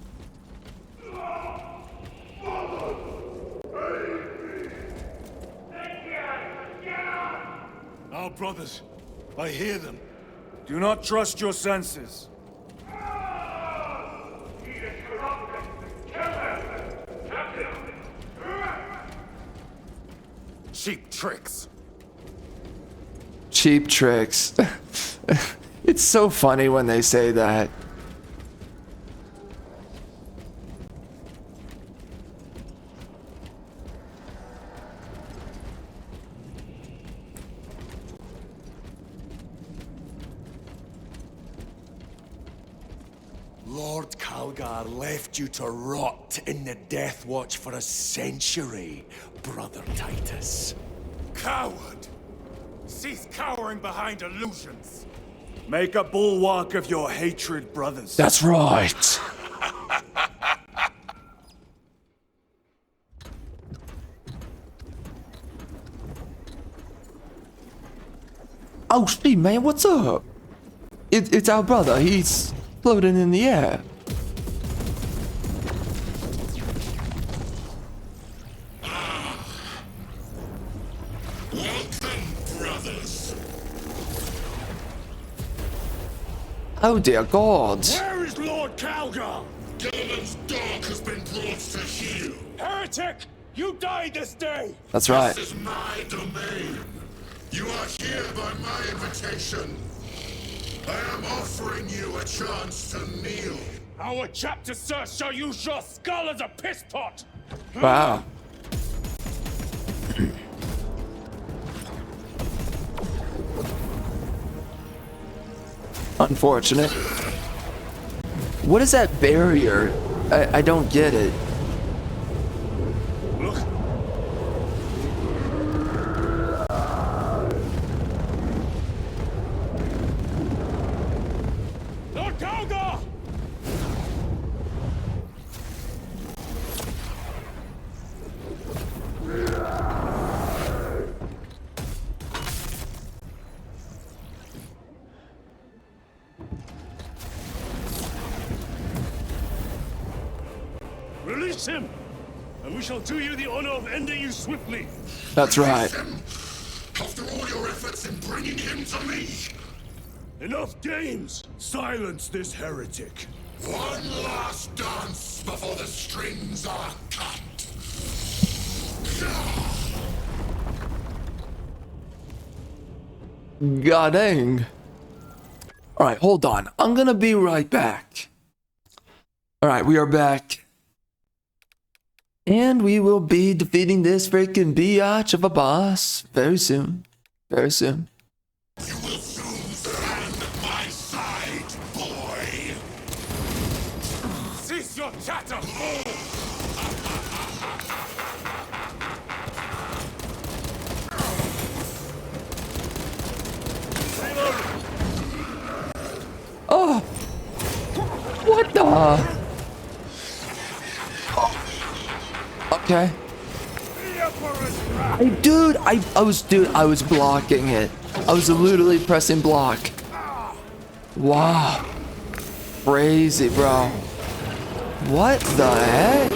Our brothers. I hear them. Do not trust your senses. Cheap tricks. Cheap tricks. It's so funny when they say that. Lord Calgar left you to rot in the Death Watch for a century, Brother Titus. Coward! Cease cowering behind illusions. Make a bulwark of your hatred, brothers. That's right. Oh, Steve, man, what's up? It's our brother. He's floating in the air. Welcome, brothers. Oh dear God. Where is Lord Calgar? Gilliman's dog has been brought to heel. Heretic! You died this day! That's right. This is my domain. You are here by my invitation. I am offering you a chance to kneel. Our chapter, sir, shall use your skull as a piss pot! Wow. Unfortunate. What is that barrier? I don't get it. Look. Lord Calgar! Release him, and we shall do you the honor of ending you swiftly. That's right. After all your efforts in bringing him to me. Enough games! Silence this heretic. One last dance before the strings are cut. God dang. Alright, hold on. I'm gonna be right back. Alright, we are back. And we will be defeating this freaking biatch of a boss very soon. Very soon. You will soon stand at my side, boy. Cease your chatter, fool! Oh! What the? Okay. I was blocking it. I was literally pressing block. Wow. Crazy, bro. What the heck?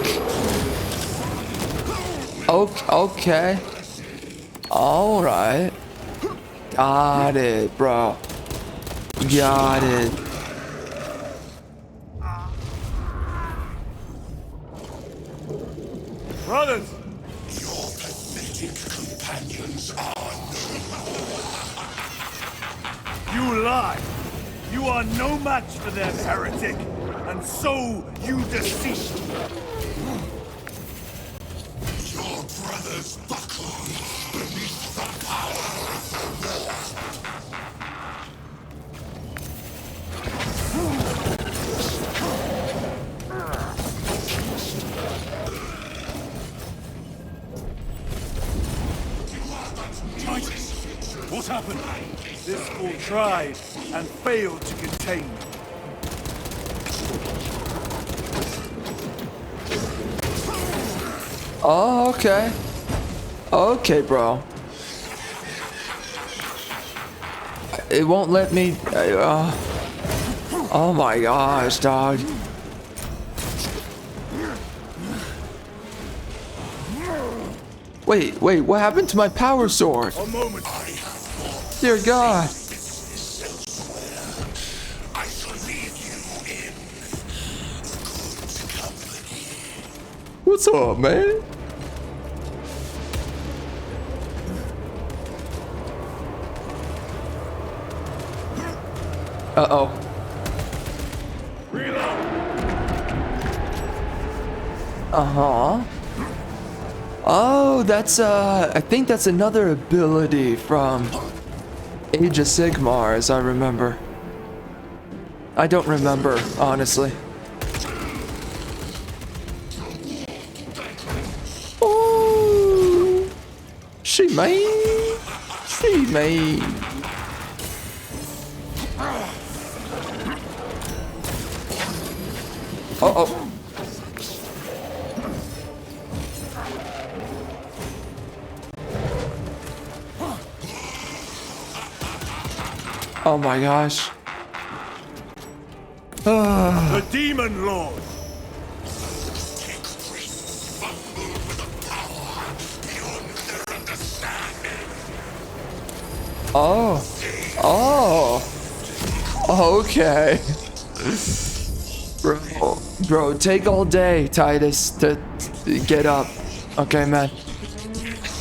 Okay. Alright. Got it, bro. Got it. Brothers! Your pathetic companions are You lie! You are no match for them, heretic! And so you deceive! Your brothers buckle beneath the power of the war. What happened? This fool tried and failed to contain me. Oh, okay. Okay, bro. It won't let me... oh my gosh, dog. Wait, what happened to my power sword? A moment. Dear God. I shall leave you in good company. What's up, man? Uh-oh. Uh-huh. Oh, that's, I think that's another ability from Age of Sigmar, as I remember. I don't remember, honestly. Oh, she made. Uh-oh. Oh my gosh. The Demon Lord! Oh. Oh. Okay. Bro, take all day, Titus, to get up. Okay, man.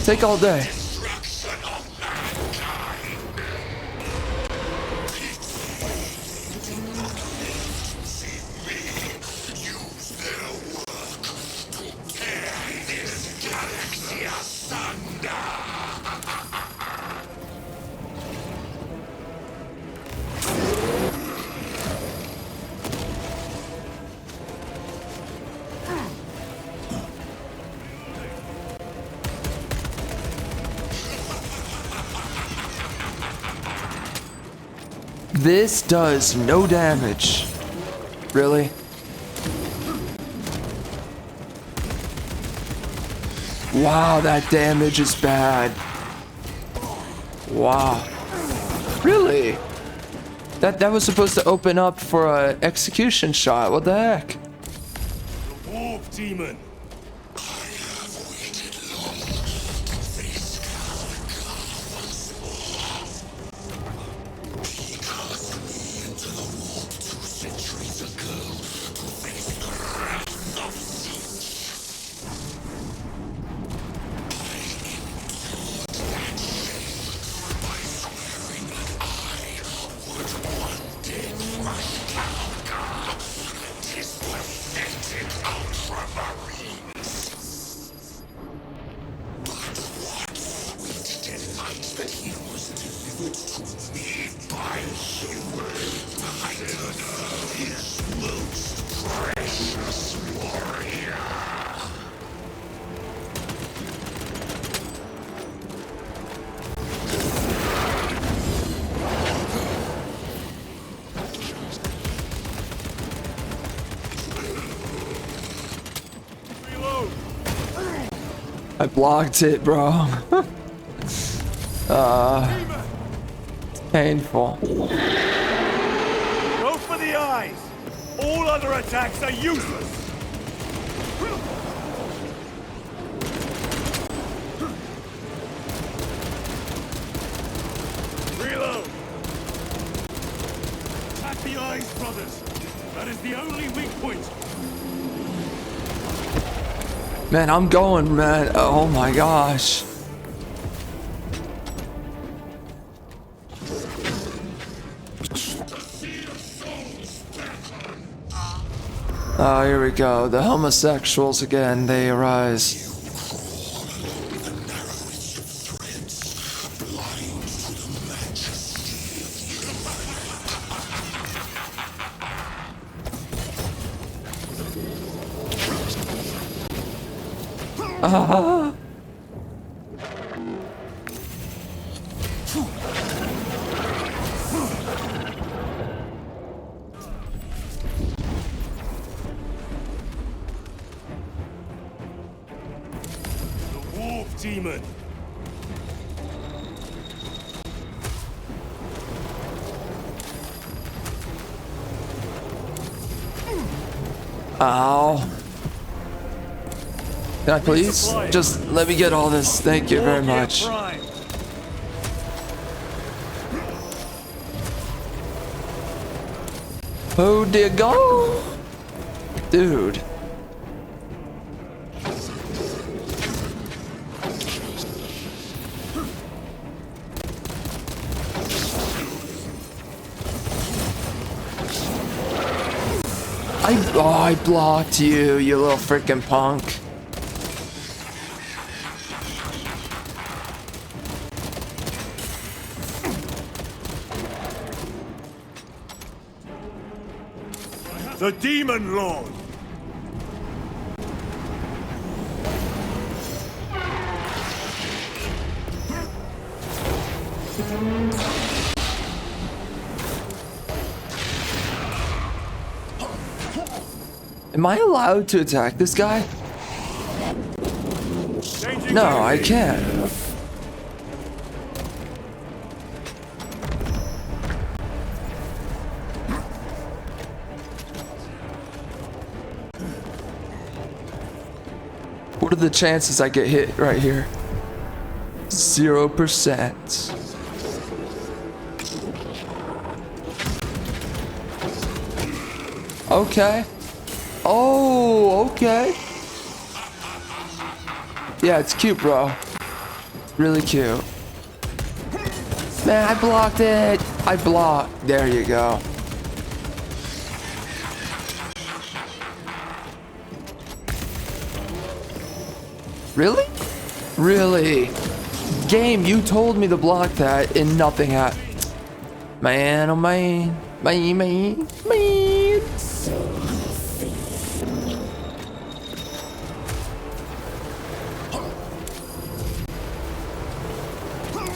Take all day. This does no damage. Really? Wow, that damage is bad. Wow. Really? That was supposed to open up for an execution shot. What the heck? The Warp Demon! I blocked it, bro. Painful. Go for the eyes! All other attacks are useless! Reload! Attack the eyes, brothers! That is the only weak point! Man, I'm going, man. Oh my gosh. Oh, here we go. The homosexuals again, they arise. Ah. The Warp Demon! Ow. Can I please? Just let me get all this. Thank you very much. Oh dear God. Dude. I blocked you, you little freaking punk. The Demon Lord! Am I allowed to attack this guy? No, I can't. What are the chances I get hit right here? 0%. Okay. Oh, okay. Yeah, it's cute, bro. Really cute. Man, I blocked it. I blocked. There you go. Really? Really? Game, you told me to block that and nothing happened. Man, oh man. Man.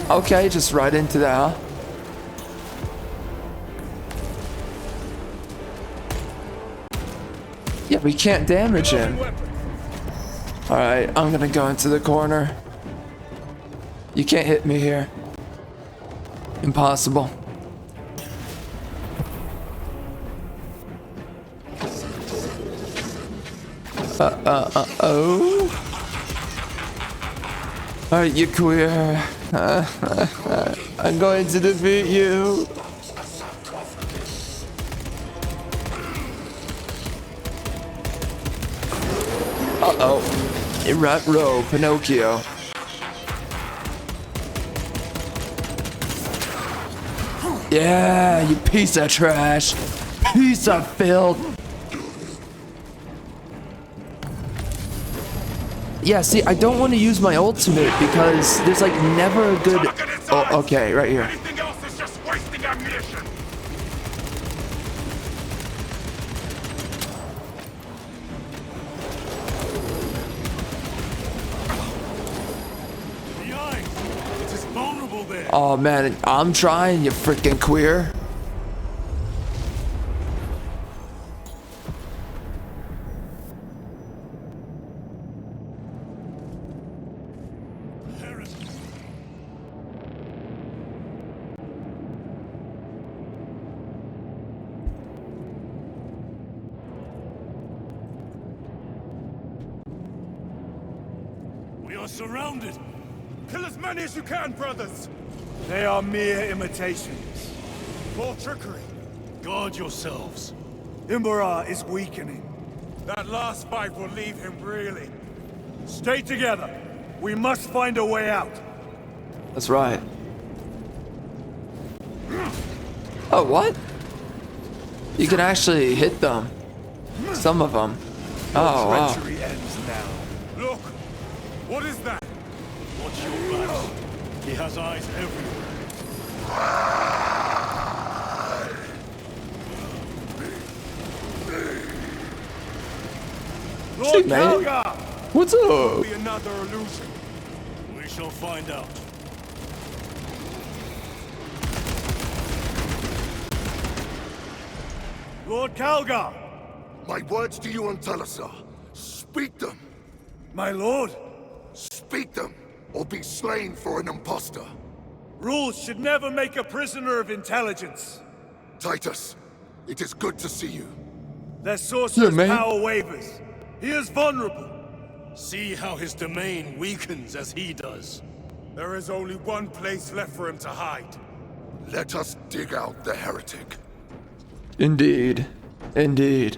Okay, just right into that, huh? Yeah, we can't damage him. Alright, I'm gonna go into the corner. You can't hit me here. Impossible. Oh. Alright, you queer. I'm going to defeat you. Uh-oh. Rat row, Pinocchio. Yeah, you piece of trash. Piece of filth. Yeah, see, I don't want to use my ultimate because there's like never a good... Oh, okay, right here. Anything else is just wasting ammunition. Behind! It is vulnerable there. Oh man, I'm trying, you freaking queer. We are surrounded. Kill as many as you can, brothers. They are mere imitations. More trickery. Guard yourselves. Imbara is weakening. That last fight will leave him reeling. Stay together. We must find a way out. That's right. Oh, what? You can actually hit them. Some of them. Oh, wow. Treachery ends now. Look! What is that? Watch your back. He has eyes everywhere. Lord man. Calgar! What's up? Be another illusion. We shall find out. Lord Calgar! My words to you on Talasar. Speak them. My lord! Speak them, or be slain for an impostor. Rules should never make a prisoner of intelligence. Titus, it is good to see you. Their sorcerer's man. power wavers. He is vulnerable. See how his domain weakens as he does. There is only one place left for him to hide. Let us dig out the heretic. Indeed. Indeed.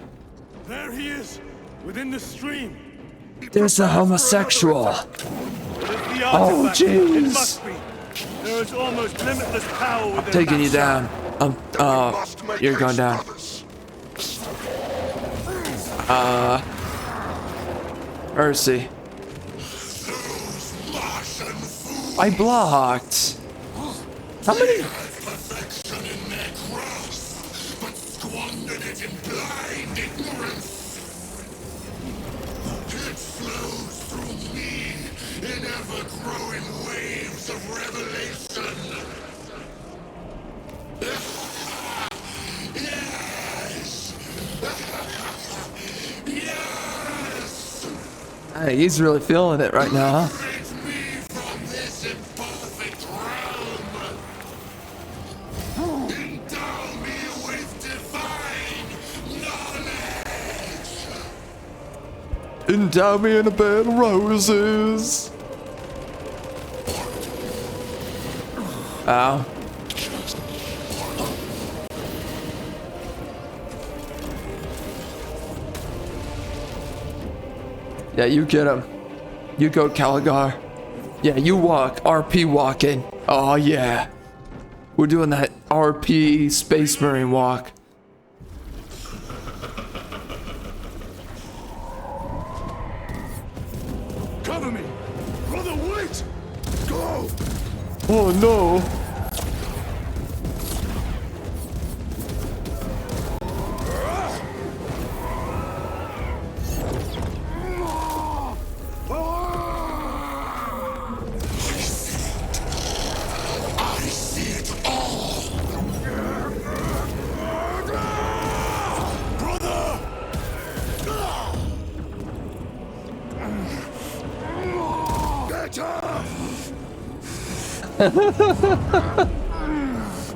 There he is, within the stream. There's a homosexual. Oh, It jeez. must be. There is almost limitless power within I'm taking you that down. You're going down. Mercy. I blocked. How many? Perfection in their grasp, but squandered it in blind ignorance. It flows through me in ever-growing waves of revelation. Yes! Yes! Hey, he's really feeling it right now, huh? Rid me from this imperfect realm. Endow me with divine knowledge. Endow me in a bed of roses. Ow. Yeah, you get him. You go, Caligar. Yeah, you walk. RP walking. Oh, yeah. We're doing that RP Space Marine walk. Cover me! Brother, wait! Go! Oh, no.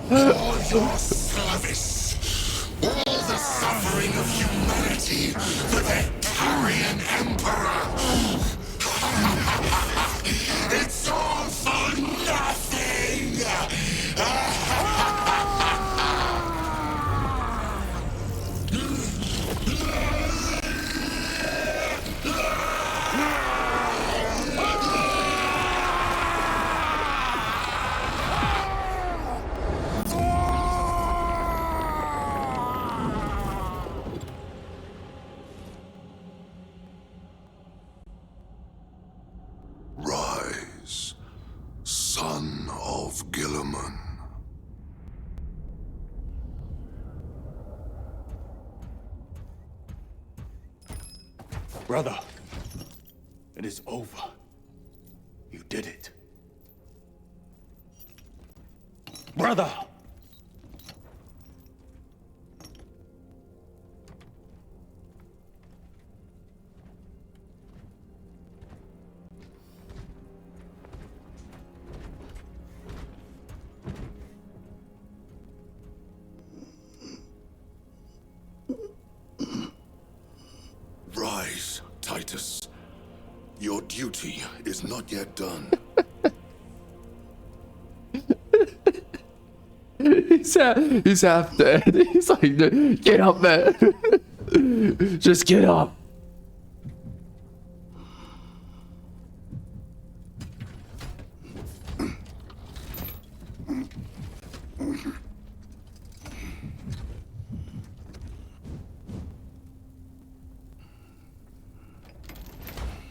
All your service, all the suffering of humanity for the Tarian Emperor. It's all for nothing. Rise, son of Guilliman. Brother, it is over. You did it. Brother! Rise, Titus. Your duty is not yet done. He's half dead. He's like, get up, man. Just get up.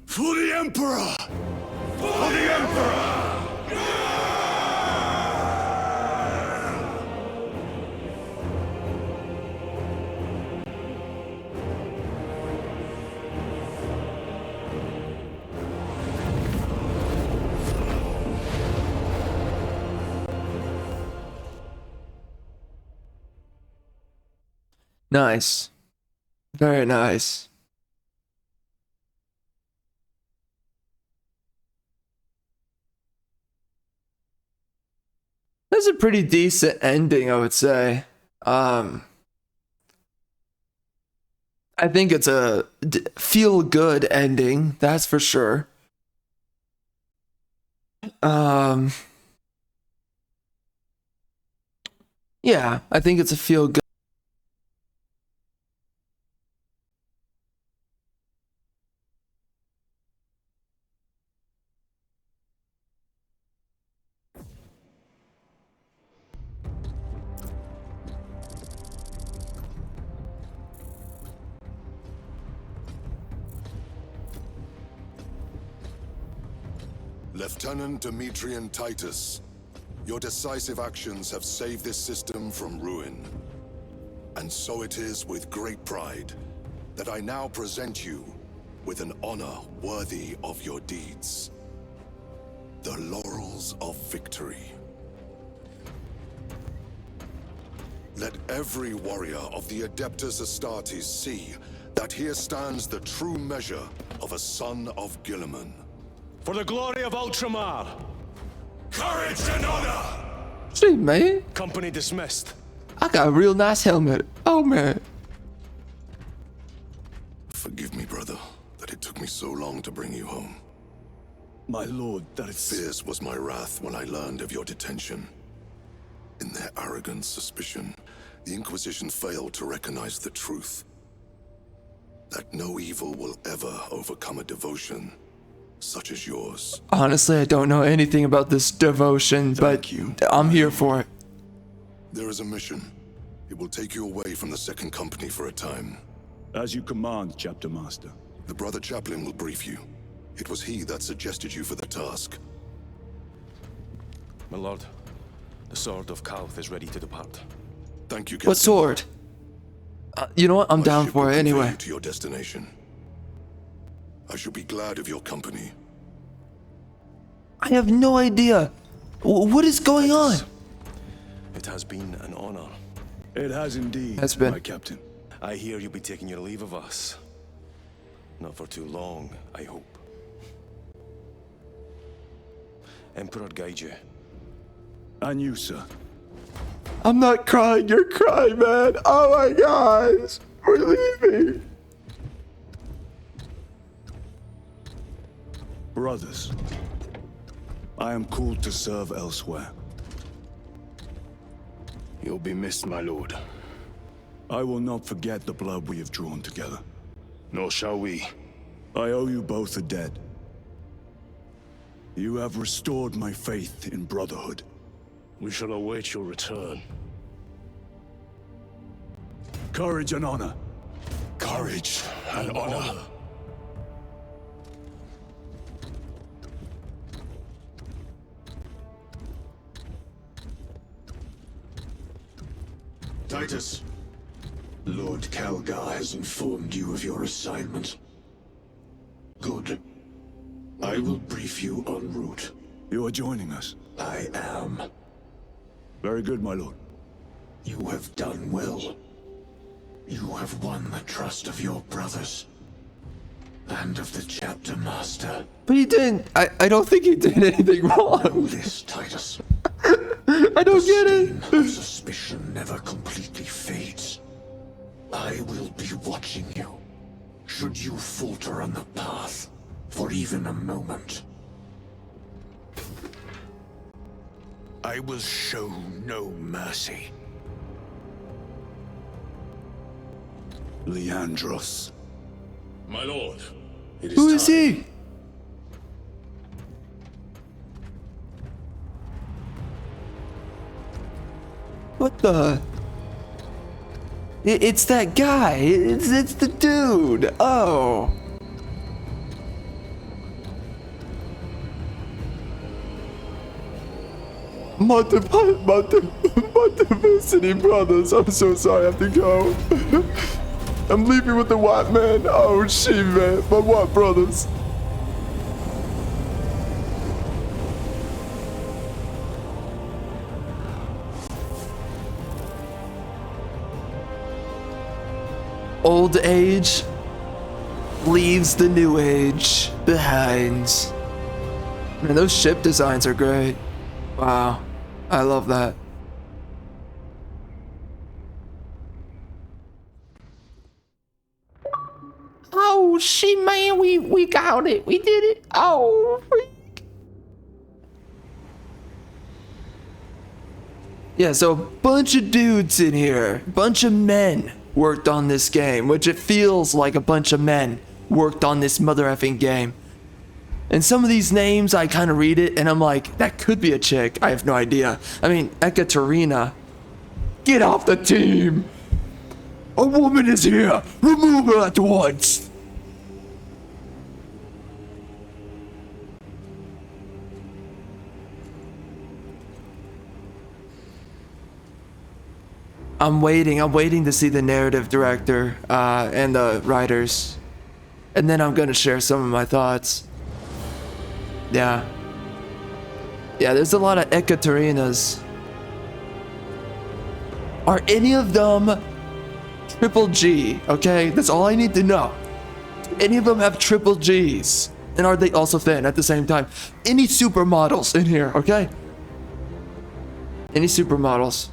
For the Emperor! For the Emperor! Nice. Very nice. That's a pretty decent ending, I would say. I think it's a feel-good ending, that's for sure. Yeah, I think it's a feel-good. Lieutenant Demetrian Titus, your decisive actions have saved this system from ruin. And so it is with great pride that I now present you with an honor worthy of your deeds. The Laurels of Victory. Let every warrior of the Adeptus Astartes see that here stands the true measure of a son of Guilliman. For the glory of Ultramar! Courage and honor! See, man. Company dismissed. I got a real nice helmet. Oh, man. Forgive me, brother, that it took me so long to bring you home. My lord, that is... Fierce was my wrath when I learned of your detention. In their arrogant suspicion, the Inquisition failed to recognize the truth. That no evil will ever overcome a devotion such as yours. Honestly, I don't know anything about this devotion, but I'm here for it. There is a mission. It will take you away from the Second Company for a time. As you command, Chapter Master. The Brother Chaplain will brief you. It was he that suggested you for the task. My lord, the sword of Kalth is ready to depart. Thank you, Captain. What sword? You know what? I'm down ship for will it convey anyway. you to your destination. I shall be glad of your company. I have no idea. What is going on? It has been an honor. It has indeed, Has been. my captain. I hear you'll be taking your leave of us. Not for too long, I hope. Emperor guide you. And you, sir. I'm not crying, you're crying, man. Oh my gosh. We're leaving. Brothers, I am called to serve elsewhere. You'll be missed, my lord. I will not forget the blood we have drawn together. Nor shall we. I owe you both a debt. You have restored my faith in brotherhood. We shall await your return. Courage and honor. Courage and honor. Titus, Lord Calgar has informed you of your assignment. Good. I will brief you en route. You are joining us. I am. Very good, my lord. You have done well. You have won the trust of your brothers. And of the Chapter Master. But he didn't. I don't think he did anything wrong. Know this, Titus. I don't get it. The stain of suspicion never completely fades. I will be watching you. Should you falter on the path for even a moment. I will show no mercy. Leandros. My lord, it Who is he? What the? It's that guy. It's the dude. Oh. Multiplicity brothers. I'm so sorry I have to go. I'm leaving with the white man. Oh shit, man. My white brothers. Old age leaves the new age behind. Man, those ship designs are great. Wow. I love that. Oh shit, man, we got it. We did it. Oh freak. Yeah, so a bunch of dudes in here, bunch of men worked on this game, which it feels like a bunch of men worked on this mother effing game. And some of these names, I kind of read it and I'm like, that could be a chick. I have no idea. I mean, Ekaterina, get off the team. A woman is here. Remove her at once. I'm waiting to see the narrative director and the writers. And then I'm gonna share some of my thoughts. Yeah, there's a lot of Ekaterinas. Are any of them triple G? Okay, that's all I need to know. Do any of them have triple Gs? And are they also thin at the same time? Any supermodels in here, okay? Any supermodels?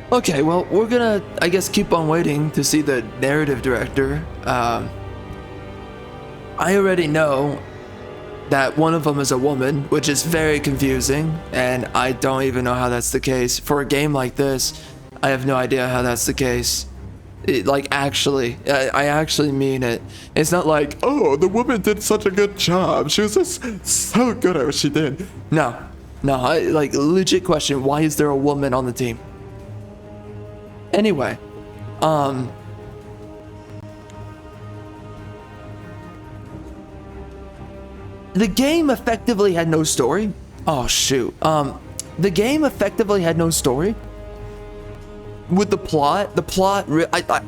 Okay, well, we're gonna, I guess, keep on waiting to see the narrative director. I already know that one of them is a woman, which is very confusing, and I don't even know how that's the case. For a game like this, I have no idea how that's the case. Like, actually, I actually mean it. It's not like, oh, the woman did such a good job. She was just so good at what she did. No, like, legit question, why is there a woman on the team? Anyway, the game effectively had no story. Oh, shoot. The game effectively had no story. With the plot,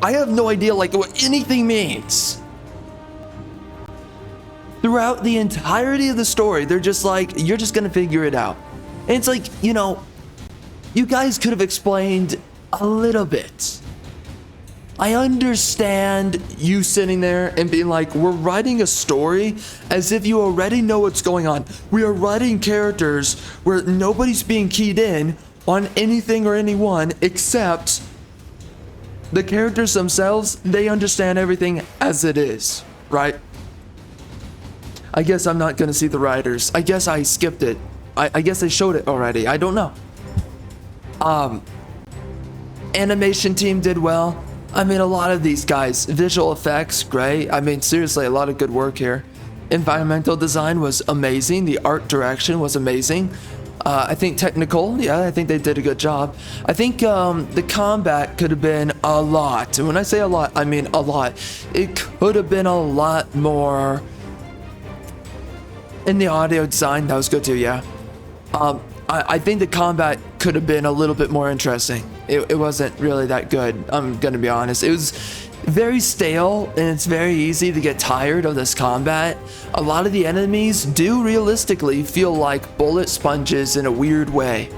I have no idea, like, what anything means. Throughout the entirety of the story, they're just like, you're just gonna figure it out. And it's like, you know, you guys could have explained a little bit. I understand you sitting there and being like, we're writing a story as if you already know what's going on. We are writing characters where nobody's being keyed in on anything or anyone except the characters themselves. They understand everything as it is, right? I guess I'm not gonna see the writers. I guess I skipped it. I guess they showed it already. I don't know. Animation team did well. I mean, a lot of these guys, visual effects, great. I mean, seriously, a lot of good work here. Environmental design was amazing. The art direction was amazing. I think technical, yeah, I think they did a good job. I think the combat could have been a lot. And when I say a lot, I mean a lot. It could have been a lot more. In the audio design, that was good too, yeah. I think the combat could have been a little bit more interesting. It wasn't really that good, I'm gonna be honest. It was very stale, and it's very easy to get tired of this combat. A lot of the enemies do realistically feel like bullet sponges in a weird way.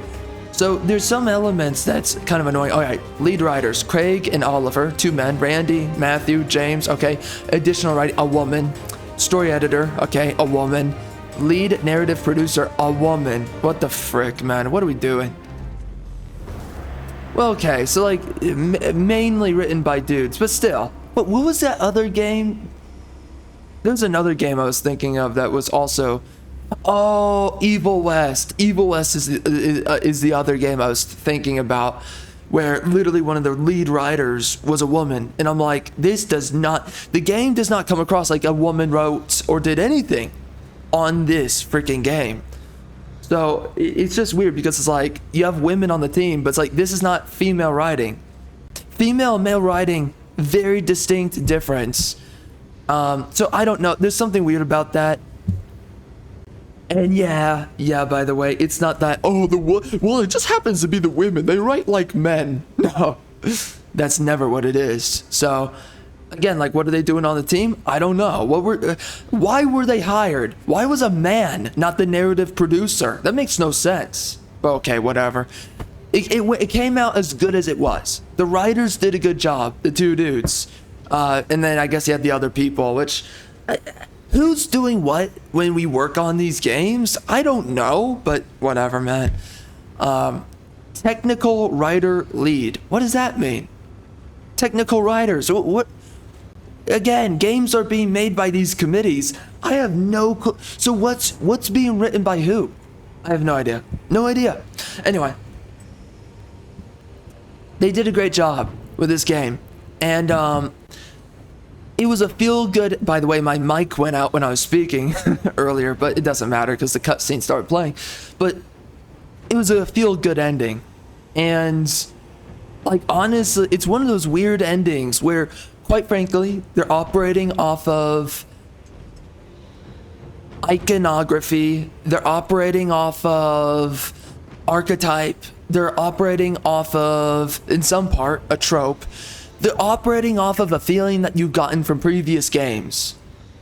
So there's some elements that's kind of annoying. All right, lead writers, Craig and Oliver, 2 men, Randy, Matthew, James, okay. Additional writing, a woman. Story editor, okay, a woman. Lead narrative producer, a woman. What the frick, man? What are we doing? Well, okay, so like mainly written by dudes, but still. But what was that other game? There was another game I was thinking of that was also, oh, Evil West. Evil West is the other game I was thinking about, where literally one of the lead writers was a woman, and I'm like, this does not, the game does not come across like a woman wrote or did anything on this freaking game. So it's just weird because it's like you have women on the team, but it's like this is not female writing. Female and male writing, very distinct difference. So I don't know. There's something weird about that. And yeah, by the way, it's not that, oh, well, it just happens to be the women. They write like men. No, that's never what it is. So again, like, what are they doing on the team? I don't know. Why were they hired? Why was a man not the narrative producer? That makes no sense. But okay, whatever. It came out as good as it was. The writers did a good job, the 2 dudes. And then I guess you had the other people, which, who's doing what when we work on these games? I don't know, but whatever, man. Technical writer lead. What does that mean? Technical writers. What? Again, games are being made by these committees. I have no clue. So what's being written by who? I have no idea. No idea. Anyway, they did a great job with this game, and it was a feel-good. By the way, my mic went out when I was speaking earlier, but it doesn't matter because the cutscene started playing. But it was a feel-good ending, and like, honestly, it's one of those weird endings where, quite frankly, they're operating off of iconography. They're operating off of archetype. They're operating off of, in some part, a trope. They're operating off of a feeling that you've gotten from previous games.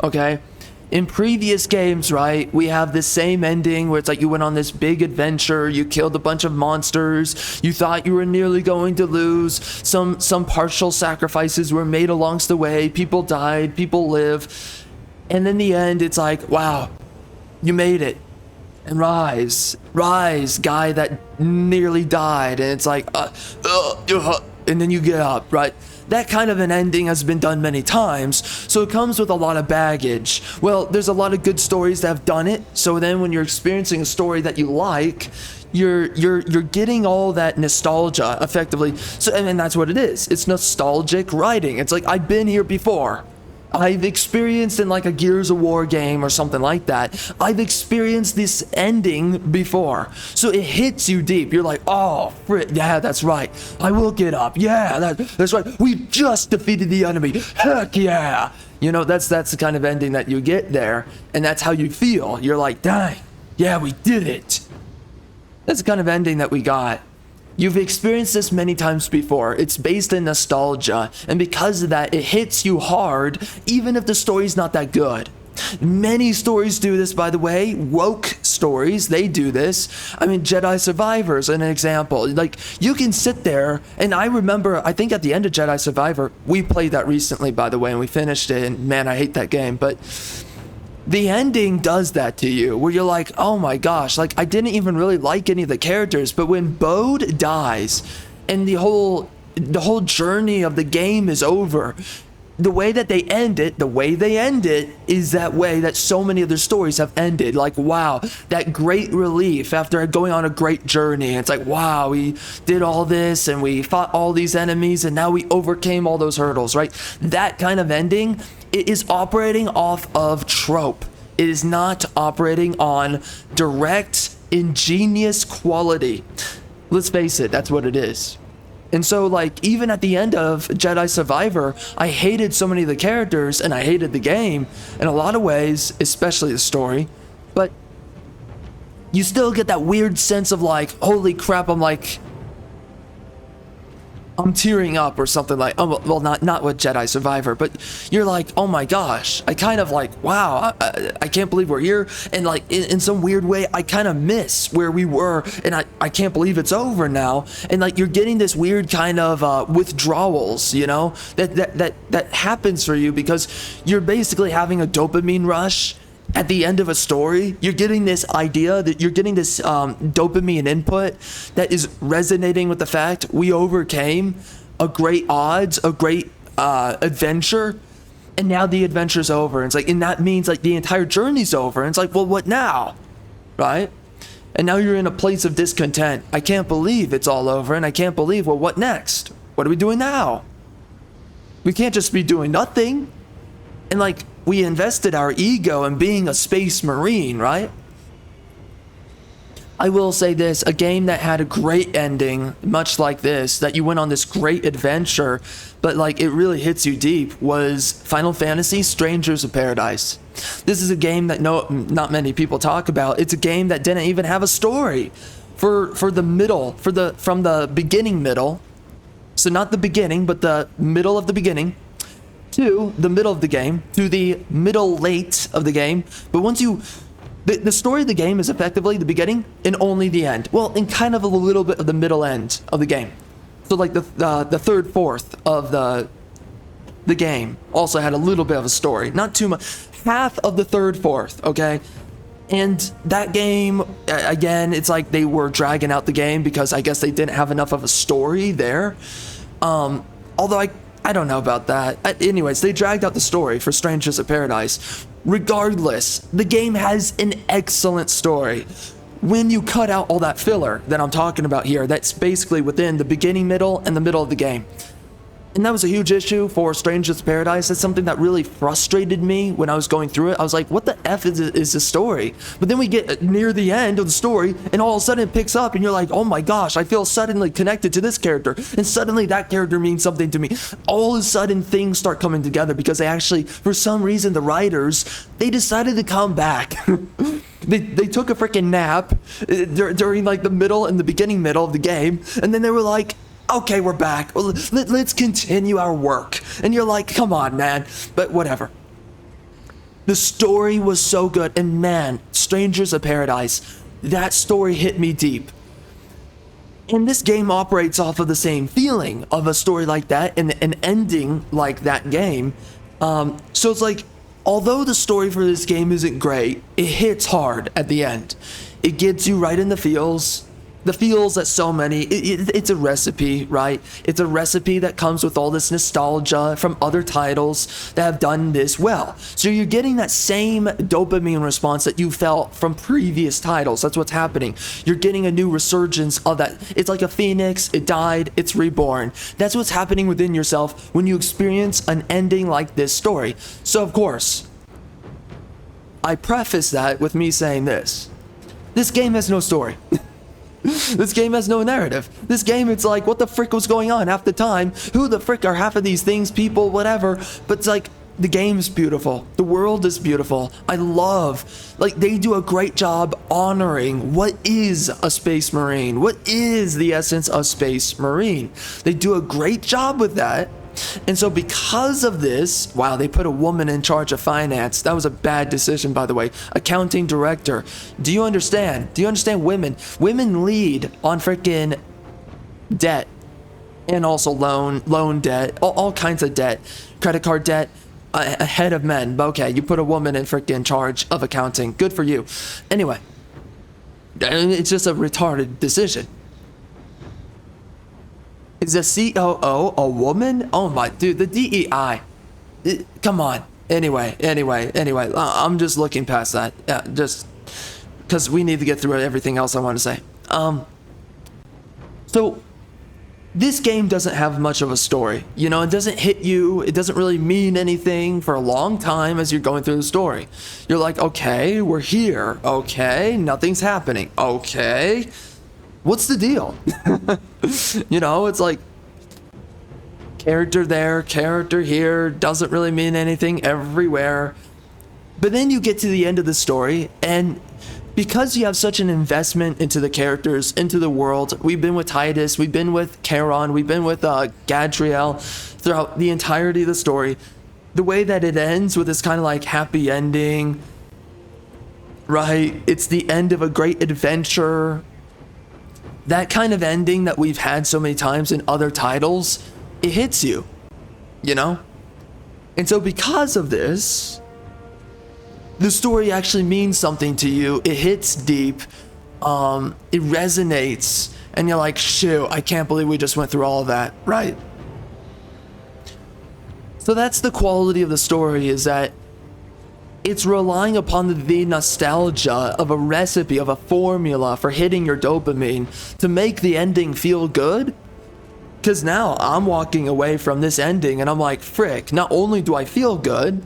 Okay? In previous games, right, we have this same ending where it's like you went on this big adventure, you killed a bunch of monsters, you thought you were nearly going to lose, some partial sacrifices were made along the way, people died, people live, and in the end, it's like, wow, you made it. and rise, guy that nearly died, and it's like, and then you get up, right? That kind of an ending has been done many times, so it comes with a lot of baggage. Well, there's a lot of good stories that have done it, so then when you're experiencing a story that you like, you're getting all that nostalgia effectively. So, and that's what it is. It's nostalgic writing. It's like, I've been here before. I've experienced in like a Gears of War game or something like that. I've experienced this ending before. So it hits you deep. You're like, oh, frick, yeah, that's right. I will get up. Yeah, that's right. We just defeated the enemy. Heck yeah. You know, that's the kind of ending that you get there. And that's how you feel. You're like, dang, yeah, we did it. That's the kind of ending that we got. You've experienced this many times before. It's based in nostalgia, and because of that, it hits you hard, even if the story's not that good. Many stories do this, by the way. Woke stories, they do this. I mean, Jedi Survivor is an example. Like, you can sit there, and I remember, I think at the end of Jedi Survivor, we played that recently, by the way, and we finished it, and man, I hate that game, but the ending does that to you, where you're like, oh my gosh, like, I didn't even really like any of the characters, but when Bode dies, and the whole journey of the game is over, the way that they end it, is that way that so many other stories have ended. Like, wow, that great relief after going on a great journey. It's like, wow, we did all this and we fought all these enemies and now we overcame all those hurdles, right? That kind of ending, it is operating off of trope. It is not operating on direct, ingenious quality. Let's face it, that's what it is. And so, like, even at the end of Jedi Survivor, I hated so many of the characters and I hated the game in a lot of ways, especially the story. But you still get that weird sense of like, holy crap, I'm tearing up or something like, oh, well, not with Jedi Survivor, but you're like, oh my gosh, I kind of like, wow, I can't believe we're here. And like, in some weird way, I kind of miss where we were and I can't believe it's over now. And like, you're getting this weird kind of withdrawals, you know, that happens for you because you're basically having a dopamine rush. At the end of a story, you're getting this idea that you're getting this dopamine input that is resonating with the fact we overcame a great odds, a great adventure, and now the adventure's over. And it's like, and that means like the entire journey's over. And it's like, well, what now? Right? And now you're in a place of discontent. I can't believe it's all over, and I can't believe, well, what next? What are we doing now? We can't just be doing nothing. And like, we invested our ego in being a space marine, right? I will say this, a game that had a great ending, much like this, that you went on this great adventure, but like it really hits you deep, was Final Fantasy Strangers of Paradise. This is a game that not many people talk about. It's a game that didn't even have a story from the beginning middle. So not the beginning, but the middle of the beginning, to the middle of the game, to the middle late of the game. But once the story of the game is effectively the beginning and only the end. Well, and kind of a little bit of the middle end of the game. So like the third fourth of the game also had a little bit of a story, not too much. Half of the third fourth, okay? And that game, again, it's like they were dragging out the game because I guess they didn't have enough of a story there. Although I don't know about that. Anyways, they dragged out the story for Strangers of Paradise. Regardless, the game has an excellent story. When you cut out all that filler that I'm talking about here, that's basically within the beginning, middle, and the middle of the game. And that was a huge issue for Strangers of Paradise. That's something that really frustrated me when I was going through it. I was like, what the F is this story? But then we get near the end of the story, and all of a sudden it picks up, and you're like, oh my gosh, I feel suddenly connected to this character. And suddenly that character means something to me. All of a sudden things start coming together because they actually, for some reason, the writers, they decided to come back. They took a freaking nap during like the middle and the beginning middle of the game, and then they were like, okay, we're back. Let's continue our work. And you're like, come on, man. But whatever. The story was so good. And man, Strangers of Paradise, that story hit me deep. And this game operates off of the same feeling of a story like that and an ending like that game. So it's like, although the story for this game isn't great, it hits hard at the end. It gets you right in the feels. The feels that so many, it's a recipe, right? It's a recipe that comes with all this nostalgia from other titles that have done this well. So you're getting that same dopamine response that you felt from previous titles. That's what's happening. You're getting a new resurgence of that. It's like a phoenix, it died, it's reborn. That's what's happening within yourself when you experience an ending like this story. So of course, I preface that with me saying this. This game has no story. This game has no narrative. This game, it's like, what the frick was going on half the time? Who the frick are half of these things, people, whatever? But it's like, the game's beautiful. The world is beautiful. I love, like, they do a great job honoring what is a Space Marine. What is the essence of Space Marine? They do a great job with that. And so because of this, wow, they put a woman in charge of finance. That was a bad decision, by the way. Accounting director. Do you understand? Do you understand women? Women lead on freaking debt and also loan debt, all kinds of debt, credit card debt, ahead of men. But okay, you put a woman in freaking charge of accounting. Good for you. Anyway, it's just a retarded decision. Is the COO a woman? Oh my, dude, the DEI. Come on. Anyway, I'm just looking past that. Yeah, just because we need to get through everything else I want to say. So this game doesn't have much of a story. You know, it doesn't hit you. It doesn't really mean anything for a long time as you're going through the story. You're like, okay, we're here. Okay, nothing's happening. Okay. What's the deal? You know, it's like character there, character here, doesn't really mean anything everywhere. But then you get to the end of the story, and because you have such an investment into the characters, into the world, we've been with Titus, we've been with Charon, we've been with Gadriel throughout the entirety of the story. The way that it ends with this kind of like happy ending, right? It's the end of a great adventure. That kind of ending that we've had so many times in other titles, it hits you, you know? And so because of this, the story actually means something to you. It hits deep, it resonates, and you're like, shoot, I can't believe we just went through all of that, right? So that's the quality of the story, is that it's relying upon the nostalgia of a recipe, of a formula for hitting your dopamine to make the ending feel good. Because now I'm walking away from this ending and I'm like, frick, not only do I feel good,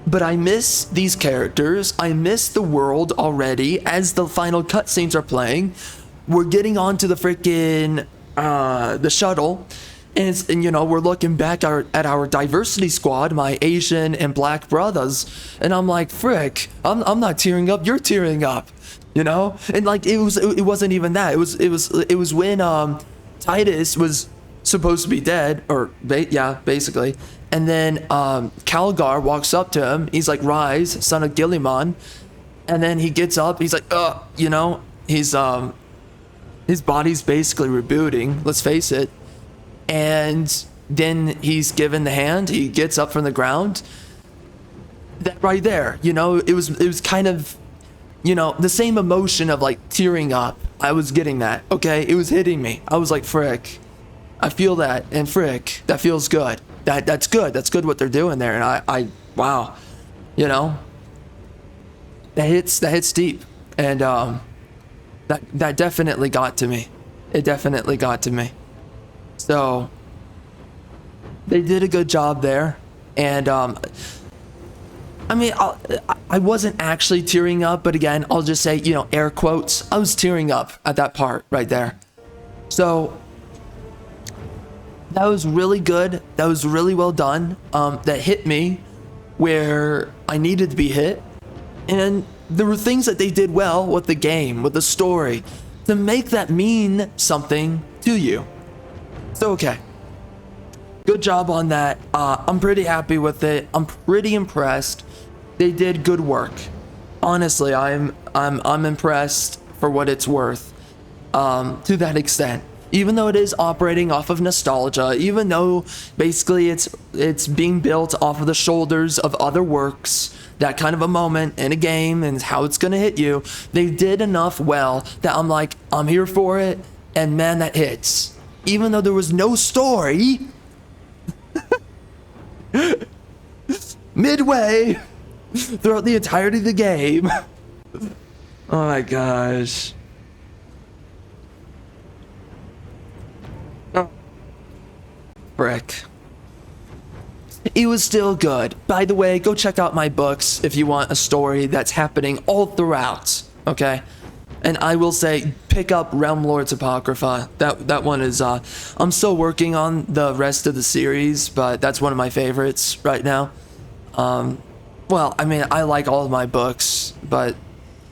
but I miss these characters. I miss the world already as the final cutscenes are playing. We're getting onto the freaking, the shuttle. And you know, we're looking back at our diversity squad, my Asian and black brothers, and I'm like, frick, I'm not tearing up, you're tearing up, you know? And like, it wasn't even that. It was when Titus was supposed to be dead, or basically, and then Calgar walks up to him. He's like, rise, son of Gilliman, and then he gets up. He's like, you know, his body's basically rebooting. Let's face it. And then he's given the hand, he gets up from the ground. That right there, you know, it was kind of, you know, the same emotion of like tearing up. I was getting that, okay? It was hitting me. I was like, frick, I feel that, and frick, that feels good. That's good. That's good what they're doing there. And I wow, you know, that hits deep. And that definitely got to me. It definitely got to me. So they did a good job there, and I mean, I wasn't actually tearing up, but again, I'll just say, you know, air quotes, I was tearing up at that part right there. So that was really good. That was really well done. That hit me where I needed to be hit, and there were things that they did well with the game, with the story, to make that mean something to you. So, okay, good job on that. I'm pretty happy with it. I'm pretty impressed. They did good work. Honestly, I'm impressed for what it's worth. To that extent, even though it is operating off of nostalgia, even though basically it's being built off of the shoulders of other works that kind of a moment in a game and how it's gonna hit you. They did enough well that I'm like, I'm here for it, and man, that hits. Even though there was no story, midway throughout the entirety of the game. Oh my gosh. Oh. Frick. It was still good. By the way, go check out my books if you want a story that's happening all throughout, okay? And I will say, pick up Realm Lords Apocrypha. That one is, I'm still working on the rest of the series, but that's one of my favorites right now. Well, I mean, I like all of my books, but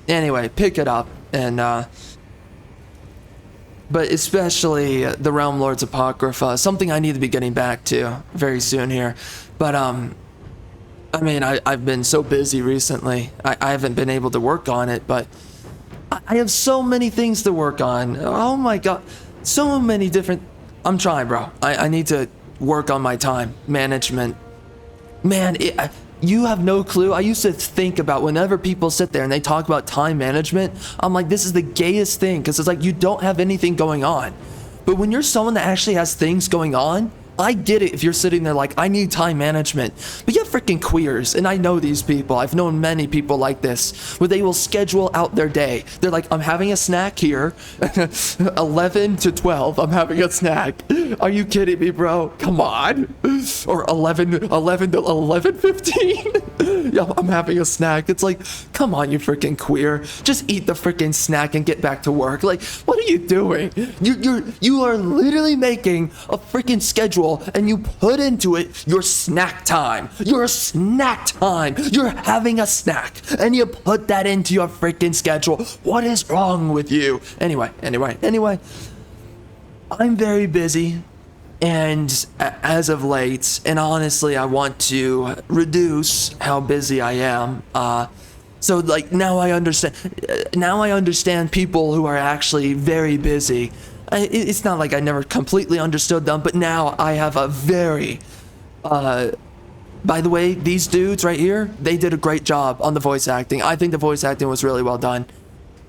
anyway, pick it up. And, but especially the Realm Lords Apocrypha, something I need to be getting back to very soon here. But, I mean, I've been so busy recently. I haven't been able to work on it, but I have so many things to work on. Oh my god. So many different... I'm trying, bro. I need to work on my time management. Man, you have no clue. I used to think about whenever people sit there and they talk about time management, I'm like, this is the gayest thing, because it's like you don't have anything going on. But when you're someone that actually has things going on, I get it if you're sitting there like, I need time management. But you're freaking queers, and I know these people. I've known many people like this, where they will schedule out their day. They're like, I'm having a snack here, 11 to 12, I'm having a snack. Are you kidding me, bro? Come on. Or 11 to 11:15. Yeah, I'm having a snack. It's like, come on, you freaking queer. Just eat the freaking snack and get back to work. Like, what are you doing? You are literally making a freaking schedule, and you put into it your snack time. Your snack time. You're having a snack, and you put that into your freaking schedule. What is wrong with you? Anyway. I'm very busy, and as of late, and honestly, I want to reduce how busy I am. So like now I understand people who are actually very busy. It's not like I never completely understood them, but now I have a very, by the way, these dudes right here, they did a great job on the voice acting. I think the voice acting was really well done.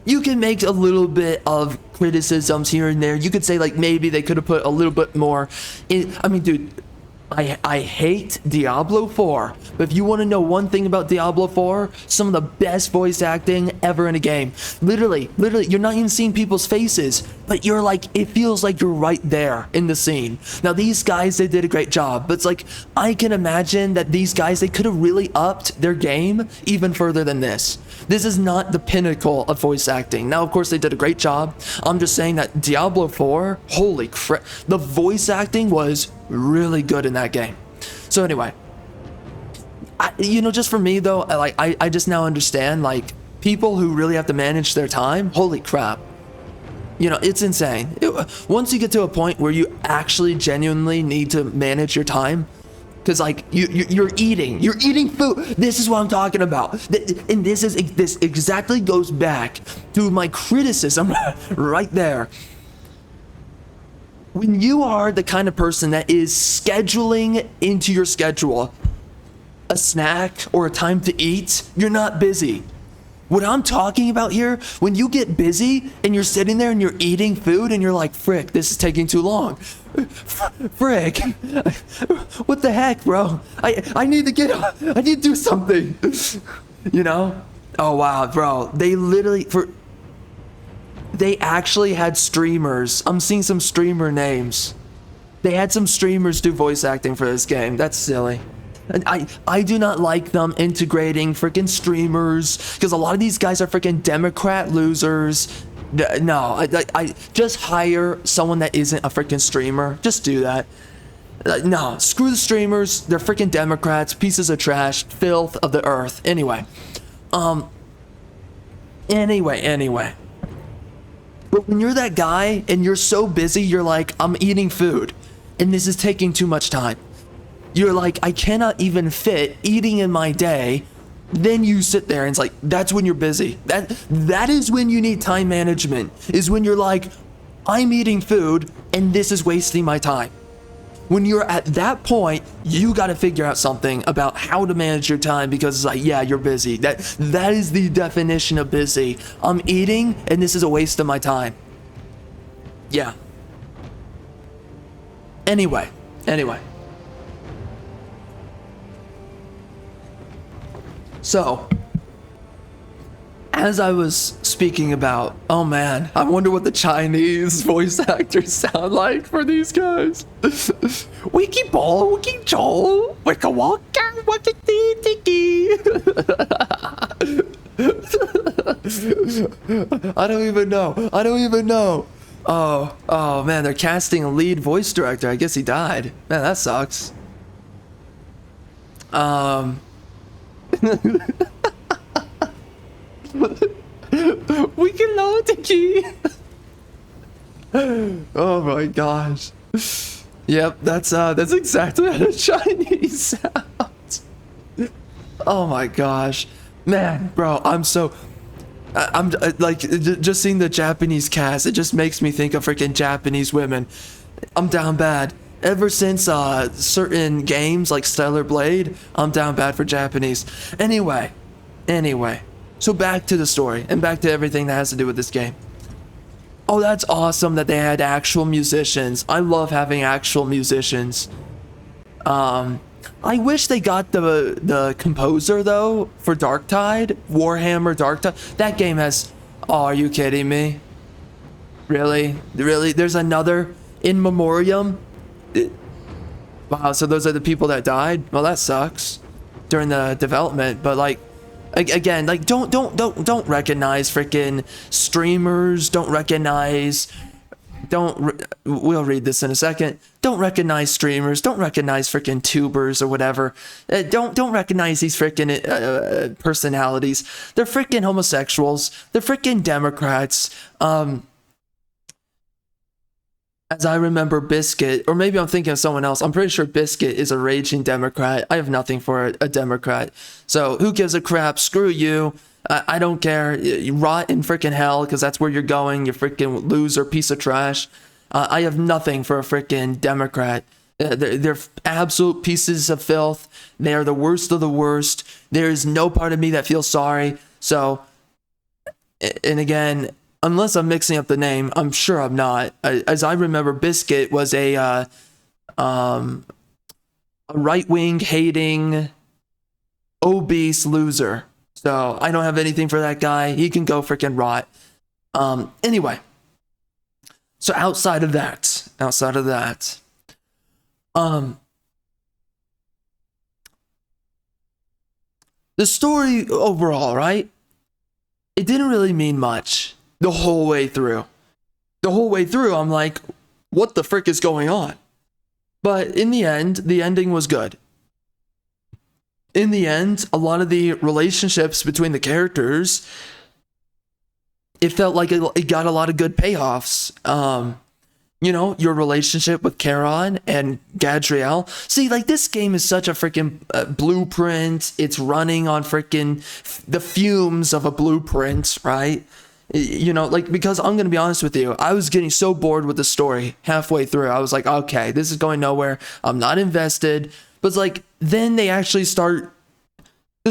You can make a little bit of criticisms here and there. You could say like maybe they could have put a little bit more in. I mean, dude, I hate Diablo 4, but if you want to know one thing about Diablo 4, some of the best voice acting ever in a game. Literally, you're not even seeing people's faces, but you're like, it feels like you're right there in the scene. Now, these guys, they did a great job, but it's like, I can imagine that these guys, they could have really upped their game even further than this. This is not the pinnacle of voice acting. Now, of course, they did a great job. I'm just saying that Diablo 4, holy crap, the voice acting was really good in that game. So anyway, just for me though, I just now understand, like, people who really have to manage their time, holy crap. It's insane. Once you get to a point where you actually genuinely need to manage your time, because like you're eating food. This is what I'm talking about. And this exactly goes back to my criticism right there. When you are the kind of person that is scheduling into your schedule a snack or a time to eat, you're not busy. What I'm talking about here, when you get busy and you're sitting there and you're eating food and you're like, frick, this is taking too long. Frick, what the heck, bro? I need to do something. Oh wow, bro, they actually had streamers. I'm seeing some streamer names. They had some streamers do voice acting for this game. That's silly. And I do not like them integrating freaking streamers, because a lot of these guys are freaking Democrat losers. No, I just hire someone that isn't a freaking streamer. Just do that. No, screw the streamers. They're freaking Democrats, pieces of trash, filth of the earth. Anyway. Anyway. But when you're that guy and you're so busy, you're like, I'm eating food and this is taking too much time. You're like, I cannot even fit eating in my day. Then you sit there and it's like, that's when you're busy. That is when you need time management, is when you're like, I'm eating food and this is wasting my time. when you're at that point, you got to figure out something about how to manage your time, because it's like, yeah, you're busy. That is the definition of busy. I'm eating and this is a waste of my time. Yeah. Anyway. So, as I was speaking about, oh man, I wonder what the Chinese voice actors sound like for these guys. Wiki ball, wiki joel, wicka waka, wiki tiki. I don't even know. Oh man, they're casting a lead voice director. I guess he died. Man, that sucks. We can load the key. Oh my gosh. Yep, that's exactly how the Chinese sounds. Oh my gosh, man, bro, I'm like, just seeing the Japanese cast, it just makes me think of freaking Japanese women. I'm down bad. Ever since certain games like Stellar Blade, I'm down bad for Japanese. Anyway. So back to the story and back to everything that has to do with this game. Oh, that's awesome that they had actual musicians. I love having actual musicians. I wish they got the composer though for Darktide, Warhammer Darktide. That game has, oh, are you kidding me? Really? There's another In Memoriam? Wow, so those are the people that died? Well, that sucks during the development, but like, again, like, don't recognize freaking streamers. We'll read this in a second. Don't recognize streamers. Don't recognize freaking tubers or whatever. Don't recognize these freaking personalities. They're freaking homosexuals. They're freaking Democrats. As I remember, Biscuit, or maybe I'm thinking of someone else. I'm pretty sure Biscuit is a raging Democrat. I have nothing for a Democrat. So who gives a crap? Screw you. I don't care. You rot in freaking hell, because that's where you're going. You freaking loser piece of trash. I have nothing for a freaking Democrat. They're absolute pieces of filth. They are the worst of the worst. There is no part of me that feels sorry. So, and again, unless I'm mixing up the name, I'm sure I'm not. As I remember, Biscuit was a right-wing hating, obese loser. So I don't have anything for that guy. He can go freaking rot. Anyway. So outside of that, the story overall, right? It didn't really mean much. The whole way through, I'm like, what the frick is going on? But in the end, the ending was good. In the end, a lot of the relationships between the characters, it felt like it got a lot of good payoffs. You know, your relationship with Charon and Gadriel. See, like, this game is such a freaking blueprint. It's running on freaking the fumes of a blueprint, right? You know, like, because I'm going to be honest with you, I was getting so bored with the story halfway through. I was like, okay, this is going nowhere. I'm not invested. But it's like, then the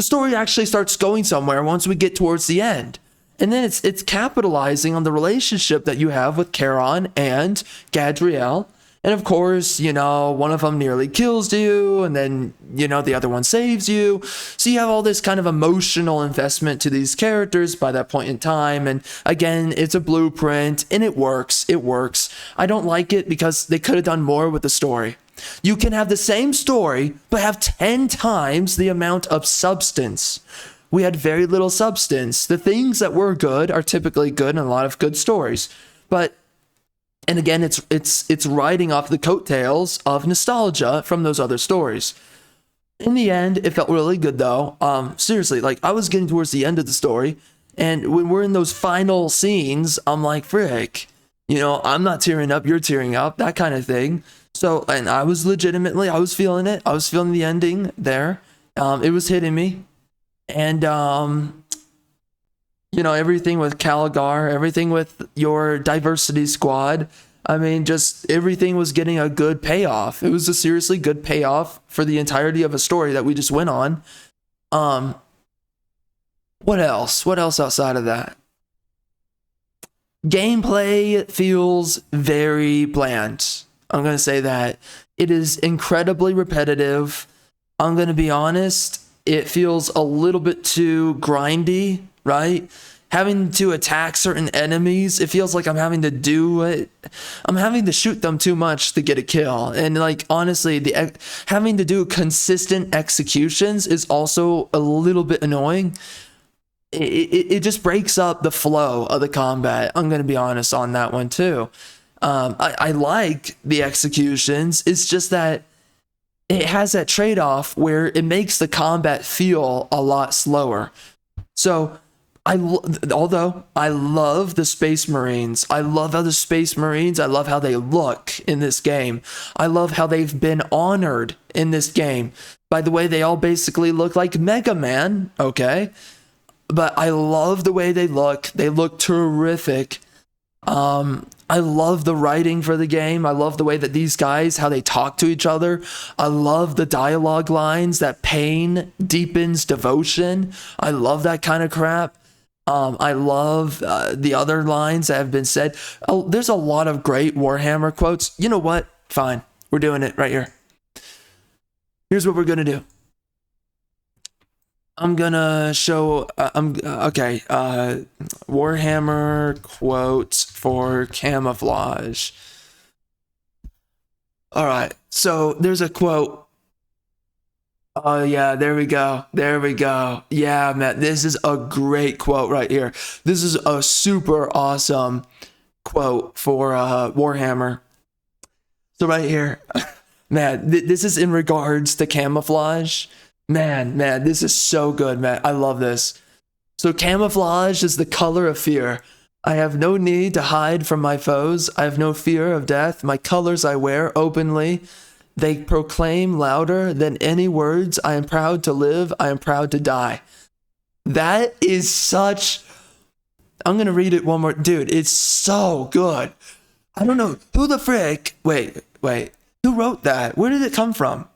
story actually starts going somewhere once we get towards the end. And then it's capitalizing on the relationship that you have with Charon and Gadriel. And of course, you know, one of them nearly kills you, and then, you know, the other one saves you. So you have all this kind of emotional investment to these characters by that point in time. And again, it's a blueprint, and it works. I don't like it because they could have done more with the story. You can have the same story, but have 10 times the amount of substance. We had very little substance. The things that were good are typically good in a lot of good stories. But, and again, it's riding off the coattails of nostalgia from those other stories. In the end, it felt really good though. Seriously, like, I was getting towards the end of the story, and when we're in those final scenes, I'm like, frick, you know, I'm not tearing up, you're tearing up, that kind of thing. So, and I was feeling it. I was feeling the ending there. It was hitting me. And, you know, everything with Caligar, everything with your diversity squad, I mean, just everything was getting a good payoff. It was a seriously good payoff for the entirety of a story that we just went on. What else? What else outside of that? Gameplay feels very bland. I'm going to say that. It is incredibly repetitive. I'm going to be honest, it feels a little bit too grindy, right? Having to attack certain enemies, it feels like I'm having to do it. I'm having to shoot them too much to get a kill. And like, honestly, having to do consistent executions is also a little bit annoying. It just breaks up the flow of the combat. I'm going to be honest on that one too. I like the executions. It's just that it has that trade-off where it makes the combat feel a lot slower. So although I love the Space Marines, I love how they look in this game. I love how they've been honored in this game. By the way, they all basically look like Mega Man, okay? But I love the way they look. They look terrific. I love the writing for the game. I love the way that these guys, how they talk to each other. I love the dialogue lines, that pain deepens devotion. I love that kind of crap. I love the other lines that have been said. Oh, there's a lot of great Warhammer quotes. You know what? Fine. We're doing it right here. Here's what we're going to do. I'm gonna show, Warhammer quotes for camouflage. All right, so there's a quote. Oh yeah, there we go. Yeah, man, this is a great quote right here. This is a super awesome quote for Warhammer. So right here, man, this is in regards to camouflage. Man, this is so good, man. I love this. So camouflage is the color of fear. I have no need to hide from my foes. I have no fear of death. My colors I wear openly. They proclaim louder than any words. I am proud to live. I am proud to die. That is such... I'm going to read it one more. Dude, it's so good. I don't know. Who the frick... Wait. Who wrote that? Where did it come from?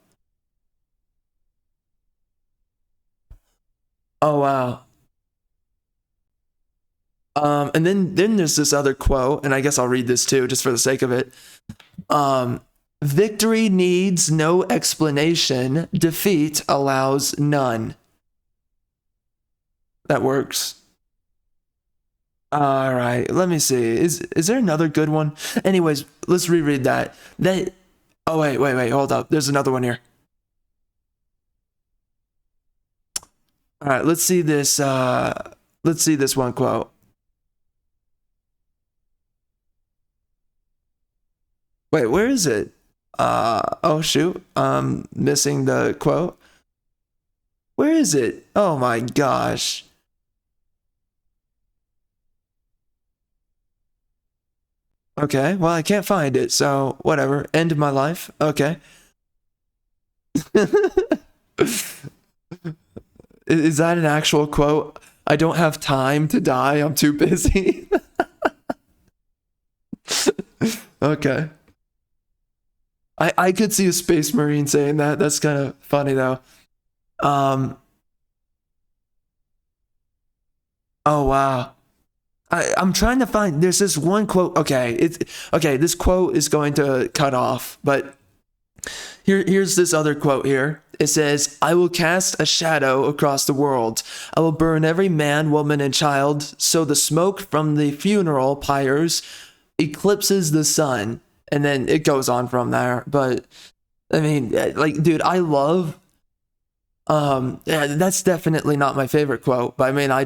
Oh, wow. And then there's this other quote, and I guess I'll read this too, just for the sake of it. Victory needs no explanation. Defeat allows none. That works. All right, let me see. Is there another good one? Anyways, let's reread that. Oh, wait, hold up. There's another one here. All right, let's see this one quote. Wait, where is it? Oh shoot, I'm missing the quote. Where is it? Oh my gosh. Okay, well I can't find it, so whatever. End of my life. Okay. Is that an actual quote? I don't have time to die. I'm too busy. Okay. I could see a Space Marine saying that. That's kind of funny though. Oh wow. I'm trying to find, there's this one quote. Okay, this quote is going to cut off, but here's this other quote here. It says, I will cast a shadow across the world. I will burn every man, woman, and child, so the smoke from the funeral pyres eclipses the sun. And then it goes on from there. But, I mean, like, dude, I love... that's definitely not my favorite quote, but I mean, I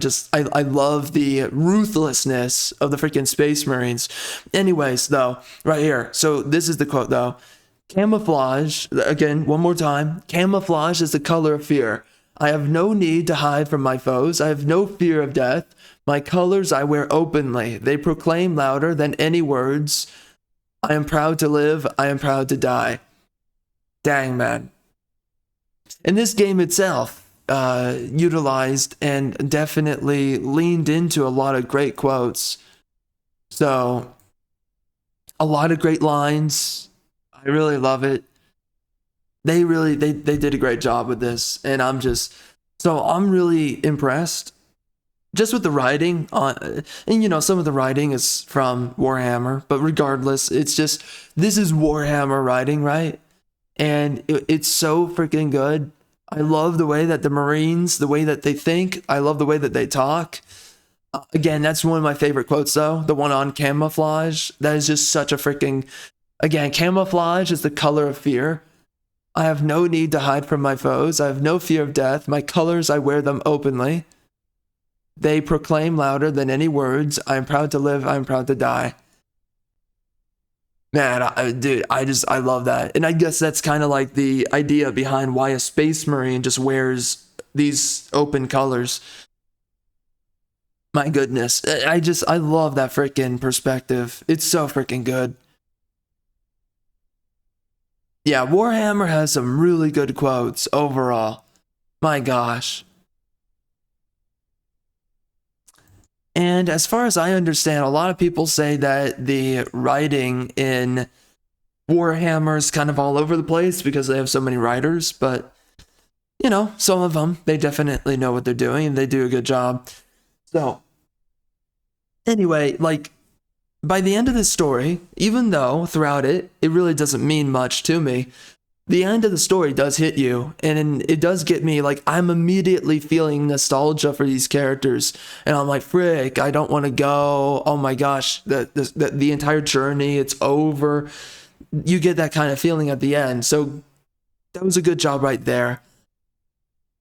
love the ruthlessness of the freaking Space Marines. Anyways, though, right here. So this is the quote, though. Camouflage, again, one more time. Camouflage is the color of fear. I have no need to hide from my foes. I have no fear of death. My colors I wear openly. They proclaim louder than any words. I am proud to live. I am proud to die. Dang, man. And this game itself utilized and definitely leaned into a lot of great quotes. So A lot of great lines. I really love it. They did a great job with this, and I'm really impressed just with the writing on, and you know, some of the writing is from Warhammer, but regardless, it's just, this is Warhammer writing, right? And it's so freaking good. I love the way that the Marines, the way that they think. I love the way that they talk. Again, that's one of my favorite quotes though, the one on camouflage. That is just such a freaking, again, camouflage is the color of fear. I have no need to hide from my foes. I have no fear of death. My colors, I wear them openly. They proclaim louder than any words. I am proud to live. I am proud to die. Man, dude, I love that. And I guess that's kind of like the idea behind why a Space Marine just wears these open colors. My goodness. I love that freaking perspective. It's so freaking good. Yeah, Warhammer has some really good quotes overall. My gosh. And as far as I understand, a lot of people say that the writing in Warhammer is kind of all over the place because they have so many writers, but you know, some of them, they definitely know what they're doing and they do a good job. So anyway, like, by the end of this story, even though throughout it, it really doesn't mean much to me, the end of the story does hit you, and it does get me, like, I'm immediately feeling nostalgia for these characters, and I'm like, frick, I don't want to go, oh my gosh, the entire journey, it's over. You get that kind of feeling at the end, so that was a good job right there.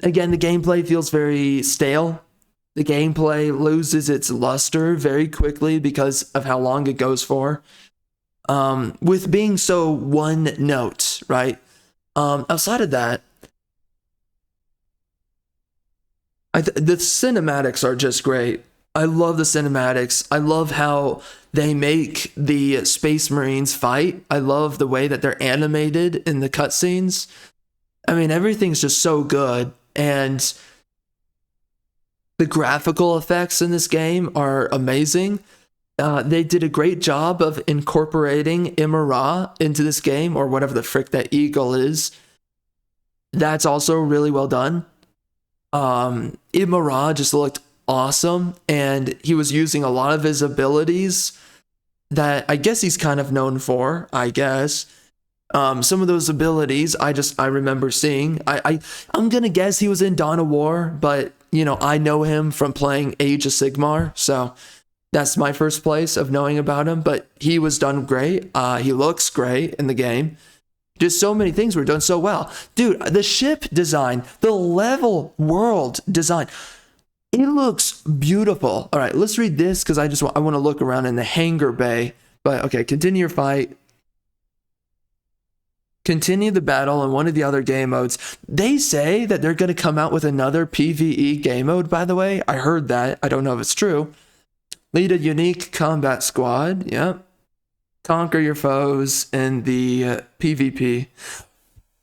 Again, the gameplay feels very stale. The gameplay loses its luster very quickly because of how long it goes for. With being so one note, right? Outside of that, the cinematics are just great. I love the cinematics. I love how they make the Space Marines fight. I love the way that they're animated in the cutscenes. I mean, everything's just so good. And the graphical effects in this game are amazing. They did a great job of incorporating Imara into this game, or whatever the frick that eagle is. That's also really well done. Imara just looked awesome, and he was using a lot of his abilities that I guess he's kind of known for, I guess. Some of those abilities I remember seeing. I'm gonna guess he was in Dawn of War, but you know, I know him from playing Age of Sigmar, so that's my first place of knowing about him, but he was done great. He looks great in the game. Just so many things were done so well. Dude, the ship design, the level world design, it looks beautiful. All right, let's read this because I want to look around in the hangar bay. But okay, continue your fight. Continue the battle in one of the other game modes. They say that they're going to come out with another PvE game mode, by the way. I heard that. I don't know if it's true. Lead a unique combat squad. Yep. Conquer your foes in the PvP.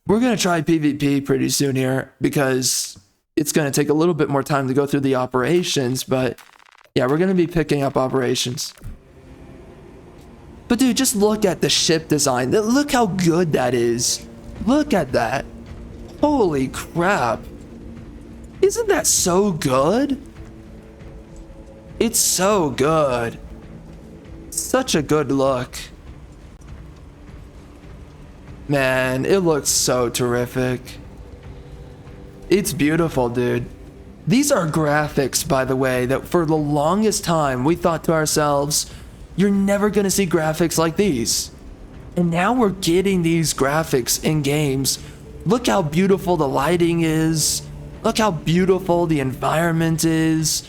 We're going to try PvP pretty soon here because it's going to take a little bit more time to go through the operations, but yeah, we're going to be picking up operations. But dude, just look at the ship design. Look how good that is. Look at that. Holy crap. Isn't that so good? It's so good. Such a good look. Man, it looks so terrific. It's beautiful, dude. These are graphics, by the way, that for the longest time we thought to ourselves, you're never going to see graphics like these. And now we're getting these graphics in games. Look how beautiful the lighting is. Look how beautiful the environment is.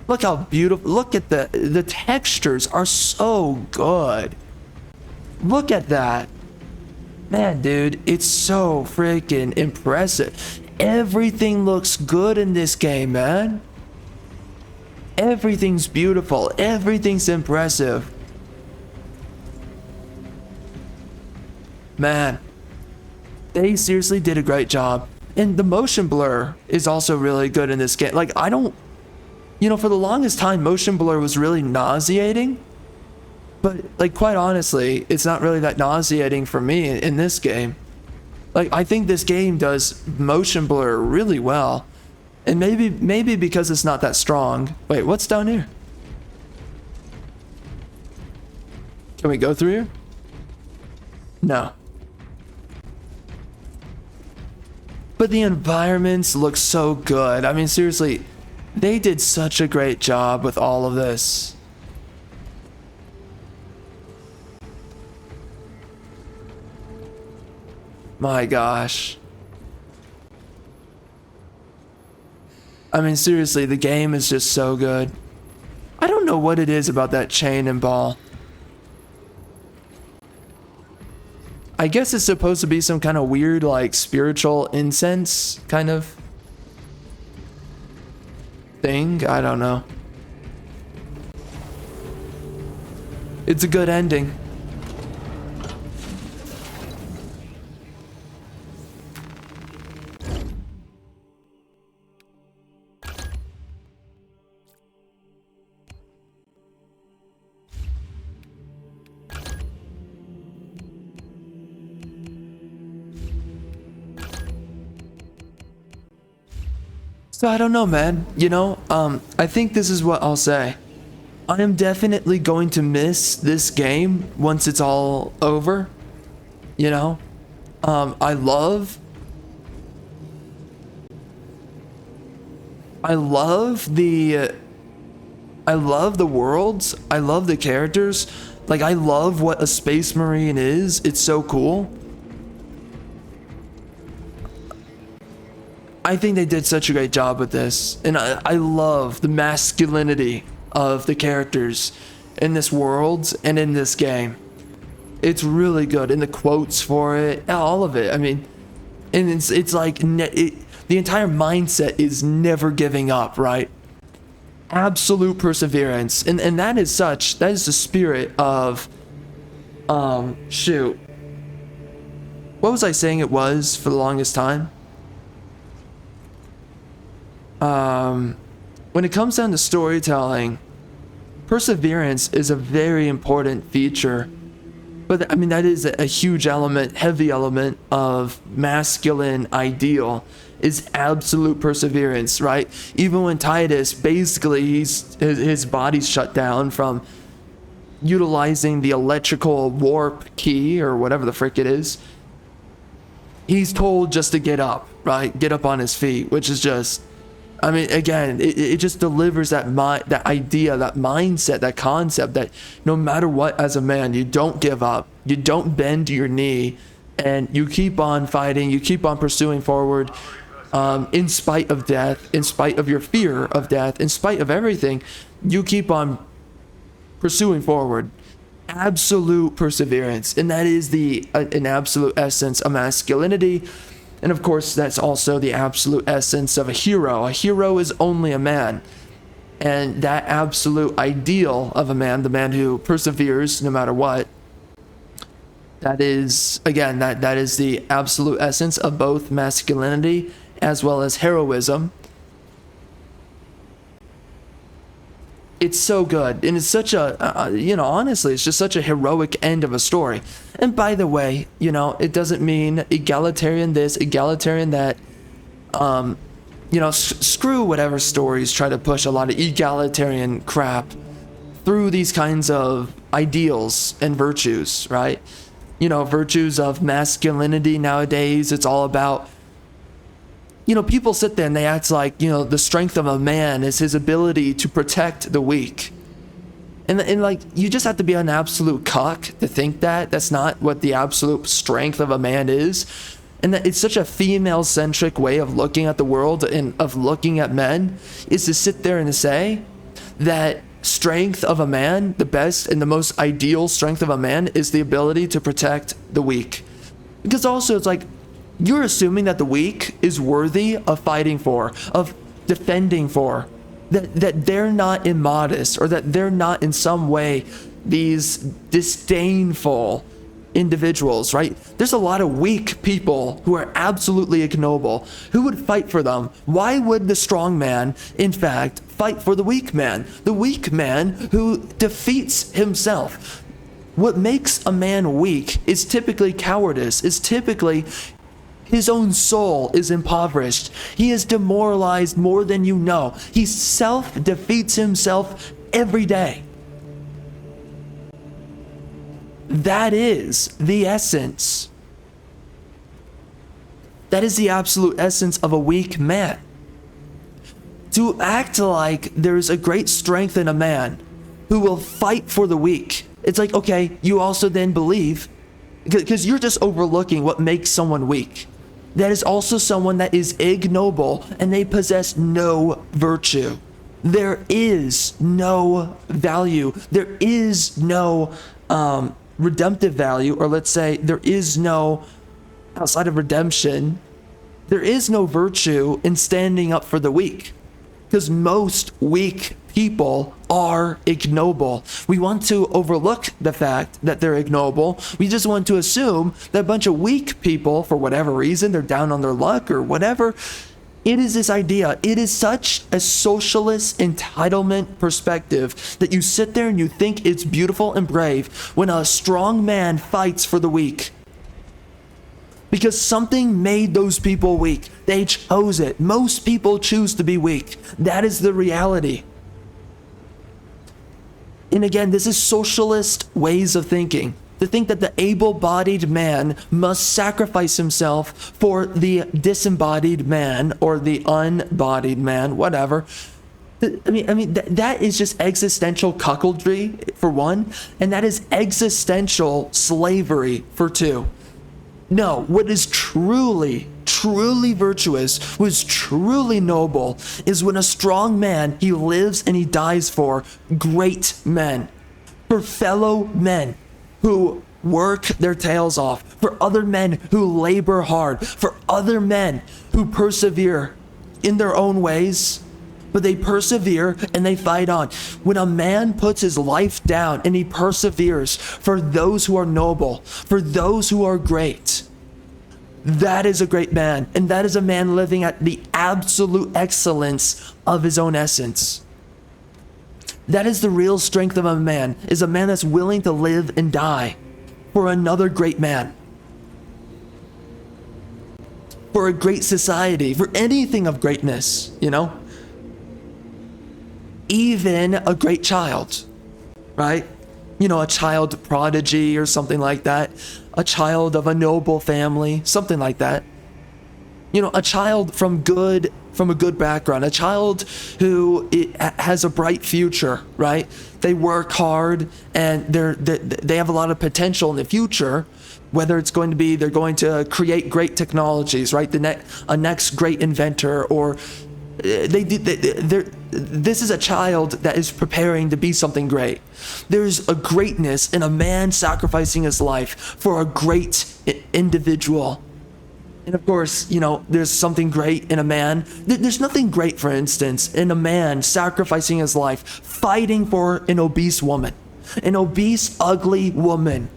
Look how beautiful. Look at the textures are so good. Look at that. Man, dude, it's so freaking impressive. Everything looks good in this game, man. Everything's beautiful. Everything's impressive. Man, they seriously did a great job. And the motion blur is also really good in this game. Like, you know, for the longest time, motion blur was really nauseating. But like, quite honestly, it's not really that nauseating for me in this game. Like, I think this game does motion blur really well. And maybe because it's not that strong. Wait, what's down here? Can we go through here? No. But the environments look so good. I mean, seriously, they did such a great job with all of this. My gosh. I mean, seriously, the game is just so good. I don't know what it is about that chain and ball. I guess it's supposed to be some kind of weird, like, spiritual incense kind of thing. I don't know. It's a good ending. So I don't know, man. You know, I think this is what I'll say. I am definitely going to miss this game once it's all over. You know, I love the worlds. I love the characters. Like, I love what a Space Marine is. It's so cool. I think they did such a great job with this, and I love the masculinity of the characters in this world and in this game. It's really good, and the quotes for it, all of it. I mean, and it's like the entire mindset is never giving up, right? Absolute perseverance, and that is the spirit of shoot. What was I saying it was for the longest time? When it comes down to storytelling, perseverance is a very important feature. But I mean, that is a huge element, heavy element of masculine ideal is absolute perseverance, right? Even when Titus, basically, his body's shut down from utilizing the electrical warp key or whatever the frick it is, he's told just to get up, right? Get up on his feet, which is just, I mean, again, it just delivers that idea, that mindset, that concept that no matter what, as a man, you don't give up, you don't bend your knee, and you keep on fighting, you keep on pursuing forward, in spite of death, in spite of your fear of death, in spite of everything, you keep on pursuing forward. Absolute perseverance, and that is an absolute essence of masculinity. And of course, that's also the absolute essence of a hero. A hero is only a man. And that absolute ideal of a man, the man who perseveres no matter what, that is, again, that is the absolute essence of both masculinity as well as heroism. It's so good, and it's such a, honestly, it's just such a heroic end of a story. And by the way, it doesn't mean egalitarian this, egalitarian that. Screw whatever stories try to push a lot of egalitarian crap through these kinds of ideals and virtues, right? Virtues of masculinity nowadays, it's all about, people sit there and they act like, the strength of a man is his ability to protect the weak. And like, you just have to be an absolute cuck to think that. That's not what the absolute strength of a man is. And that it's such a female-centric way of looking at the world and of looking at men, is to sit there and to say that strength of a man, the best and the most ideal strength of a man, is the ability to protect the weak. Because also, it's like, you're assuming that the weak is worthy of fighting for, of defending for, that they're not immodest, or that they're not in some way these disdainful individuals, right? There's a lot of weak people who are absolutely ignoble. Who would fight for them? Why would the strong man, in fact, fight for the weak man? The weak man who defeats himself. What makes a man weak is typically cowardice, is typically his own soul is impoverished. He is demoralized more than you know. He self-defeats himself every day. That is the essence. That is the absolute essence of a weak man. To act like there's a great strength in a man who will fight for the weak. It's like, okay, you also then believe, because you're just overlooking what makes someone weak. That is also someone that is ignoble and they possess no virtue. There is no value. There is no redemptive value, or let's say there is no, outside of redemption, there is no virtue in standing up for the weak. Because most weak people are ignoble. We want to overlook the fact that they're ignoble. We just want to assume that a bunch of weak people, for whatever reason, they're down on their luck or whatever. It is this idea. It is such a socialist entitlement perspective that you sit there and you think it's beautiful and brave when a strong man fights for the weak. Because something made those people weak. They chose it. Most people choose to be weak. That is the reality. And again, this is socialist ways of thinking. To think that the able-bodied man must sacrifice himself for the disembodied man or the unbodied man, whatever. That is just existential cuckoldry, for one, and that is existential slavery, for two. No, what is truly virtuous, what is truly noble, is when a strong man, he lives and he dies for great men, for fellow men who work their tails off, for other men who labor hard, for other men who persevere in their own ways, but they persevere and they fight on. When a man puts his life down and he perseveres for those who are noble, for those who are great, that is a great man. And that is a man living at the absolute excellence of his own essence. That is the real strength of a man, is a man that's willing to live and die for another great man, for a great society, for anything of greatness, you know? Even a great child, right? You know, a child prodigy or something like that. A child of a noble family, something like that. You know, a child from a good background, a child who has a bright future, right? They work hard and they have a lot of potential in the future. Whether it's going to be they're going to create great technologies, right? A next great inventor, or this is a child that is preparing to be something great. There's a greatness in a man sacrificing his life for a great individual. And of course, you know, there's something great in a man. There's nothing great, for instance, in a man sacrificing his life, fighting for an obese woman, an obese, ugly woman.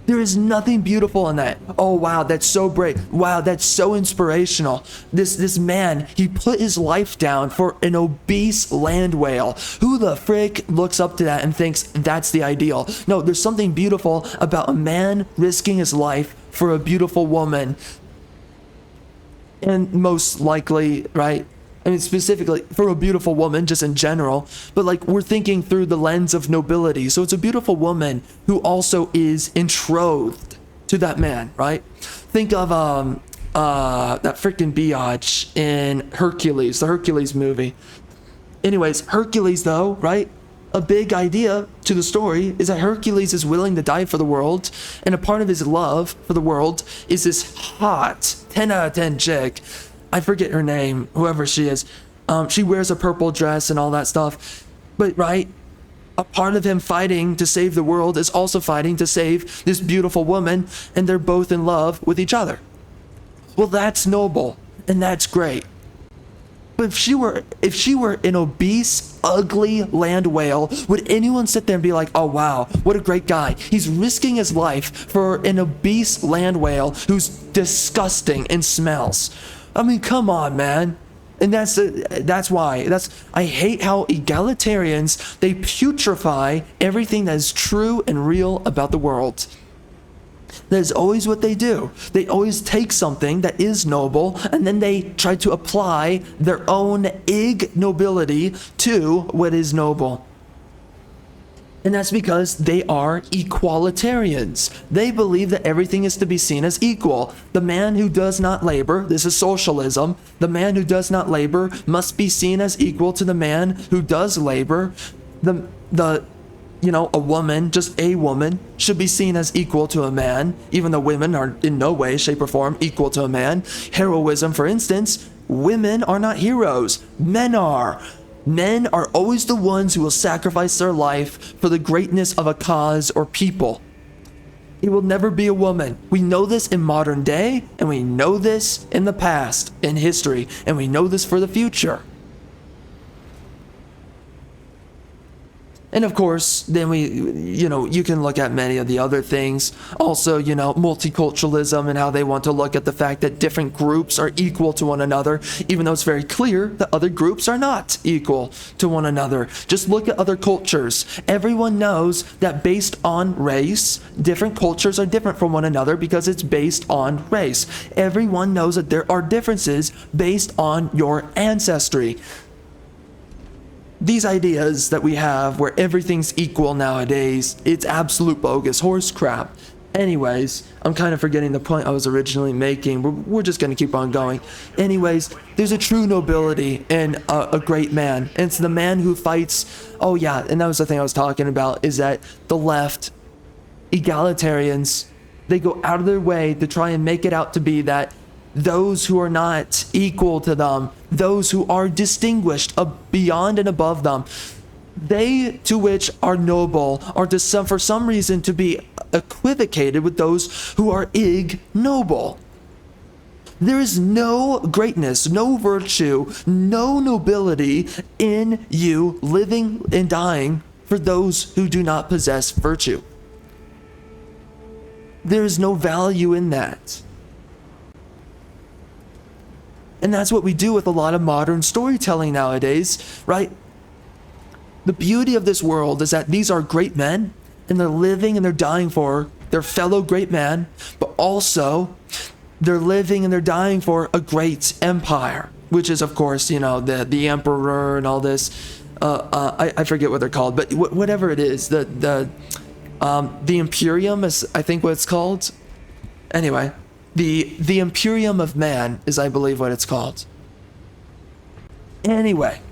There is nothing beautiful in that. Oh, wow, that's so brave. Wow, that's so inspirational. This man, he put his life down for an obese land whale. Who the frick looks up to that and thinks that's the ideal? No, there's something beautiful about a man risking his life for a beautiful woman. And most likely, right? I mean, specifically for a beautiful woman, just in general, but like we're thinking through the lens of nobility. So it's a beautiful woman who also is betrothed to that man, right? Think of that freaking biatch in Hercules, the Hercules movie. Anyways, Hercules though, right? A big idea to the story is that Hercules is willing to die for the world, and a part of his love for the world is this hot 10 out of 10 chick. I forget her name, whoever she is. She wears a purple dress and all that stuff. But, right, a part of him fighting to save the world is also fighting to save this beautiful woman, and they're both in love with each other. Well, that's noble, and that's great. But if she were an obese, ugly land whale, would anyone sit there and be like, oh wow, what a great guy. He's risking his life for an obese land whale who's disgusting and smells. I mean, come on, man. And that's why. I hate how egalitarians, they putrefy everything that is true and real about the world. That is always what they do. They always take something that is noble and then they try to apply their own ignobility to what is noble. And that's because they are equalitarians. They believe that everything is to be seen as equal. The man who does not labor, this is socialism, the man who does not labor must be seen as equal to the man who does labor. A woman, just a woman, should be seen as equal to a man, even though women are in no way, shape, or form equal to a man. Heroism, for instance, women are not heroes, men are. Men are always the ones who will sacrifice their life for the greatness of a cause or people. It will never be a woman. We know this in modern day, and we know this in the past, in history, and we know this for the future. And of course, then you can look at many of the other things. Also, multiculturalism and how they want to look at the fact that different groups are equal to one another, even though it's very clear that other groups are not equal to one another. Just look at other cultures. Everyone knows that based on race, different cultures are different from one another because it's based on race. Everyone knows that there are differences based on your ancestry. These ideas that we have where everything's equal nowadays, it's absolute bogus horse crap. Anyways, I'm kind of forgetting the point I was originally making. We're just going to keep on going. Anyways, there's a true nobility in a great man. And it's the man who fights. Oh yeah, and that was the thing I was talking about, is that the left, egalitarians, they go out of their way to try and make it out to be that those who are not equal to them, those who are distinguished beyond and above them, they to which are noble are for some reason to be equivocated with those who are ignoble. There is no greatness, no virtue, no nobility in you living and dying for those who do not possess virtue. There is no value in that. And that's what we do with a lot of modern storytelling nowadays, right? The beauty of this world is that these are great men, and they're living and they're dying for their fellow great man, but also they're living and they're dying for a great empire, which is, of course, the emperor and all this. I forget what they're called, but whatever it is, the Imperium is, I think, what it's called. Anyway. The Imperium of Man is, I believe, what it's called. Anyway,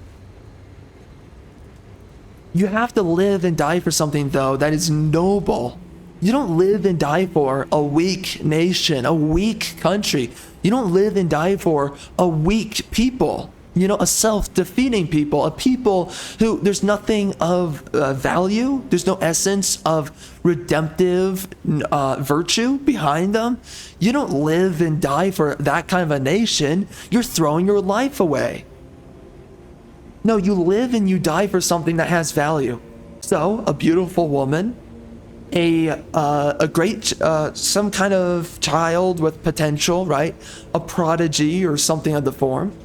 you have to live and die for something, though, that is noble. You don't live and die for a weak nation, a weak country. You don't live and die for a weak people. A self-defeating people, a people who there's nothing of value, there's no essence of redemptive virtue behind them. You don't live and die for that kind of a nation. You're throwing your life away. No, you live and you die for something that has value. So, a beautiful woman, a great, some kind of child with potential, right? A prodigy or something of the form.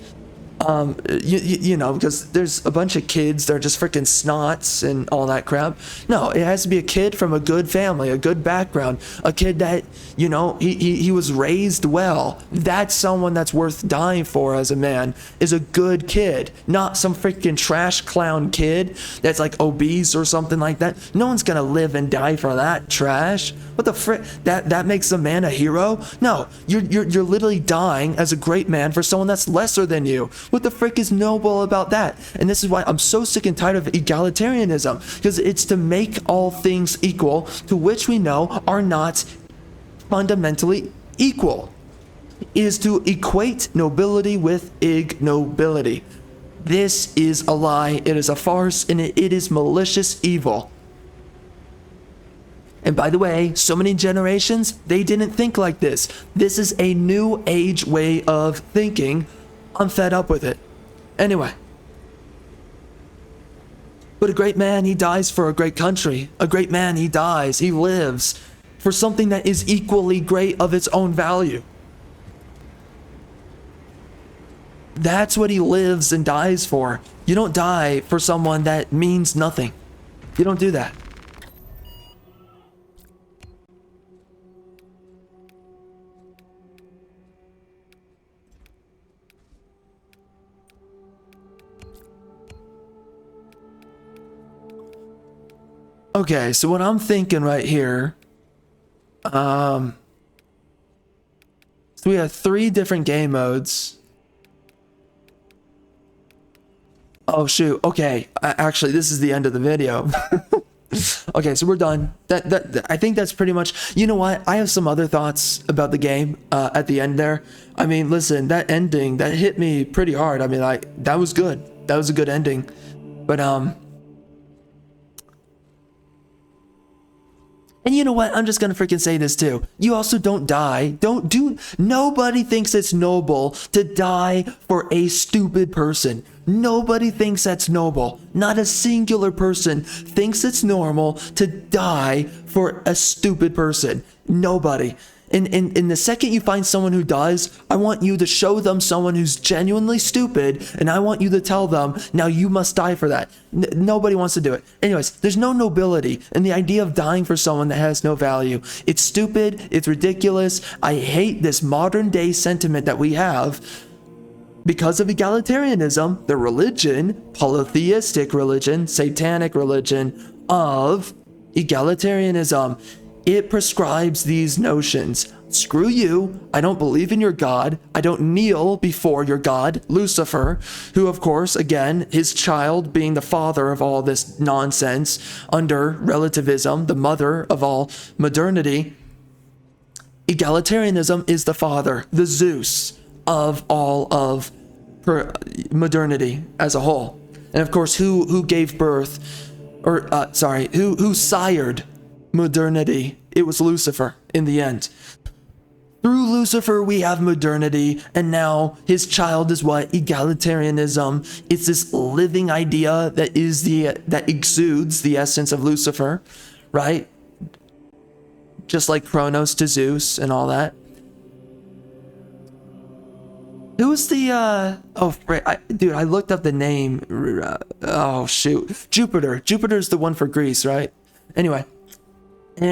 Because there's a bunch of kids that are just freaking snots and all that crap. No, it has to be a kid from a good family, a good background, a kid that, he was raised well. That's someone that's worth dying for as a man, is a good kid, not some freaking trash clown kid that's like obese or something like that. No one's gonna live and die for that trash. What the frick? That makes a man a hero? No, you're literally dying as a great man for someone that's lesser than you. What the frick is noble about that? And this is why I'm so sick and tired of egalitarianism, because it's to make all things equal, to which we know are not fundamentally equal. It is to equate nobility with ignobility. This is a lie, it is a farce, and it is malicious evil. And by the way, so many generations, they didn't think like this. This is a new age way of thinking. I'm fed up with it. Anyway. But a great man, he dies for a great country. A great man, he dies, he lives for something that is equally great of its own value. That's what he lives and dies for. You don't die for someone that means nothing. You don't do that. Okay, so what I'm thinking right here, so we have 3 different game modes. Oh shoot, okay, actually this is the end of the video. Okay, so we're done. I think that's pretty much, you know what, I have some other thoughts about the game at the end there. I mean, listen, that ending, that hit me pretty hard. I mean, that was good. That was a good ending. But and you know what? I'm just gonna freaking say this too. You also don't die. Nobody thinks it's noble to die for a stupid person. Nobody thinks that's noble. Not a singular person thinks it's normal to die for a stupid person. Nobody. In the second you find someone who dies, I want you to show them someone who's genuinely stupid, and I want you to tell them, now you must die for that. Nobody wants to do it. Anyways, there's no nobility in the idea of dying for someone that has no value. It's stupid, it's ridiculous. I hate this modern day sentiment that we have because of egalitarianism, the religion, polytheistic religion, satanic religion of egalitarianism. It prescribes these notions. Screw you, I don't believe in your God, I don't kneel before your God, Lucifer, who of course, again, his child being the father of all this nonsense under relativism, the mother of all modernity. Egalitarianism is the father, the Zeus of all of modernity as a whole. And of course, who gave birth, or who sired modernity? It was Lucifer in the end. Through Lucifer we have modernity, and now his child is what? Egalitarianism. It's this living idea that exudes the essence of Lucifer, right? Just like Kronos to Zeus and all that. Who's the dude, I looked up the name. Oh shoot, Jupiter. Jupiter's the one for Greece, right? Anyway, so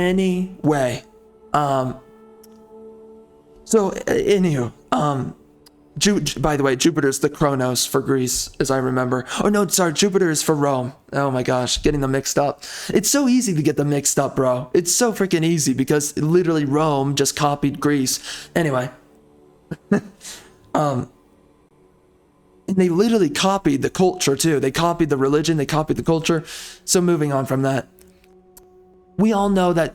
anywho, by the way, Jupiter's the Kronos for Greece, as I remember. Oh no, sorry, Jupiter is for Rome. Oh my gosh, getting them mixed up. It's so easy to get them mixed up, bro. It's so freaking easy because literally Rome just copied Greece. Anyway. And they literally copied the culture too. They copied the religion, they copied the culture. So moving on from that. We all know that,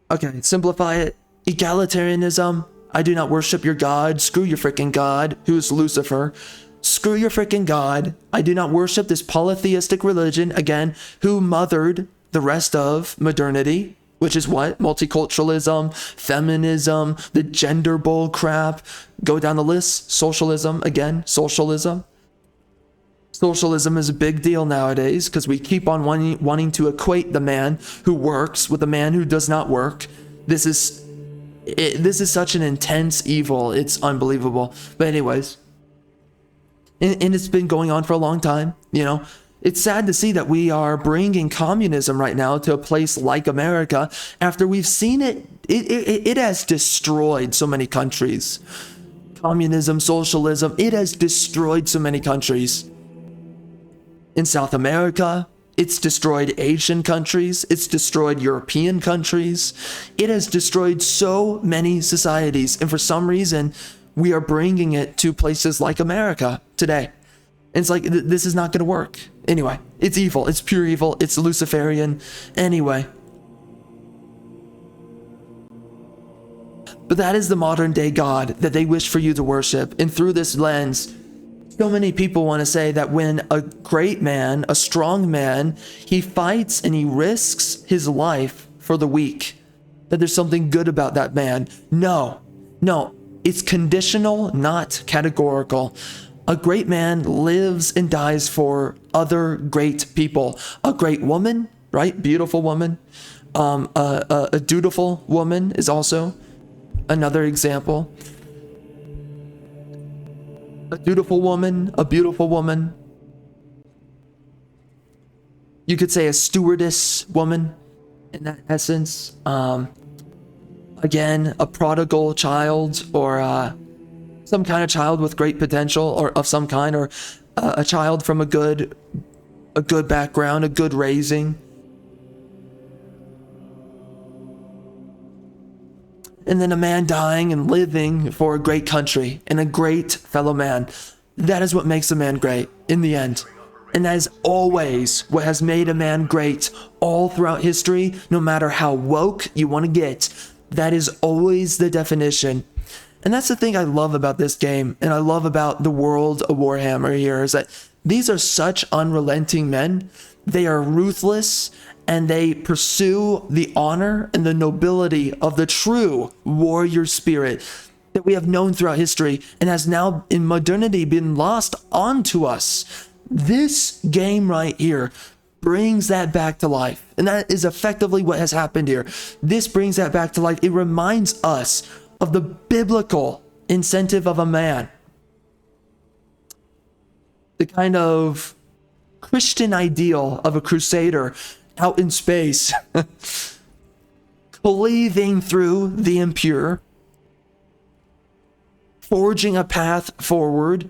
okay, simplify it. Egalitarianism, I do not worship your God. Screw your freaking God, who's Lucifer. Screw your freaking God. I do not worship this polytheistic religion, again, who mothered the rest of modernity, which is what? Multiculturalism, feminism, the gender bull crap. Go down the list. Socialism, again, socialism. Socialism is a big deal nowadays because we keep on wanting to equate the man who works with the man who does not work. This is such an intense evil. It's unbelievable. But anyways, and it's been going on for a long time, you know. It's sad to see that we are bringing communism right now to a place like America after we've seen it has destroyed so many countries. Communism, socialism, it has destroyed so many countries. In South America, it's destroyed Asian countries, it's destroyed European countries, it has destroyed so many societies, and for some reason, we are bringing it to places like America today. And it's like, this is not going to work. Anyway, it's evil, it's pure evil, it's Luciferian. Anyway. But that is the modern day God that they wish for you to worship, and through this lens, so many people want to say that when a great man, a strong man, he fights and he risks his life for the weak, that there's something good about that man. No, it's conditional, not categorical. A great man lives and dies for other great people. A great woman, right? Beautiful woman. A dutiful woman is also another example. a dutiful woman, a beautiful woman. You could say a stewardess woman in that essence. Again, a prodigal child, or some kind of child with great potential, or of some kind, or a child from a good background, a good raising. And then a man dying and living for a great country and a great fellow man. That is what makes a man great in the end. And that is always what has made a man great all throughout history, no matter how woke you want to get. That is always the definition. And that's the thing I love about this game, and I love about the world of Warhammer here, is that these are such unrelenting men. They are ruthless, and they pursue the honor and the nobility of the true warrior spirit that we have known throughout history and has now in modernity been lost onto us. This game right here brings that back to life. And that is effectively what has happened here. This brings that back to life. It reminds us of the biblical incentive of a man. The kind of Christian ideal of a crusader out in space, cleaving through the impure, forging a path forward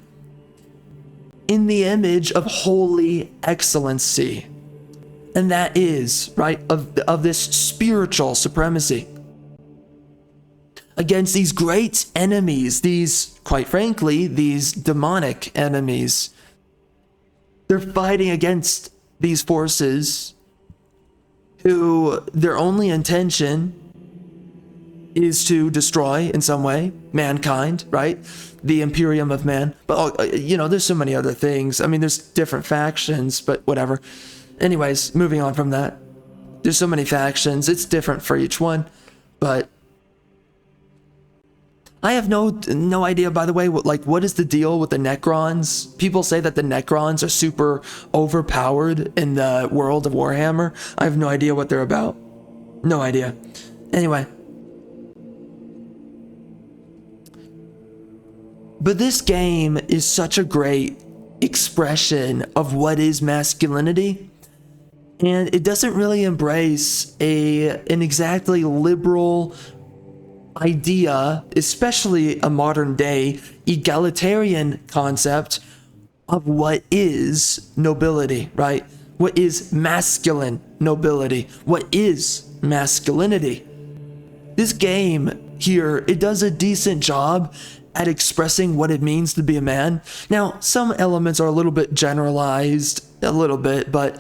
in the image of holy excellency. And that is, right, of this spiritual supremacy against these great enemies, these, quite frankly, these demonic enemies. They're fighting against these forces who their only intention is to destroy in some way mankind, right? The Imperium of Man. But, there's so many other things. I mean, there's different factions, but whatever. Anyways, moving on from that. There's so many factions. It's different for each one. But I have no idea, by the way, what is the deal with the Necrons? People say that the Necrons are super overpowered in the world of Warhammer. I have no idea what they're about. No idea. Anyway. But this game is such a great expression of what is masculinity. And it doesn't really embrace an exactly liberal idea, especially a modern day egalitarian concept of what is nobility, right? What is masculine nobility? What is masculinity? This game here, it does a decent job at expressing what it means to be a man. Now, some elements are a little bit generalized, but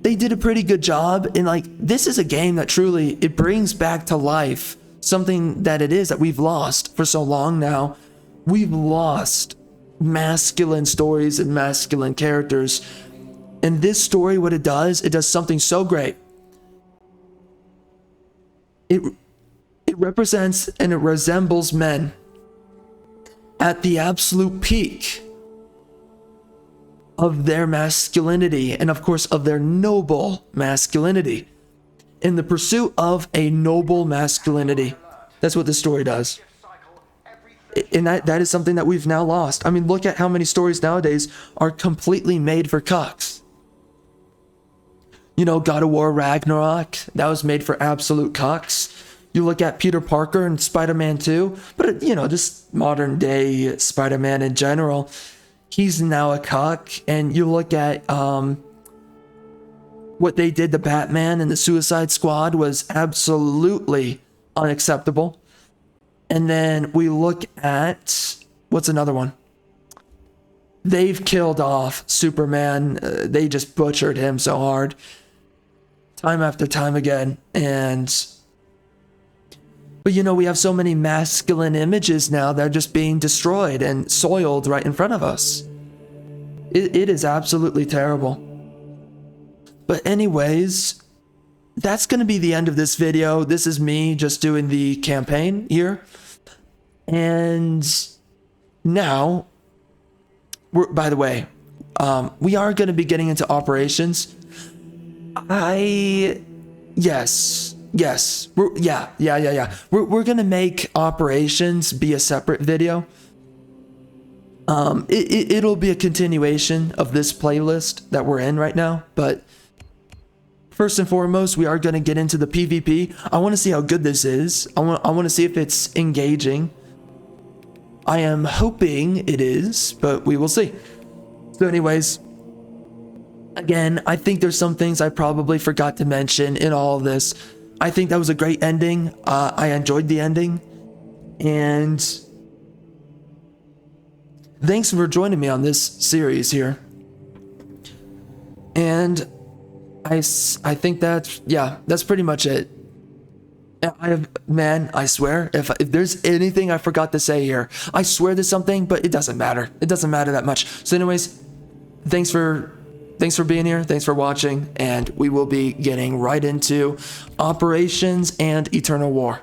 they did a pretty good job. And this is a game that truly, it brings back to life something that it is that we've lost for so long now. We've lost masculine stories and masculine characters. And this story, what it does something so great. It represents and it resembles men at the absolute peak of their masculinity, and of course of their noble masculinity. In the pursuit of a noble masculinity. That's what this story does. And that is something that we've now lost. I mean, look at how many stories nowadays are completely made for cucks. God of War Ragnarok, that was made for absolute cucks. You look at Peter Parker and Spider-Man 2, but just modern day Spider-Man in general, he's now a cuck. And you look at what they did to Batman and the Suicide Squad was absolutely unacceptable. And then we look at, what's another one? They've killed off Superman. They just butchered him so hard, time after time again. But we have so many masculine images now that are just being destroyed and soiled right in front of us. It is absolutely terrible. But anyways, that's going to be the end of this video. This is me just doing the campaign here. And now, by the way, we are going to be getting into operations. Yes. We're going to make operations be a separate video. It'll be a continuation of this playlist that we're in right now, but first and foremost, we are going to get into the PvP. I want to see how good this is. I want to see if it's engaging. I am hoping it is, but we will see. So anyways, again, I think there's some things I probably forgot to mention in all of this. I think that was a great ending. I enjoyed the ending. And thanks for joining me on this series here. And I think that's pretty much it. I swear, if there's anything I forgot to say here, I swear there's something, but it doesn't matter. It doesn't matter that much. So anyways, thanks for being here. Thanks for watching. And we will be getting right into Operations and Eternal War.